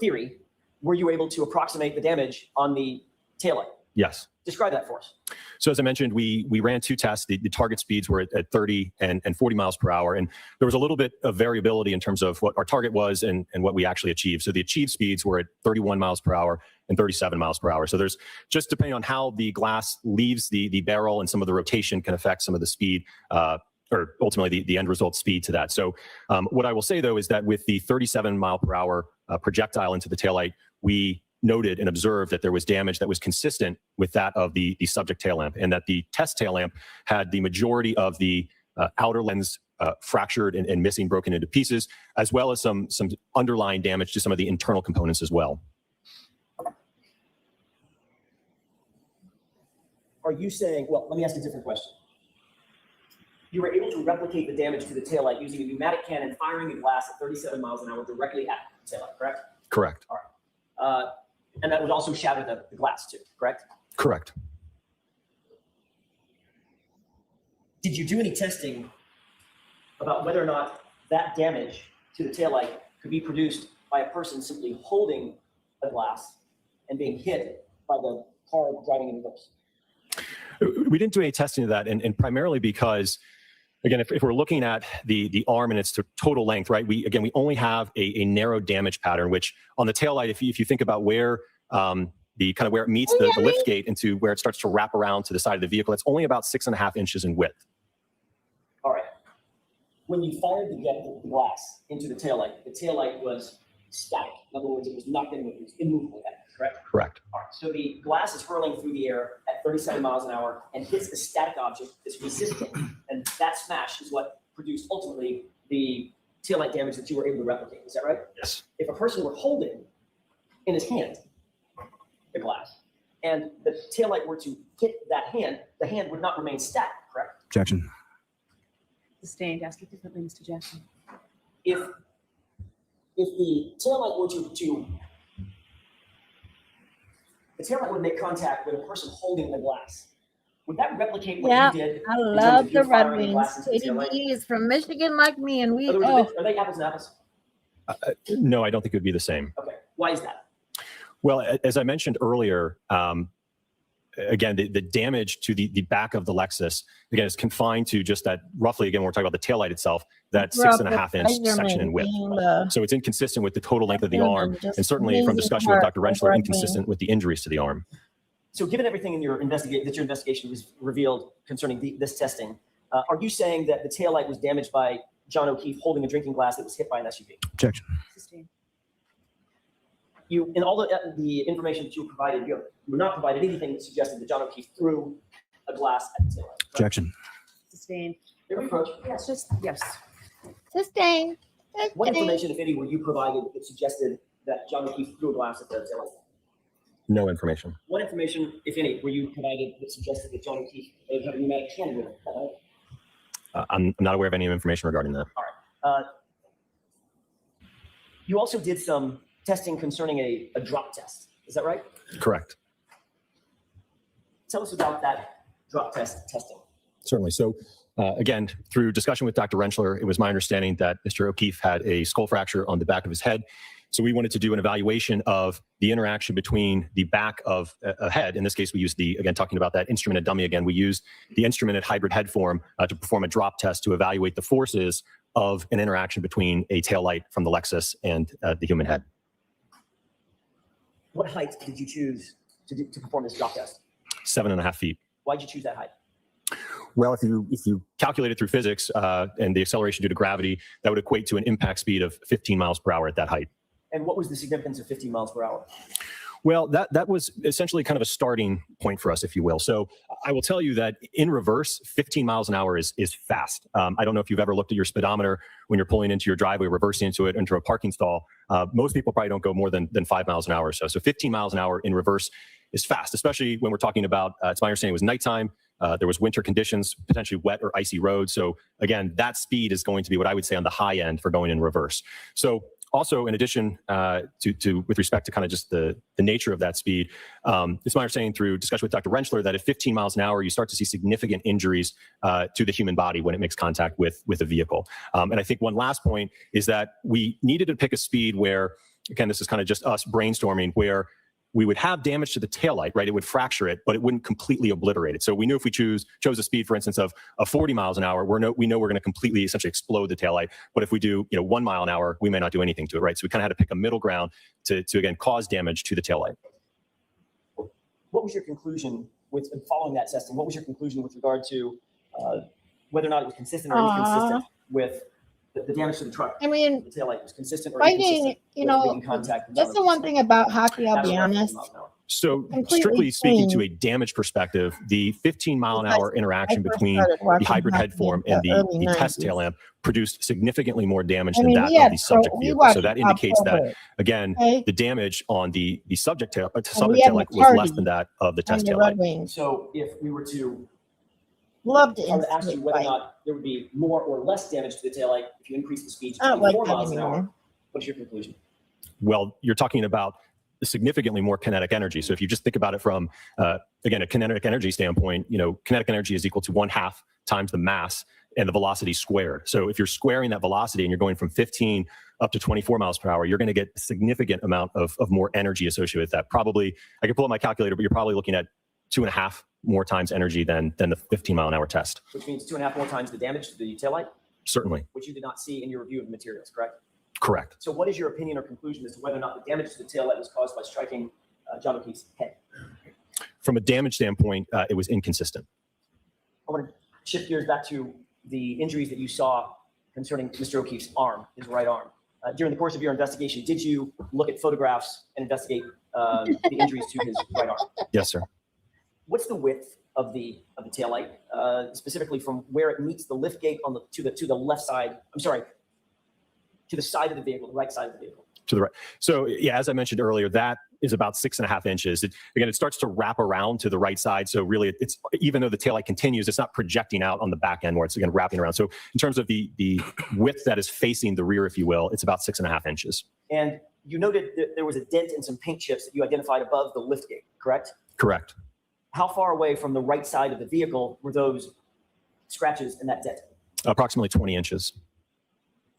theory, were you able to approximate the damage on the taillight? Yes. Describe that for us. So as I mentioned, we ran two tests. The target speeds were at 30 and 40 miles per hour. And there was a little bit of variability in terms of what our target was and what we actually achieved. So the achieved speeds were at 31 miles per hour and 37 miles per hour. So there's just depending on how the glass leaves the barrel and some of the rotation can affect some of the speed, or ultimately the end result speed to that. So what I will say though is that with the 37 mile per hour projectile into the taillight, we noted and observed that there was damage that was consistent with that of the subject tail lamp, and that the test tail lamp had the majority of the outer lens fractured and missing, broken into pieces, as well as some underlying damage to some of the internal components as well. Are you saying, well, let me ask a different question. You were able to replicate the damage to the taillight using a pneumatic cannon firing a glass at 37 miles an hour directly at the taillight, correct? Correct. All right. And that would also shatter the glass too, correct? Correct. Did you do any testing about whether or not that damage to the taillight could be produced by a person simply holding a glass and being hit by the car driving in reverse? We didn't do any testing of that, and primarily because, again, if we're looking at the arm and its total length, right? We only have a narrow damage pattern, which on the taillight, if you think about where where it meets the lift gate into where it starts to wrap around to the side of the vehicle, it's only about 6.5 inches in width. All right. When you fired the glass into the taillight was static. In other words, it was not going to move. It was immovable, correct? Correct. All right. So the glass is hurling through the air at 37 miles an hour and hits the static object that's resistant. And that smash is what produced ultimately the taillight damage that you were able to replicate. Is that right? Yes. If a person were holding in his hand the glass, and the taillight were to hit that hand, the hand would not remain static, correct? Objection. Sustained. Ask it differently, Mr. Jackson. If the taillight were the taillight would make contact with a person holding the glass, would that replicate what Yeah, you did? I in terms love of you the Red firing the Wings. glass into the taillight? KDB is from Michigan like me, and we, In other words, oh, are they apples and apples? No, I don't think it would be the same. Okay. Why is that? Well, as I mentioned earlier, again, the damage to the back of the Lexus, again, is confined to just that roughly, again, when we're talking about the taillight itself, that grew up 6.5 with inch section in width. being the So it's inconsistent with the total length of the human, arm, just and certainly from amazing discussion with part Dr. of Rentschler, Red inconsistent with the injuries to the arm. So given everything in your investigation was revealed concerning this testing, are you saying that the taillight was damaged by John O'Keefe holding a drinking glass that was hit by an SUV? Objection. Sustained. In all the information that you provided, you were not provided anything that suggested that John O'Keefe threw a glass at the taillight. Correct? Objection. Sustained. Your approach. Yes, just, yes. sustained. What sustained. information, if any, were you provided that suggested that John O'Keefe threw a glass at the taillight? No information. What information, if any, were you provided that suggested that John O'Keefe may have had a pneumatic cannon with him? I'm not aware of any information regarding that. You also did some testing concerning a drop test. Is that right? Correct. Tell us about that drop testing. Certainly. So again, through discussion with Dr. Rentschler, it was my understanding that Mr. O'Keefe had a skull fracture on the back of his head. So we wanted to do an evaluation of the interaction between the back of a head. In this case, we used again, talking about that instrumented dummy again, we used the instrumented hybrid head form to perform a drop test to evaluate the forces of an interaction between a taillight from the Lexus and the human head. What height did you choose to perform this drop test? 7.5 feet. Why did you choose that height? Well, if you calculate it through physics and the acceleration due to gravity, that would equate to an impact speed of 15 miles per hour at that height. And what was the significance of 15 miles per hour? Well, that was essentially kind of a starting point for us, if you will. So I will tell you that in reverse, 15 miles an hour is fast. I don't know if you've ever looked at your speedometer when you're pulling into your driveway, reversing into it, into a parking stall. Most people probably don't go more than 5 miles an hour or so. So 15 miles an hour in reverse is fast, especially when we're talking about, it's my understanding it was nighttime. There was winter conditions, potentially wet or icy roads. So again, that speed is going to be what I would say on the high end for going in reverse. So also, in addition to with respect to kind of just the nature of that speed, it's my understanding through discussion with Dr. Rentschler that at 15 miles an hour, you start to see significant injuries to the human body when it makes contact with a vehicle. And I think one last point is that we needed to pick a speed where, again, this is kind of just us brainstorming, where we would have damage to the taillight, right? It would fracture it, but it wouldn't completely obliterate it. So we knew if we chose a speed, for instance, of 40 miles an hour, we know we're going to completely essentially explode the taillight. But if we do, 1 mile an hour, we may not do anything to it, right? So we kind of had to pick a middle ground to again, cause damage to the taillight. What was your conclusion with following that testing? What was your conclusion with regard to whether or not it was consistent or inconsistent with the damage to the truck? I mean, the taillight was consistent or fighting, inconsistent you with know, making contact with that's the one thing about hockey, I'll be honest. So Completely strictly speaking to clean. a damage perspective, the 15 mile an hour interaction first between started the watching hybrid head hockey form in and the early the test 90s. tail lamp produced significantly more damage I than mean, that we of had the subject we vehicle. watched So that indicates that, October, again, okay? the damage on the subject tail we subject had tail light was McCarty less than that of the on test the tail Red light. Wings. So if we were to Loved it. I would ask you whether or not there would be more or less damage to the taillight if you increase the speed to I don't like 24 that miles an hour. anymore. What's your conclusion? Well, you're talking about significantly more kinetic energy. So if you just think about it from, again, a kinetic energy standpoint, kinetic energy is equal to 1/2 times the mass and the velocity squared. So if you're squaring that velocity and you're going from 15 up to 24 miles per hour, you're going to get a significant amount of more energy associated with that. Probably, I could pull up my calculator, but you're probably looking at 2.5 more times energy than the 15 mile an hour test. Which means 2.5 more times the damage to the taillight, Certainly. which you did not see in your review of the materials, correct? Correct. So what is your opinion or conclusion as to whether or not the damage to the taillight was caused by striking John O'Keefe's head? From a damage standpoint, it was inconsistent. I want to shift gears back to the injuries that you saw concerning Mr. O'Keefe's arm, his right arm. During the course of your investigation, did you look at photographs and investigate the injuries to his right arm? Yes, sir. What's the width of the taillight, specifically from where it meets the lift gate to the left side? I'm sorry, to the side of the vehicle, the right side of the vehicle. To the right. So yeah, as I mentioned earlier, that is about 6.5 inches. Again, it starts to wrap around to the right side. So really, it's even though the taillight continues, it's not projecting out on the back end where it's again wrapping around. So in terms of the width that is facing the rear, if you will, it's about 6.5 inches. And you noted that there was a dent and some paint chips that you identified above the lift gate, correct? Correct. How far away from the right side of the vehicle were those scratches and that dent? Approximately 20 inches.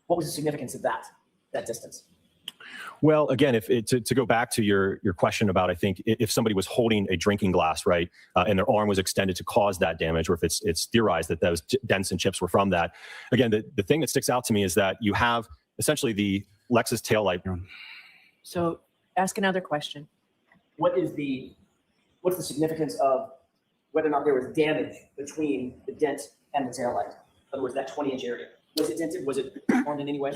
What was the significance of that distance? Well, again, to go back to your question about, I think if somebody was holding a drinking glass, right, and their arm was extended to cause that damage, or if it's theorized that those dents and chips were from that. Again, the thing that sticks out to me is that you have essentially the Lexus taillight. So ask another question. What's the significance of whether or not there was damage between the dent and the taillight? In other words, that 20-inch area. Was it dented? Was it formed in any way?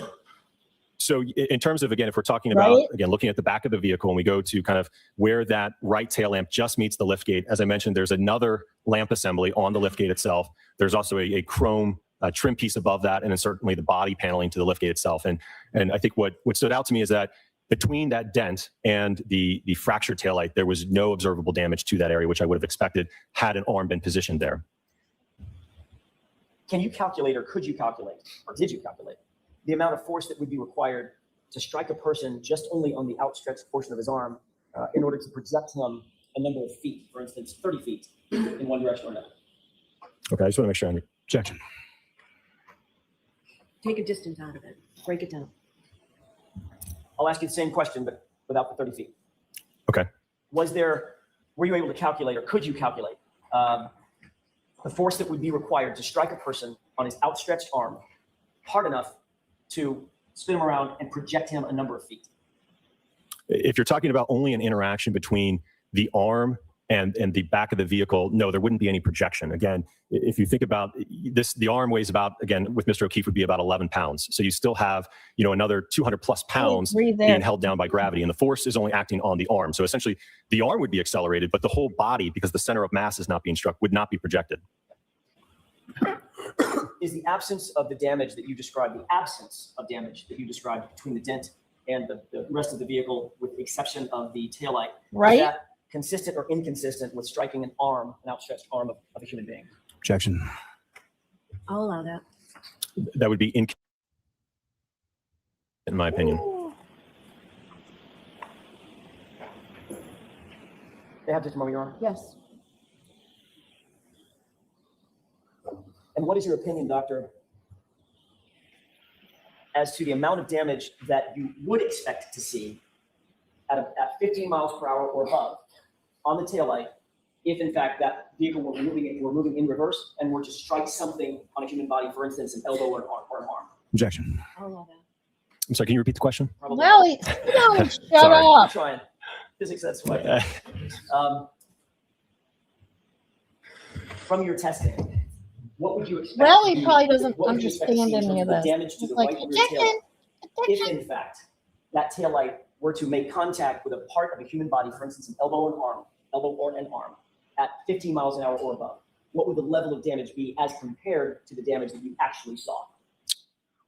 So in terms of, again, if we're talking about, again, looking at the back of the vehicle and we go to kind of where that right tail lamp just meets the liftgate, as I mentioned, there's another lamp assembly on the liftgate itself. There's also a chrome trim piece above that, and then certainly the body paneling to the liftgate itself. And I think what stood out to me is that between that dent and the fractured taillight, there was no observable damage to that area, which I would have expected had an arm been positioned there. Can you calculate, or could you calculate, or did you calculate the amount of force that would be required to strike a person just only on the outstretched portion of his arm in order to project him a number of feet, for instance, 30 feet in one direction or another? Okay, I just want to make sure I understand. Objection. Take a distance out of it. Break it down. I'll ask you the same question, but without the 30 feet. Okay. Were you able to calculate, or could you calculate the force that would be required to strike a person on his outstretched arm hard enough to spin him around and project him a number of feet? If you're talking about only an interaction between the arm and the back of the vehicle, no, there wouldn't be any projection. Again, if you think about this, the arm weighs about, again, with Mr. O'Keefe would be about 11 pounds. So you still have, another 200 plus pounds being held down by gravity, and the force is only acting on the arm. So essentially the arm would be accelerated, but the whole body, because the center of mass is not being struck, would not be projected. Is the absence of the damage that you described, between the dent and the rest of the vehicle, with the exception of the taillight, is that consistent or inconsistent with striking an outstretched arm of a human being? Objection. I'll allow that. That would be in my opinion. They have just a moment, Your Honor. Yes. And what is your opinion, Doctor, as to the amount of damage that you would expect to see at 15 miles per hour or above on the taillight, if in fact that vehicle were moving in reverse and were to strike something on a human body, for instance, an elbow or an arm? Objection. I'll allow that. I'm sorry, can you repeat the question? Lally, shut Sorry. up. I'm trying. Physics, that's what from your testing, what would you expect? Lally probably doesn't what would you expect to understand see in any of terms this. damage to It's the like, right rear objection, tail, if objection. in fact that taillight were to make contact with a part of a human body, for instance, an elbow or an arm, at 15 miles an hour or above? What would the level of damage be as compared to the damage that you actually saw?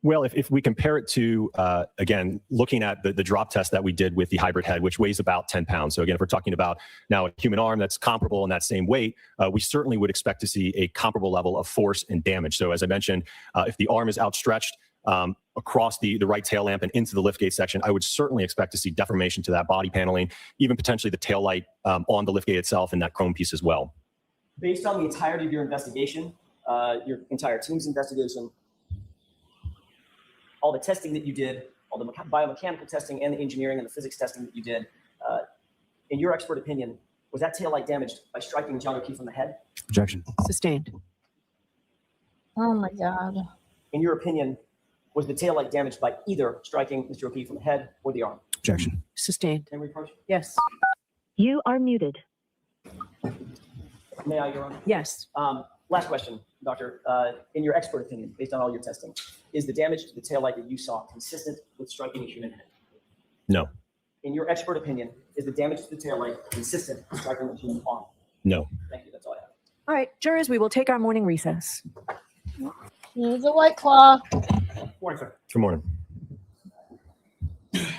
Well, if we compare it to, again, looking at the drop test that we did with the hybrid head, which weighs about 10 pounds. So again, if we're talking about now a human arm that's comparable in that same weight, we certainly would expect to see a comparable level of force and damage. So as I mentioned, if the arm is outstretched across the right tail lamp and into the liftgate section, I would certainly expect to see deformation to that body paneling, even potentially the tail light on the liftgate itself and that chrome piece as well. Based on the entirety of your investigation, your entire team's investigation, all the testing that you did, all the biomechanical testing and the engineering and the physics testing that you did, in your expert opinion, was that taillight damaged by striking John O'Keefe on the head? Objection. Sustained. Oh my God. In your opinion, was the taillight damaged by either striking Mr. O'Keefe on the head or the arm? Objection. Sustained. Can we approach? Yes. You are muted. May I, Your Honor? Yes. Last question, Doctor. In your expert opinion, based on all your testing, is the damage to the taillight that you saw consistent with striking a human head? No. In your expert opinion, is the damage to the taillight consistent with striking a human arm? No. Thank you. That's all I have. All right, jurors, we will take our morning recess. Here's a White Claw. Morning, sir. Good morning.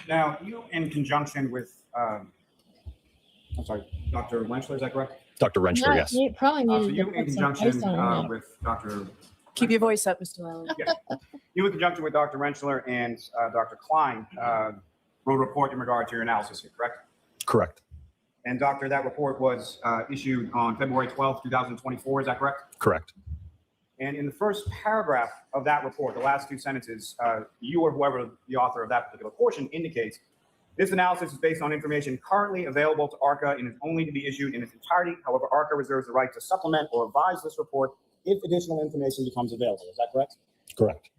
Now, you in conjunction with, I'm sorry, Dr. Wenchler, is that correct? Dr. Rentschler, yes. You probably So needed you to in put some conjunction ice on it. with Dr. Keep your voice up, Mr. Lally. You in conjunction with Dr. Rentschler and Dr. Klein wrote a report in regard to your analysis here, correct? Correct. And doctor, that report was issued on February 12th, 2024, is that correct? Correct. And in the first paragraph of that report, the last two sentences, you or whoever the author of that particular portion indicates, this analysis is based on information currently available to ARCCA and is only to be issued in its entirety. However, ARCCA reserves the right to supplement or revise this report if additional information becomes available. Is that correct? Correct.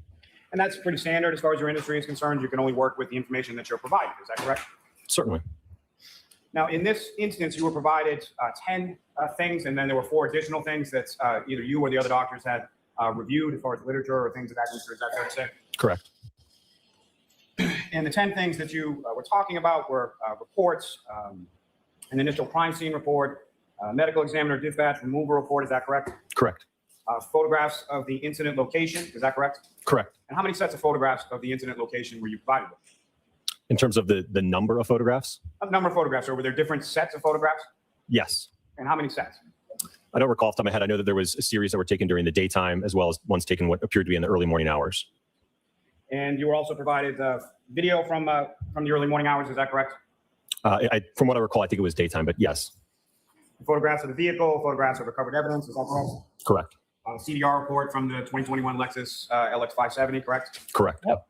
And that's pretty standard as far as your industry is concerned. You can only work with the information that you're provided. Is that correct? Certainly. Now, in this instance, you were provided 10 things, and then there were 4 additional things that either you or the other doctors had reviewed as far as literature or things of that nature. Is that fair to say? Correct. And the 10 things that you were talking about were reports, an initial crime scene report, medical examiner dispatch removal report. Is that correct? Correct. Photographs of the incident location. Is that correct? Correct. And how many sets of photographs of the incident location were you provided with? In terms of the number of photographs? A number of photographs, or were there different sets of photographs? Yes. And how many sets? I don't recall off the top of my head. I know that there was a series that were taken during the daytime as well as ones taken what appeared to be in the early morning hours. And you were also provided video from the early morning hours. Is that correct? From what I recall, I think it was daytime, but yes. Photographs of the vehicle, photographs of recovered evidence. Is that correct? Correct. CDR report from the 2021 Lexus LX570. Correct? Correct. Yep.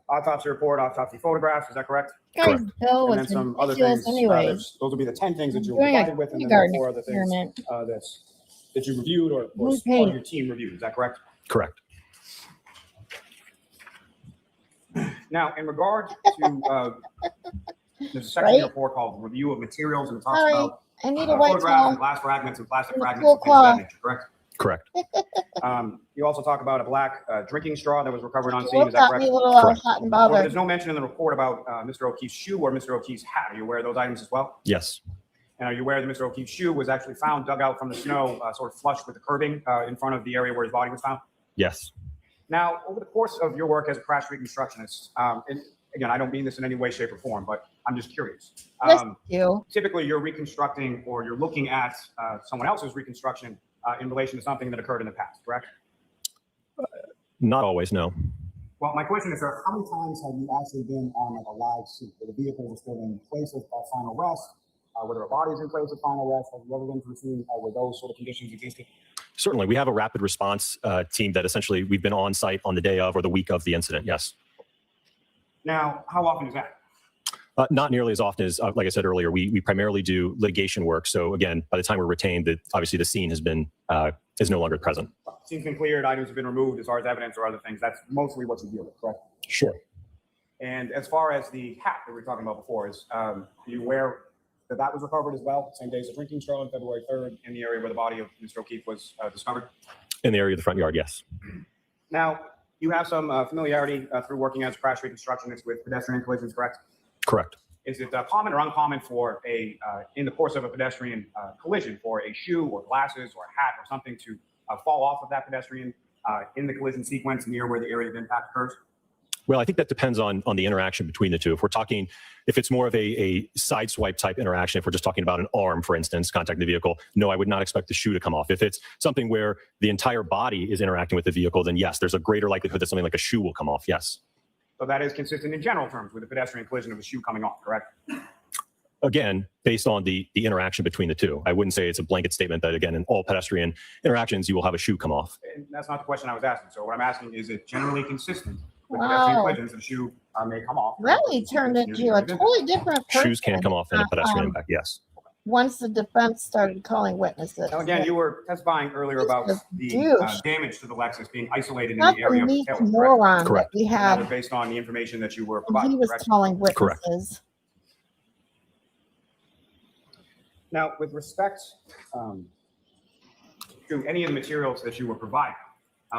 Autopsy report, autopsy photographs. Is that correct? Guys, Bill And was then some other ridiculous things. anyway. Those will be the 10 things that you were Doing a provided with, and then there are kindergarten 4 other things experiment. that you reviewed or Who's part of paying? your team reviewed. Is that correct? Correct. Now, in regard to there's a section in your report called review of materials, and it talks Sorry, about I need a white photographs and towel. glass fragments and plastic And a fragments cool and things of that cloth. nature, correct? Correct. You also talk about a black drinking straw that was recovered on You scene. Is looked that at correct? me a little Correct. hot and Well, bothered. there's no mention in the report about Mr. O'Keefe's shoe or Mr. O'Keefe's hat. Are you aware of those items as well? Yes. And are you aware that Mr. O'Keefe's shoe was actually found dug out from the snow, sort of flush with the curbing in front of the area where his body was found? Yes. Now, over the course of your work as a crash reconstructionist, and again, I don't mean this in any way, shape, or form, but I'm just curious. Yes, you. Typically, you're reconstructing or you're looking at someone else's reconstruction in relation to something that occurred in the past, correct? Not always, no. Well, my question is, sir, how many times have you actually been on like a live shoot where the vehicle was still in place of final rest, whether a body is in place of final rest? Have you ever been to a scene where those sort of conditions existed? Certainly. We have a rapid response team that essentially we've been on site on the day of or the week of the incident. Yes. Now, how often is that? Not nearly as often as, like I said earlier, we primarily do litigation work. So again, by the time we're retained, obviously the scene has been is no longer present. Scene's been cleared, items have been removed as far as evidence or other things. That's mostly what you deal with, correct? Sure. And as far as the hat that we were talking about before, are you aware that that was recovered as well? Same day as the drinking straw on February 3rd in the area where the body of Mr. O'Keefe was discovered? In the area of the front yard, yes. Now, you have some familiarity through working as a crash reconstructionist with pedestrian collisions, correct? Correct. Is it common or uncommon for in the course of a pedestrian collision, for a shoe or glasses or a hat or something to fall off of that pedestrian in the collision sequence near where the area of impact occurs? Well, I think that depends on the interaction between the two. If we're talking, if it's more of a side swipe type interaction, if we're just talking about an arm, for instance, contacting the vehicle, no, I would not expect the shoe to come off. If it's something where the entire body is interacting with the vehicle, then yes, there's a greater likelihood that something like a shoe will come off. Yes. So that is consistent in general terms with a pedestrian collision of the shoe coming off, correct? Again, based on the interaction between the two. I wouldn't say it's a blanket statement that, again, in all pedestrian interactions, you will have a shoe come off. And that's not the question I was asking. So what I'm asking is it generally consistent with pedestrian Wow. collisions, the shoe may come off? Really turned into a totally different person. Shoes can come off in a pedestrian impact, yes. Once the defense started calling witnesses. Now, again, you were testifying earlier about This the is douche. damage to the Lexus being isolated in Not the the area of the meek tail, correct? moron that Correct. we And that had. was based on the information that you were And providing, he was correct? calling Correct. witnesses. Now, with respect to any of the materials that you were providing,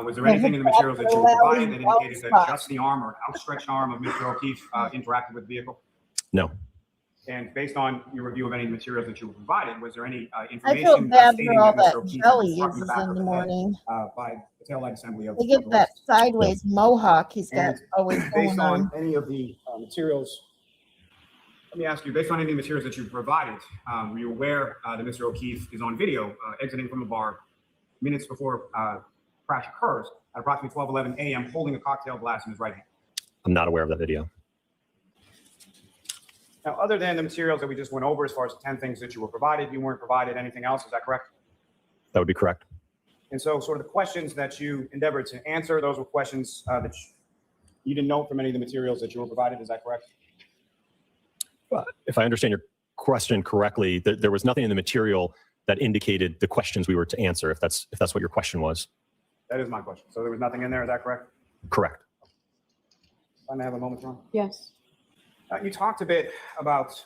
was there anything in the materials that you were providing that indicated that just the arm or outstretched arm of Mr. O'Keefe interacted with the vehicle? No. And based on your review of any materials that you were provided, was there any I information feel bad stating for all that Mr. that O'Keefe jelly was struck in uses the back in of the the head morning. by the tail light assembly of. They get that sideways mohawk he's got And always based going on on. any of the materials, let me ask you, based on any of the materials that you've provided, were you aware that Mr. O'Keefe is on video exiting from the bar minutes before crash occurs at approximately 12:11 a.m. holding a cocktail glass in his right hand? I'm not aware of that video. Now, other than the materials that we just went over, as far as the 10 things that you were provided, you weren't provided anything else, is that correct? That would be correct. And so sort of the questions that you endeavored to answer, those were questions that you didn't know from any of the materials that you were provided, is that correct? If I understand your question correctly, there was nothing in the material that indicated the questions we were to answer, if that's what your question was. That is my question. So there was nothing in there, is that correct? Correct. I may have a moment, Ron. Yes. You talked a bit about,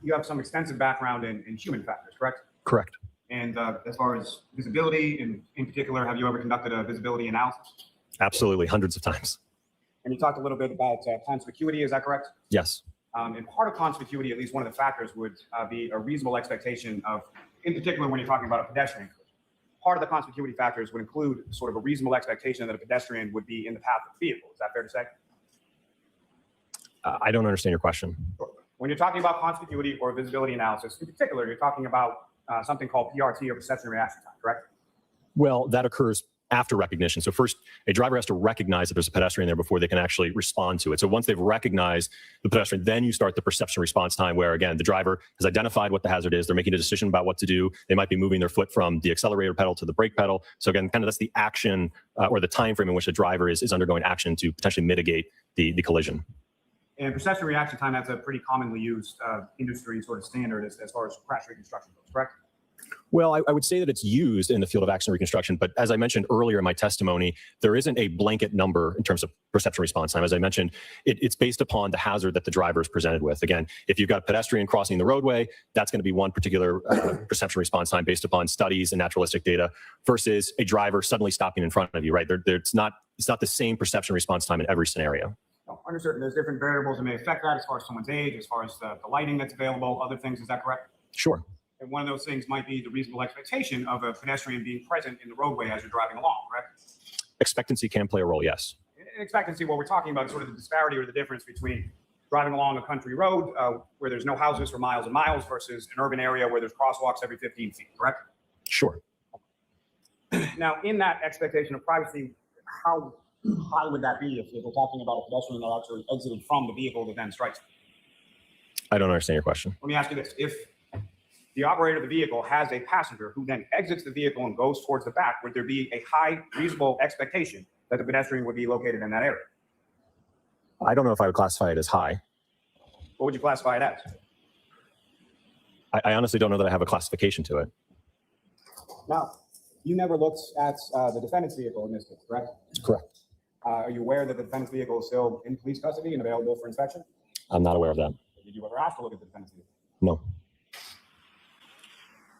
you have some extensive background in human factors, correct? Correct. And as far as visibility, in particular, have you ever conducted a visibility analysis? Absolutely, hundreds of times. And you talked a little bit about conspicuity, is that correct? Yes. And part of conspicuity, at least one of the factors, would be a reasonable expectation of, in particular, when you're talking about a pedestrian. Part of the conspicuity factors would include sort of a reasonable expectation that a pedestrian would be in the path of the vehicle. Is that fair to say? I don't understand your question. When you're talking about conspicuity or visibility analysis, in particular, you're talking about something called PRT, or perception reaction time, correct? Well, that occurs after recognition. So first, a driver has to recognize that there's a pedestrian there before they can actually respond to it. So once they've recognized the pedestrian, then you start the perception response time where, again, the driver has identified what the hazard is. They're making a decision about what to do. They might be moving their foot from the accelerator pedal to the brake pedal. So again, kind of that's the action or the time frame in which the driver is undergoing action to potentially mitigate the collision. And perception reaction time, that's a pretty commonly used industry sort of standard as far as crash reconstruction goes, correct? Well, I would say that it's used in the field of accident reconstruction, but as I mentioned earlier in my testimony, there isn't a blanket number in terms of perception response time. As I mentioned, it's based upon the hazard that the driver is presented with. Again, if you've got a pedestrian crossing the roadway, that's going to be one particular perception response time based upon studies and naturalistic data versus a driver suddenly stopping in front of you, right? It's not the same perception response time in every scenario. Understood. There's different variables that may affect that as far as someone's age, as far as the lighting that's available, other things. Is that correct? Sure. And one of those things might be the reasonable expectation of a pedestrian being present in the roadway as you're driving along, correct? Expectancy can play a role, yes. In expectancy, what we're talking about is sort of the disparity or the difference between driving along a country road where there's no houses for miles and miles versus an urban area where there's crosswalks every 15 feet, correct? Sure. Now, in that expectation of privacy, how high would that be if we're talking about a pedestrian that actually exited from the vehicle that then strikes? I don't understand your question. Let me ask you this. If the operator of the vehicle has a passenger who then exits the vehicle and goes towards the back, would there be a high reasonable expectation that the pedestrian would be located in that area? I don't know if I would classify it as high. What would you classify it as? I honestly don't know that I have a classification to it. Now, you never looked at the defendant's vehicle in this case, correct? Correct. Are you aware that the defendant's vehicle is still in police custody and available for inspection? I'm not aware of that. Did you ever ask to look at the defendant's vehicle? No.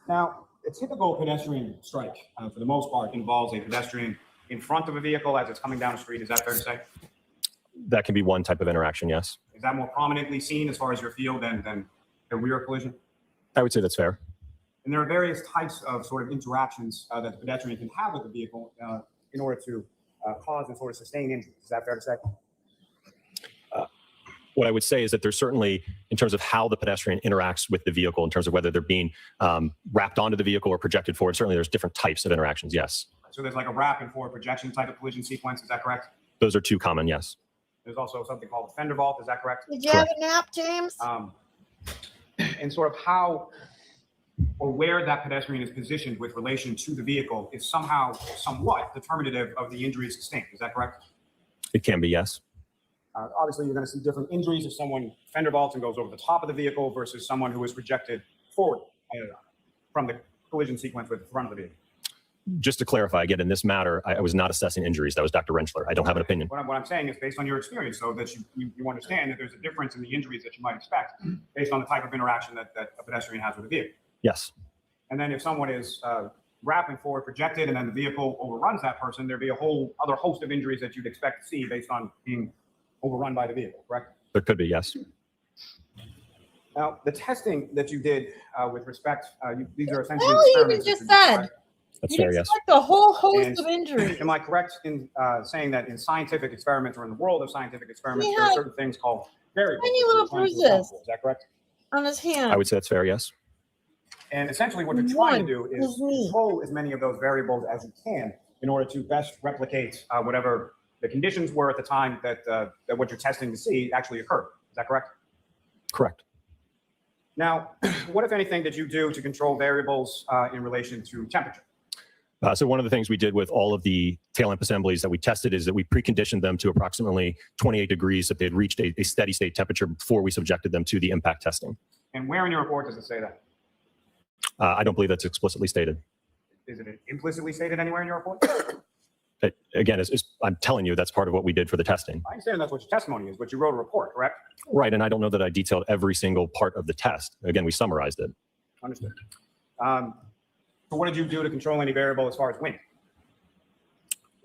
Now, a typical pedestrian strike, for the most part, involves a pedestrian in front of a vehicle as it's coming down the street. Is that fair to say? That can be one type of interaction, yes. Is that more prominently seen as far as your field than a rear collision? I would say that's fair. And there are various types of sort of interactions that the pedestrian can have with the vehicle in order to cause and sort of sustain injuries. Is that fair to say? What I would say is that there's certainly, in terms of how the pedestrian interacts with the vehicle, in terms of whether they're being wrapped onto the vehicle or projected forward, certainly there's different types of interactions, yes. So there's like a wrap and forward projection type of collision sequence. Is that correct? Those are two common, yes. There's also something called a fender vault. Is that correct? Did you have a nap, James? And sort of how or where that pedestrian is positioned with relation to the vehicle is somewhat determinative of the injury sustained. Is that correct? It can be, yes. Obviously, you're going to see different injuries if someone fender vaults and goes over the top of the vehicle versus someone who is projected forward from the collision sequence with the front of the vehicle. Just to clarify, again, in this matter, I was not assessing injuries. That was Dr. Rentschler. I don't have an opinion. What I'm saying is based on your experience, so that you understand that there's a difference in the injuries that you might expect based on the type of interaction that a pedestrian has with a vehicle. Yes. And then if someone is wrapping forward projected and then the vehicle overruns that person, there'd be a whole other host of injuries that you'd expect to see based on being overrun by the vehicle, correct? There could be, yes. Now, the testing that you did with respect, these are essentially Well, you experiments. just that you did, said. correct? That's You'd fair, yes. expect a whole host And of injuries. Am I correct in saying that in scientific experiments or in the world of scientific experiments, He there are had certain things called variables? tiny that you're little trying to account bruises. for? Is that correct? On his hand. I would say that's fair, yes. And essentially what you're trying to do One, is his knee. control as many of those variables as you can in order to best replicate whatever the conditions were at the time that what you're testing to see actually occurred. Is that correct? Correct. Now, what, if anything, did you do to control variables in relation to temperature? So one of the things we did with all of the tail lamp assemblies that we tested is that we preconditioned them to approximately 28 degrees if they had reached a steady state temperature before we subjected them to the impact testing. And where in your report does it say that? I don't believe that's explicitly stated. Is it implicitly stated anywhere in your report? Again, I'm telling you, that's part of what we did for the testing. I understand that's what your testimony is, but you wrote a report, correct? Right, and I don't know that I detailed every single part of the test. Again, we summarized it. Understood. So what did you do to control any variable as far as wind?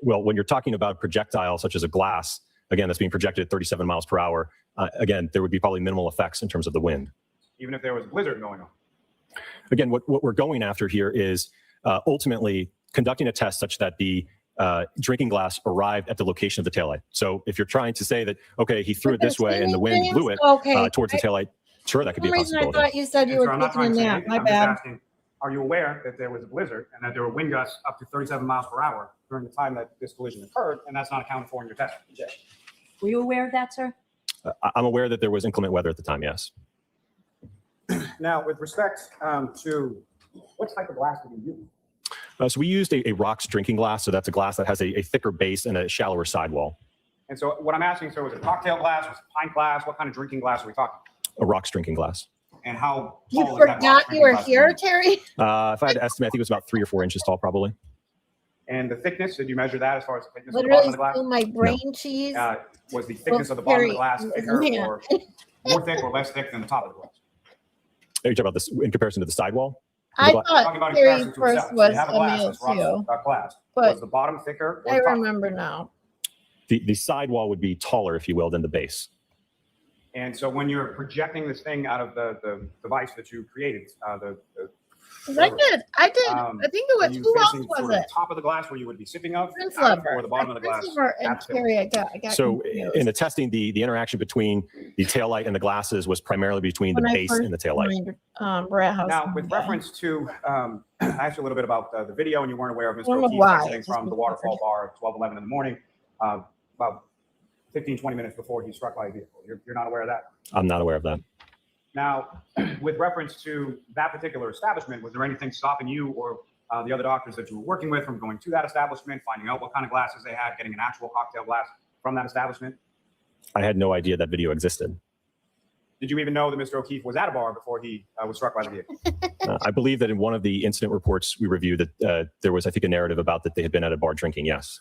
Well, when you're talking about a projectile such as a glass, again, that's being projected at 37 miles per hour, again, there would be probably minimal effects in terms of the wind. Even if there was a blizzard going on? Again, what we're going after here is ultimately conducting a test such that the drinking glass arrived at the location of the taillight. So if you're trying to say that, okay, he threw it this way and the wind blew it towards the taillight, sure, that could be a For some reason, I possibility. thought you said you And so were I'm not taking a trying to say nap. anything. My I'm just bad. asking, are you aware that there was a blizzard and that there were wind gusts up to 37 miles per hour during the time that this collision occurred, and that's not accounted for in your test? Were you aware of that, sir? I'm aware that there was inclement weather at the time, yes. Now, with respect to what type of glass did you use? So we used a rocks drinking glass. So that's a glass that has a thicker base and a shallower sidewall. And so what I'm asking, sir, was it cocktail glass, was it pint glass? What kind of drinking glass are we talking? A rocks drinking glass. And how You tall is that rocks forgot you drinking were glass? here, Terry? If I had to estimate, I think it was about 3 or 4 inches tall, probably. And the thickness, did you measure that as far as the thickness of the bottom Literally of the glass? steal my brain cheese. Was the thickness of the bottom of the glass Terry, thicker man. or more thick or less thick than the top of the glass? Are you talking about this in comparison to the sidewall? I Talking Talking thought about in Terry comparison to first itself. So was you have a a glass male that's rocks too, glass. but Was the bottom thicker or I the top? remember now. The sidewall would be taller, if you will, than the base. And so when you're projecting this thing out of the device that you created, I did. I think it are was, you who else facing was sort of it? top of the glass where you would be sipping of, Prince out of, Lover. or the bottom of the glass? Prince Lover and at the- Terry, I got So confused. in the testing, the interaction between the taillight and the glasses was primarily between the When I base first and the taillight. joined, Brat House. Now, with reference to, I asked you a little bit about the video, and you weren't aware of I Mr. don't know O'Keefe why, exiting just from the because- waterfall bar at 12:11 in the morning, about 15, 20 minutes before he struck by a vehicle. You're not aware of that? I'm not aware of that. Now, with reference to that particular establishment, was there anything stopping you or the other doctors that you were working with from going to that establishment, finding out what kind of glasses they had, getting an actual cocktail glass from that establishment? I had no idea that video existed. Did you even know that Mr. O'Keefe was at a bar before he was struck by the vehicle? I believe that in one of the incident reports we reviewed that there was, I think, a narrative about that they had been at a bar drinking. Yes.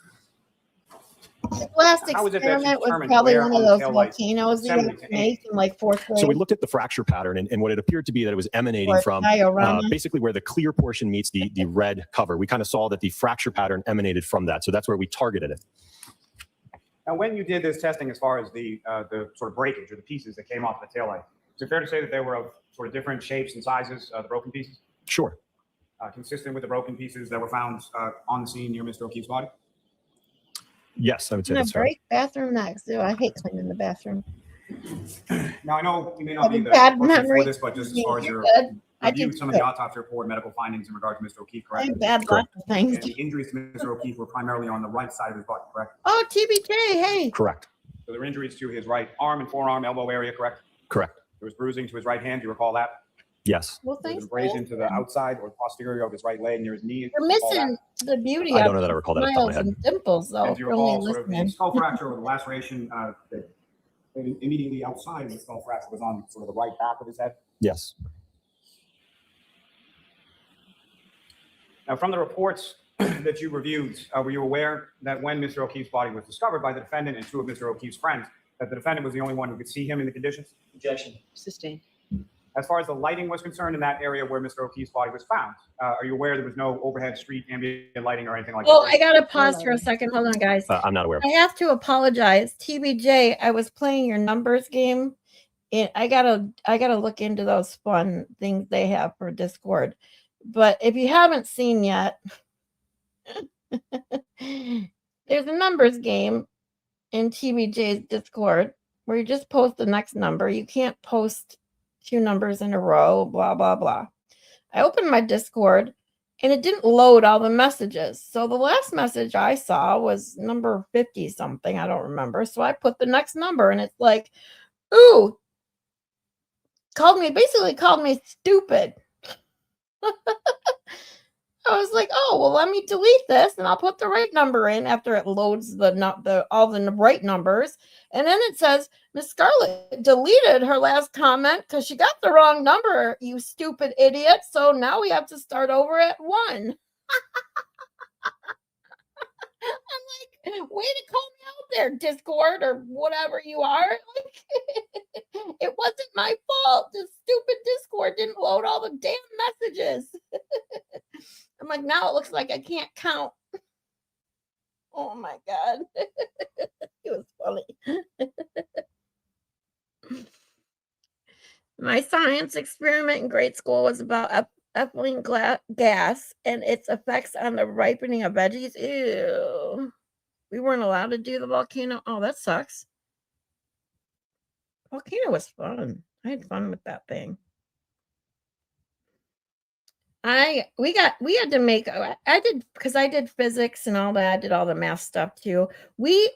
The last How is it that you experiment was determined probably where one on of the those taillight volcanoes you assembly have to to make in like fourth grade. So we looked at the fracture pattern, and what it appeared to be that it was emanating Or from diorama. basically where the clear portion meets the red cover. We kind of saw that the fracture pattern emanated from that. So that's where we targeted it. Now, when you did this testing as far as the sort of breakage or the pieces that came off the taillight, is it fair to say that they were of sort of different shapes and sizes, the broken pieces, Sure. consistent with the broken pieces that were found on the scene near Mr. O'Keefe's body? Yes, I would say In a that's fair. break bathroom next. Ew, I hate cleaning the bathroom. Now, I know you may I not have be a the bad person for memory. this, but just as far as You're your good. I reviewed did some of the good. autopsy report, medical findings in regard to Mr. O'Keefe, I correct? have bad luck with things. And the injuries to Mr. O'Keefe were primarily on the right side of his body, correct? Oh, TBJ, hey. Correct. So there were injuries to his right arm and forearm, elbow area, correct? Correct. There was bruising to his right hand. Do you recall that? Yes. Well, There was thanks. abrasion to the man. outside or posterior of his right leg near his knee. You're Do you recall that? missing the beauty I don't of know that I recall that off the top of my smiles head. and dimples, though. And do you for only recall sort of the listening. skull fracture or the laceration that immediately outside of the skull fracture was on sort of the right back of his head? Yes. Now, from the reports that you reviewed, were you aware that when Mr. O'Keefe's body was discovered by the defendant and two of Mr. O'Keefe's friends, that the defendant was the only one who could see him in the conditions? Objection. Sustained. As far as the lighting was concerned in that area where Mr. O'Keefe's body was found, are you aware there was no overhead street ambient lighting or anything like Oh, that? I gotta pause for a second. Hold on, guys. I'm not aware of I have to apologize. TBJ, I was playing your numbers game. And I gotta look into those fun things they have for Discord. But if you haven't seen yet, There's a numbers game in TBJ's Discord where you just post the next number. You can't post two numbers in a row, blah, blah, blah. I opened my Discord and it didn't load all the messages. So the last message I saw was number 50 something. I don't remember. So I put the next number and it's like, ooh, basically called me stupid. I was like, oh, well, let me delete this and I'll put the right number in after it loads all the right numbers. And then it says, Miss Scarlett deleted her last comment because she got the wrong number, you stupid idiot. So now we have to start over at 1. I'm like, way to call me out there, Discord or whatever you are. Like, it wasn't my fault. The stupid Discord didn't load all the damn messages. I'm like, now it looks like I can't count. Oh my God. It was funny. My science experiment in grade school was about ethylene gas and its effects on the ripening of veggies. Ew. We weren't allowed to do the volcano. Oh, that sucks. Volcano was fun. I had fun with that thing. We had to make, because I did physics and all that. I did all the math stuff too.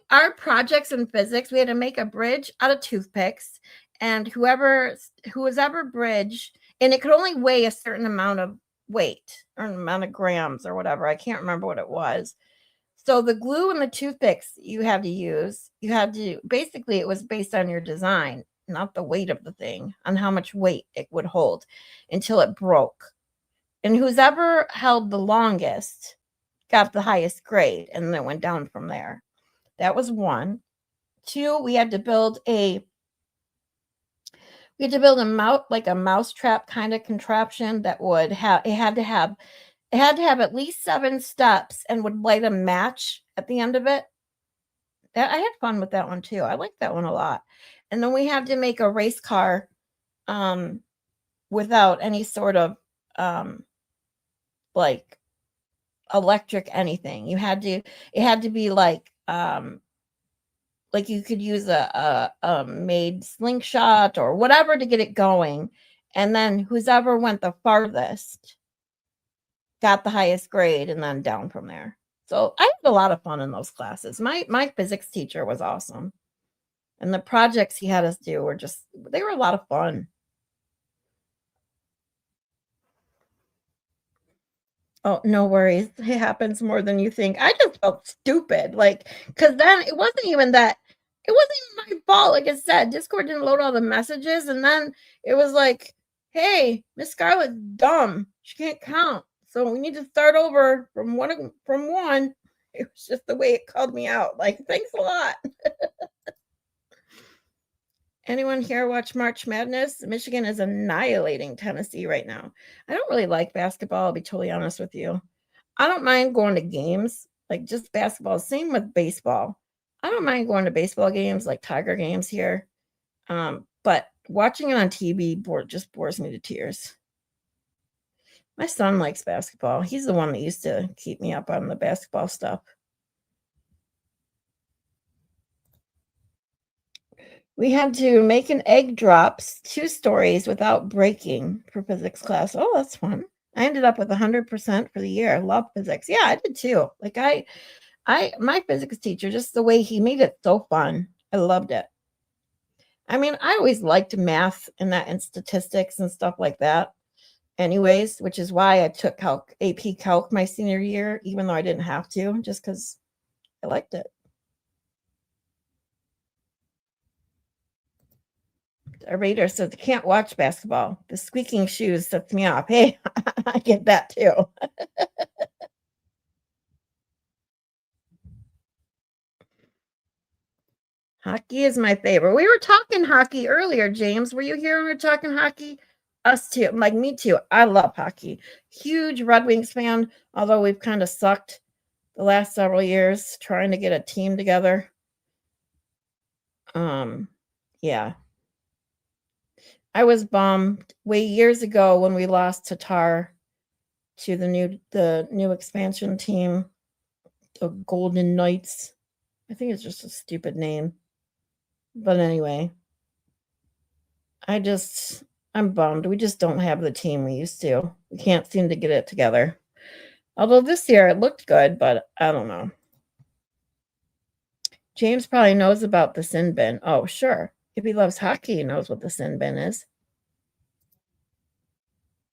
Our projects in physics, we had to make a bridge out of toothpicks, and whoever bridge, and it could only weigh a certain amount of weight or an amount of grams or whatever. I can't remember what it was. So the glue and the toothpicks you had to use, basically it was based on your design, not the weight of the thing, on how much weight it would hold until it broke. And whoever held the longest got the highest grade, and then it went down from there. That was 1. 2, we had to build a mouse trap kind of contraption that would have it had to have at least 7 steps and would light a match at the end of it. I had fun with that one too. I liked that one a lot. And then we had to make a race car without any sort of like electric anything. It had to be like you could use a made slingshot or whatever to get it going, and then whoever went the farthest got the highest grade, and then down from there. So I had a lot of fun in those classes. My physics teacher was awesome, and the projects he had us do were a lot of fun. Oh, no worries. It happens more than you think. I just felt stupid. Because then it wasn't even my fault. Like I said, Discord didn't load all the messages. And then it was like, hey, Miss Scarlett's dumb. She can't count. So we need to start over from one. It was just the way it called me out. Like, thanks a lot. Anyone here watch March Madness? Michigan is annihilating Tennessee right now. I don't really like basketball, I'll be totally honest with you. I don't mind going to games, like just basketball. Same with baseball. I don't mind going to baseball games, like Tiger games here. But watching it on TV just bores me to tears. My son likes basketball. He's the one that used to keep me up on the basketball stuff. We had to make an egg drops 2 stories without breaking for physics class. Oh, that's fun. I ended up with 100% for the year. I love physics. Yeah, I did too. Like my physics teacher, just the way he made it so fun. I loved it. I mean, I always liked math and statistics and stuff like that anyways, which is why I took AP Calc my senior year, even though I didn't have to, just because I liked it. A reader says, I can't watch basketball. The squeaking shoes sets me off. Hey, I get that too. Hockey is my favorite. We were talking hockey earlier, James. Were you here when we were talking hockey? Us too. Like, me too. I love hockey. Huge Red Wings fan, although we've kind of sucked the last several years trying to get a team together. Yeah. I was bummed way years ago when we lost Tatar to the new expansion team. the Golden Knights. I think it's just a stupid name. But anyway, I'm bummed. We just don't have the team we used to. We can't seem to get it together. Although this year it looked good, but I don't know. James probably knows about the sin bin. Oh, sure. If he loves hockey, he knows what the sin bin is.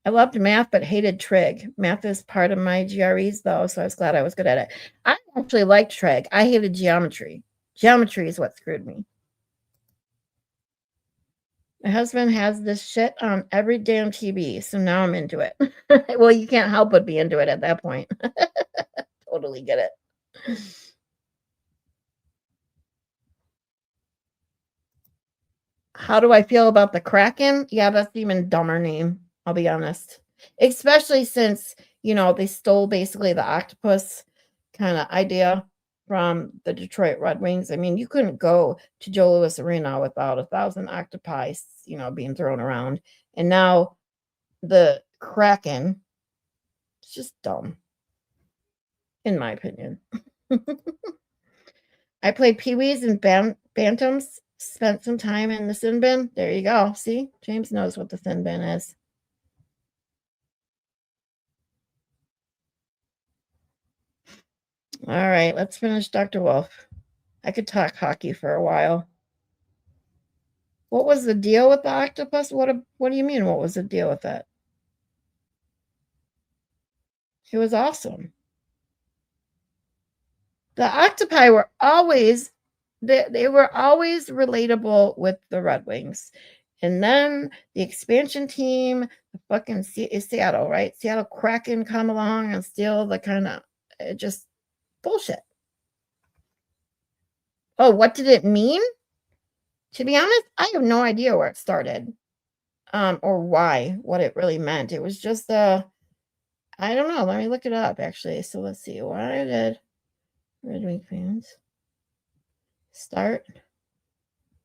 I loved math, but hated trig. Math is part of my GREs, though, so I was glad I was good at it. I actually liked trig. I hated geometry. Geometry is what screwed me. My husband has this shit on every damn TV, so now I'm into it. Well, you can't help but be into it at that point. Totally get it. How do I feel about the Kraken? Yeah, that's an even dumber name, I'll be honest. Especially since, they stole basically the octopus kind of idea from the Detroit Red Wings. I mean, you couldn't go to Joe Louis Arena without 1,000 octopi, being thrown around. And now the Kraken, it's just dumb, in my opinion. I played Pee-wees and Bantams, spent some time in the sin bin. There you go. See, James knows what the sin bin is. All right, let's finish Dr. Wolf. I could talk hockey for a while. What was the deal with the octopus? What do you mean, what was the deal with it? It was awesome. The octopi were always, they were always relatable with the Red Wings. And then the expansion team, the fucking Seattle, right? Seattle Kraken come along and steal the kind of, just bullshit. Oh, what did it mean? To be honest, I have no idea where it started, or what it really meant. It was just I don't know. Let me look it up, actually. So let's see. Why did Red Wing fans start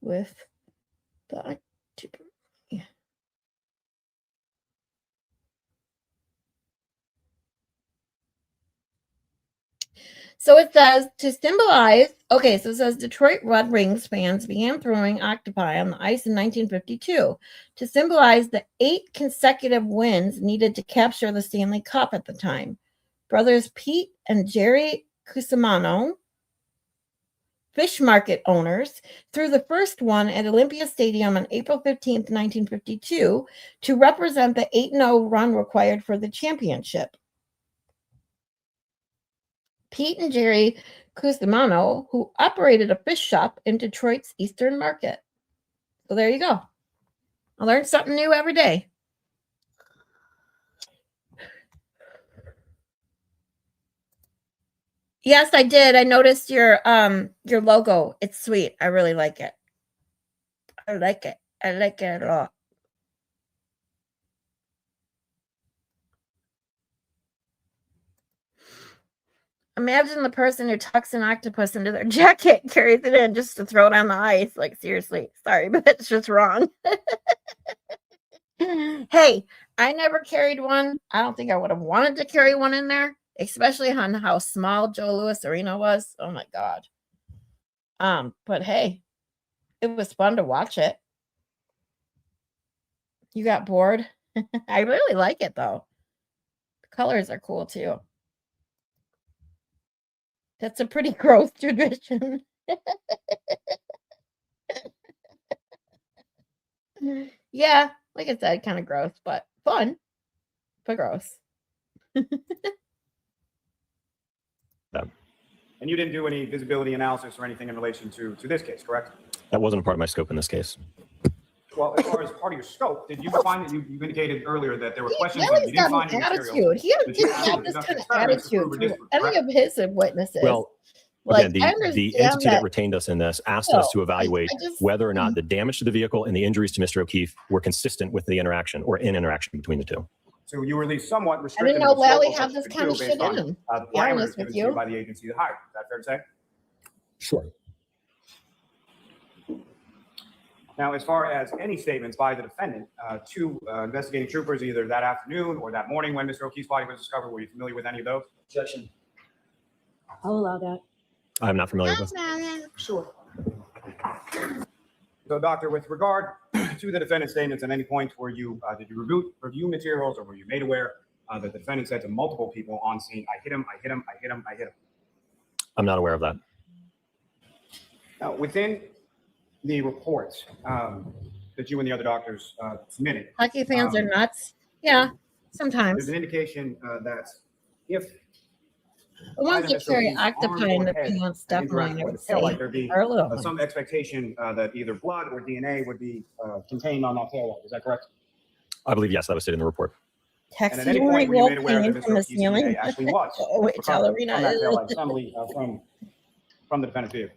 with the So it says to symbolize, okay, so it says Detroit Red Wings fans began throwing octopi on the ice in 1952 to symbolize the 8 consecutive wins needed to capture the Stanley Cup at the time. Brothers Pete and Jerry Cusimano, fish market owners, threw the first one at Olympia Stadium on April 15th, 1952 to represent the 8-0 run required for the championship. Pete and Jerry Cusimano, who operated a fish shop in Detroit's Eastern Market. So there you go. I learn something new every day. Yes, I did. I noticed your logo. It's sweet. I really like it. I like it. I like it a lot. Imagine the person who tucks an octopus into their jacket, carries it in just to throw it on the ice. Like, seriously. Sorry, but it's just wrong. Hey, I never carried one. I don't think I would have wanted to carry one in there, especially on how small Joe Louis Arena was. Oh my God. But hey, it was fun to watch it. You got bored? I really like it though. The colors are cool too. That's a pretty gross tradition. Yeah, like I said, kind of gross, but fun, but gross. And you didn't do any visibility analysis or anything in relation to this case, correct? That wasn't a part of my scope in this case. Well, as far as part of your scope, did you find that you indicated earlier that there were questions that Nelly's you didn't got find an in material? attitude. He didn't have this kind of attitude through any of his witnesses. Well, like, again, the entity that retained us in this asked us to evaluate whether or not the damage to the vehicle and the injuries to Mr. O'Keefe were consistent with the interaction or in interaction between the two. So you were at least somewhat I restricted. didn't know in the scope Lally of had what this you kind of could do shit based in on, him. the To be honest parameters given with to you you. by the agency that hired you. Is that fair to say? Sure. Now, as far as any statements by the defendant to investigating troopers either that afternoon or that morning when Mr. O'Keefe's body was discovered, were you familiar with any of those? Objection. I'll allow that. I'm not familiar with. Sure. So, doctor, with regard to the defendant's statements, at any point were you did you review materials, or were you made aware that the defendant said to multiple people on scene, "I hit him, I hit him, I hit him, I hit him"? I'm not aware of that. Now, within the reports that you and the other doctors submitted, Hockey fans are nuts. Yeah, sometimes. there's an indication that if The ones that carry SOB's octopi in arm the or head pants, had definitely, interacted I with would the tail light, say, there'd be are little some ones. expectation that either blood or DNA would be contained on that tail light. Is that correct? I believe, yes, that was stated in the report. And at Texas any point, were you made aware that came from Mr. the O'Keefe's DNA ceiling. actually was Oh, wait, recovered Talerina from that is. tail light assembly from the defendant's vehicle?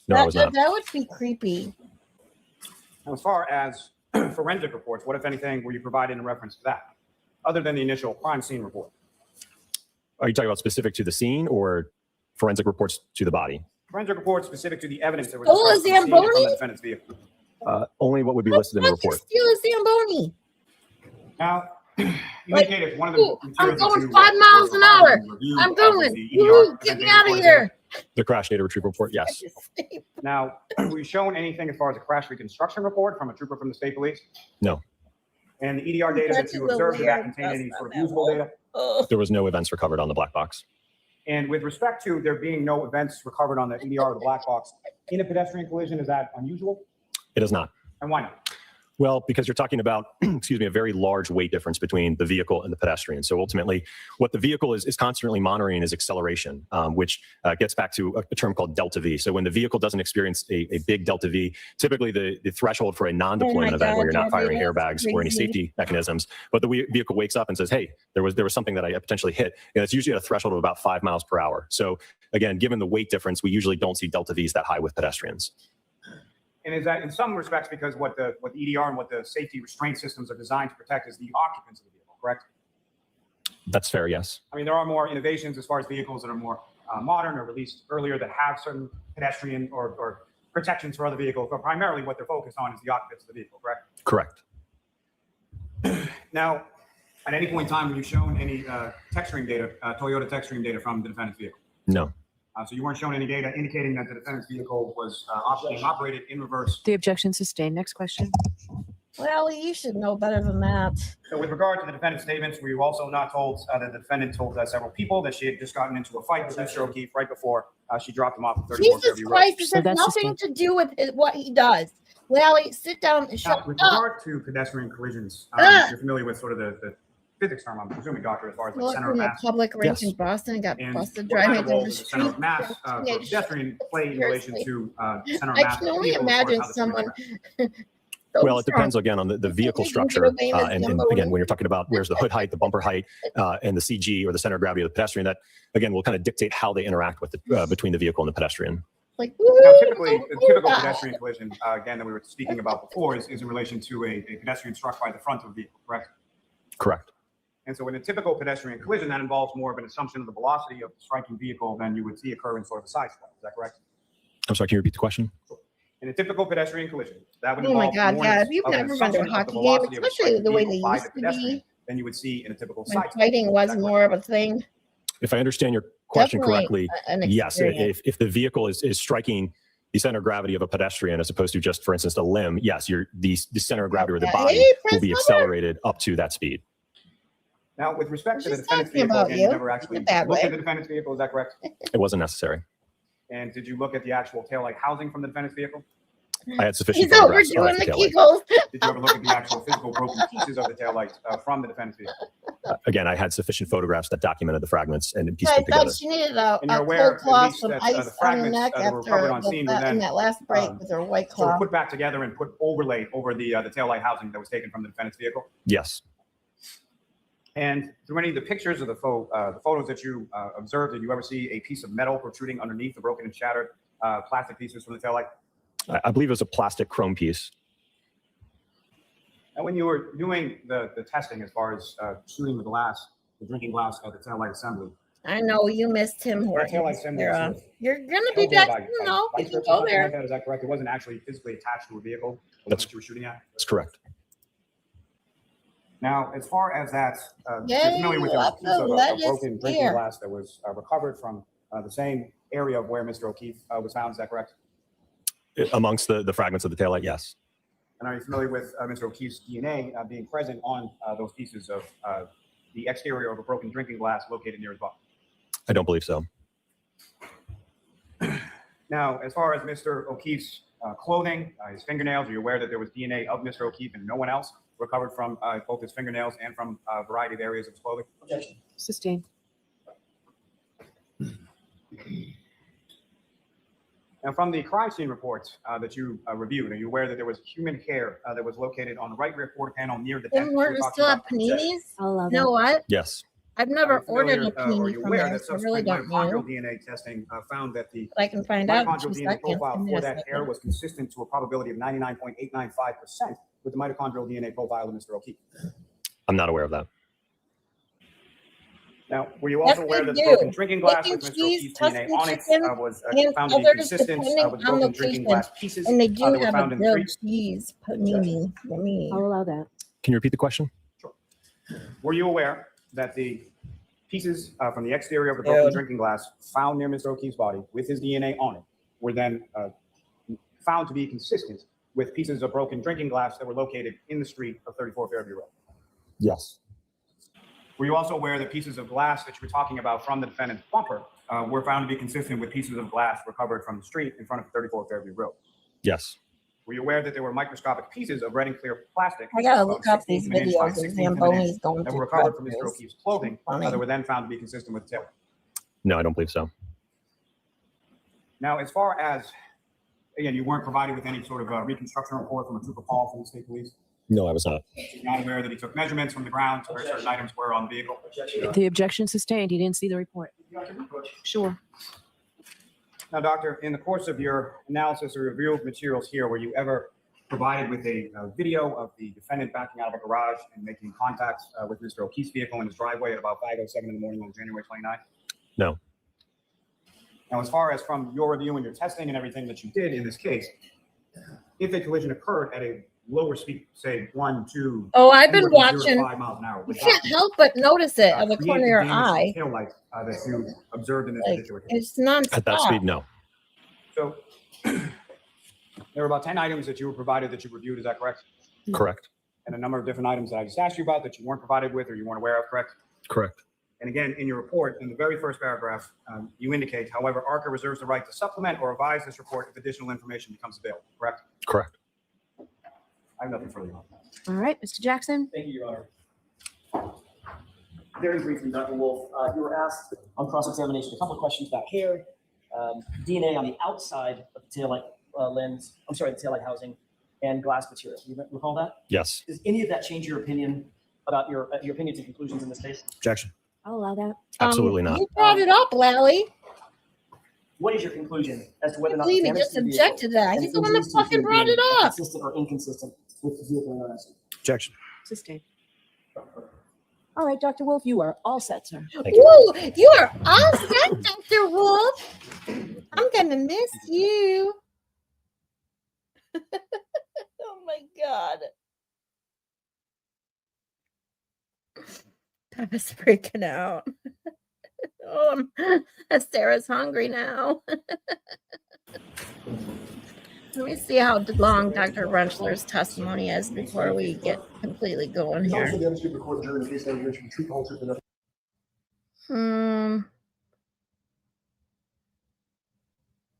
No, I was not. That would be creepy. Now, as far as forensic reports, what, if anything, were you provided in reference to that, other than the initial crime scene report? Are you talking about specific to the scene or forensic reports to the body? Forensic reports specific to the evidence that was Oh, discovered from the scene and from Zamboni? the defendant's vehicle. Only what would be listed in the Let's report. just steal a Zamboni. Now, you Like, indicated one of the ooh, I'm materials that going you 5 were miles an provided hour. and reviewed I'm was going. the Woo, EDR get me event out of report. here. The crash data retrieve report, yes. Now, were you shown anything as far as a crash reconstruction report from a trooper from the state police? No, And the EDR data that That's you a observed, did that weird contain any dust sort of on that usable wall. data? Oh, there was no events recovered on the black box. And with respect to there being no events recovered on the EDR or the black box in a pedestrian collision, is that unusual? It is not. And why not? Well, because you're talking about, excuse me, a very large weight difference between the vehicle and the pedestrian. So ultimately, what the vehicle is constantly monitoring is acceleration, which gets back to a term called delta V. So when the vehicle doesn't experience a big delta V, typically the threshold for a non-deployment event where you're not firing airbags or any safety mechanisms, but the vehicle wakes up and says, hey, there was something that I potentially hit. And it's usually at a threshold of about 5 miles per hour. So again, given the weight difference, we usually don't see delta Vs that high with pedestrians. And is that in some respects because what the EDR and what the safety restraint systems are designed to protect is the occupants of the vehicle, correct? That's fair, yes. I mean, there are more innovations as far as vehicles that are more modern or released earlier that have certain pedestrian or protections for other vehicles, but primarily what they're focused on is the occupants of the vehicle, correct? Correct. Now, at any point in time, were you shown any texturing data, Toyota texturing data from the defendant's vehicle? No. So you weren't shown any data indicating that the defendant's vehicle was being operated in reverse. The objection sustained. Next question. well, you should know better than that. So with regard to the defendant's statements, were you also not told that the defendant told several people that she had just gotten into a fight with Mr. O'Keefe right before she dropped him off at 31 Jesus Fairview Road? Christ, this So has that's nothing to do with what he does. Lally, sit down and Now, shut with up. regard to pedestrian collisions, you're familiar with sort of the physics term, I'm presuming, doctor, as far as like Look, center of from a mass. public race Yes. in Boston, got And busted what kind driving of role down the does the center street. of mass for Teenage- pedestrian play in relation to center of I mass? can of only vehicles as far as imagine how the two someone. interact? Well, it depends again on the vehicle They can get structure. away with And Zamboni. again, when you're talking about where's the hood height, the bumper height, and the CG or the center of gravity of the pedestrian, that again will kind of dictate how they interact with between the vehicle and the pedestrian. Like, Now, typically, a typical woo-hoo. pedestrian collision, again, that we were speaking about before, is in relation to a pedestrian struck by the front of a vehicle, correct? Correct. And so in a typical pedestrian collision, that involves more of an assumption of the velocity of the striking vehicle than you would see occur in sort of a side step. Is that correct? I'm sorry, can you repeat the question? In a typical pedestrian collision, that would Oh my involve God, more yeah, of if you've an never been to a assumption of the hockey game, velocity of a especially striking the way vehicle they by used the to be, pedestrian than you would see in a typical when side step. fighting was more of a thing. If I understand your question Definitely correctly, an yes. experience. If the vehicle is striking the center of gravity of a pedestrian as opposed to just, for instance, a limb, yes, the center of gravity of the Hey, body Prince will be Mother. accelerated up to that speed. Now, with respect to the She's defendant's talking vehicle, about again, you you never actually in a bad looked way. at the defendant's vehicle, is that correct? It wasn't necessary. And did you look at the actual taillight housing from the defendant's vehicle? I had sufficient He's photographs overdoing of the the taillight. Kegels. Did you ever look at the actual physical broken pieces of the taillight from the defendant's vehicle? Again, I had sufficient photographs that documented the fragments and pieced I them together. thought she needed a And you're aware, cold at cloth, least, some that, ice the on the fragments neck that were recovered on after scene were in then, that last break um, with her white sort of cloth. put back together and overlaid over the taillight housing that was taken from the defendant's vehicle. Yes. And through any of the pictures of the photos that you observed, did you ever see a piece of metal protruding underneath the broken and shattered plastic pieces from the taillight? I believe it was a plastic chrome piece. And when you were doing the testing as far as shooting the glass, the drinking glass of the taillight assembly, I know you missed Tim that Hortons. taillight assembly was sort of You're gonna held be there back. by No, vice you can grips or go something like there. that. Is that correct? It wasn't actually physically attached to a vehicle That's- that you were shooting at? That's correct. Now, as far as that, you're Yay, familiar with a let piece of the a lettuce broken drinking here. glass that was recovered from the same area of where Mr. O'Keefe was found. Is that correct? Amongst the fragments of the taillight, yes. And are you familiar with Mr. O'Keefe's DNA being present on those pieces of the exterior of a broken drinking glass located near his body? I don't believe so. Now, as far as Mr. O'Keefe's clothing, his fingernails, are you aware that there was DNA of Mr. O'Keefe and no one else recovered from both his fingernails and from a variety of areas of his clothing? Objection. Sustained. Now, from the crime scene reports that you reviewed, are you aware that there was human hair that was located on the right rear quarter panel near the Then tent? we're still at paninis? I'll allow You that. know what? Yes. I've never Are you familiar, ordered a or are panini you from aware there, that so I really subsequent don't mitochondrial know. DNA testing found that the But I can find out in mitochondrial 2 DNA seconds. profile Give me for a that hair second. was consistent to a probability of 99.895% with the mitochondrial DNA profile of Mr. O'Keefe. I'm not aware of that. Now, were you also Yes, aware they that the do. broken drinking glass Mac with and Mr. cheese, O'Keefe's DNA Tuscan on it chicken, was and found to be others consistent depending with on broken drinking location. glass pieces And they that do were have a found in the grilled street? cheese panini. Panini. I'll allow that. Can you repeat the question? Were you aware that the pieces from the exterior of the broken drinking glass found near Mr. O'Keefe's body with his DNA on it were then found to be consistent with pieces of broken drinking glass that were located in the street of 34 Fairview Road? Yes. Were you also aware that pieces of glass that you were talking about from the defendant's bumper were found to be consistent with pieces of glass recovered from the street in front of 34 Fairview Road? Yes. Were you aware that there were microscopic pieces of red and clear plastic? I gotta about look up 16th these of an inch by videos of 16th of an inch Zambonis going that through were recovered from Mr. drive-thrus. O'Keefe's clothing Funny. that were then found to be consistent with the tail. No, I don't believe so. Now, as far as, again, you weren't provided with any sort of reconstruction report from a trooper Paul from the state police? No, I was not. You're not aware that he took measurements from the ground to where certain items were on the vehicle? The objection sustained. He didn't see the report. Sure. Now, doctor, in the course of your analysis or review of materials here, were you ever provided with a video of the defendant backing out of a garage and making contact with Mr. O'Keefe's vehicle in his driveway at about 5:07 in the morning on January 29th? No. Now, as far as from your review and your testing and everything that you did in this case, if a collision occurred at a lower speed, say 1, 2, Oh, I've been anywhere from 0 to watching. 5 miles an hour, You would can't that, help but notice it at the create corner of your damage to eye. the taillight that you observed in this Like, particular case? it's nonstop. At that speed, no. So there were about 10 items that you were provided that you reviewed, is that correct? Correct. And a number of different items that I just asked you about that you weren't provided with or you weren't aware of, correct? Correct. And again, in your report, in the very first paragraph, you indicate, however, ARCCA reserves the right to supplement or revise this report if additional information becomes available, correct? Correct. I have nothing further. All right, Mr. Jackson. Thank you, Your Honor. Very briefly, Dr. Wolf, you were asked on cross-examination a couple of questions about hair, DNA on the outside of the taillight lens, I'm sorry, the taillight housing, and glass material. You recall that? Yes. Does any of that change your opinion about your opinions and conclusions in this case? Objection. I'll allow that. Absolutely not. You brought it up, Lally. What is your conclusion as to whether or not Believe the me, damage just to the vehicle object to that. and He's the one that injuries to the fucking human brought being it are up. consistent or inconsistent with the vehicle in our Objection. Sustained. All right, Dr. Wolf, you are all set, sir. Thank you. Ooh, you are all set, Dr. Wolf. I'm gonna miss you. Oh my god. I was freaking out. Oh, Sarah's hungry now. Let me see how long Dr. Runchler's testimony is before we get completely going It's here. also the evidence of the court during the case that you should treat the whole truth and nothing.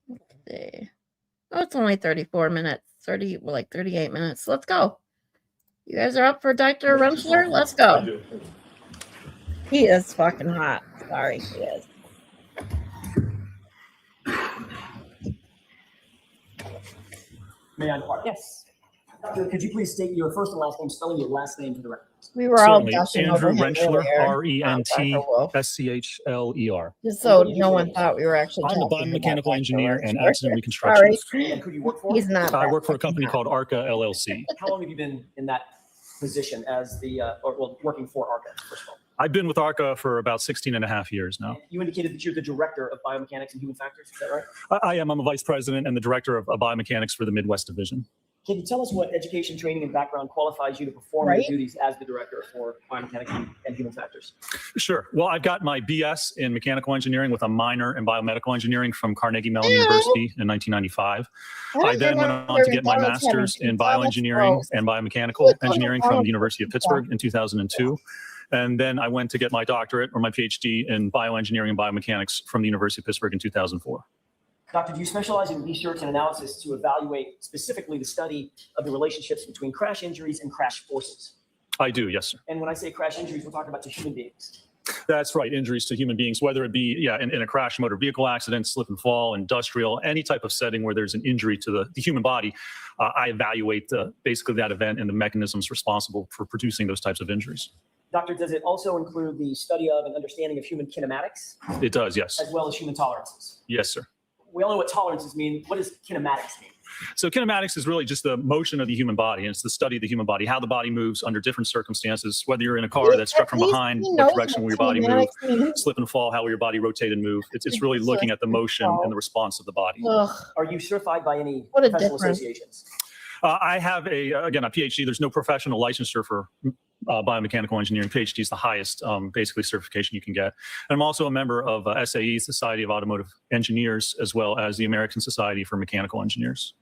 Let's see. Oh, it's only 34 minutes. 38 minutes. Let's go. You guys are up for Dr. Runchler? Let's go. He is fucking hot. Sorry, he is. May I inquire? Yes. Doctor, could you please state your first and last name, spelling your last name for the record? We were all Certainly. gushing Andrew over him Rentschler, earlier. Dr. Wolf. RENTSCHLER. Just so no one thought we were actually I'm a talking about biomechanical Dr. engineer and Runchler. accident reconstructionist. Sorry. And who do you work for? He's not. I that work for a fucking company hot. called ARCCA LLC. How long have you been in that position as the, working for ARCCA, first of all? I've been with ARCCA for about 16 and a half years now. You indicated that you're the director of biomechanics and human factors, is that right? I am. I'm a vice president and the director of biomechanics for the Midwest Division. Can you tell us what education, training, and background qualifies you to perform Right. your duties as the director for biomechanics and human factors? Sure. Well, I've got my BS in mechanical engineering with a minor in biomedical engineering from Carnegie Mellon University in 1995. I then went on to get my master's in bioengineering and biomechanical engineering from the University of Pittsburgh in 2002. And then I went to get my doctorate or my PhD in bioengineering and biomechanics from the University of Pittsburgh in 2004. Doctor, do you specialize in research and analysis to evaluate specifically the study of the relationships between crash injuries and crash forces? I do, yes, sir. And when I say crash injuries, we're talking about to human beings. That's right. Injuries to human beings, whether it be in a crash, motor vehicle accident, slip and fall, industrial, any type of setting where there's an injury to the human body, I evaluate basically that event and the mechanisms responsible for producing those types of injuries. Doctor, does it also include the study of and understanding of human kinematics? It does, yes. As well as human tolerances? Yes, sir. We all know what tolerances mean. What does kinematics mean? So kinematics is really just the motion of the human body, and it's the study of the human body, how the body moves under different circumstances, whether you're in a car that's struck from behind, what direction will your body move, slip and fall, how will your body rotate and move. It's really looking at the motion and the response of the body. Are you certified by any What a professional difference. associations? I have a PhD. There's no professional licensure for biomechanical engineering. PhD is the highest basically certification you can get. And I'm also a member of SAE, Society of Automotive Engineers, as well as the American Society for Mechanical Engineers.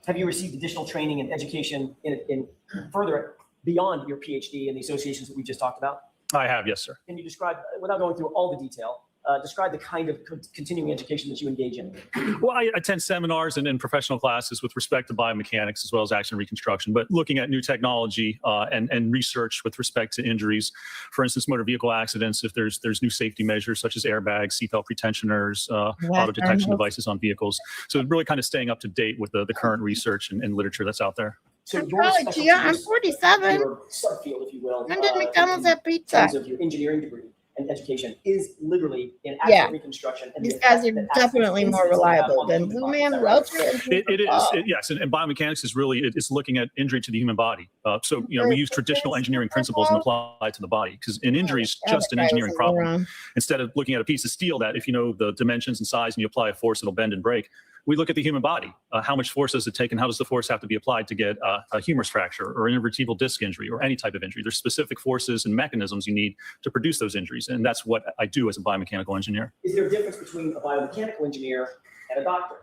Have you received additional training and education in further beyond your PhD and the associations that we just talked about? I have, yes, sir. Can you describe, without going through all the detail, describe the kind of continuing education that you engage in? Well, I attend seminars and professional classes with respect to biomechanics as well as action reconstruction, but looking at new technology and research with respect to injuries. For instance, motor vehicle accidents, if there's new safety measures such as airbags, seatbelt pretensioners, auto detection devices on vehicles. So really kind of staying up to date with the current research and literature that's out there. So I'm your probably, specialty Gia, I'm is 47. your subfield, if you will. When did in McDonald's have pizza? terms of your engineering degree and education is literally in Yeah. action reconstruction. And These the guys effect are that accidents definitely more instantly have reliable on the than human Blue body. Man, Is that right? Welcher, and It is, Oh. yes, and biomechanics is really, it's looking at injury to the human body. So, we use traditional engineering principles and apply it to the body, because an injury is just an engineering problem. Instead of looking at a piece of steel that if you know the dimensions and size and you apply a force, it'll bend and break. We look at the human body. How much force does it take and how does the force have to be applied to get a humerus fracture or an intervertebral disc injury or any type of injury? There's specific forces and mechanisms you need to produce those injuries. And that's what I do as a biomechanical engineer. Is there a difference between a biomechanical engineer and a doctor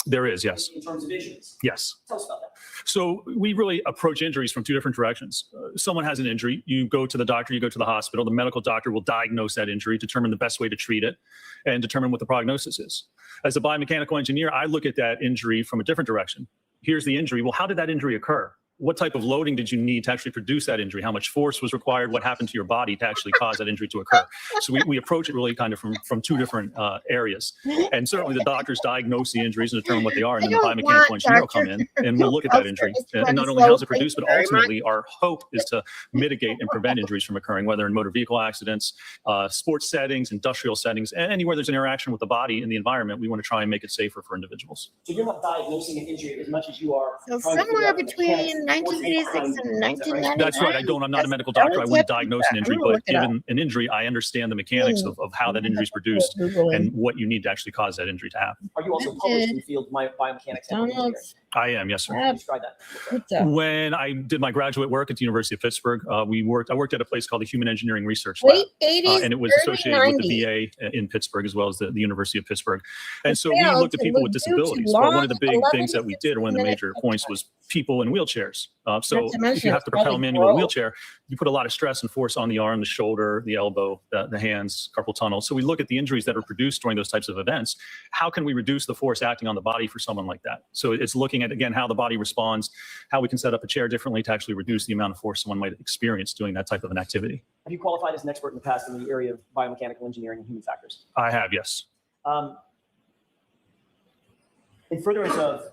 There is, yes. in terms of injuries? Yes. Tell us about that. So we really approach injuries from two different directions. Someone has an injury, you go to the doctor, you go to the hospital, the medical doctor will diagnose that injury, determine the best way to treat it, and determine what the prognosis is. As a biomechanical engineer, I look at that injury from a different direction. Here's the injury. Well, how did that injury occur? What type of loading did you need to actually produce that injury? How much force was required? What happened to your body to actually cause that injury to occur? So we approach it really kind of from two different areas. And certainly the doctors diagnose the injuries and determine what they are. And then the biomechanical engineer will come in and we'll look at that injury. And not only how is it produced, but ultimately our hope is to mitigate and prevent injuries from occurring, whether in motor vehicle accidents, sports settings, industrial settings, anywhere there's an interaction with the body in the environment, we want to try and make it safer for individuals. So you're not diagnosing an injury as much as you are. So trying to figure somewhere out the between mechanics 1986 and 1999. That's right. I'm not a medical doctor. I wouldn't diagnose an injury, but given an injury, I understand the mechanics of how that injury is produced and what you need to actually cause that injury to happen. Are you also published in the field of biomechanics and engineering? I am, yes, sir. Describe that. When I did my graduate work at the University of Pittsburgh, I worked at a place called the Human Engineering Research Lab. Late 80s, And it was early associated with 90s. the VA in Pittsburgh as well as the University of Pittsburgh. And It so we failed looked at to people live with too disabilities. long, But one of the big 11 things that we did, one of the major points was people in wheelchairs. So Not to mention if you have to it's propel a probably manual gross. wheelchair, you put a lot of stress and force on the arm, the shoulder, the elbow, the hands, carpal tunnel. So we look at the injuries that are produced during those types of events. How can we reduce the force acting on the body for someone like that? So it's looking at, again, how the body responds, how we can set up a chair differently to actually reduce the amount of force someone might experience doing that type of an activity. Have you qualified as an expert in the past in the area of biomechanical engineering and human factors? I have, yes. In furtherance of,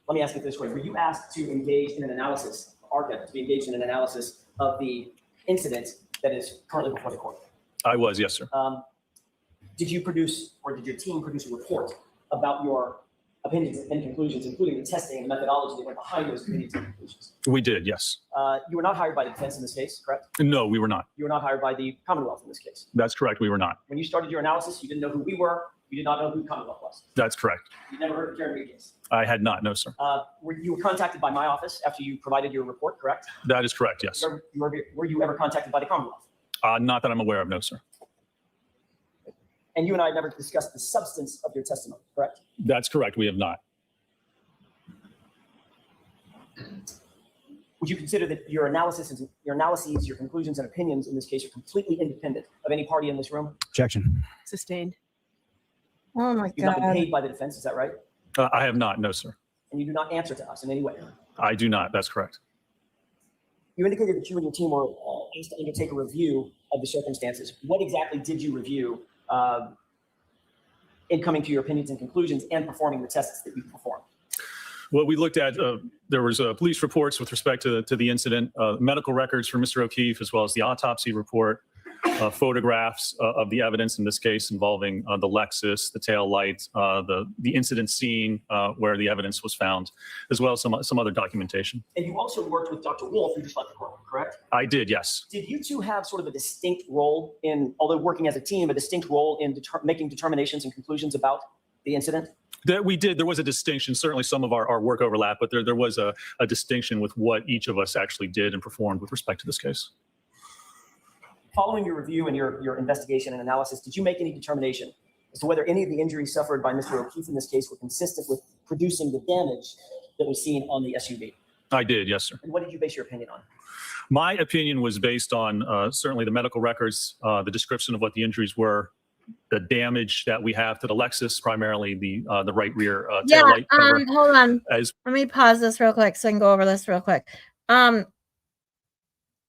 let me ask it this way. Were you asked to engage in an analysis, ARCCA, to be engaged in an analysis of the incident that is currently before the court? I was, yes, sir. Did you produce, or did your team produce a report about your opinions and conclusions, including the testing and methodology that went behind those opinions and conclusions? We did, yes. You were not hired by the defense in this case, correct? No, we were not. You were not hired by the Commonwealth in this case. That's correct. We were not. When you started your analysis, you didn't know who we were, You did not know who the Commonwealth was. That's correct. You never heard of the Karen case. I had not, no, sir. You were contacted by my office after you provided your report, correct? That is correct, yes. Were you ever contacted by the Commonwealth? Not that I'm aware of, no, sir. And you and I never discussed the substance of your testimony, correct? That's correct. We have not. Would you consider that your analyses, your conclusions, and opinions in this case are completely independent of any party in this room? Objection. Sustained. Oh my You've not been God. paid by the defense, is that right? I have not, no, sir. And you do not answer to us in any way. I do not. That's correct. You indicated that you and your team were asked to undertake a review of the circumstances. What exactly did you review in coming to your opinions and conclusions and performing the tests that you performed? Well, we looked at, there was police reports with respect to the incident, medical records for Mr. O'Keefe, as well as the autopsy report, photographs of the evidence in this case involving the Lexus, the tail light, the incident scene where the evidence was found, as well as some other documentation. And you also worked with Dr. Wolf, who just left the courtroom, correct? I did, yes. Did you two have sort of a distinct role in, although working as a team, a distinct role in making determinations and conclusions about the incident? That we did. There was a distinction. Certainly some of our work overlap, but there was a distinction with what each of us actually did and performed with respect to this case. Following your review and your investigation and analysis, did you make any determination as to whether any of the injuries suffered by Mr. O'Keefe in this case were consistent with producing the damage that was seen on the SUV? I did, yes, sir. And what did you base your opinion on? My opinion was based on certainly the medical records, the description of what the injuries were, the damage that we have to the Lexus, primarily the right rear tail light cover. Hold on. As Let me pause this real quick so I can go over this real quick.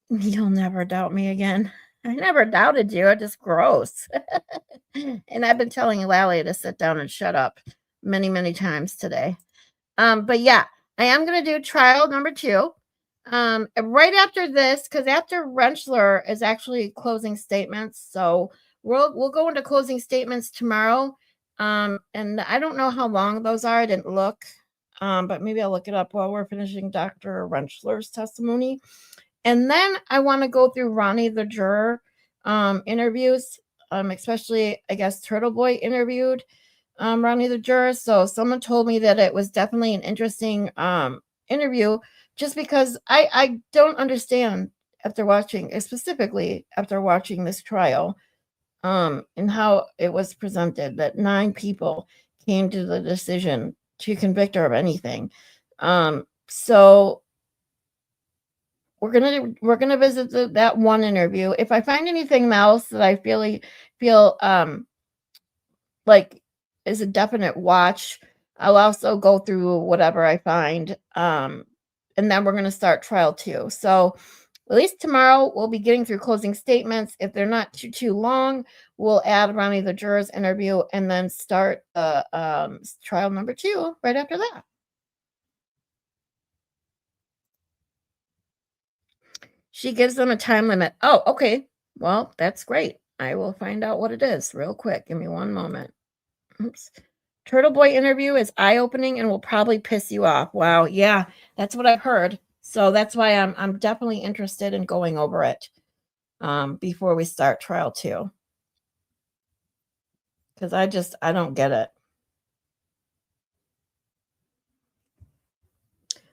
You'll never doubt me again. I never doubted you. It's just gross. And I've been telling Lally to sit down and shut up many, many times today. But yeah, I am going to do trial number 2. Right after this, because after Rentschler is actually closing statements. So we'll go into closing statements tomorrow. And I don't know how long those are. I didn't look. But maybe I'll look it up while we're finishing Dr. Rentschler's testimony. And then I want to go through Ronnie the juror interviews, especially, I guess, Turtle Boy interviewed Ronnie the juror. So someone told me that it was definitely an interesting interview just because I don't understand specifically after watching this trial and how it was presented that 9 people came to the decision to convict her of anything. So we're gonna visit that one interview. If I find anything else that I feel like is a definite watch, I'll also go through whatever I find. And then we're gonna start trial 2. So at least tomorrow we'll be getting through closing statements. If they're not too long, we'll add Ronnie the juror's interview and then start trial number 2 right after that. She gives them a time limit. Oh, okay. Well, that's great. I will find out what it is real quick. Give me one moment. Oops. Turtle Boy interview is eye-opening and will probably piss you off. Wow. Yeah, that's what I've heard. So that's why I'm definitely interested in going over it before we start trial 2. Because I don't get it.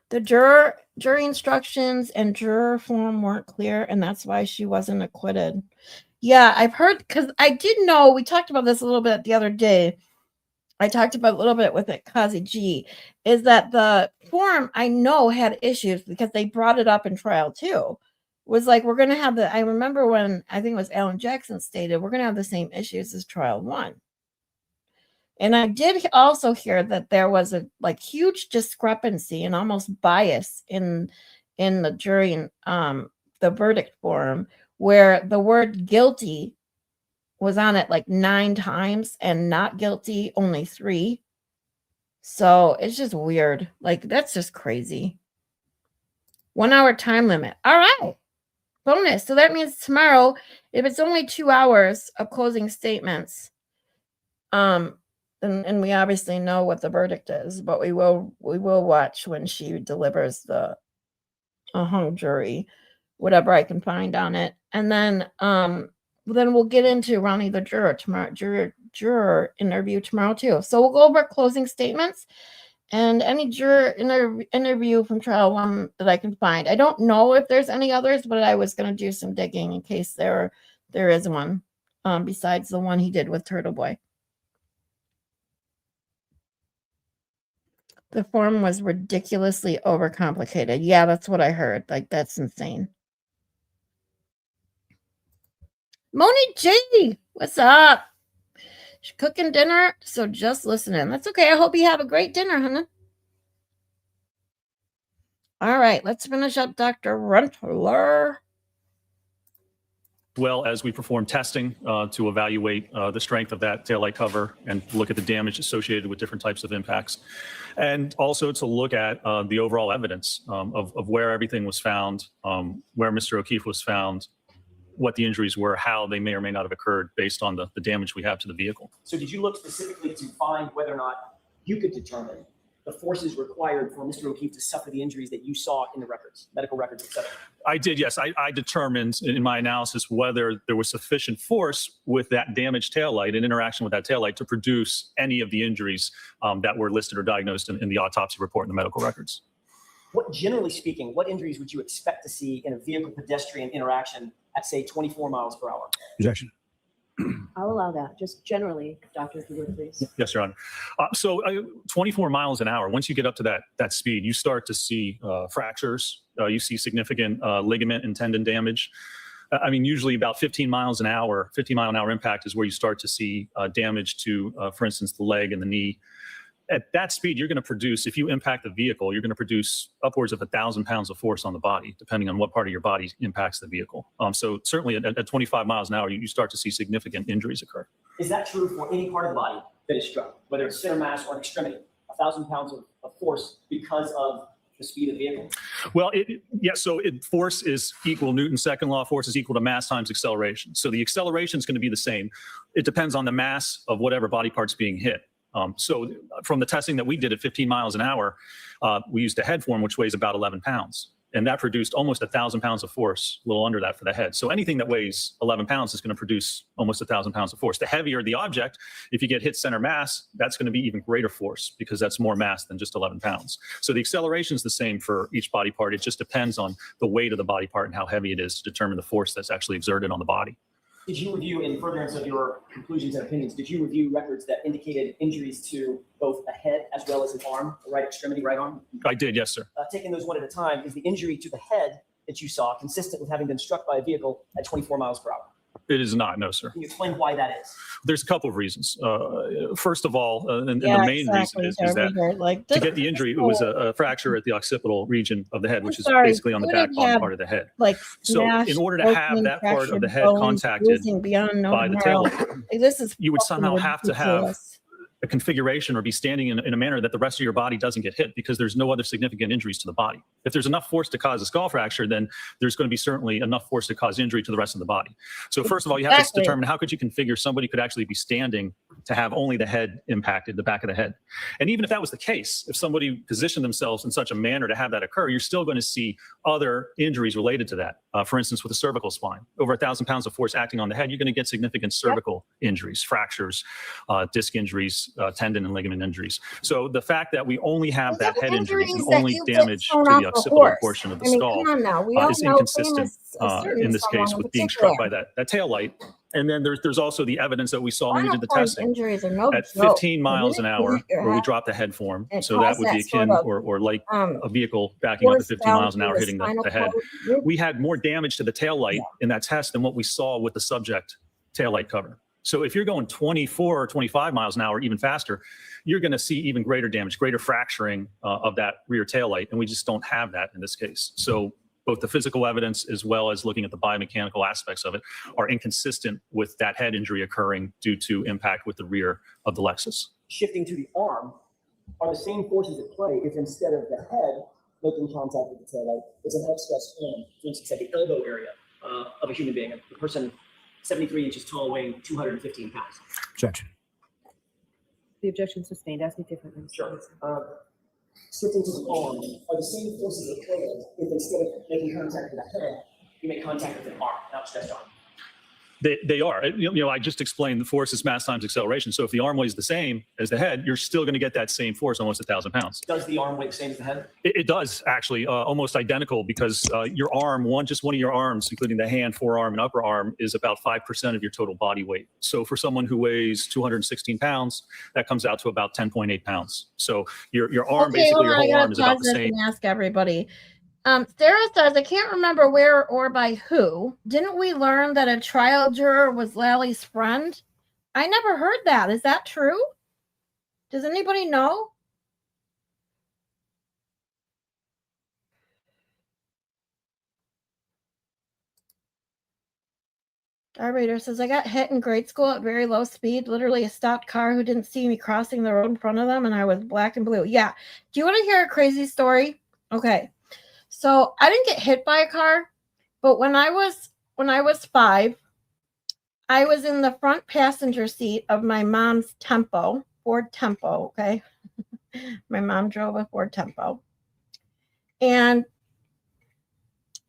The jury instructions and juror form weren't clear, and that's why she wasn't acquitted. Yeah, I've heard, because I did know, we talked about this a little bit the other day. I talked about a little bit with it, Kazi G, is that the form I know had issues because they brought it up in trial 2. Was like, we're going to have I remember when, I think it was Alan Jackson stated, we're going to have the same issues as trial 1. And I did also hear that there was a huge discrepancy and almost bias in the jury, the verdict form, where the word guilty was on it 9 times and not guilty only 3. So it's just weird. That's just crazy. 1 hour time limit. All right. Bonus. So that means tomorrow, if it's only 2 hours of closing statements, and we obviously know what the verdict is, but we will watch when she delivers the hung jury, whatever I can find on it. And then we'll get into Ronnie the juror tomorrow, juror interview tomorrow too. So we'll go over closing statements and any juror interview from trial 1 that I can find. I don't know if there's any others, but I was going to do some digging in case there is one besides the one he did with Turtle Boy. The form was ridiculously overcomplicated. Yeah, that's what I heard. Like, that's insane. Moni G, what's up? She's cooking dinner, so just listening. That's okay. I hope you have a great dinner, honey. All right, let's finish up Dr. Runtler. Well, as we perform testing to evaluate the strength of that taillight cover and look at the damage associated with different types of impacts. And also to look at the overall evidence of where everything was found, where Mr. O'Keefe was found, what the injuries were, how they may or may not have occurred based on the damage we have to the vehicle. So did you look specifically to find whether or not you could determine the forces required for Mr. O'Keefe to suffer the injuries that you saw in the records, medical records, et cetera? I did, yes. I determined in my analysis whether there was sufficient force with that damaged taillight and interaction with that taillight to produce any of the injuries that were listed or diagnosed in the autopsy report in the medical records. What, generally speaking, what injuries would you expect to see in a vehicle-pedestrian interaction at, say, 24 miles per hour? Objection. I'll allow that. Just generally, Doctor, if you would, please. Yes, Your Honor. So 24 miles an hour, once you get up to that speed, you start to see fractures. You see significant ligament and tendon damage. I mean, usually about 15 miles an hour, 50 mile an hour impact is where you start to see damage to, for instance, the leg and the knee. At that speed, you're going to produce, if you impact the vehicle, you're going to produce upwards of 1,000 pounds of force on the body, depending on what part of your body impacts the vehicle. So certainly at 25 miles an hour, you start to see significant injuries occur. Is that true for any part of the body that is struck, whether it's center mass or an extremity? 1,000 pounds of force because of the speed of the vehicle? Well, so force is equal, Newton's second law of force is equal to mass times acceleration. So the acceleration is going to be the same. It depends on the mass of whatever body part's being hit. So from the testing that we did at 15 miles an hour, we used a head form, which weighs about 11 pounds. And that produced almost 1,000 pounds of force, a little under that for the head. So anything that weighs 11 pounds is going to produce almost 1,000 pounds of force. The heavier the object, if you get hit center mass, that's going to be even greater force because that's more mass than just 11 pounds. So the acceleration is the same for each body part. It just depends on the weight of the body part and how heavy it is to determine the force that's actually exerted on the body. Did you review, in furtherance of your conclusions and opinions, did you review records that indicated injuries to both a head as well as an arm, the right extremity, right arm? I did, yes, sir. Taking those one at a time, is the injury to the head that you saw consistent with having been struck by a vehicle at 24 miles per hour? It is not, no, sir. Can you explain why that is? There's a couple of reasons. First of all, and the main reason is that like, to get the injury, it was a fracture at the occipital region of the head, which is basically on the backbone part of the head. Like, so in order to have that part of the head contacted by the tail, you would somehow have to have a configuration or be standing in a manner that the rest of your body doesn't get hit because there's no other significant injuries to the body. If there's enough force to cause a skull fracture, then there's going to be certainly enough force to cause injury to the rest of the body. So first of all, you have to determine how could you configure somebody could actually be standing to have only the head impacted, the back of the head. And even if that was the case, if somebody positioned themselves in such a manner to have that occur, you're still going to see other injuries related to that. For instance, with the cervical spine, over 1,000 pounds of force acting on the head, you're going to get significant cervical injuries, fractures, disc injuries, tendon and ligament injuries. So the fact that we only have that head injury and only damage to the occipital portion of the skull is inconsistent in this case with being struck by that tail light. And then there's also the evidence that we saw when we did the testing at 15 miles an hour where we dropped the head form. So that would be akin or like a vehicle backing up at 15 miles an hour hitting the head. We had more damage to the tail light in that test than what we saw with the subject tail light cover. So if you're going 24 or 25 miles an hour, even faster, you're going to see even greater damage, greater fracturing of that rear tail light. And we just don't have that in this case. So both the physical evidence as well as looking at the biomechanical aspects of it are inconsistent with that head injury occurring due to impact with the rear of the Lexus. Shifting to the arm, are the same forces at play if instead of the head making contact with the tail light, it's an outstretched arm, for instance, at the elbow area of a human being, a person 73 inches tall, weighing 215 pounds. Objection. The objection sustained. Ask me differently. Sure. Shifting to the arm, are the same forces at play if instead of making contact with the head, you make contact with an arm, an outstretched arm? They are. I just explained the force is mass times acceleration. So if the arm weighs the same as the head, you're still going to get that same force, almost 1,000 pounds. Does the arm weigh the same as the head? It does, actually, almost identical, because your arm, just one of your arms, including the hand, forearm, and upper arm, is about 5% of your total body weight. So for someone who weighs 216 pounds, that comes out to about 10.8 pounds. So your arm, Okay, basically hold your on, I whole gotta arm is about pause the this same. and ask everybody. Sarah says, I can't remember where or by who. Didn't we learn that a trial juror was Lally's friend? I never heard that. Is that true? Does anybody know? Darbader says, I got hit in grade school at very low speed, literally a stopped car who didn't see me crossing the road in front of them, and I was black and blue. Yeah. Do you want to hear a crazy story? Okay. So I didn't get hit by a car, but when I was 5, I was in the front passenger seat of my mom's Tempo, Ford Tempo, okay? My mom drove a Ford Tempo. And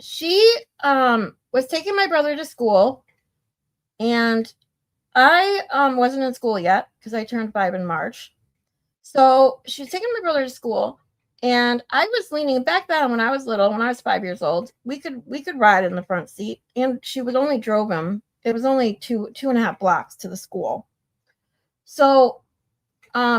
she was taking my brother to school, and I wasn't in school yet because I turned 5 in March. So she's taking my brother to school, and I was leaning back then when I was little, when I was 5 years old. We could ride in the front seat, and she would only drove him. It was only 2.5 blocks to the school. So I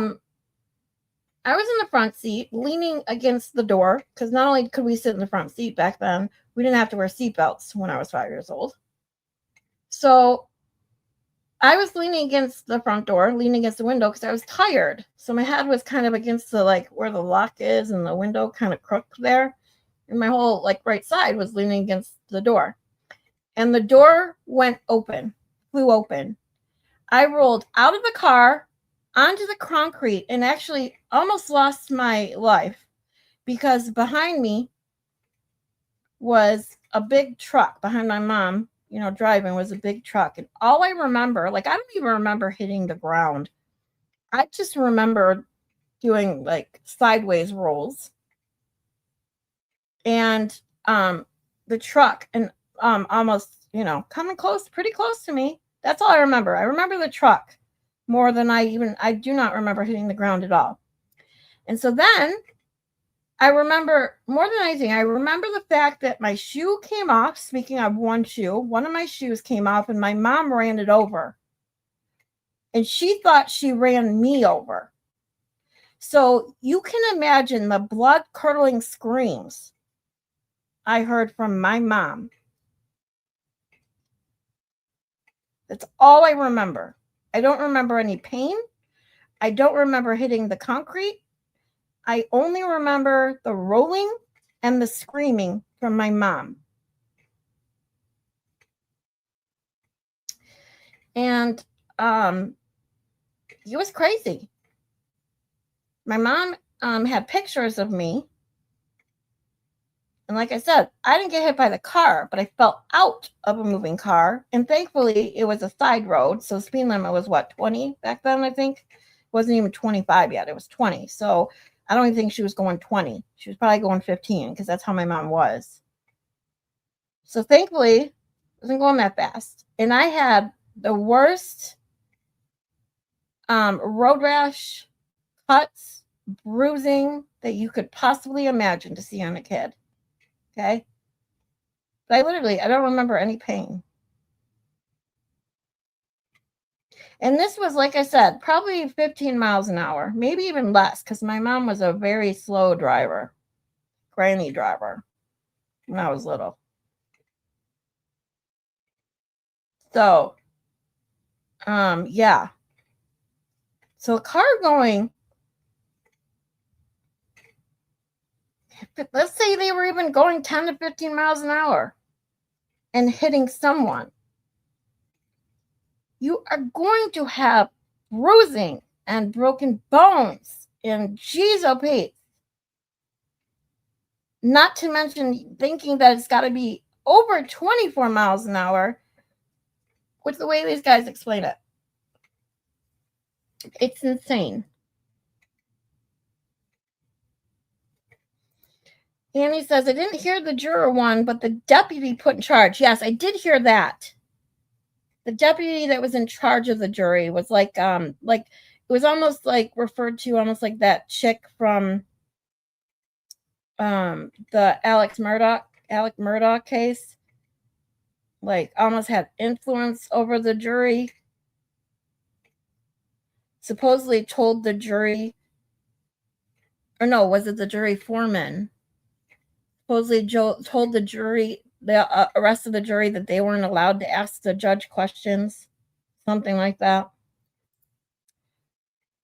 was in the front seat, leaning against the door, because not only could we sit in the front seat back then, we didn't have to wear seatbelts when I was 5 years old. So I was leaning against the front door, leaning against the window, because I was tired. So my head was kind of against the, where the lock is, and the window kind of crooked there. And my whole, right side was leaning against the door. And the door went open, flew open. I rolled out of the car onto the concrete and actually almost lost my life, because behind me was a big truck. Behind my mom, driving, was a big truck. And all I remember, I don't even remember hitting the ground. I just remember doing sideways rolls. And the truck and almost, coming close, pretty close to me. That's all I remember. I remember the truck more than I do not remember hitting the ground at all. And so then I remember, more than anything, I remember the fact that my shoe came off. Speaking of one shoe, one of my shoes came off, and my mom ran it over. And she thought she ran me over. So you can imagine the blood-curdling screams I heard from my mom. That's all I remember. I don't remember any pain. I don't remember hitting the concrete. I only remember the rolling and the screaming from my mom. And it was crazy. My mom had pictures of me. And like I said, I didn't get hit by the car, but I fell out of a moving car. And thankfully, it was a side road. So speed limit was 20 back then, I think. It wasn't even 25 yet. It was 20. So I don't even think she was going 20. She was probably going 15, because that's how my mom was. So thankfully, I wasn't going that fast. And I had the worst road rash, cuts, bruising that you could possibly imagine to see on a kid. Okay? But I don't remember any pain. And this was, like I said, probably 15 miles an hour, maybe even less, because my mom was a very slow driver, granny driver, when I was little. So, yeah. So a car going, let's say they were even going 10 to 15 miles an hour and hitting someone, you are going to have bruising and broken bones and geez, oh Pete. Not to mention thinking that it's got to be over 24 miles an hour with the way these guys explain it. It's insane. Annie says, I didn't hear the juror one, but the deputy put in charge. Yes, I did hear that. the deputy that was in charge of the jury was like it was almost like referred to almost like that chick from the Alec Murdaugh case, like almost had influence over the jury. Supposedly told the jury, or no, was it the jury foreman? Supposedly told the jury, the rest of the jury, that they weren't allowed to ask the judge questions, something like that.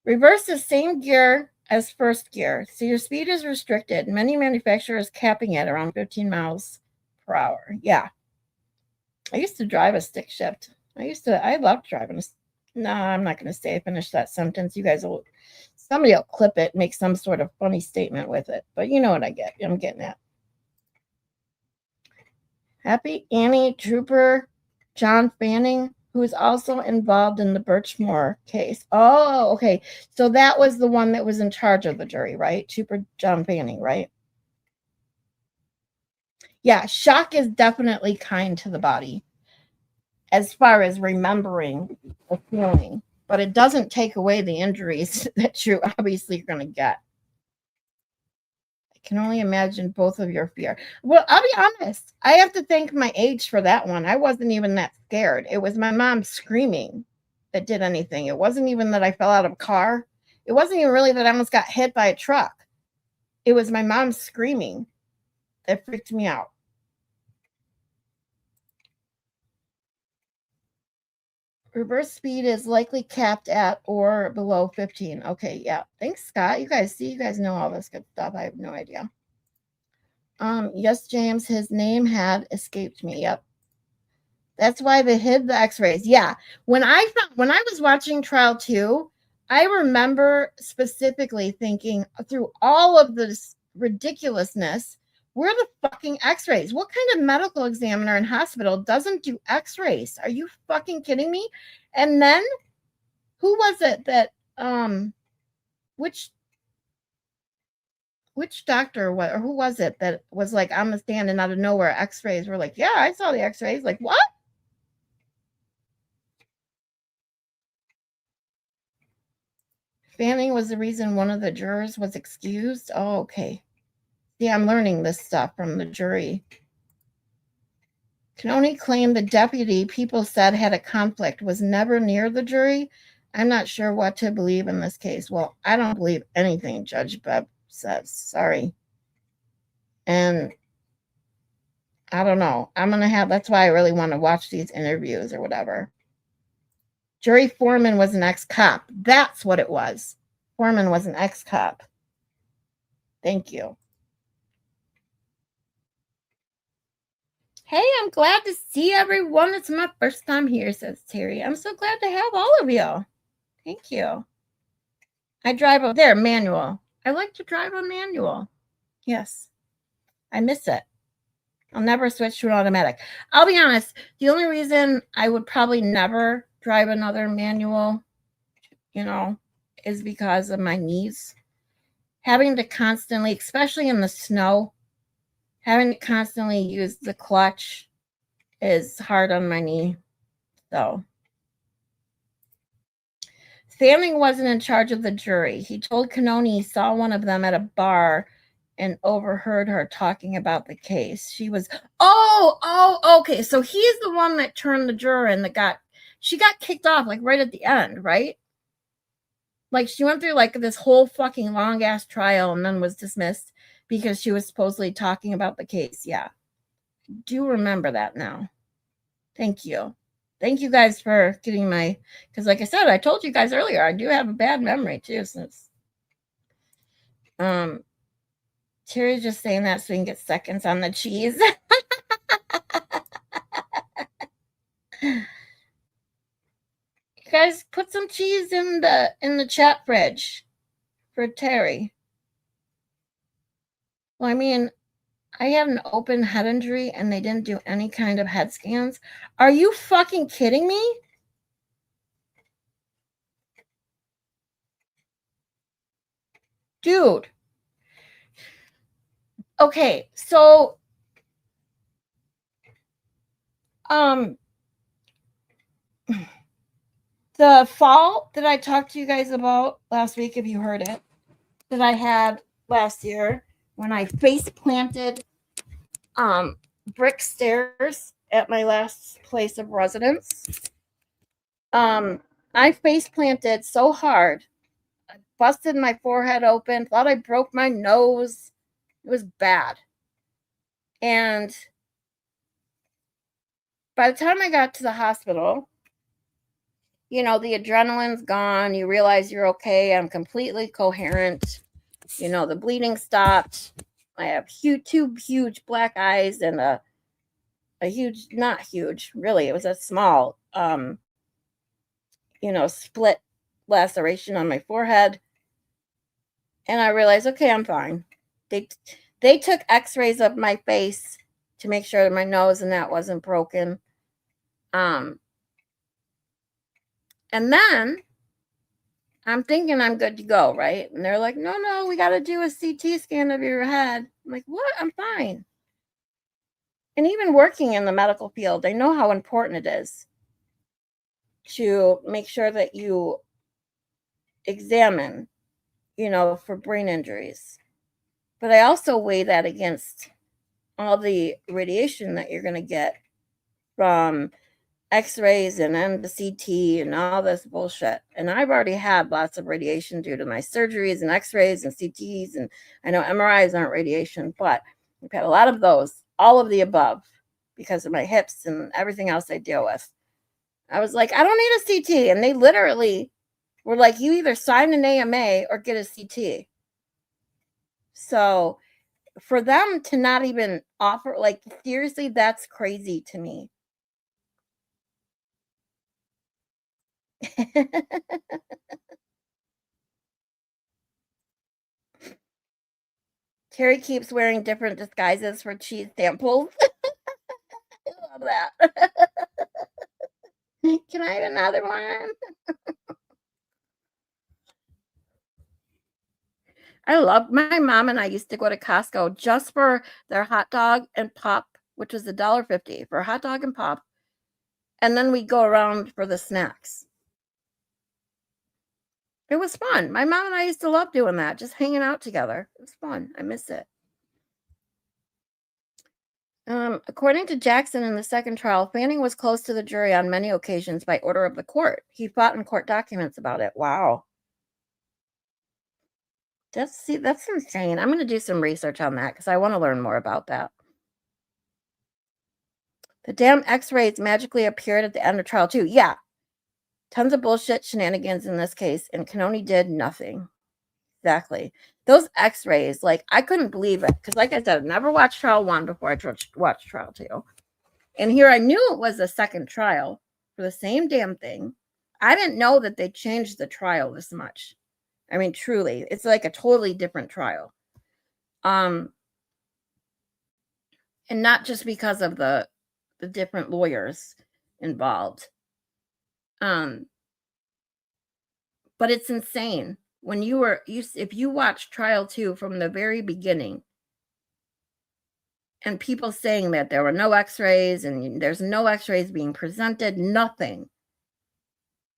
Reverse the same gear as first gear, so your speed is restricted. Many manufacturers capping it around 15 miles per hour. Yeah. I used to drive a stick shift. I loved driving a. No, I'm not going to finish that sentence. You guys will, somebody will clip it, make some sort of funny statement with it. But you know what I'm getting at. Happy Annie Trooper John Fanning, who is also involved in the Birchmore case. Oh, okay. So that was the one that was in charge of the jury, right? Trooper John Fanning, right? Yeah, shock is definitely kind to the body as far as remembering the feeling, but it doesn't take away the injuries that you obviously are going to get. I can only imagine both of your fear. Well, I'll be honest. I have to thank my age for that one. I wasn't even that scared. It was my mom screaming that did anything. It wasn't even that I fell out of a car. It wasn't even really that I almost got hit by a truck. It was my mom screaming that freaked me out. Reverse speed is likely capped at or below 15. Okay, yeah. Thanks, Scott. You guys know all this good stuff. I have no idea. Yes, James, his name had escaped me. Yep. That's why they hid the x-rays. Yeah. When I was watching trial 2, I remember specifically thinking through all of this ridiculousness, where are the fucking x-rays? What kind of medical examiner in hospital doesn't do x-rays? Are you fucking kidding me? And then who was it that which doctor or who was it that was like on the stand and out of nowhere x-rays were like, yeah, I saw the x-rays. Like, what? Fanning was the reason one of the jurors was excused. Oh, okay. See, I'm learning this stuff from the jury. Can only claim the deputy people said had a conflict was never near the jury. I'm not sure what to believe in this case. Well, I don't believe anything Judge Bebb says. Sorry. And I don't know. That's why I really want to watch these interviews or whatever. Jury foreman was an ex-cop. That's what it was. Foreman was an ex-cop. Thank you. Hey, I'm glad to see everyone. It's my first time here, says Terry. I'm so glad to have all of you. Thank you. I drive over there, manual. I like to drive a manual. Yes. I miss it. I'll never switch to an automatic. I'll be honest. The only reason I would probably never drive another manual, is because of my knees. Having to constantly, especially in the snow, having to constantly use the clutch is hard on my knee. So Fanning wasn't in charge of the jury. He told Cannoni he saw one of them at a bar and overheard her talking about the case. She was, okay. So he's the one that turned the juror in she got kicked off like right at the end, right? Like she went through like this whole fucking long ass trial and then was dismissed because she was supposedly talking about the case. Yeah. Do remember that now. Thank you. Thank you guys for getting because like I said, I told you guys earlier, I do have a bad memory too, since Terry's just saying that so he can get seconds on the cheese. You guys put some cheese in the chat fridge for Terry. Well, I mean, I had an open head injury and they didn't do any kind of head scans. Are you fucking kidding me? Dude. Okay, so the fall that I talked to you guys about last week, if you heard it, that I had last year when I face planted brick stairs at my last place of residence. I face planted so hard, I busted my forehead open, thought I broke my nose. It was bad. And by the time I got to the hospital, you know, the adrenaline's gone. You realize you're okay. I'm completely coherent. You know, the bleeding stopped. I have two huge black eyes and a huge, not huge, really, it was a small, you know, split laceration on my forehead. And I realized, okay, I'm fine. They took x-rays of my face to make sure that my nose and that wasn't broken. And then I'm thinking I'm good to go, right? And they're like, no, we got to do a CT scan of your head. I'm like, what? I'm fine. And even working in the medical field, I know how important it is to make sure that you examine, you know, for brain injuries. But I also weigh that against all the radiation that you're going to get from x-rays and then the CT and all this bullshit. And I've already had lots of radiation due to my surgeries and x-rays and CTs. And I know MRIs aren't radiation, but I've had a lot of those, all of the above, because of my hips and everything else I deal with. I was like, I don't need a CT. And they literally were like, you either sign an AMA or get a CT. So for them to not even offer, like, seriously, that's crazy to me. Terry keeps wearing different disguises for cheese samples. I love that. Can I have another one? I love, my mom and I used to go to Costco just for their hot dog and pop, which was $1.50 for a hot dog and pop. And then we'd go around for the snacks. It was fun. My mom and I used to love doing that, just hanging out together. It was fun. I miss it. According to Jackson in the second trial, Fanning was close to the jury on many occasions by order of the court. He fought in court documents about it. Wow. That's insane. I'm going to do some research on that because I want to learn more about that. The damn x-rays magically appeared at the end of trial too. Yeah. Tons of bullshit shenanigans in this case, and Canoni did nothing. Exactly. Those x-rays, like, I couldn't believe it because, like I said, I never watched trial 1 before I watched trial 2. And here I knew it was a second trial for the same damn thing. I didn't know that they changed the trial this much. I mean, truly, it's like a totally different trial. And not just because of the different lawyers involved. But it's insane. When if you watch trial 2 from the very beginning, and people saying that there were no x-rays and there's no x-rays being presented, nothing.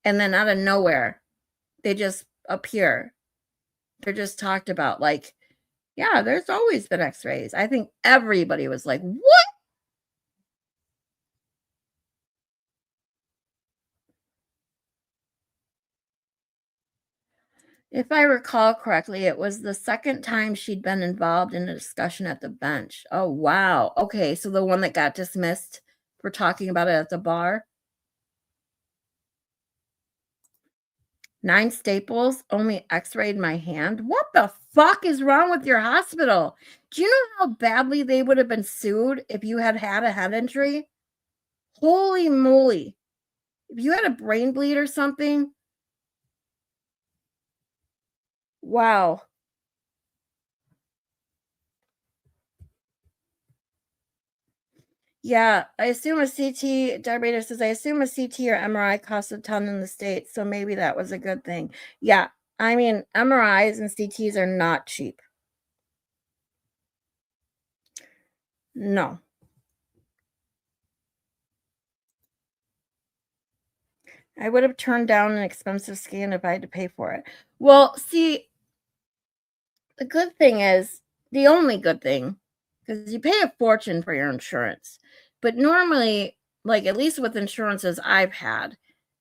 And then out of nowhere, they just appear. They're just talked about like, yeah, there's always been x-rays. I think everybody was like, what? If I recall correctly, it was the second time she'd been involved in a discussion at the bench. Oh, wow. Okay, so the one that got dismissed for talking about it at the bar. 9 staples, only x-rayed my hand. What the fuck is wrong with your hospital? Do you know how badly they would have been sued if you had had a head injury? Holy moly. If you had a brain bleed or something. Wow. Yeah, I assume a CT, Darbader says, I assume a CT or MRI costs a ton in the States, so maybe that was a good thing. Yeah, I mean, MRIs and CTs are not cheap. No. I would have turned down an expensive scan if I had to pay for it. Well, see, the good thing is, the only good thing, because you pay a fortune for your insurance, but normally, like at least with insurances I've had,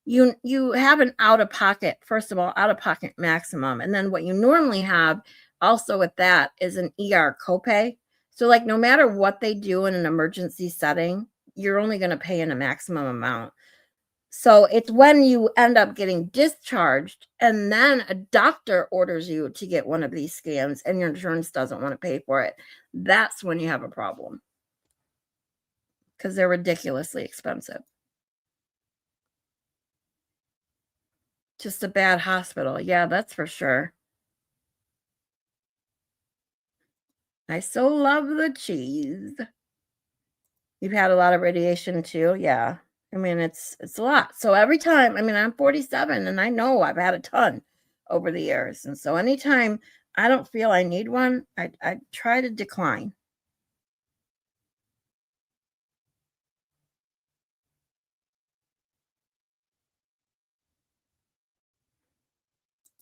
you have an out-of-pocket, first of all, out-of-pocket maximum, and then what you normally have also with that is an ER copay. So like no matter what they do in an emergency setting, you're only going to pay in a maximum amount. So it's when you end up getting discharged and then a doctor orders you to get one of these scans and your insurance doesn't want to pay for it. That's when you have a problem because they're ridiculously expensive. Just a bad hospital. Yeah, that's for sure. I so love the cheese. You've had a lot of radiation too. Yeah. I mean, it's a lot. So every time, I mean, I'm 47 and I know I've had a ton over the years. And so anytime I don't feel I need one, I try to decline.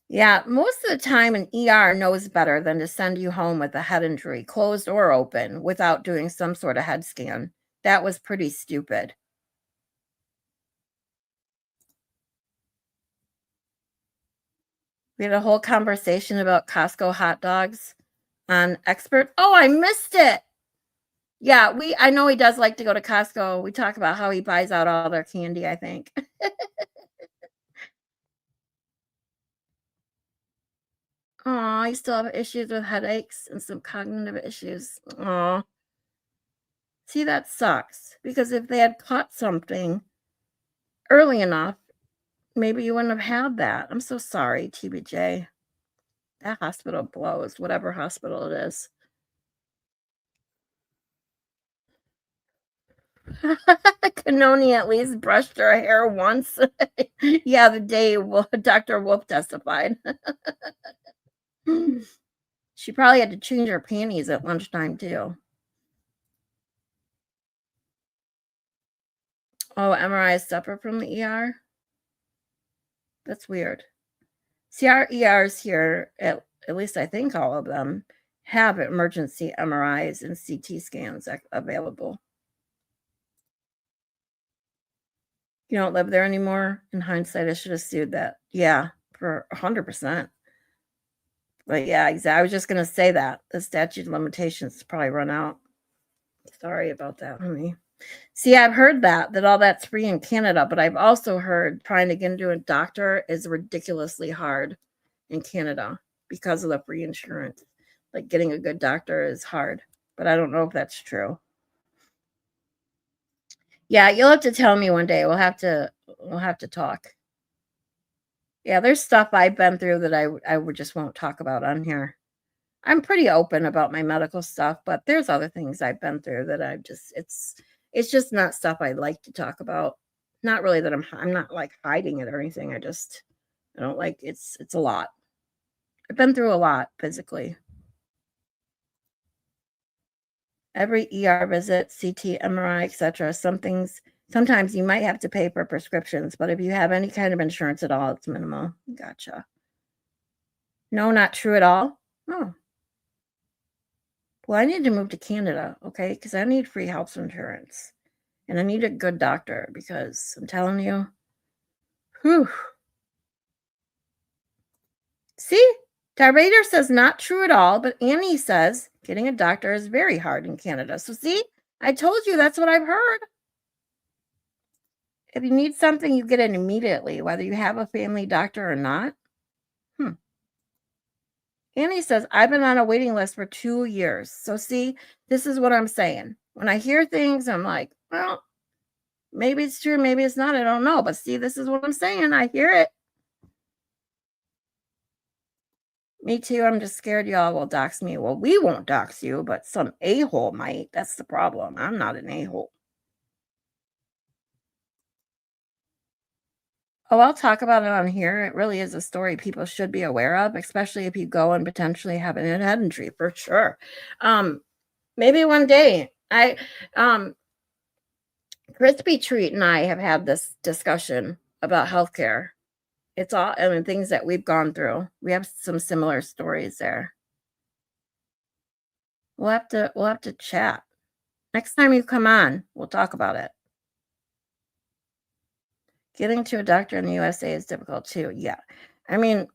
Yeah, most of the time an ER knows better than to send you home with a head injury, closed or open, without doing some sort of head scan. That was pretty stupid. We had a whole conversation about Costco hot dogs on Expert. Oh, I missed it. Yeah, I know he does like to go to Costco. We talk about how he buys out all their candy, I think. Oh, you still have issues with headaches and some cognitive issues. Oh, see, that sucks because if they had caught something early enough, maybe you wouldn't have had that. I'm so sorry, TBJ. That hospital blows, whatever hospital it is. Canoni at least brushed her hair once. Yeah, the day Dr. Wolf testified. She probably had to change her panties at lunchtime, too. Oh, MRIs separate from the ER? That's weird. See, our ERs here, at least I think all of them, have emergency MRIs and CT scans available. You don't live there anymore? In hindsight, I should have sued that. Yeah, for 100%. But yeah, exactly. I was just going to say that. The statute of limitations probably run out. Sorry about that, honey. See, I've heard that all that's free in Canada, but I've also heard trying to get into a doctor is ridiculously hard in Canada because of the free insurance. Like getting a good doctor is hard, but I don't know if that's true. Yeah, you'll have to tell me one day. We'll have to talk. Yeah, there's stuff I've been through that I just won't talk about on here. I'm pretty open about my medical stuff, but there's other things I've been through that it's just not stuff I'd like to talk about. Not really that I'm not like hiding it or anything. I don't like it's a lot. I've been through a lot physically. Every ER visit, CT, MRI, etc. Sometimes you might have to pay for prescriptions, but if you have any kind of insurance at all, it's minimal. Gotcha. No, not true at all. Oh. Well, I need to move to Canada, okay? Because I need free health insurance. And I need a good doctor because I'm telling you, whew. See, Darvader says not true at all, but Annie says getting a doctor is very hard in Canada. So see, I told you that's what I've heard. If you need something, you get it immediately, whether you have a family doctor or not. Annie says, I've been on a waiting list for 2 years. So see, this is what I'm saying. When I hear things, I'm like, well, maybe it's true, maybe it's not. I don't know. But see, this is what I'm saying. I hear it. Me too. I'm just scared y'all will dox me. Well, we won't dox you, but some a-hole might. That's the problem. I'm not an a-hole. Oh, I'll talk about it on here. It really is a story people should be aware of, especially if you go and potentially have an head injury, for sure. Maybe one day. Crispy Treat and I have had this discussion about healthcare. It's all, I mean, things that we've gone through. We have some similar stories there. We'll have to chat. Next time you come on, we'll talk about it. Getting to a doctor in the USA is difficult too. Yeah. I mean,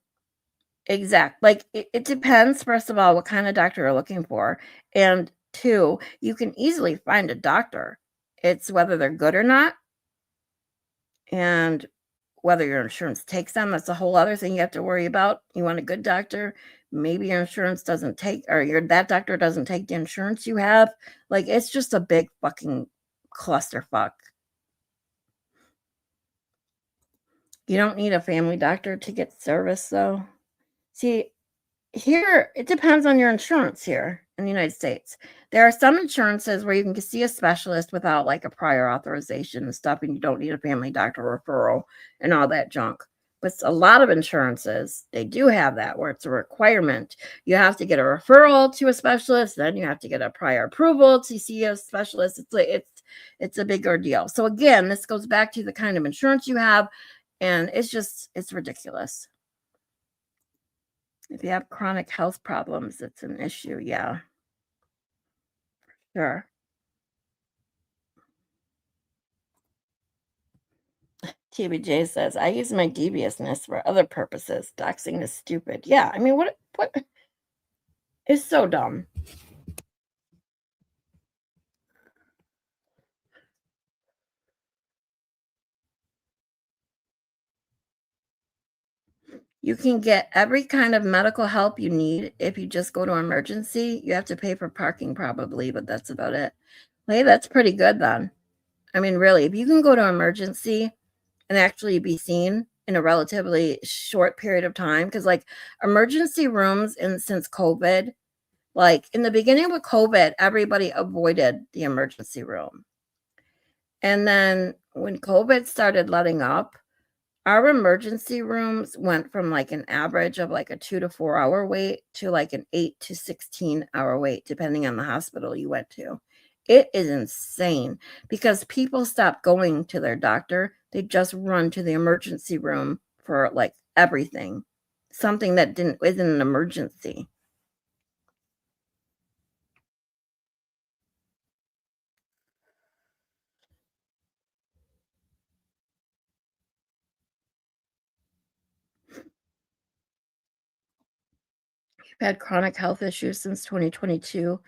like it depends, first of all, what kind of doctor you're looking for. And two, you can easily find a doctor. It's whether they're good or not. And whether your insurance takes them, that's a whole other thing you have to worry about. You want a good doctor, maybe your insurance doesn't take, or that doctor doesn't take the insurance you have. Like, it's just a big fucking clusterfuck. You don't need a family doctor to get service, though. See, here, it depends on your insurance here in the United States. There are some insurances where you can see a specialist without like a prior authorization and stuff, and you don't need a family doctor referral and all that junk. But a lot of insurances, they do have that where it's a requirement. You have to get a referral to a specialist, then you have to get a prior approval to see a specialist. It's a big ordeal. So again, this goes back to the kind of insurance you have, and it's ridiculous. If you have chronic health problems, it's an issue. Yeah. Sure. TBJ says, I use my deviousness for other purposes. Doxing is stupid. Yeah. I mean, what is so dumb? You can get every kind of medical help you need if you just go to emergency. You have to pay for parking probably, but that's about it. Hey, that's pretty good then. I mean, really, if you can go to emergency and actually be seen in a relatively short period of time, because like emergency rooms since COVID, like in the beginning with COVID, everybody avoided the emergency room. And then when COVID started letting up, our emergency rooms went from like an average of like a 2 to 4 hour wait to like an 8 to 16 hour wait, depending on the hospital you went to. It is insane because people stop going to their doctor. They just run to the emergency room for like everything, something that isn't an emergency. I've had chronic health issues since 2022.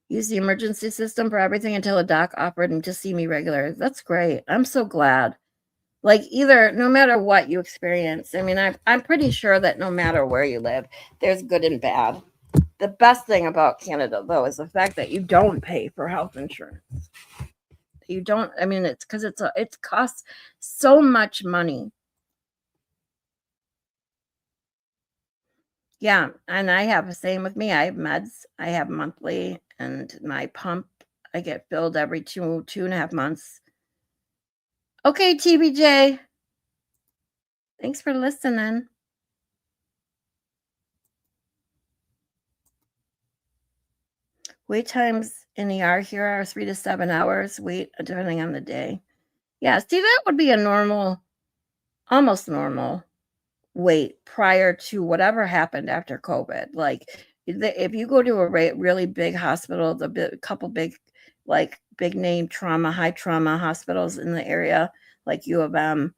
Use the emergency system for everything until a doc offered and to see me regular. That's great. I'm so glad. Like no matter what you experience, I mean, I'm pretty sure that no matter where you live, there's good and bad. The best thing about Canada, though, is the fact that you don't pay for health insurance. You don't. I mean, it's because it costs so much money. Yeah, and I have the same with me. I have meds. I have monthly, and my pump I get filled every 2.5 months. Okay, TBJ. Thanks for listening. Wait times in ER here are 3 to 7 hours. Wait, depending on the day. Yeah, see, that would be a normal, almost normal wait prior to whatever happened after COVID. Like, if you go to a really big hospital, couple big, like big name high trauma hospitals in the area, like U of M,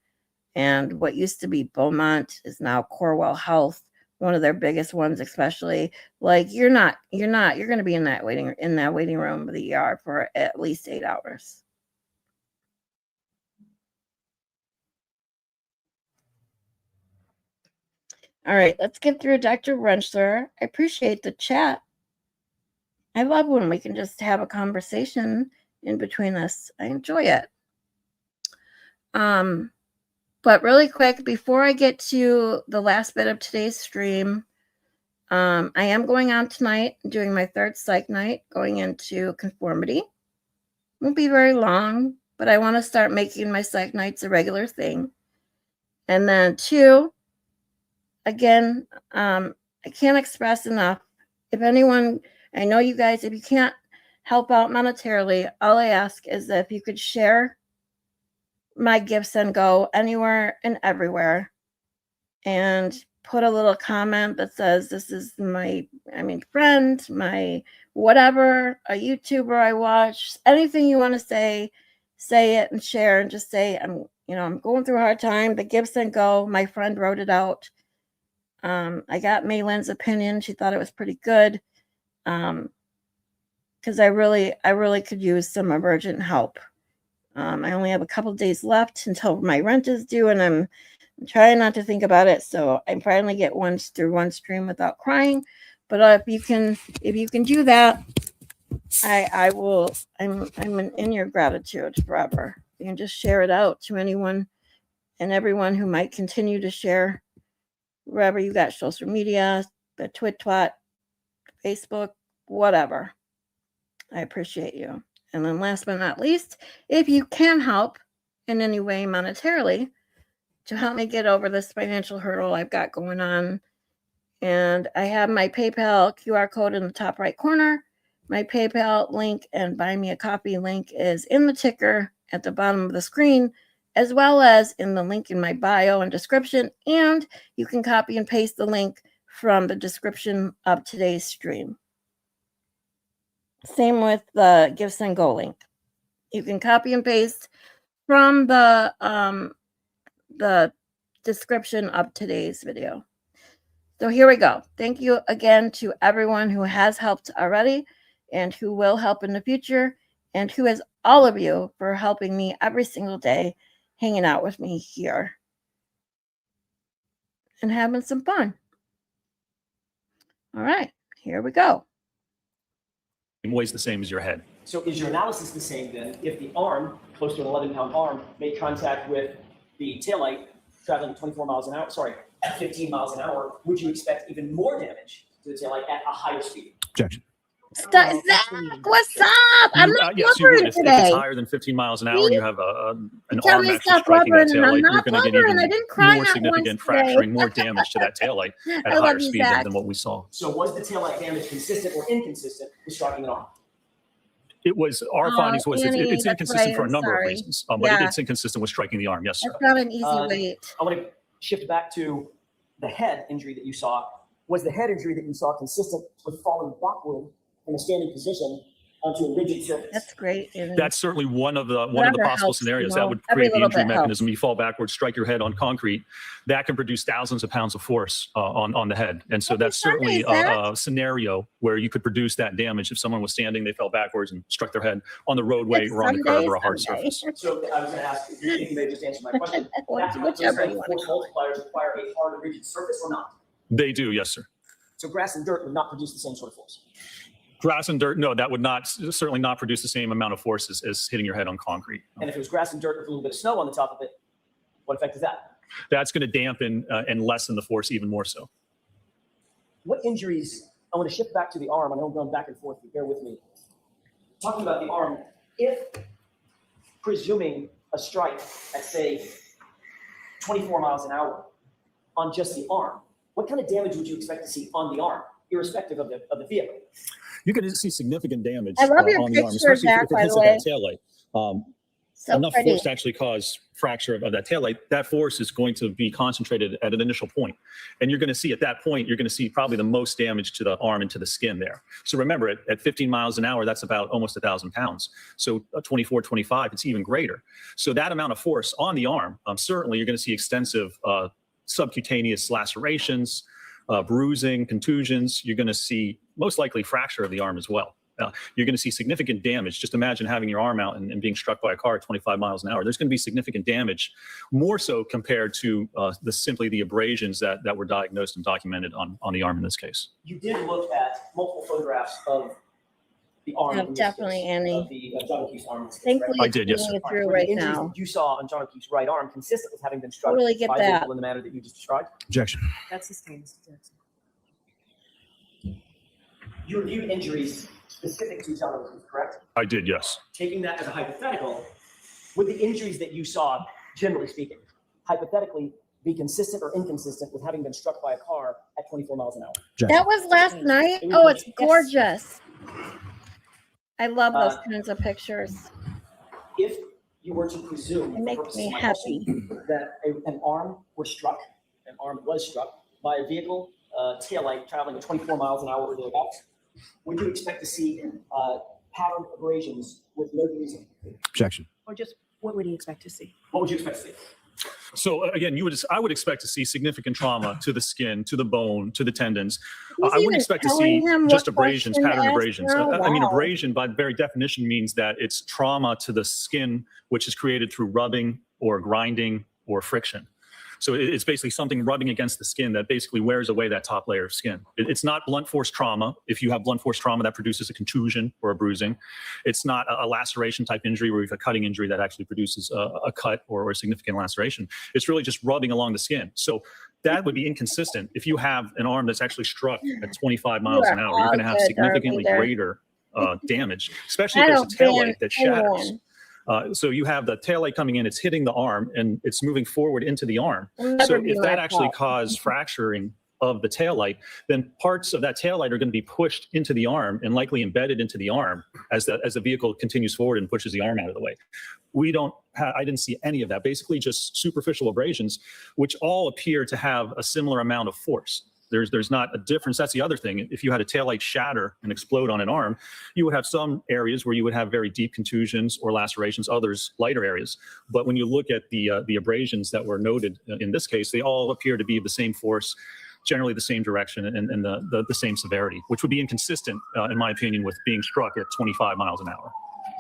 and what used to be Beaumont is now Corewell Health, one of their biggest ones, especially. Like, you're going to be in that waiting room of the ER for at least 8 hours. All right, let's get through Dr. Wrenchler. I appreciate the chat. I love when we can just have a conversation in between us. I enjoy it. But really quick, before I get to the last bit of today's stream, I am going on tonight, doing my third psych night, going into conformity. Won't be very long, but I want to start making my psych nights a regular thing. And then 2, again, I can't express enough. If anyone, I know you guys, if you can't help out monetarily, all I ask is that if you could share my gifts and go anywhere and everywhere, and put a little comment that says, this is my, friend, my whatever, a YouTuber I watch, anything you want to say it and share, and just say, I'm going through a hard time. The gifts and go. My friend wrote it out. I got Maylin's opinion. She thought it was pretty good. Because I really could use some emergent help. I only have a couple days left until my rent is due, and I'm trying not to think about it. So I finally get through one stream without crying. But if you can do that, I will. I'm in your gratitude forever. You can just share it out to anyone and everyone who might continue to share wherever you got social media, the twat, Facebook, whatever. I appreciate you. And then last but not least, if you can help in any way monetarily to help me get over this financial hurdle I've got going on. And I have my PayPal QR code in the top right corner. My PayPal link and buy me a coffee link is in the ticker at the bottom of the screen, as well as in the link in my bio and description. And you can copy and paste the link from the description of today's stream. Same with the Gifts and Go link. You can copy and paste from the description of today's video. So here we go. Thank you again to everyone who has helped already and who will help in the future, and who is all of you for helping me every single day, hanging out with me here and having some fun. All right, here we go. Weighs the same as your head. So is your analysis the same then if the arm, close to an 11-pound arm, made contact with the taillight traveling 24 miles an hour, at 15 miles an hour, would you expect even more damage to the taillight at a higher speed? Objection. Zach, what's up? I'm not yes, you would. blubbering If today. it's higher than 15 miles an hour and you have an Tell arm me actually stop striking that blubbering, and I'm taillight, you're not going to get blubbering. I even didn't cry more not significant once fracturing, today. more damage to that taillight at I a love higher you, speed Zach. than what we saw. So was the taillight damage consistent or inconsistent with striking an arm? It was, our findings was Annie, it's that's inconsistent right, for a I'm number sorry. of reasons, but Yeah. it's inconsistent with striking the arm. Yes, sir. That's not an easy weight. I want to shift back to the head injury that you saw. Was the head injury that you saw consistent with falling backward in a standing position onto a rigid surface? That's great. And That's certainly one of the Whatever possible helps, scenarios you that know, would every create the little injury bit mechanism. helps. You fall backwards, strike your head on concrete. That can produce thousands of pounds of force on the head. And so Happy that's certainly Sunday, Zach. a scenario where you could produce that damage if someone was standing, they fell backwards and struck their head on the roadway It's or on the curb or a hard Sunday. surface. So I was going to ask, you may just answer my question. Whichever you want to Force call it. multipliers require a hard rigid surface or not? They do, yes, sir. So grass and dirt would not produce the same sort of force. Grass and dirt, no, that would certainly not produce the same amount of force as hitting your head on concrete. And if it was grass and dirt with a little bit of snow on the top of it, what effect is that? That's going to dampen and lessen the force even more so. What injuries, I want to shift back to the arm. I know I'm going back and forth, but bear with me. Talking about the arm, if presuming a strike at, say, 24 miles an hour on just the arm, what kind of damage would you expect to see on the arm, irrespective of the vehicle? You're going to see significant damage I love your on the arm, picture, especially Zach, if it by hits the at way. that taillight. So Enough pretty. force to actually cause fracture of that taillight. That force is going to be concentrated at an initial point. And you're going to see at that point, you're going to see probably the most damage to the arm and to the skin there. So remember, at 15 miles an hour, that's about almost 1,000 pounds. So 24, 25, it's even greater. So that amount of force on the arm, certainly you're going to see extensive subcutaneous lacerations, bruising, contusions. You're going to see most likely fracture of the arm as well. You're going to see significant damage. Just imagine having your arm out and being struck by a car at 25 miles an hour. There's going to be significant damage, more so compared to simply the abrasions that were diagnosed and documented on the arm in this case. You did look at multiple photographs of the arm. Yeah, in this definitely, case, Annie. of the John O'Keefe's arm. in this case, Thankfully, right? I did, yes, it's sir. getting it through Were right the injuries now. that you saw on John O'Keefe's right arm consistent with having been struck Totally get by a that. vehicle in the manner that you just described? Objection. That's sustained, Mr. Jackson. You reviewed injuries specific to John O'Keefe, correct? I did, yes. Taking that as a hypothetical, would the injuries that you saw, generally speaking, hypothetically be consistent or inconsistent with having been struck by a car at 24 miles an hour? Objection. That was last night. It was Oh, good. it's Yes. gorgeous. I love those Uh, kinds of pictures. If you were to presume, It for makes purposes me of my happy. question, that an arm was struck by a vehicle, taillight traveling at 24 miles an hour or thereabouts, would you expect to see pattern abrasions with no reason? Objection. Or just, what would he expect to see? What would you expect to see? So again, I would expect to see significant trauma to the skin, to the bone, to the tendons. Who's I wouldn't even expect to telling see him just what abrasions, question to pattern ask abrasions. now? I mean, Wow. abrasion by very definition means that it's trauma to the skin, which is created through rubbing or grinding or friction. So it's basically something rubbing against the skin that basically wears away that top layer of skin. It's not blunt force trauma. If you have blunt force trauma, that produces a contusion or a bruising. It's not a laceration type injury where you have a cutting injury that actually produces a cut or a significant laceration. It's really just rubbing along the skin. So that would be inconsistent. If you have an arm that's actually struck at 25 miles an hour, you're going to have significantly greater damage, especially if there's a taillight that shatters. So you have the taillight coming in, it's hitting the arm and it's moving forward into the arm. So if that actually caused fracturing of the taillight, then parts of that taillight are going to be pushed into the arm and likely embedded into the arm as the vehicle continues forward and pushes the arm out of the way. I didn't see any of that, basically just superficial abrasions, which all appear to have a similar amount of force. There's not a difference. That's the other thing. If you had a taillight shatter and explode on an arm, you would have some areas where you would have very deep contusions or lacerations, others lighter areas. But when you look at the abrasions that were noted in this case, they all appear to be of the same force, generally the same direction and the same severity, which would be inconsistent, in my opinion, with being struck at 25 miles an hour.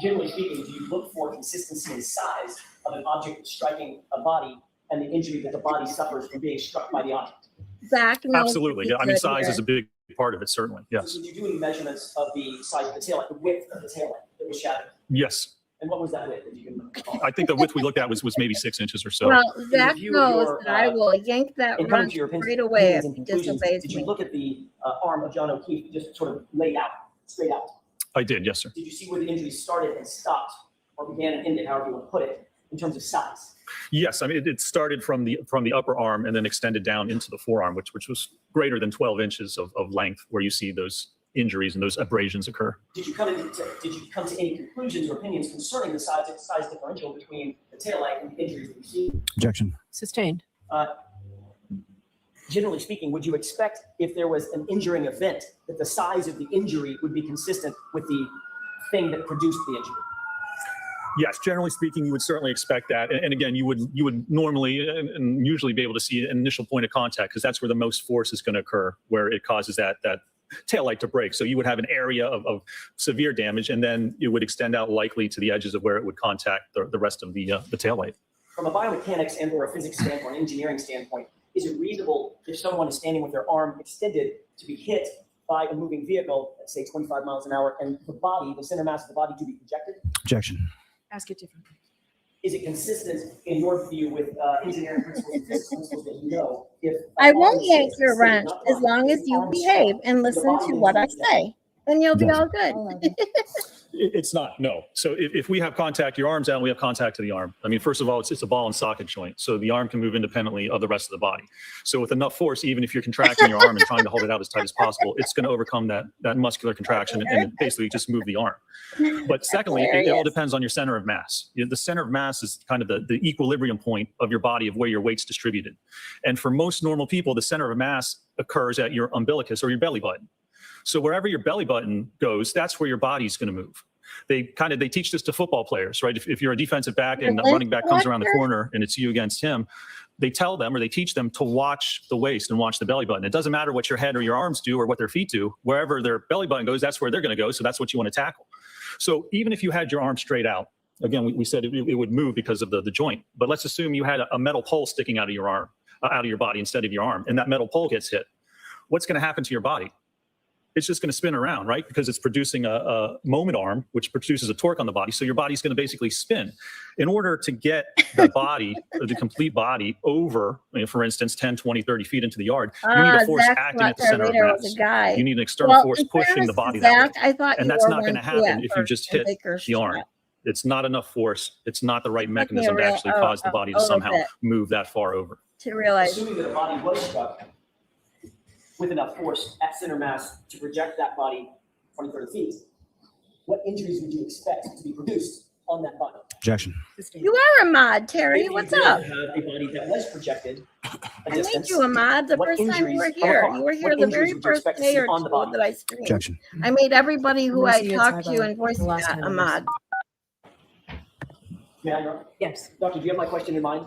Generally speaking, do you look for consistency in size of an object striking a body and the injury that the body suffers from being struck by the object? Zach knows Absolutely. Yeah, I mean, size is a big part of it, certainly. Yes. So did you do any measurements of the size of the taillight, the width of the taillight that was shattered? Yes. And what was that width? If you can recall? I think the width we looked at was maybe 6 inches or so. Well, Zach review of knows your, that I will yank that in coming wrench to your right away if opinions and he conclusions, disobeys did you me. look at the arm of John O'Keefe just sort of laid out, straight out? I did, yes, sir. Did you see where the injury started and stopped, or began and ended, however you want to put it, in terms of size? Yes, I mean, it started from the upper arm and then extended down into the forearm, which was greater than 12 inches of length, where you see those injuries and those abrasions occur. Did you come to any conclusions or opinions concerning the size differential between the taillight and the injuries that you see? Objection. Sustained. Generally speaking, would you expect if there was an injuring event that the size of the injury would be consistent with the thing that produced the injury? Yes, generally speaking, you would certainly expect that. And again, you would normally and usually be able to see an initial point of contact, because that's where the most force is going to occur, where it causes that taillight to break. So you would have an area of severe damage, and then it would extend out likely to the edges of where it would contact the rest of the taillight. From a biomechanics and or a physics standpoint, engineering standpoint, is it reasonable if someone is standing with their arm extended to be hit by a moving vehicle at say 25 miles an hour and the center mass of the body to be projected? Objection. Ask it differently. Is it consistent in your view with engineering principles and physics principles that you know? If I won't yank your wrench as long as you behave and listen to what I say. Then you'll be all good. It's not, no. So if we have contact, your arm's out, we have contact to the arm. I mean, first of all, it's a ball and socket joint. So the arm can move independently of the rest of the body. So with enough force, even if you're contracting your arm and trying to hold it out as tight as possible, it's going to overcome that muscular contraction and basically just move the arm. But secondly, it all depends on your center of mass. The center of mass is kind of the equilibrium point of your body of where your weight's distributed. And for most normal people, the center of mass occurs at your umbilicus or your belly button. So wherever your belly button goes, that's where your body's going to move. They teach this to football players, right? If you're a defensive back and a running back comes around the corner and it's you against him, they tell them or they teach them to watch the waist and watch the belly button. It doesn't matter what your head or your arms do or what their feet do. Wherever their belly button goes, that's where they're going to go. So that's what you want to tackle. So even if you had your arm straight out, again, we said it would move because of the joint. But let's assume you had a metal pole sticking out of your arm, out of your body instead of your arm, and that metal pole gets hit. What's going to happen to your body? It's just going to spin around, right? Because it's producing a moment arm, which produces a torque on the body. So your body's going to basically spin. In order to get the body, the complete body over, for instance, 10, 20, 30 feet into the yard, you need a force acting at the center of mass. You need an external force pushing the body that way. And that's not going to happen if you just hit the arm. It's not enough force. It's not the right mechanism to actually cause the body to somehow move that far over. To realize. Assuming that a body was struck with enough force at center mass to project that body 20, 30 feet, what injuries would you expect to be produced on that body? Objection. You are a mod, Terry. If What's you did up? have a body that was projected a I made distance, you a mod the what first time you were injuries- oh, here. hold on. You were here What the injuries very would you first expect to day see or on the two body? that I streamed. Objection. I made everybody who Let me I see your talked to timeline. and voice The last chat time a it was- mod. May I interrupt? Yes. Doctor, do you have my question in mind?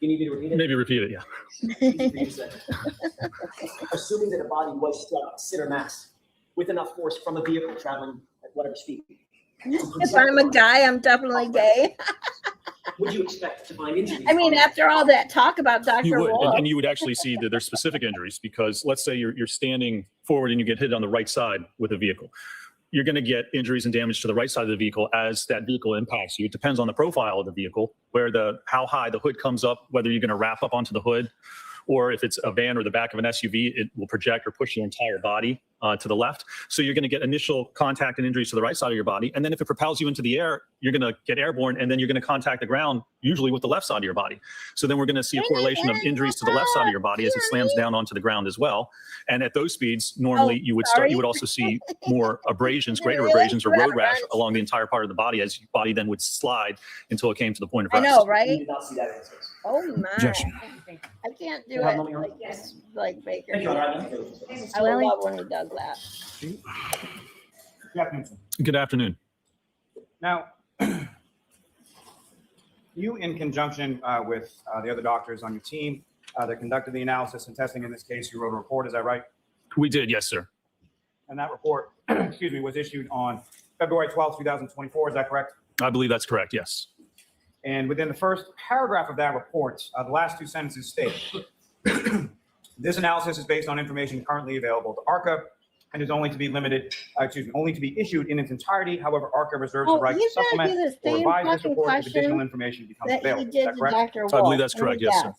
You need me to repeat it? Maybe repeat it. Yeah. Easy for you to say. Assuming that a body was struck, sit or mass, with enough force from a vehicle traveling at whatever speed. If I'm a guy, I'm definitely gay. Would you expect to find injuries? I mean, after all that talk about Dr. You would, Wolf. and you would actually see that there's specific injuries because let's say you're standing forward and you get hit on the right side with a vehicle. You're going to get injuries and damage to the right side of the vehicle as that vehicle impacts you. It depends on the profile of the vehicle, how high the hood comes up, whether you're going to wrap up onto the hood, or if it's a van or the back of an SUV, it will project or push your entire body to the left. So you're going to get initial contact and injuries to the right side of your body. And then if it propels you into the air, you're going to get airborne, and then you're going to contact the ground, usually with the left side of your body. So then we're going to see a correlation of injuries to the left side of your body as it slams down onto the ground as well. And at those speeds, normally you would also see more abrasions, greater abrasions or road rash along the entire part of the body as your body then would slide until it came to the point of I rest. know, You right? did not see that in this case. Oh my. Objection. I can't do You have it no more? like Baker. Thank you, I Honor. love when he does that. Good afternoon, sir. Good afternoon. Now, you, in conjunction with the other doctors on your team that conducted the analysis and testing in this case, you wrote a report, is that right? We did, yes, sir. And that report, excuse me, was issued on February 12th, 2024, is that correct? I believe that's correct, yes. And within the first paragraph of that report, the last two sentences state, this analysis is based on information currently available to ARCCA and is only to be only to be issued in its entirety. However, ARCCA reserves the right to he's gonna do supplement the or same revise this fucking report if additional question information becomes that he available. Is did that to correct? Dr. Wolf. I believe that's correct, yes, sir.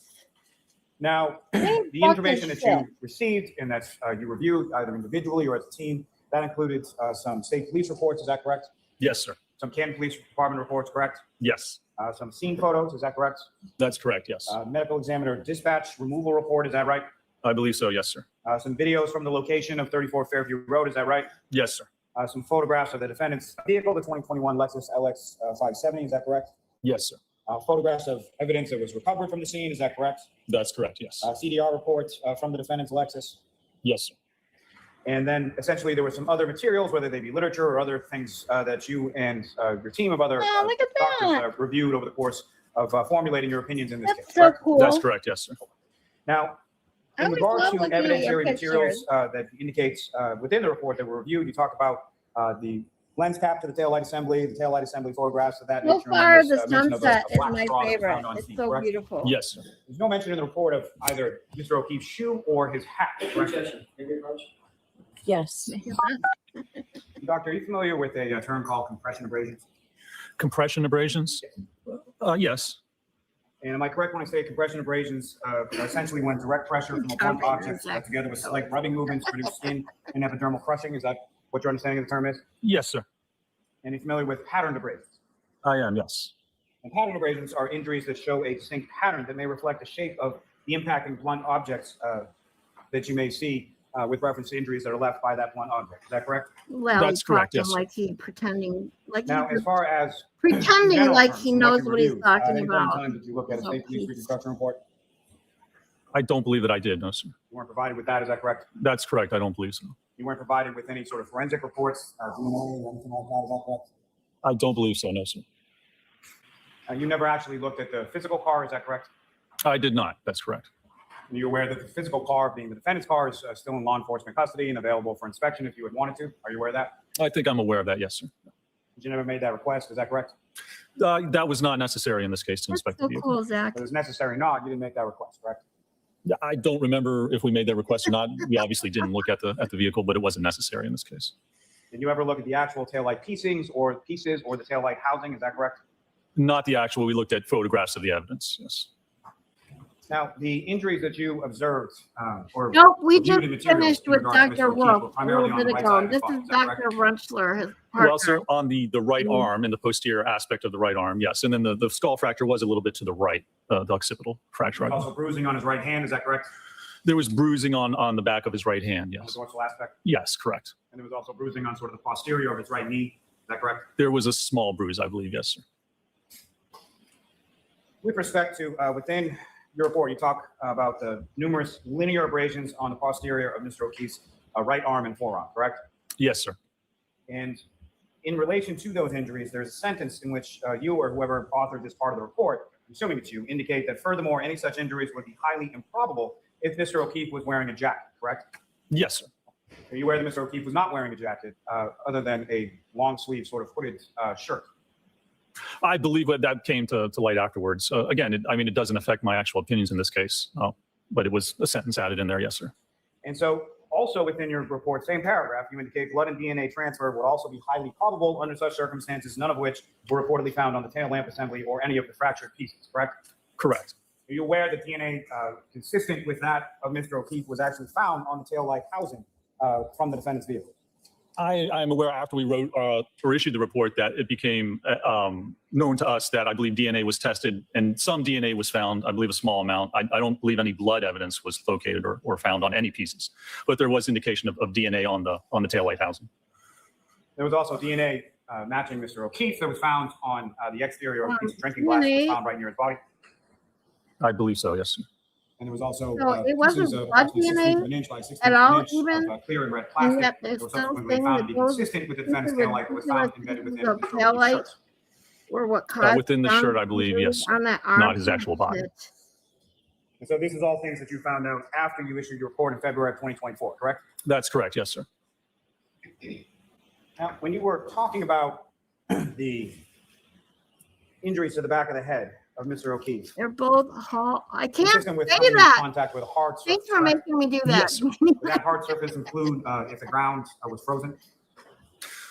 Now, Same the fucking information that shit. you received and that you reviewed either individually or as a team, that included some state police reports, is that correct? Yes, sir. Some Canton Police Department reports, correct? Yes, Some scene photos, is that correct? that's correct, yes. Medical examiner dispatch removal report, is that right? I believe so, yes, sir. Some videos from the location of 34 Fairview Road, is that right? Yes, sir. Some photographs of the defendant's vehicle, the 2021 Lexus LX 570, is that correct? Yes, sir. Photographs of evidence that was recovered from the scene, is that correct? That's correct, yes. CDR reports from the defendant's Lexus. Yes, sir. And then essentially there were some other materials, whether they be literature or other things that you and your team of other look at doctors that. reviewed over the course of formulating your opinions in this That's case. so correct? cool. That's correct, yes, sir. Now, I in always regard love to looking at your evidentiary materials pictures. that indicates within the report that were reviewed, you talk about the lens cap to the taillight assembly photographs of that So nature. and far, then the there's mention of a sunset is black my straw that was favorite. found on It's scene, so correct? beautiful. Yes, sir. There's no mention in the report of either Mr. O'Keefe's shoe or his hat, correct? Objection. May we approach? Yes. Doctor, are you familiar with a term called compression abrasions? Compression abrasions? Yes. And am I correct when I say compression abrasions are essentially when direct pressure from a blunt object together with slight rubbing movements produce skin and epidermal crushing? Is that what your understanding of the term is? Yes, sir. And you're familiar with patterned abrasions? I am, yes. And pattern abrasions are injuries that show a distinct pattern that may reflect the shape of the impacting blunt objects that you may see with reference to injuries that are left by that blunt object. Is that correct? Well, That's he's correct, talking yes. like he pretending like Now, he's as far as pretending general like terms he and knows you what he's reviewed, talking at any point in about. time, did you look at a So state police he's- reconstruction report? I don't believe that I did, no, sir. You weren't provided with that, is that correct? That's correct. I don't believe so. You weren't provided with any sort of forensic reports, DNA or anything like that, is that correct? I don't believe so, no, sir. You never actually looked at the physical car, is that correct? I did not. That's correct. And you're aware that the physical car, being the defendant's car, is still in law enforcement custody and available for inspection if you had wanted to. Are you aware of that? I think I'm aware of that, yes, sir. But you never made that request, is that correct? That was not necessary in this case to That's inspect the so vehicle. cool, Zach. If it was necessary or not, you didn't make that request, correct? I don't remember if we made that request or not. We obviously didn't look at the vehicle, but it wasn't necessary in this case. Did you ever look at the actual taillight pieces or the taillight housing, is that correct? Not the actual. We looked at photographs of the evidence, yes. Now, the injuries that you observed or Nope, we reviewed just in materials finished in with regard to Mr. Dr. O'Keefe were Wolf a primarily little on the bit right ago. side of This his body, is is that correct? Dr. Runchler, his partner. Well, so on the right Mhm. arm and the posterior aspect of the right arm, yes. And then the skull fracture was a little bit to the right, the occipital fracture. I believe. Also bruising on his right hand, is that correct? There was bruising on the back of his right hand, On the yes. dorsal aspect? Yes, correct. And there was also bruising on sort of the posterior of his right knee, is that correct? There was a small bruise, I believe, yes, sir. with respect to within your report, you talk about the numerous linear abrasions on the posterior of Mr. O'Keefe's right arm and forearm, correct? Yes, sir. And in relation to those injuries, there's a sentence in which you or whoever authored this part of the report, I'm assuming it's you, indicate that furthermore, any such injuries would be highly improbable if Mr. O'Keefe was wearing a jacket, correct? Yes, sir. Are you aware that Mr. O'Keefe was not wearing a jacket other than a long sleeve sort of hooded shirt? I believe that came to light afterwards. Again, it doesn't affect my actual opinions in this case, but it was a sentence added in there. Yes, sir. And so also within your report, same paragraph, you indicate blood and DNA transfer would also be highly probable under such circumstances, none of which were reportedly found on the tail lamp assembly or any of the fractured pieces, correct? Correct. Are you aware that DNA consistent with that of Mr. O'Keefe was actually found on the tail light housing from the defendant's vehicle? I am aware after we wrote or issued the report that it became known to us that I believe DNA was tested and some DNA was found, I believe a small amount. I don't believe any blood evidence was located or found on any pieces, but there was indication of DNA on the taillight housing. There was also DNA matching Mr. O'Keefe that was found on the exterior of a piece of drinking glass that was found right near his body. I believe so, yes. And there was also So it wasn't blood DNA at all, even, clear and red and plastic yet that there's was still subsequently things found that to be goes consistent with the defendant's into tail light that was found embedded within the Mr. O'Keefe's tail light shirt. or what caused Within the some shirt, I believe, injuries yes, on that arm. not his actual body. And so this is all things that you found out after you issued your report in February of 2024, correct? That's correct, yes, sir. Now, when you were talking about the injuries to the back of the head of Mr. O'Keefe, They're both I can't consistent with say coming in that. contact with a hard surface, Thanks for correct? making me do that. Yes. Would that hard surface include if the ground was frozen?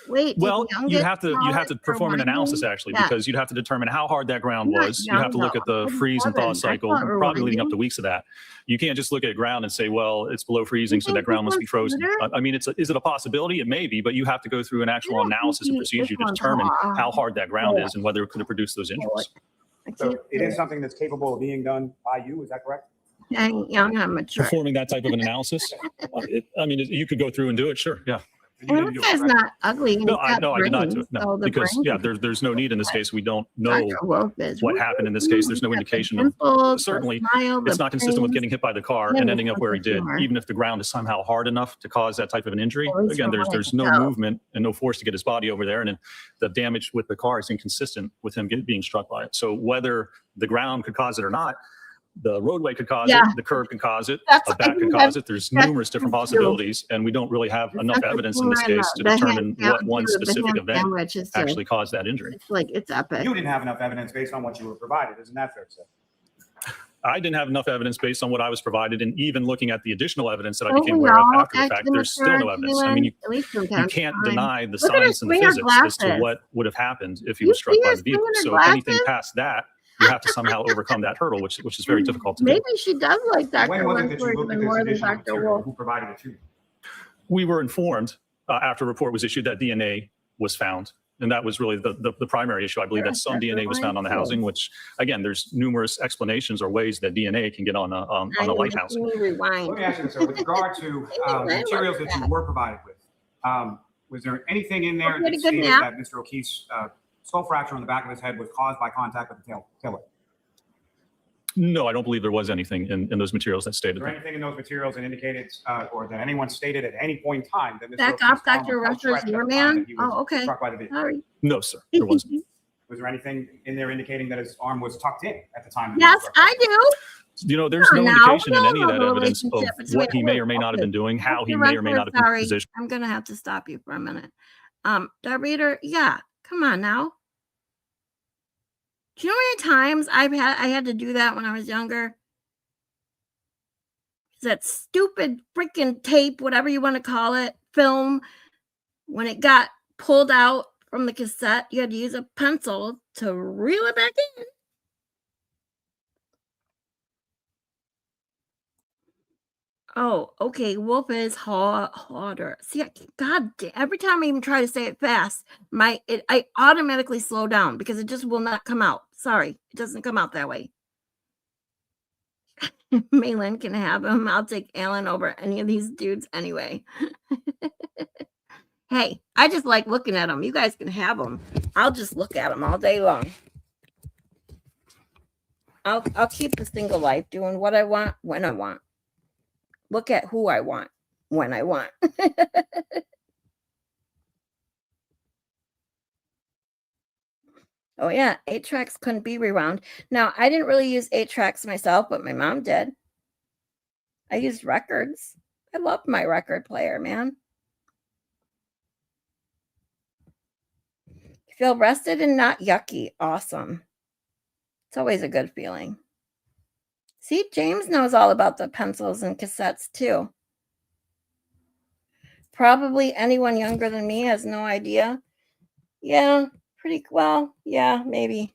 Wait, did Well, Young you'd get have to solid for perform an analysis winding? actually, Yeah. because you'd have to determine how hard that ground Not was. You have to look young, at the though. freeze and thaw 47. I cycle, thought we were probably leading up to winding. weeks of that. You can't just look at ground and say, well, it's below freezing, so think that ground this must be one's frozen. smoother? Is it a possibility? It may be, but you have to go through an actual don't think analysis and this procedure to one's determine hard. how hard that ground Yeah. is and whether it could have produced those injuries. I So can't it say is something that's capable of being done by you, is that correct? I'm young, I'm mature. Performing that type of an analysis, you could go through and do it, sure, yeah. You didn't And do this it, guy's correct? not ugly. and No, he's got I did not do brains, it, no, so the because, brains yeah, are there's no need in this case. We don't know Dr. Lopez. what happened in this case. There's no He's got the indication of, dimples, the certainly, smile, it's the not consistent with brains. getting hit by the car and and the ending up where he sense of did, humor. even if the ground is somehow hard enough to cause that type of an injury. Always Again, there's wanted to no go. movement and no force to get his body over there, and the damage with the car is inconsistent with him being struck by it. So whether the ground could cause it or not, the roadway could cause Yeah. it, the curb could cause it, That's- a I back could think cause it. There's that's numerous different true. possibilities, and we don't really have enough That's the evidence in this thing, case to the hand determine what one sandwich, the specific hand event sandwich is just- actually caused that injury. It's like, it's epic. You didn't have enough evidence based on what you were provided, isn't that fair to say? I didn't have enough evidence based on what I was provided, and even looking at the additional evidence that I Don't became we aware of all after the act fact, in there's still no mature evidence. I mean, you at least from time to can't time. deny the Look at her science and the swinger physics as to glasses. what would have happened if he You was struck see by her the vehicle. swinging her So anything glasses? past that, you have to somehow overcome that hurdle, which is very difficult to do. Maybe she does like Dr. When was it that you Wentworth looked at even this more than additional Dr. material? Wolf. Who provided it to you? We were informed after a report was issued that DNA was found. And that was really the primary issue. I believe that some DNA was found on the housing, which, again, there's numerous explanations or ways that DNA can get on a light housing. Let me rewind. Let me ask you this, sir, with regard to the materials that you were provided with, was there anything in there Pretty that good stated nap. that Mr. O'Keefe's skull fracture on the back of his head was caused by contact with the taillight? No, I don't believe there was anything in those materials that Is stated there that. anything in those materials that indicated, or that anyone stated at any point in time that Mr. Back O'Keefe's off, arm Dr. was Rushers, outstretched at your the time man? that he was Oh, okay. struck by the vehicle? Sorry. No, sir, there wasn't. Was there anything in there indicating that his arm was tucked in at the time? that he was Yes, struck by I do. You know, there's Come no on now, indication in we any of all that know the evidence of relationship between- what he may or may not have been doing, how he Dr. may or may not have been Sorry, positioned. I'm gonna have to stop you for a minute. Darbeater, yeah, come on now. Do you know how many times I had to do that when I was younger? That stupid freaking tape, whatever you want to call it, film, when it got pulled out from the cassette, you had to use a pencil to reel it back in. Oh, okay. Wolf is harder. See, God, every time I even try to say it fast, I automatically slow down because it just will not come out. Sorry, it doesn't come out that way. Malin can have him. I'll take Alan over any of these dudes anyway. Hey, I just like looking at them. You guys can have them. I'll just look at them all day long. I'll keep the single life doing what I want when I want. Look at who I want when I want. Oh yeah, 8-tracks couldn't be rewound. Now, I didn't really use 8-tracks myself, but my mom did. I used records. I loved my record player, man. Feel rested and not yucky. Awesome. It's always a good feeling. See, James knows all about the pencils and cassettes too. Probably anyone younger than me has no idea. Yeah, pretty well. Yeah, maybe.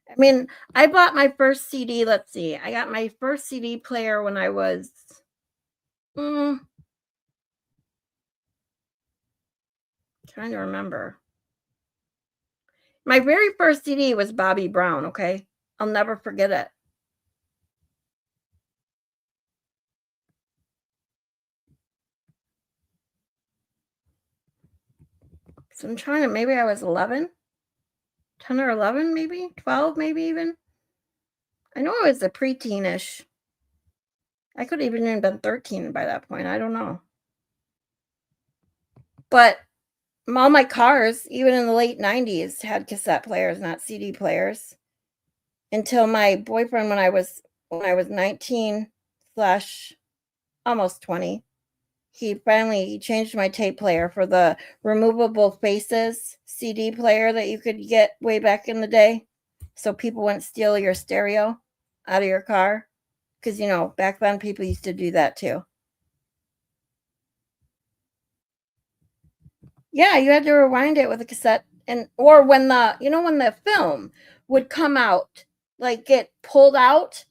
I mean, I bought my first CD. Let's see. I got my first CD player when I was trying to remember. My very first CD was Bobby Brown, okay? I'll never forget it. So I'm trying to, maybe I was 11, 10 or 11, maybe 12, maybe even. I know I was a preteenish. I could have even been 13 by that point. I don't know. But all my cars, even in the late 90s, had cassette players, not CD players. Until my boyfriend, when I was 19 slash almost 20, he changed my tape player for the removable faces CD player that you could get way back in the day, so people wouldn't steal your stereo out of your car. Because, back then people used to do that too. Yeah, you had to rewind it with a cassette, or when the film would come out, like get pulled out,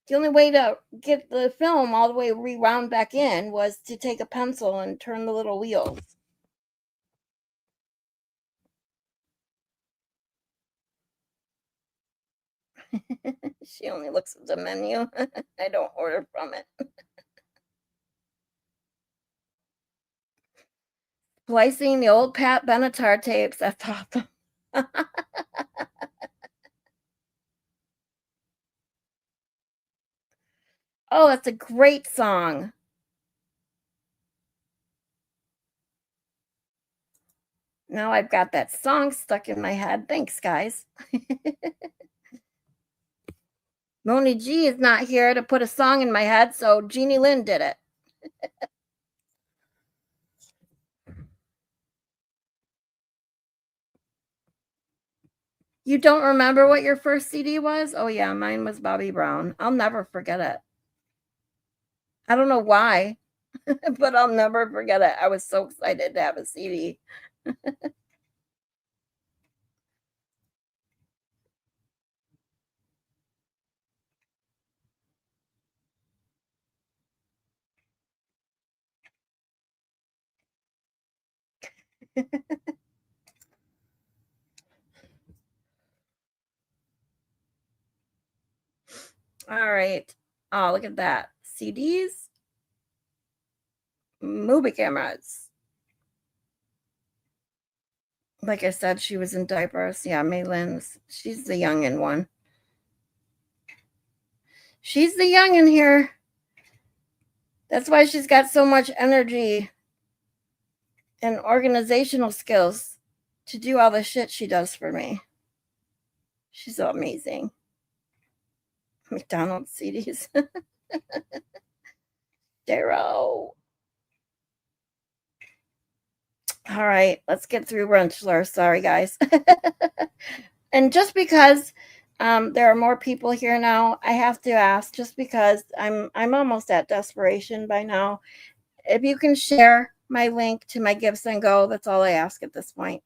the only way to get the film all the way rewound back in was to take a pencil and turn the little wheels. She only looks at the menu. I don't order from it. Splicing the old Pat Benatar tapes. That's awesome. Oh, that's a great song. Now I've got that song stuck in my head. Thanks, guys. Moni G is not here to put a song in my head, so Jeannie Lynn did it. You don't remember what your first CD was? Oh, yeah, mine was Bobby Brown. I'll never forget it. I don't know why, but I'll never forget it. I was so excited to have a CD. All right. Oh, look at that. CDs, movie cameras. Like I said, she was in diapers. Yeah, Maylin's. She's the youngin' one. She's the youngin' here. That's why she's got so much energy and organizational skills to do all the shit she does for me. She's so amazing. McDonald's CDs. Darrow. All right, let's get through Wrenchler. Sorry, guys. And just because there are more people here now, I have to ask, just because I'm almost at desperation by now, if you can share my link to my Gibson Go, that's all I ask at this point.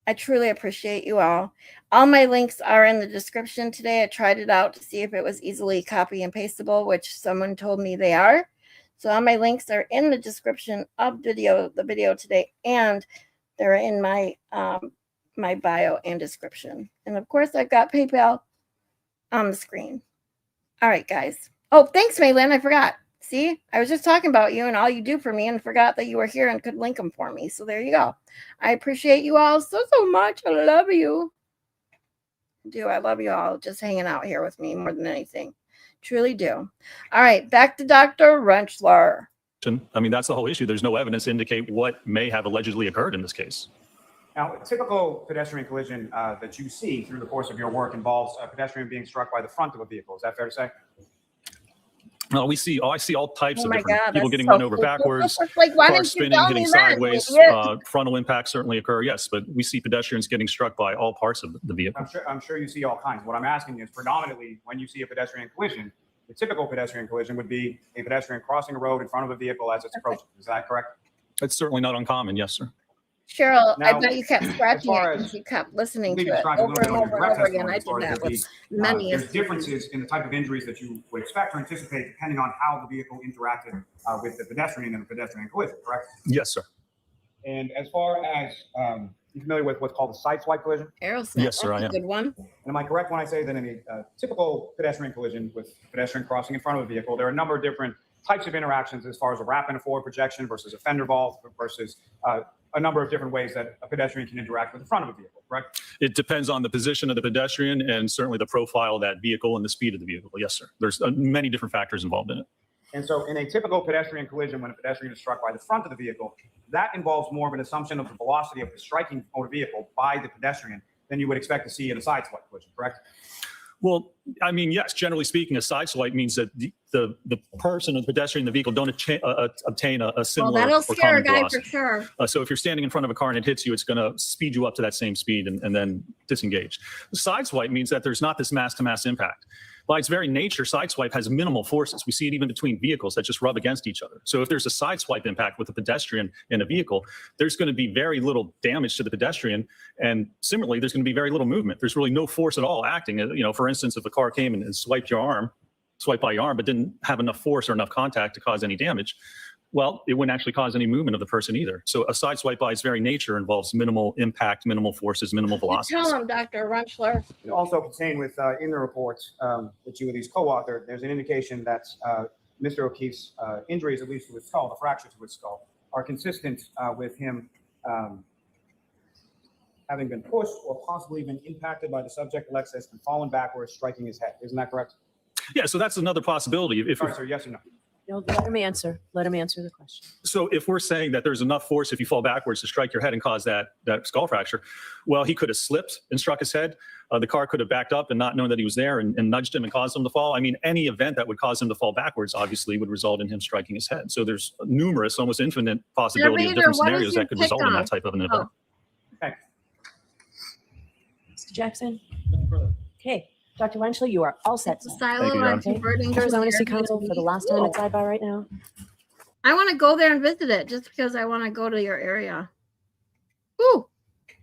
I truly appreciate you all. All my links are in the description today. I tried it out to see if it was easily copy and pastable, which someone told me they are. So all my links are in the description of the video today, and they're in my my bio and description. And of course, I've got PayPal on the screen. All right, guys. Oh, thanks, Maylin. I forgot. See, I was just talking about you and all you do for me and forgot that you were here and could link them for me. So there you go. I appreciate you all so much. I love you. do. I love you all just hanging out here with me more than anything. Truly do. All right, back to Dr. Rentschler. I mean, that's the whole issue. There's no evidence to indicate what may have allegedly occurred in this case. Now, a typical pedestrian collision that you see through the course of your work involves a pedestrian being struck by the front of a vehicle. Is that fair to say? No, I see all types Oh of my different God, people that's getting so run over cool. backwards, Like, why cars didn't you spinning, tell hitting me that, sideways, idiot? frontal impacts certainly occur, yes, but we see pedestrians getting struck by all parts of the vehicle. I'm sure you see all kinds. What I'm asking is predominantly when you see a pedestrian collision, the typical pedestrian collision would be a pedestrian crossing a road in front of a vehicle as it's approaching. Is that correct? It's certainly not uncommon, yes, sir. Cheryl, I Now, bet you kept scratching far it as- because you kept listening to Leave it describing a over little and bit on over your and over direct again. I testimony did as that far as with the, many. there's differences in the type of injuries that you would expect or anticipate depending on how the vehicle interacted with the pedestrian in the pedestrian collision, correct? Yes, sir. And as far as you familiar with what's called a sideswipe collision? Aerosmith, Yes, sir, that's I a am. good one. And am I correct when I say that in a typical pedestrian collision with pedestrian crossing in front of a vehicle, there are a number of different types of interactions as far as a wrap and a forward projection versus a fender vault versus a number of different ways that a pedestrian can interact with the front of a vehicle, correct? It depends on the position of the pedestrian and certainly the profile of that vehicle and the speed of the vehicle. Yes, sir. There's many different factors involved in it. And so in a typical pedestrian collision, when a pedestrian is struck by the front of the vehicle, that involves more of an assumption of the velocity of the striking motor vehicle by the pedestrian than you would expect to see in a sideswipe collision, correct? Well, I mean, yes, generally speaking, a sideswipe means that the person or the pedestrian in the vehicle don't obtain a Well, similar that'll or scare a common guy velocity. for sure. So if you're standing in front of a car and it hits you, it's going to speed you up to that same speed and then disengage. Sideswipe means that there's not this mass-to-mass impact. By its very nature, sideswipe has minimal forces. We see it even between vehicles that just rub against each other. So if there's a sideswipe impact with a pedestrian in a vehicle, there's going to be very little damage to the pedestrian. And similarly, there's going to be very little movement. There's really no force at all acting. You know, for instance, if a car came and swiped by your arm, but didn't have enough force or enough contact to cause any damage, well, it wouldn't actually cause any movement of the person either. So a sideswipe by its very nature involves minimal impact, minimal forces, minimal You velocities. tell him, Dr. Rentschler. Also contained with in the reports that you and these co-authored, there's an indication that Mr. O'Keefe's injuries, at least to his skull, the fractures to his skull, are consistent with him having been pushed or possibly been impacted by the subject Lexus and fallen backwards, striking his head. Isn't that correct? Yeah, so that's another possibility. Sorry, sir, yes or no? No, let him answer. Let him answer the question. So if we're saying that there's enough force if you fall backwards to strike your head and cause that skull fracture, well, he could have slipped and struck his head. The car could have backed up and not known that he was there and nudged him and caused him to fall. I mean, any event that would cause him to fall backwards obviously would result in him striking his head. So there's numerous, almost infinite possibility of different scenarios that could result in that type of an event. Thanks. Mr. Jackson? Okay. Dr. Rentschler, you are all set. It's a tonight. silo. you, I'm Aaron. converting Jurors, to I want to see Airbnb. counsel for the last time at sidebar right now. I want to go there and visit it just because I want to go to your area. Ooh,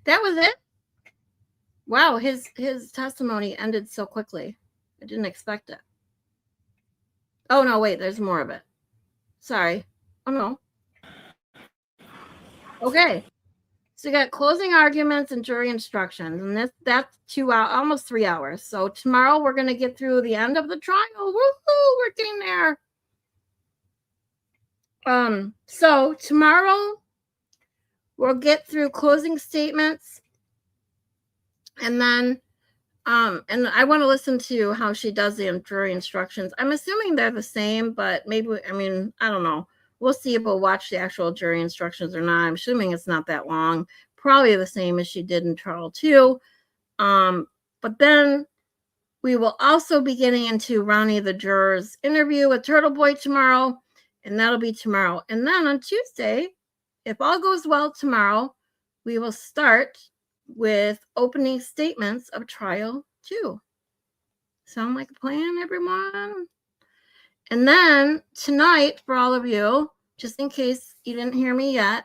that was it. Wow, his testimony ended so quickly. I didn't expect it. Oh no, wait, there's more of it. Sorry. Oh no. Okay. So you got closing arguments and jury instructions, and that's 2 hours, almost 3 hours. So tomorrow we're gonna get through the end of the trial. Woohoo! We're getting there. So tomorrow we'll get through closing statements, and then and I want to listen to how she does the jury instructions. I'm assuming they're the same, but maybe, I mean, I don't know. We'll see if we'll watch the actual jury instructions or not. I'm assuming it's not that long. Probably the same as she did in trial 2. But then we will also be getting into Ronnie the juror's interview with Turtle Boy tomorrow, and that'll be tomorrow. And then on Tuesday, if all goes well tomorrow, we will start with opening statements of trial 2. Sound like a plan, everyone? And then tonight, for all of you, just in case you didn't hear me yet,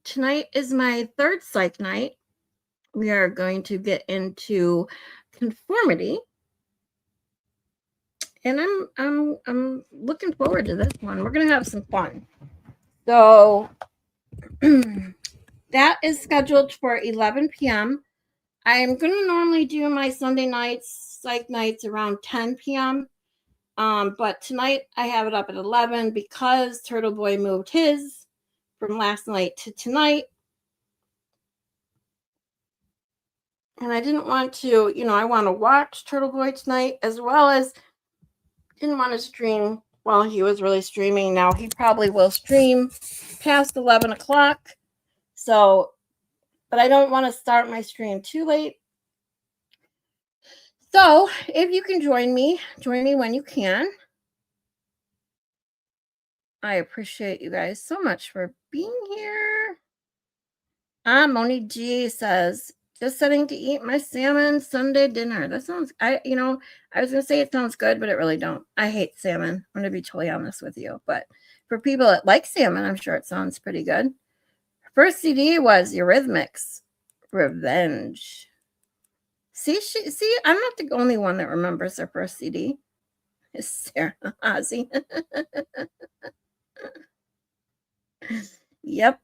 tonight is my 3rd psych night. We are going to get into conformity, and I'm looking forward to this one. We're gonna have some fun. So that is scheduled for 11 p.m. I am going to normally do my Sunday nights, psych nights, around 10 p.m. But tonight I have it up at 11 because Turtle Boy moved his from last night to tonight. And I didn't want to, I want to watch Turtle Boy tonight, as well as didn't want to stream while he was really streaming. Now he probably will stream past 11 o'clock. So, but I don't want to start my stream too late. So if you can join me when you can. I appreciate you guys so much for being here. Moni G says, just sitting to eat my salmon Sunday dinner. That sounds, I was going to say it sounds good, but it really don't. I hate salmon. I'm going to be totally honest with you. But for people that like salmon, I'm sure it sounds pretty good. First CD was Eurythmics, Revenge. See, I'm not the only one that remembers their first CD. It's Sarah Ozzy. Yep.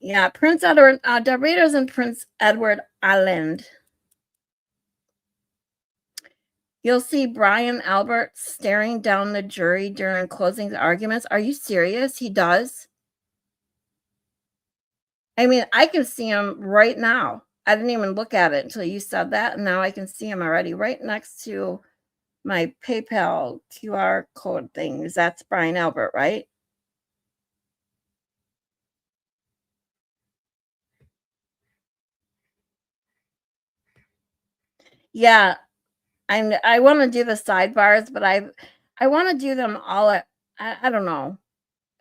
Yeah, Prince Edward, Doritos and Prince Edward Island. You'll see Brian Albert staring down the jury during closing arguments. Are you serious? He does? I mean, I can see him right now. I didn't even look at it until you said that, and now I can see him already right next to my PayPal QR code things. That's Brian Albert, right? Yeah, I want to do the sidebars, but I want to do them all at, I don't know,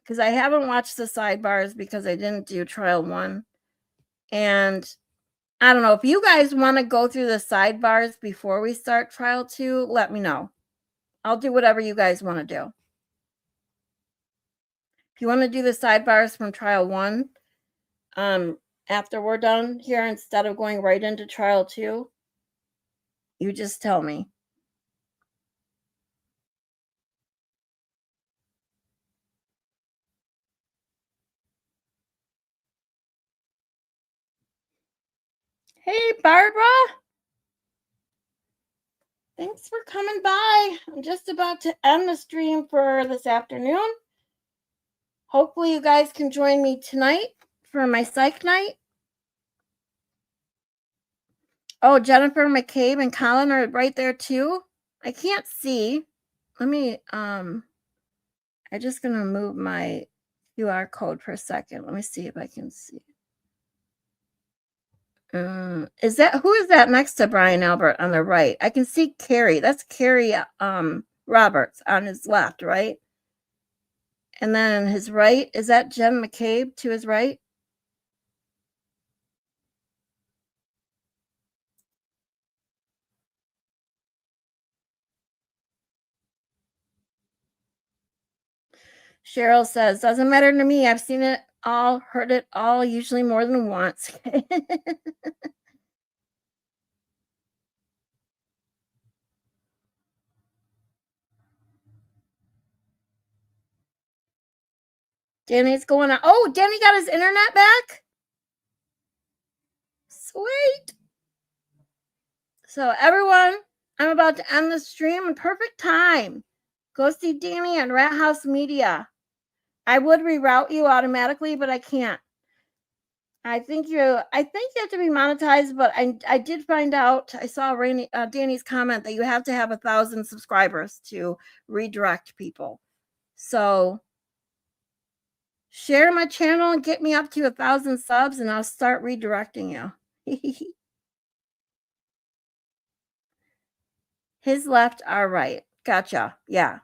because I haven't watched the sidebars because I didn't do trial 1. And I don't know, if you guys want to go through the sidebars before we start trial 2, let me know. I'll do whatever you guys want to do. If you want to do the sidebars from trial 1, after we're done here, instead of going right into trial 2, you just tell me. Hey, Barbara. Thanks for coming by. I'm just about to end the stream for this afternoon. Hopefully you guys can join me tonight for my psych night. Oh, Jennifer McCabe and Colin are right there too. I can't see. Let me, I'm just going to move my QR code for a second. Let me see if I can see. Who is that next to Brian Albert on the right? I can see Carrie. That's Carrie Roberts on his left, right? And then his right, is that Jen McCabe to his right? Cheryl says, doesn't matter to me. I've seen it all, heard it all, usually more than once. Danny's going on. Oh, Danny got his internet back? Sweet. So everyone, I'm about to end the stream in perfect time. Go see Danny on Rat House Media. I would reroute you automatically, but I can't. I think you have to be monetized, but I did find out, I saw Danny's comment that you have to have 1,000 subscribers to redirect people. So share my channel and get me up to 1,000 subs and I'll start redirecting you. His left, our right. Gotcha. Yeah,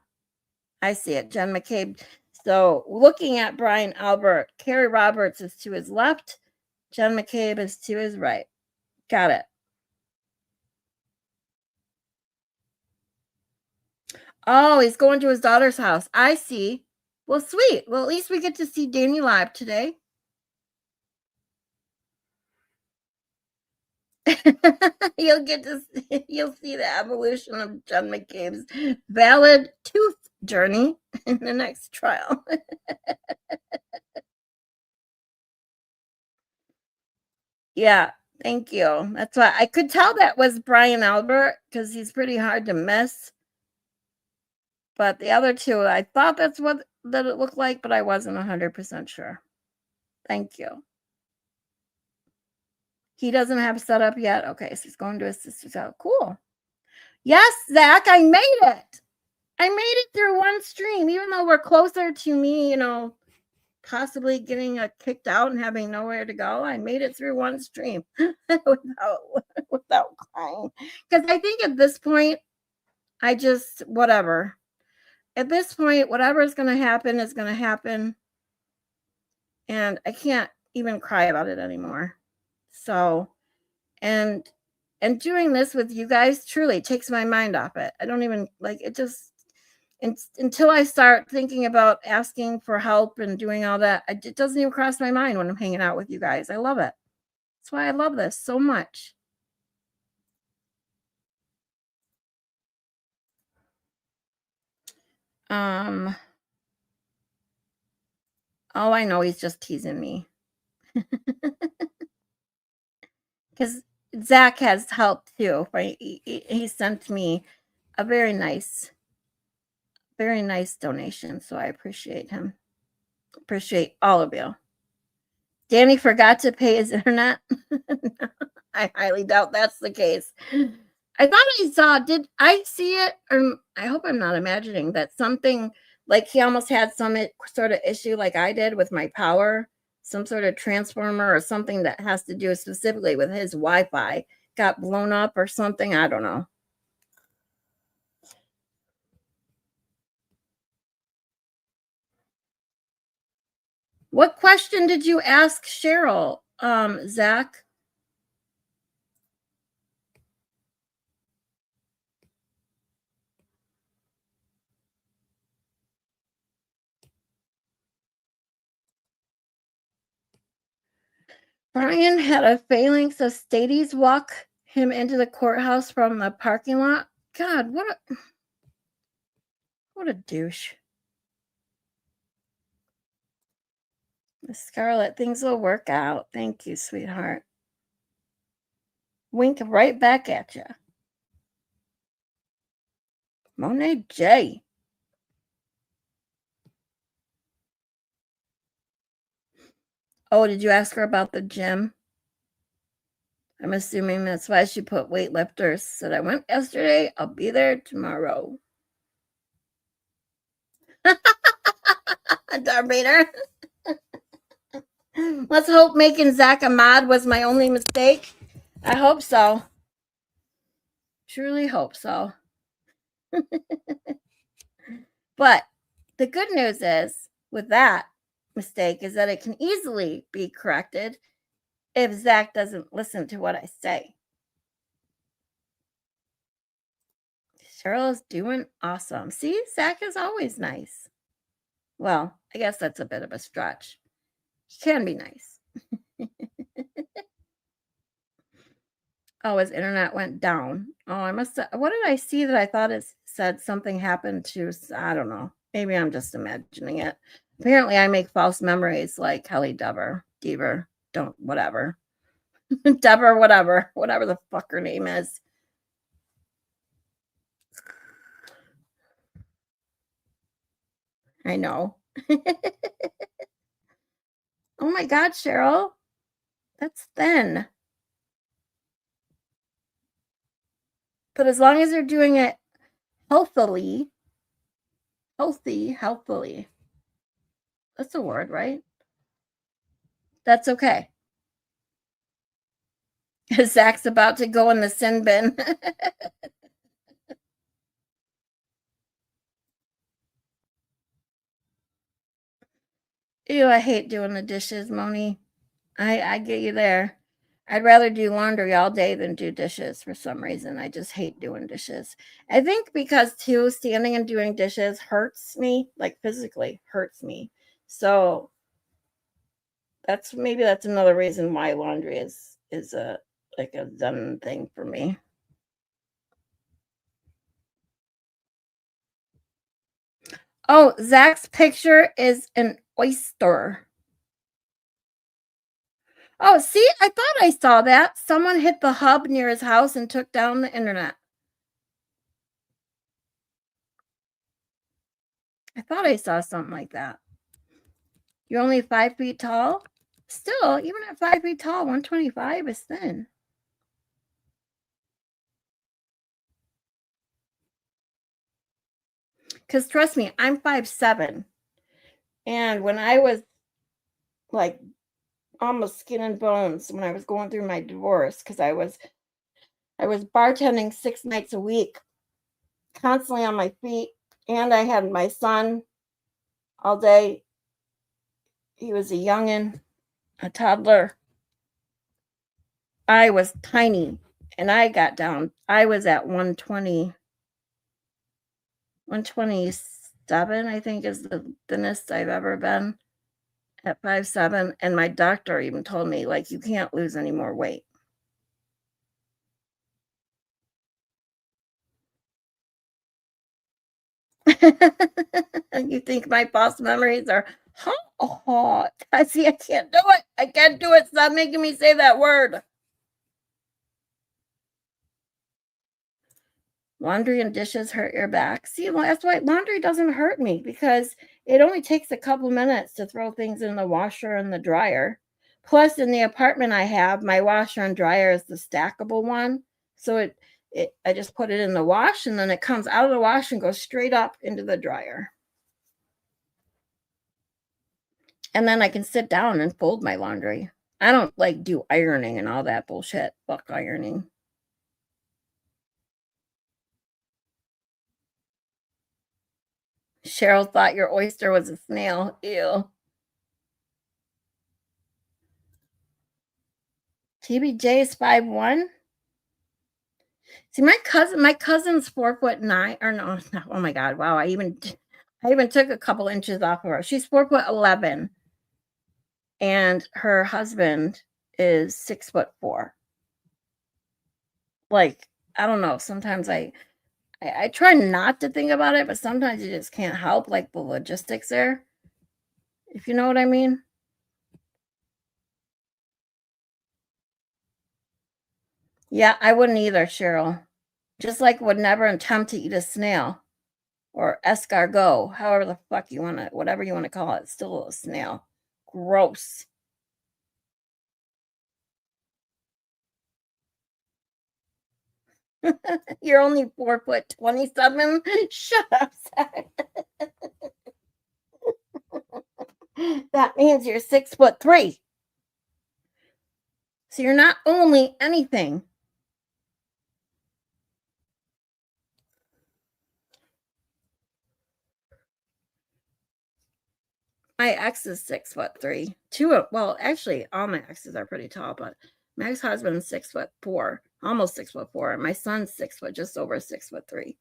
I see it. Jen McCabe. So looking at Brian Albert, Carrie Roberts is to his left. Jen McCabe is to his right. Got it. Oh, he's going to his daughter's house. I see. Well, sweet. Well, at least we get to see Danny live today. You'll see the evolution of Jen McCabe's valid tooth journey in the next trial. Yeah, thank you. That's why I could tell that was Brian Albert because he's pretty hard to miss. But the other two, I thought that it looked like, but I wasn't 100% sure. Thank you. He doesn't have set up yet. Okay, so he's going to his sister's house. Cool. Yes, Zach, I made it. I made it through one stream, even though we're closer to me, possibly getting kicked out and having nowhere to go. I made it through one stream without crying. Because I think at this point, I just, whatever. At this point, whatever is going to happen is going to happen. And I can't even cry about it anymore. So, and doing this with you guys truly takes my mind off it. I don't even like it, just until I start thinking about asking for help and doing all that. It doesn't even cross my mind when I'm hanging out with you guys. I love it. That's why I love this so much. Oh, I know he's just teasing me. Because Zach has helped too, right? He sent me a very nice donation, so I appreciate him. Appreciate all of you. Danny forgot to pay his internet. I highly doubt that's the case. I thought I saw, did I see it? Or I hope I'm not imagining that something like he almost had some sort of issue like I did with my power, some sort of transformer or something that has to do specifically with his Wi-Fi got blown up or something. I don't know. What question did you ask Cheryl, Zach? Brian had a phalanx of stadies walk him into the courthouse from the parking lot. God, what a douche. Scarlett, things will work out. Thank you, sweetheart. Wink right back at you. Monet J. Oh, did you ask her about the gym? I'm assuming that's why she put weightlifters. Said I went yesterday. I'll be there tomorrow. Darth Vader. Let's hope making Zach a mod was my only mistake. I hope so. Truly hope so. But the good news is with that mistake is that it can easily be corrected if Zach doesn't listen to what I say. Cheryl is doing awesome. See, Zach is always nice. Well, I guess that's a bit of a stretch. He can be nice. Oh, his internet went down. Oh, I must have, what did I see that I thought it said something happened to, I don't know. Maybe I'm just imagining it. Apparently I make false memories like Kelly Dever, whatever. Dever, whatever the fuck her name is. I know. Oh my God, Cheryl. That's thin. But as long as you're doing it healthily. That's a word, right? That's okay. Zach's about to go in the sin bin. Ew, I hate doing the dishes, Moni. I get you there. I'd rather do laundry all day than do dishes for some reason. I just hate doing dishes. I think because too, standing and doing dishes hurts me, like physically hurts me. So that's another reason why laundry is a zen thing for me. Oh, Zach's picture is an oyster. Oh, see, I thought I saw that. Someone hit the hub near his house and took down the internet. I thought I saw something like that. You're only 5 feet tall? Still, even at 5 feet tall, 125 is thin. Because trust me, I'm 5'7". And when I was like almost skin and bones, when I was going through my divorce, because I was bartending 6 nights a week, constantly on my feet, and I had my son all day. He was a youngin', a toddler. I was tiny, and I got down. I was at 120, 127, I think is the thinnest I've ever been at 5'7". And my doctor even told me, like, you can't lose any more weight. You think my false memories are hot? I see, I can't do it. I can't do it. Stop making me say that word. Laundry and dishes hurt your back. See, well, that's why laundry doesn't hurt me, because it only takes a couple minutes to throw things in the washer and the dryer. Plus, in the apartment I have, my washer and dryer is the stackable one. So I just put it in the wash, and then it comes out of the wash and goes straight up into the dryer. And then I can sit down and fold my laundry. I don't like do ironing and all that bullshit. Fuck ironing. Cheryl thought your oyster was a snail. Ew. TBJ is 5'1". See, my cousin's 4'9", or no, oh my God, wow, I even took a couple inches off of her. She's 4'11", and her husband is 6'4". Like, I don't know. Sometimes I try not to think about it, but sometimes you just can't help, like, the logistics there, if you know what I mean. Yeah, I wouldn't either, Cheryl. Just like would never attempt to eat a snail or escargot, however the fuck you want to, whatever you want to call it. It's still a snail. Gross. You're only 4'27". Shut up, Zach. That means you're 6'3". So you're not only anything. My ex is 6'3". Well, actually, all my exes are pretty tall, but my ex-husband's 6'4", almost 6'4", and my son's 6 foot, just over 6'3".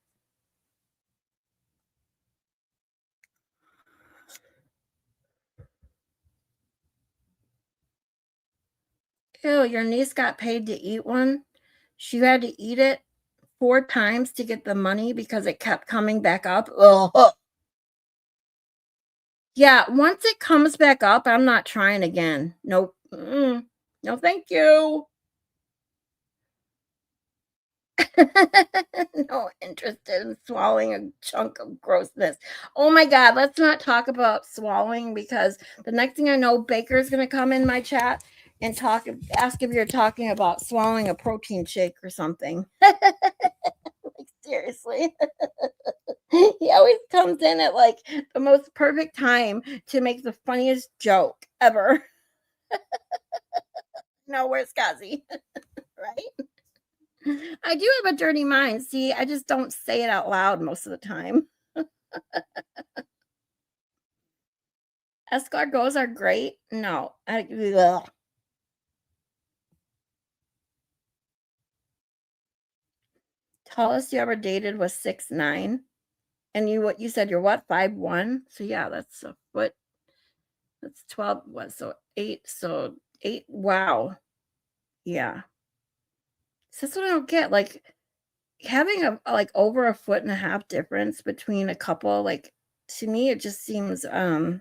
Ew, your niece got paid to eat one. She had to eat it 4 times to get the money because it kept coming back up. Ugh. Yeah, once it comes back up, I'm not trying again. Nope. No, thank you. No interested in swallowing a chunk of grossness. Oh my God, let's not talk about swallowing, because the next thing I know, Baker's going to come in my chat and ask if you're talking about swallowing a protein shake or something. Like, seriously. He always comes in at like the most perfect time to make the funniest joke ever. No, where's Kazi? Right? I do have a dirty mind. See, I just don't say it out loud most of the time. Escargots are great. No. Ugh. Tallest you ever dated was 6'9". And you said you're what, 5'1"? So yeah, that's a foot. That's 12. What? So 8. So 8. Wow. Yeah. So that's what I don't get. Like, having a like over a 1.5 foot difference between a couple, like, to me it just seems I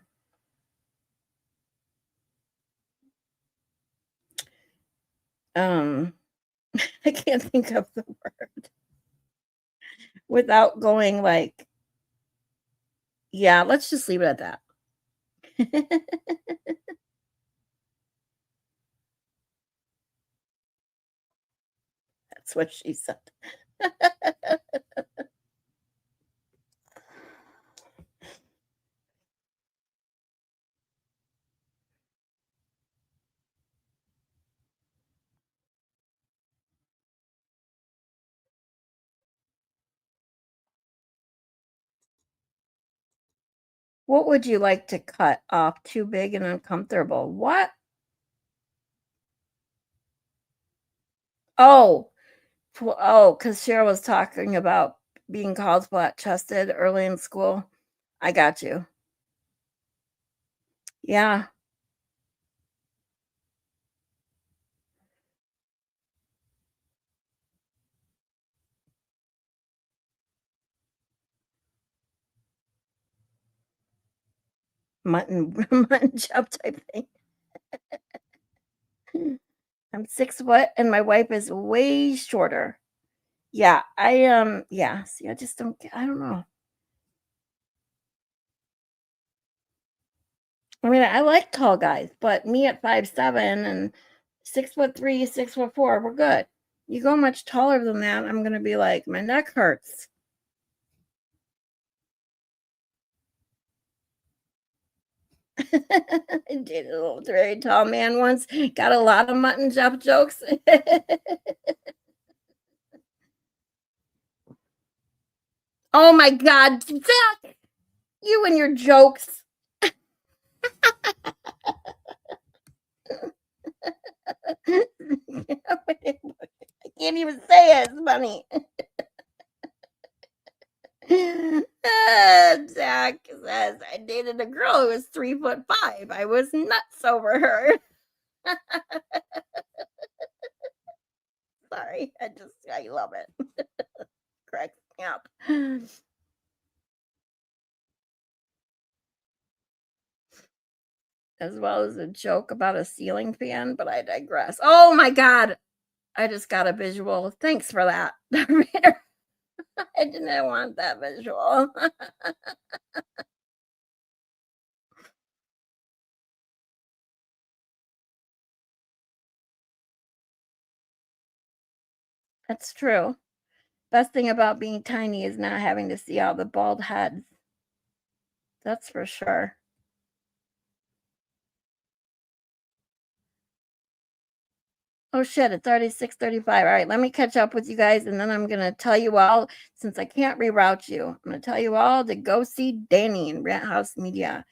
can't think of the word without going like, yeah, let's just leave it at that. That's what she said. What would you like to cut off? Too big and uncomfortable. What? Oh, because Cheryl was talking about being called flat-chested early in school. I got you. Yeah. Mutton chop type thing. I'm 6 foot and my wife is way shorter. Yeah, yeah, see, I just don't I don't know. I mean, I like tall guys, but me at 5'7" and 6'3", 6'4", we're good. You go much taller than that, I'm gonna be like, my neck hurts. I dated a little very tall man once. Got a lot of mutton chop jokes. Oh my God, Zach! You and your jokes. I can't even say it. It's funny. Zach says, I dated a girl who was 3'5". I was nuts over her. Sorry, I love it. Cracks me up. As well as a joke about a ceiling fan, but I digress. Oh my God. I just got a visual. Thanks for that. I didn't want that visual. That's true. Best thing about being tiny is not having to see all the bald heads. That's for sure. Oh shit, it's already 6:35. All right, let me catch up with you guys and then I'm going to tell you all, since I can't reroute you, I'm going to tell you all to go see Danny in Rant House Media.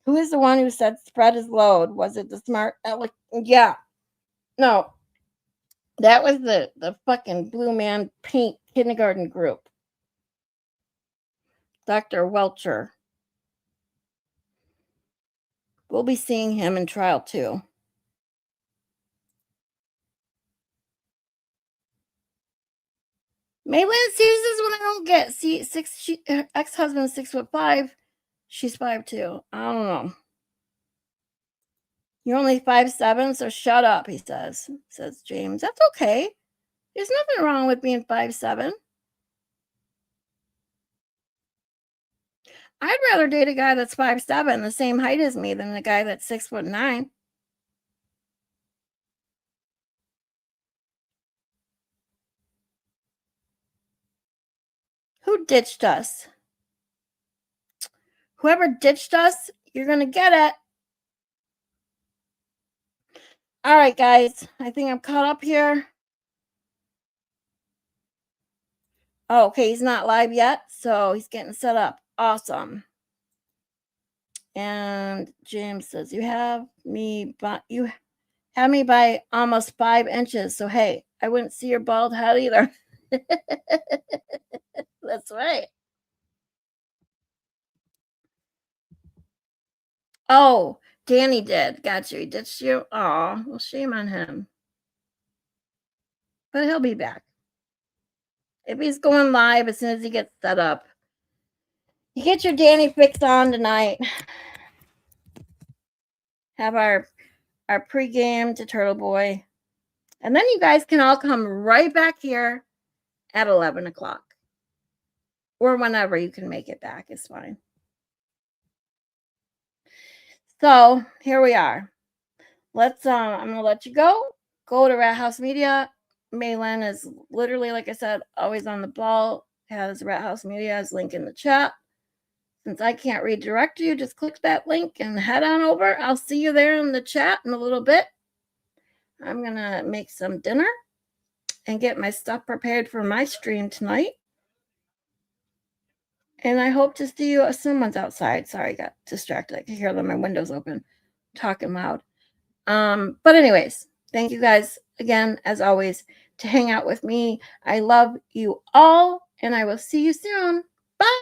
Who is the one who said spread his load? Was it the smart aleck? Yeah. No. That was the fucking Blue Man Paint kindergarten group. Dr. Welcher. We'll be seeing him in trial too. Maylin, see, this is what I don't get. See, her ex-husband is 6'5". She's 5'2". I don't know. You're only 5'7", so shut up, he says James. That's okay. There's nothing wrong with being 5'7". I'd rather date a guy that's 5'7", the same height as me, than a guy that's 6'9". Who ditched us? Whoever ditched us, you're going to get it. All right, guys. I think I'm caught up here. Oh, okay. He's not live yet, so he's getting set up. Awesome. And James says, you have me by almost 5 inches. So, hey, I wouldn't see your bald head either. That's right. Oh, Danny did. Got you. He ditched you. Oh, well, shame on him. But he'll be back. If he's going live as soon as he gets set up. You get your Danny fix on tonight. Have our pregame to Turtle Boy. And then you guys can all come right back here at 11 o'clock. Or whenever you can make it back is fine. So here we are. Let's I'm gonna let you go to Rat House Media Malin is literally, like I said, always on the ball. Has Rat House Media's link in the chat. Since I can't redirect you, just click that link and head on over. I'll see you there in the chat in a little bit. I'm going to make some dinner and get my stuff prepared for my stream tonight. And I hope to see you. Someone's outside. Sorry, I got distracted. I could hear them. My window's open, talking loud. But anyways, thank you guys again, as always, to hang out with me. I love you all, and I will see you soon. Bye.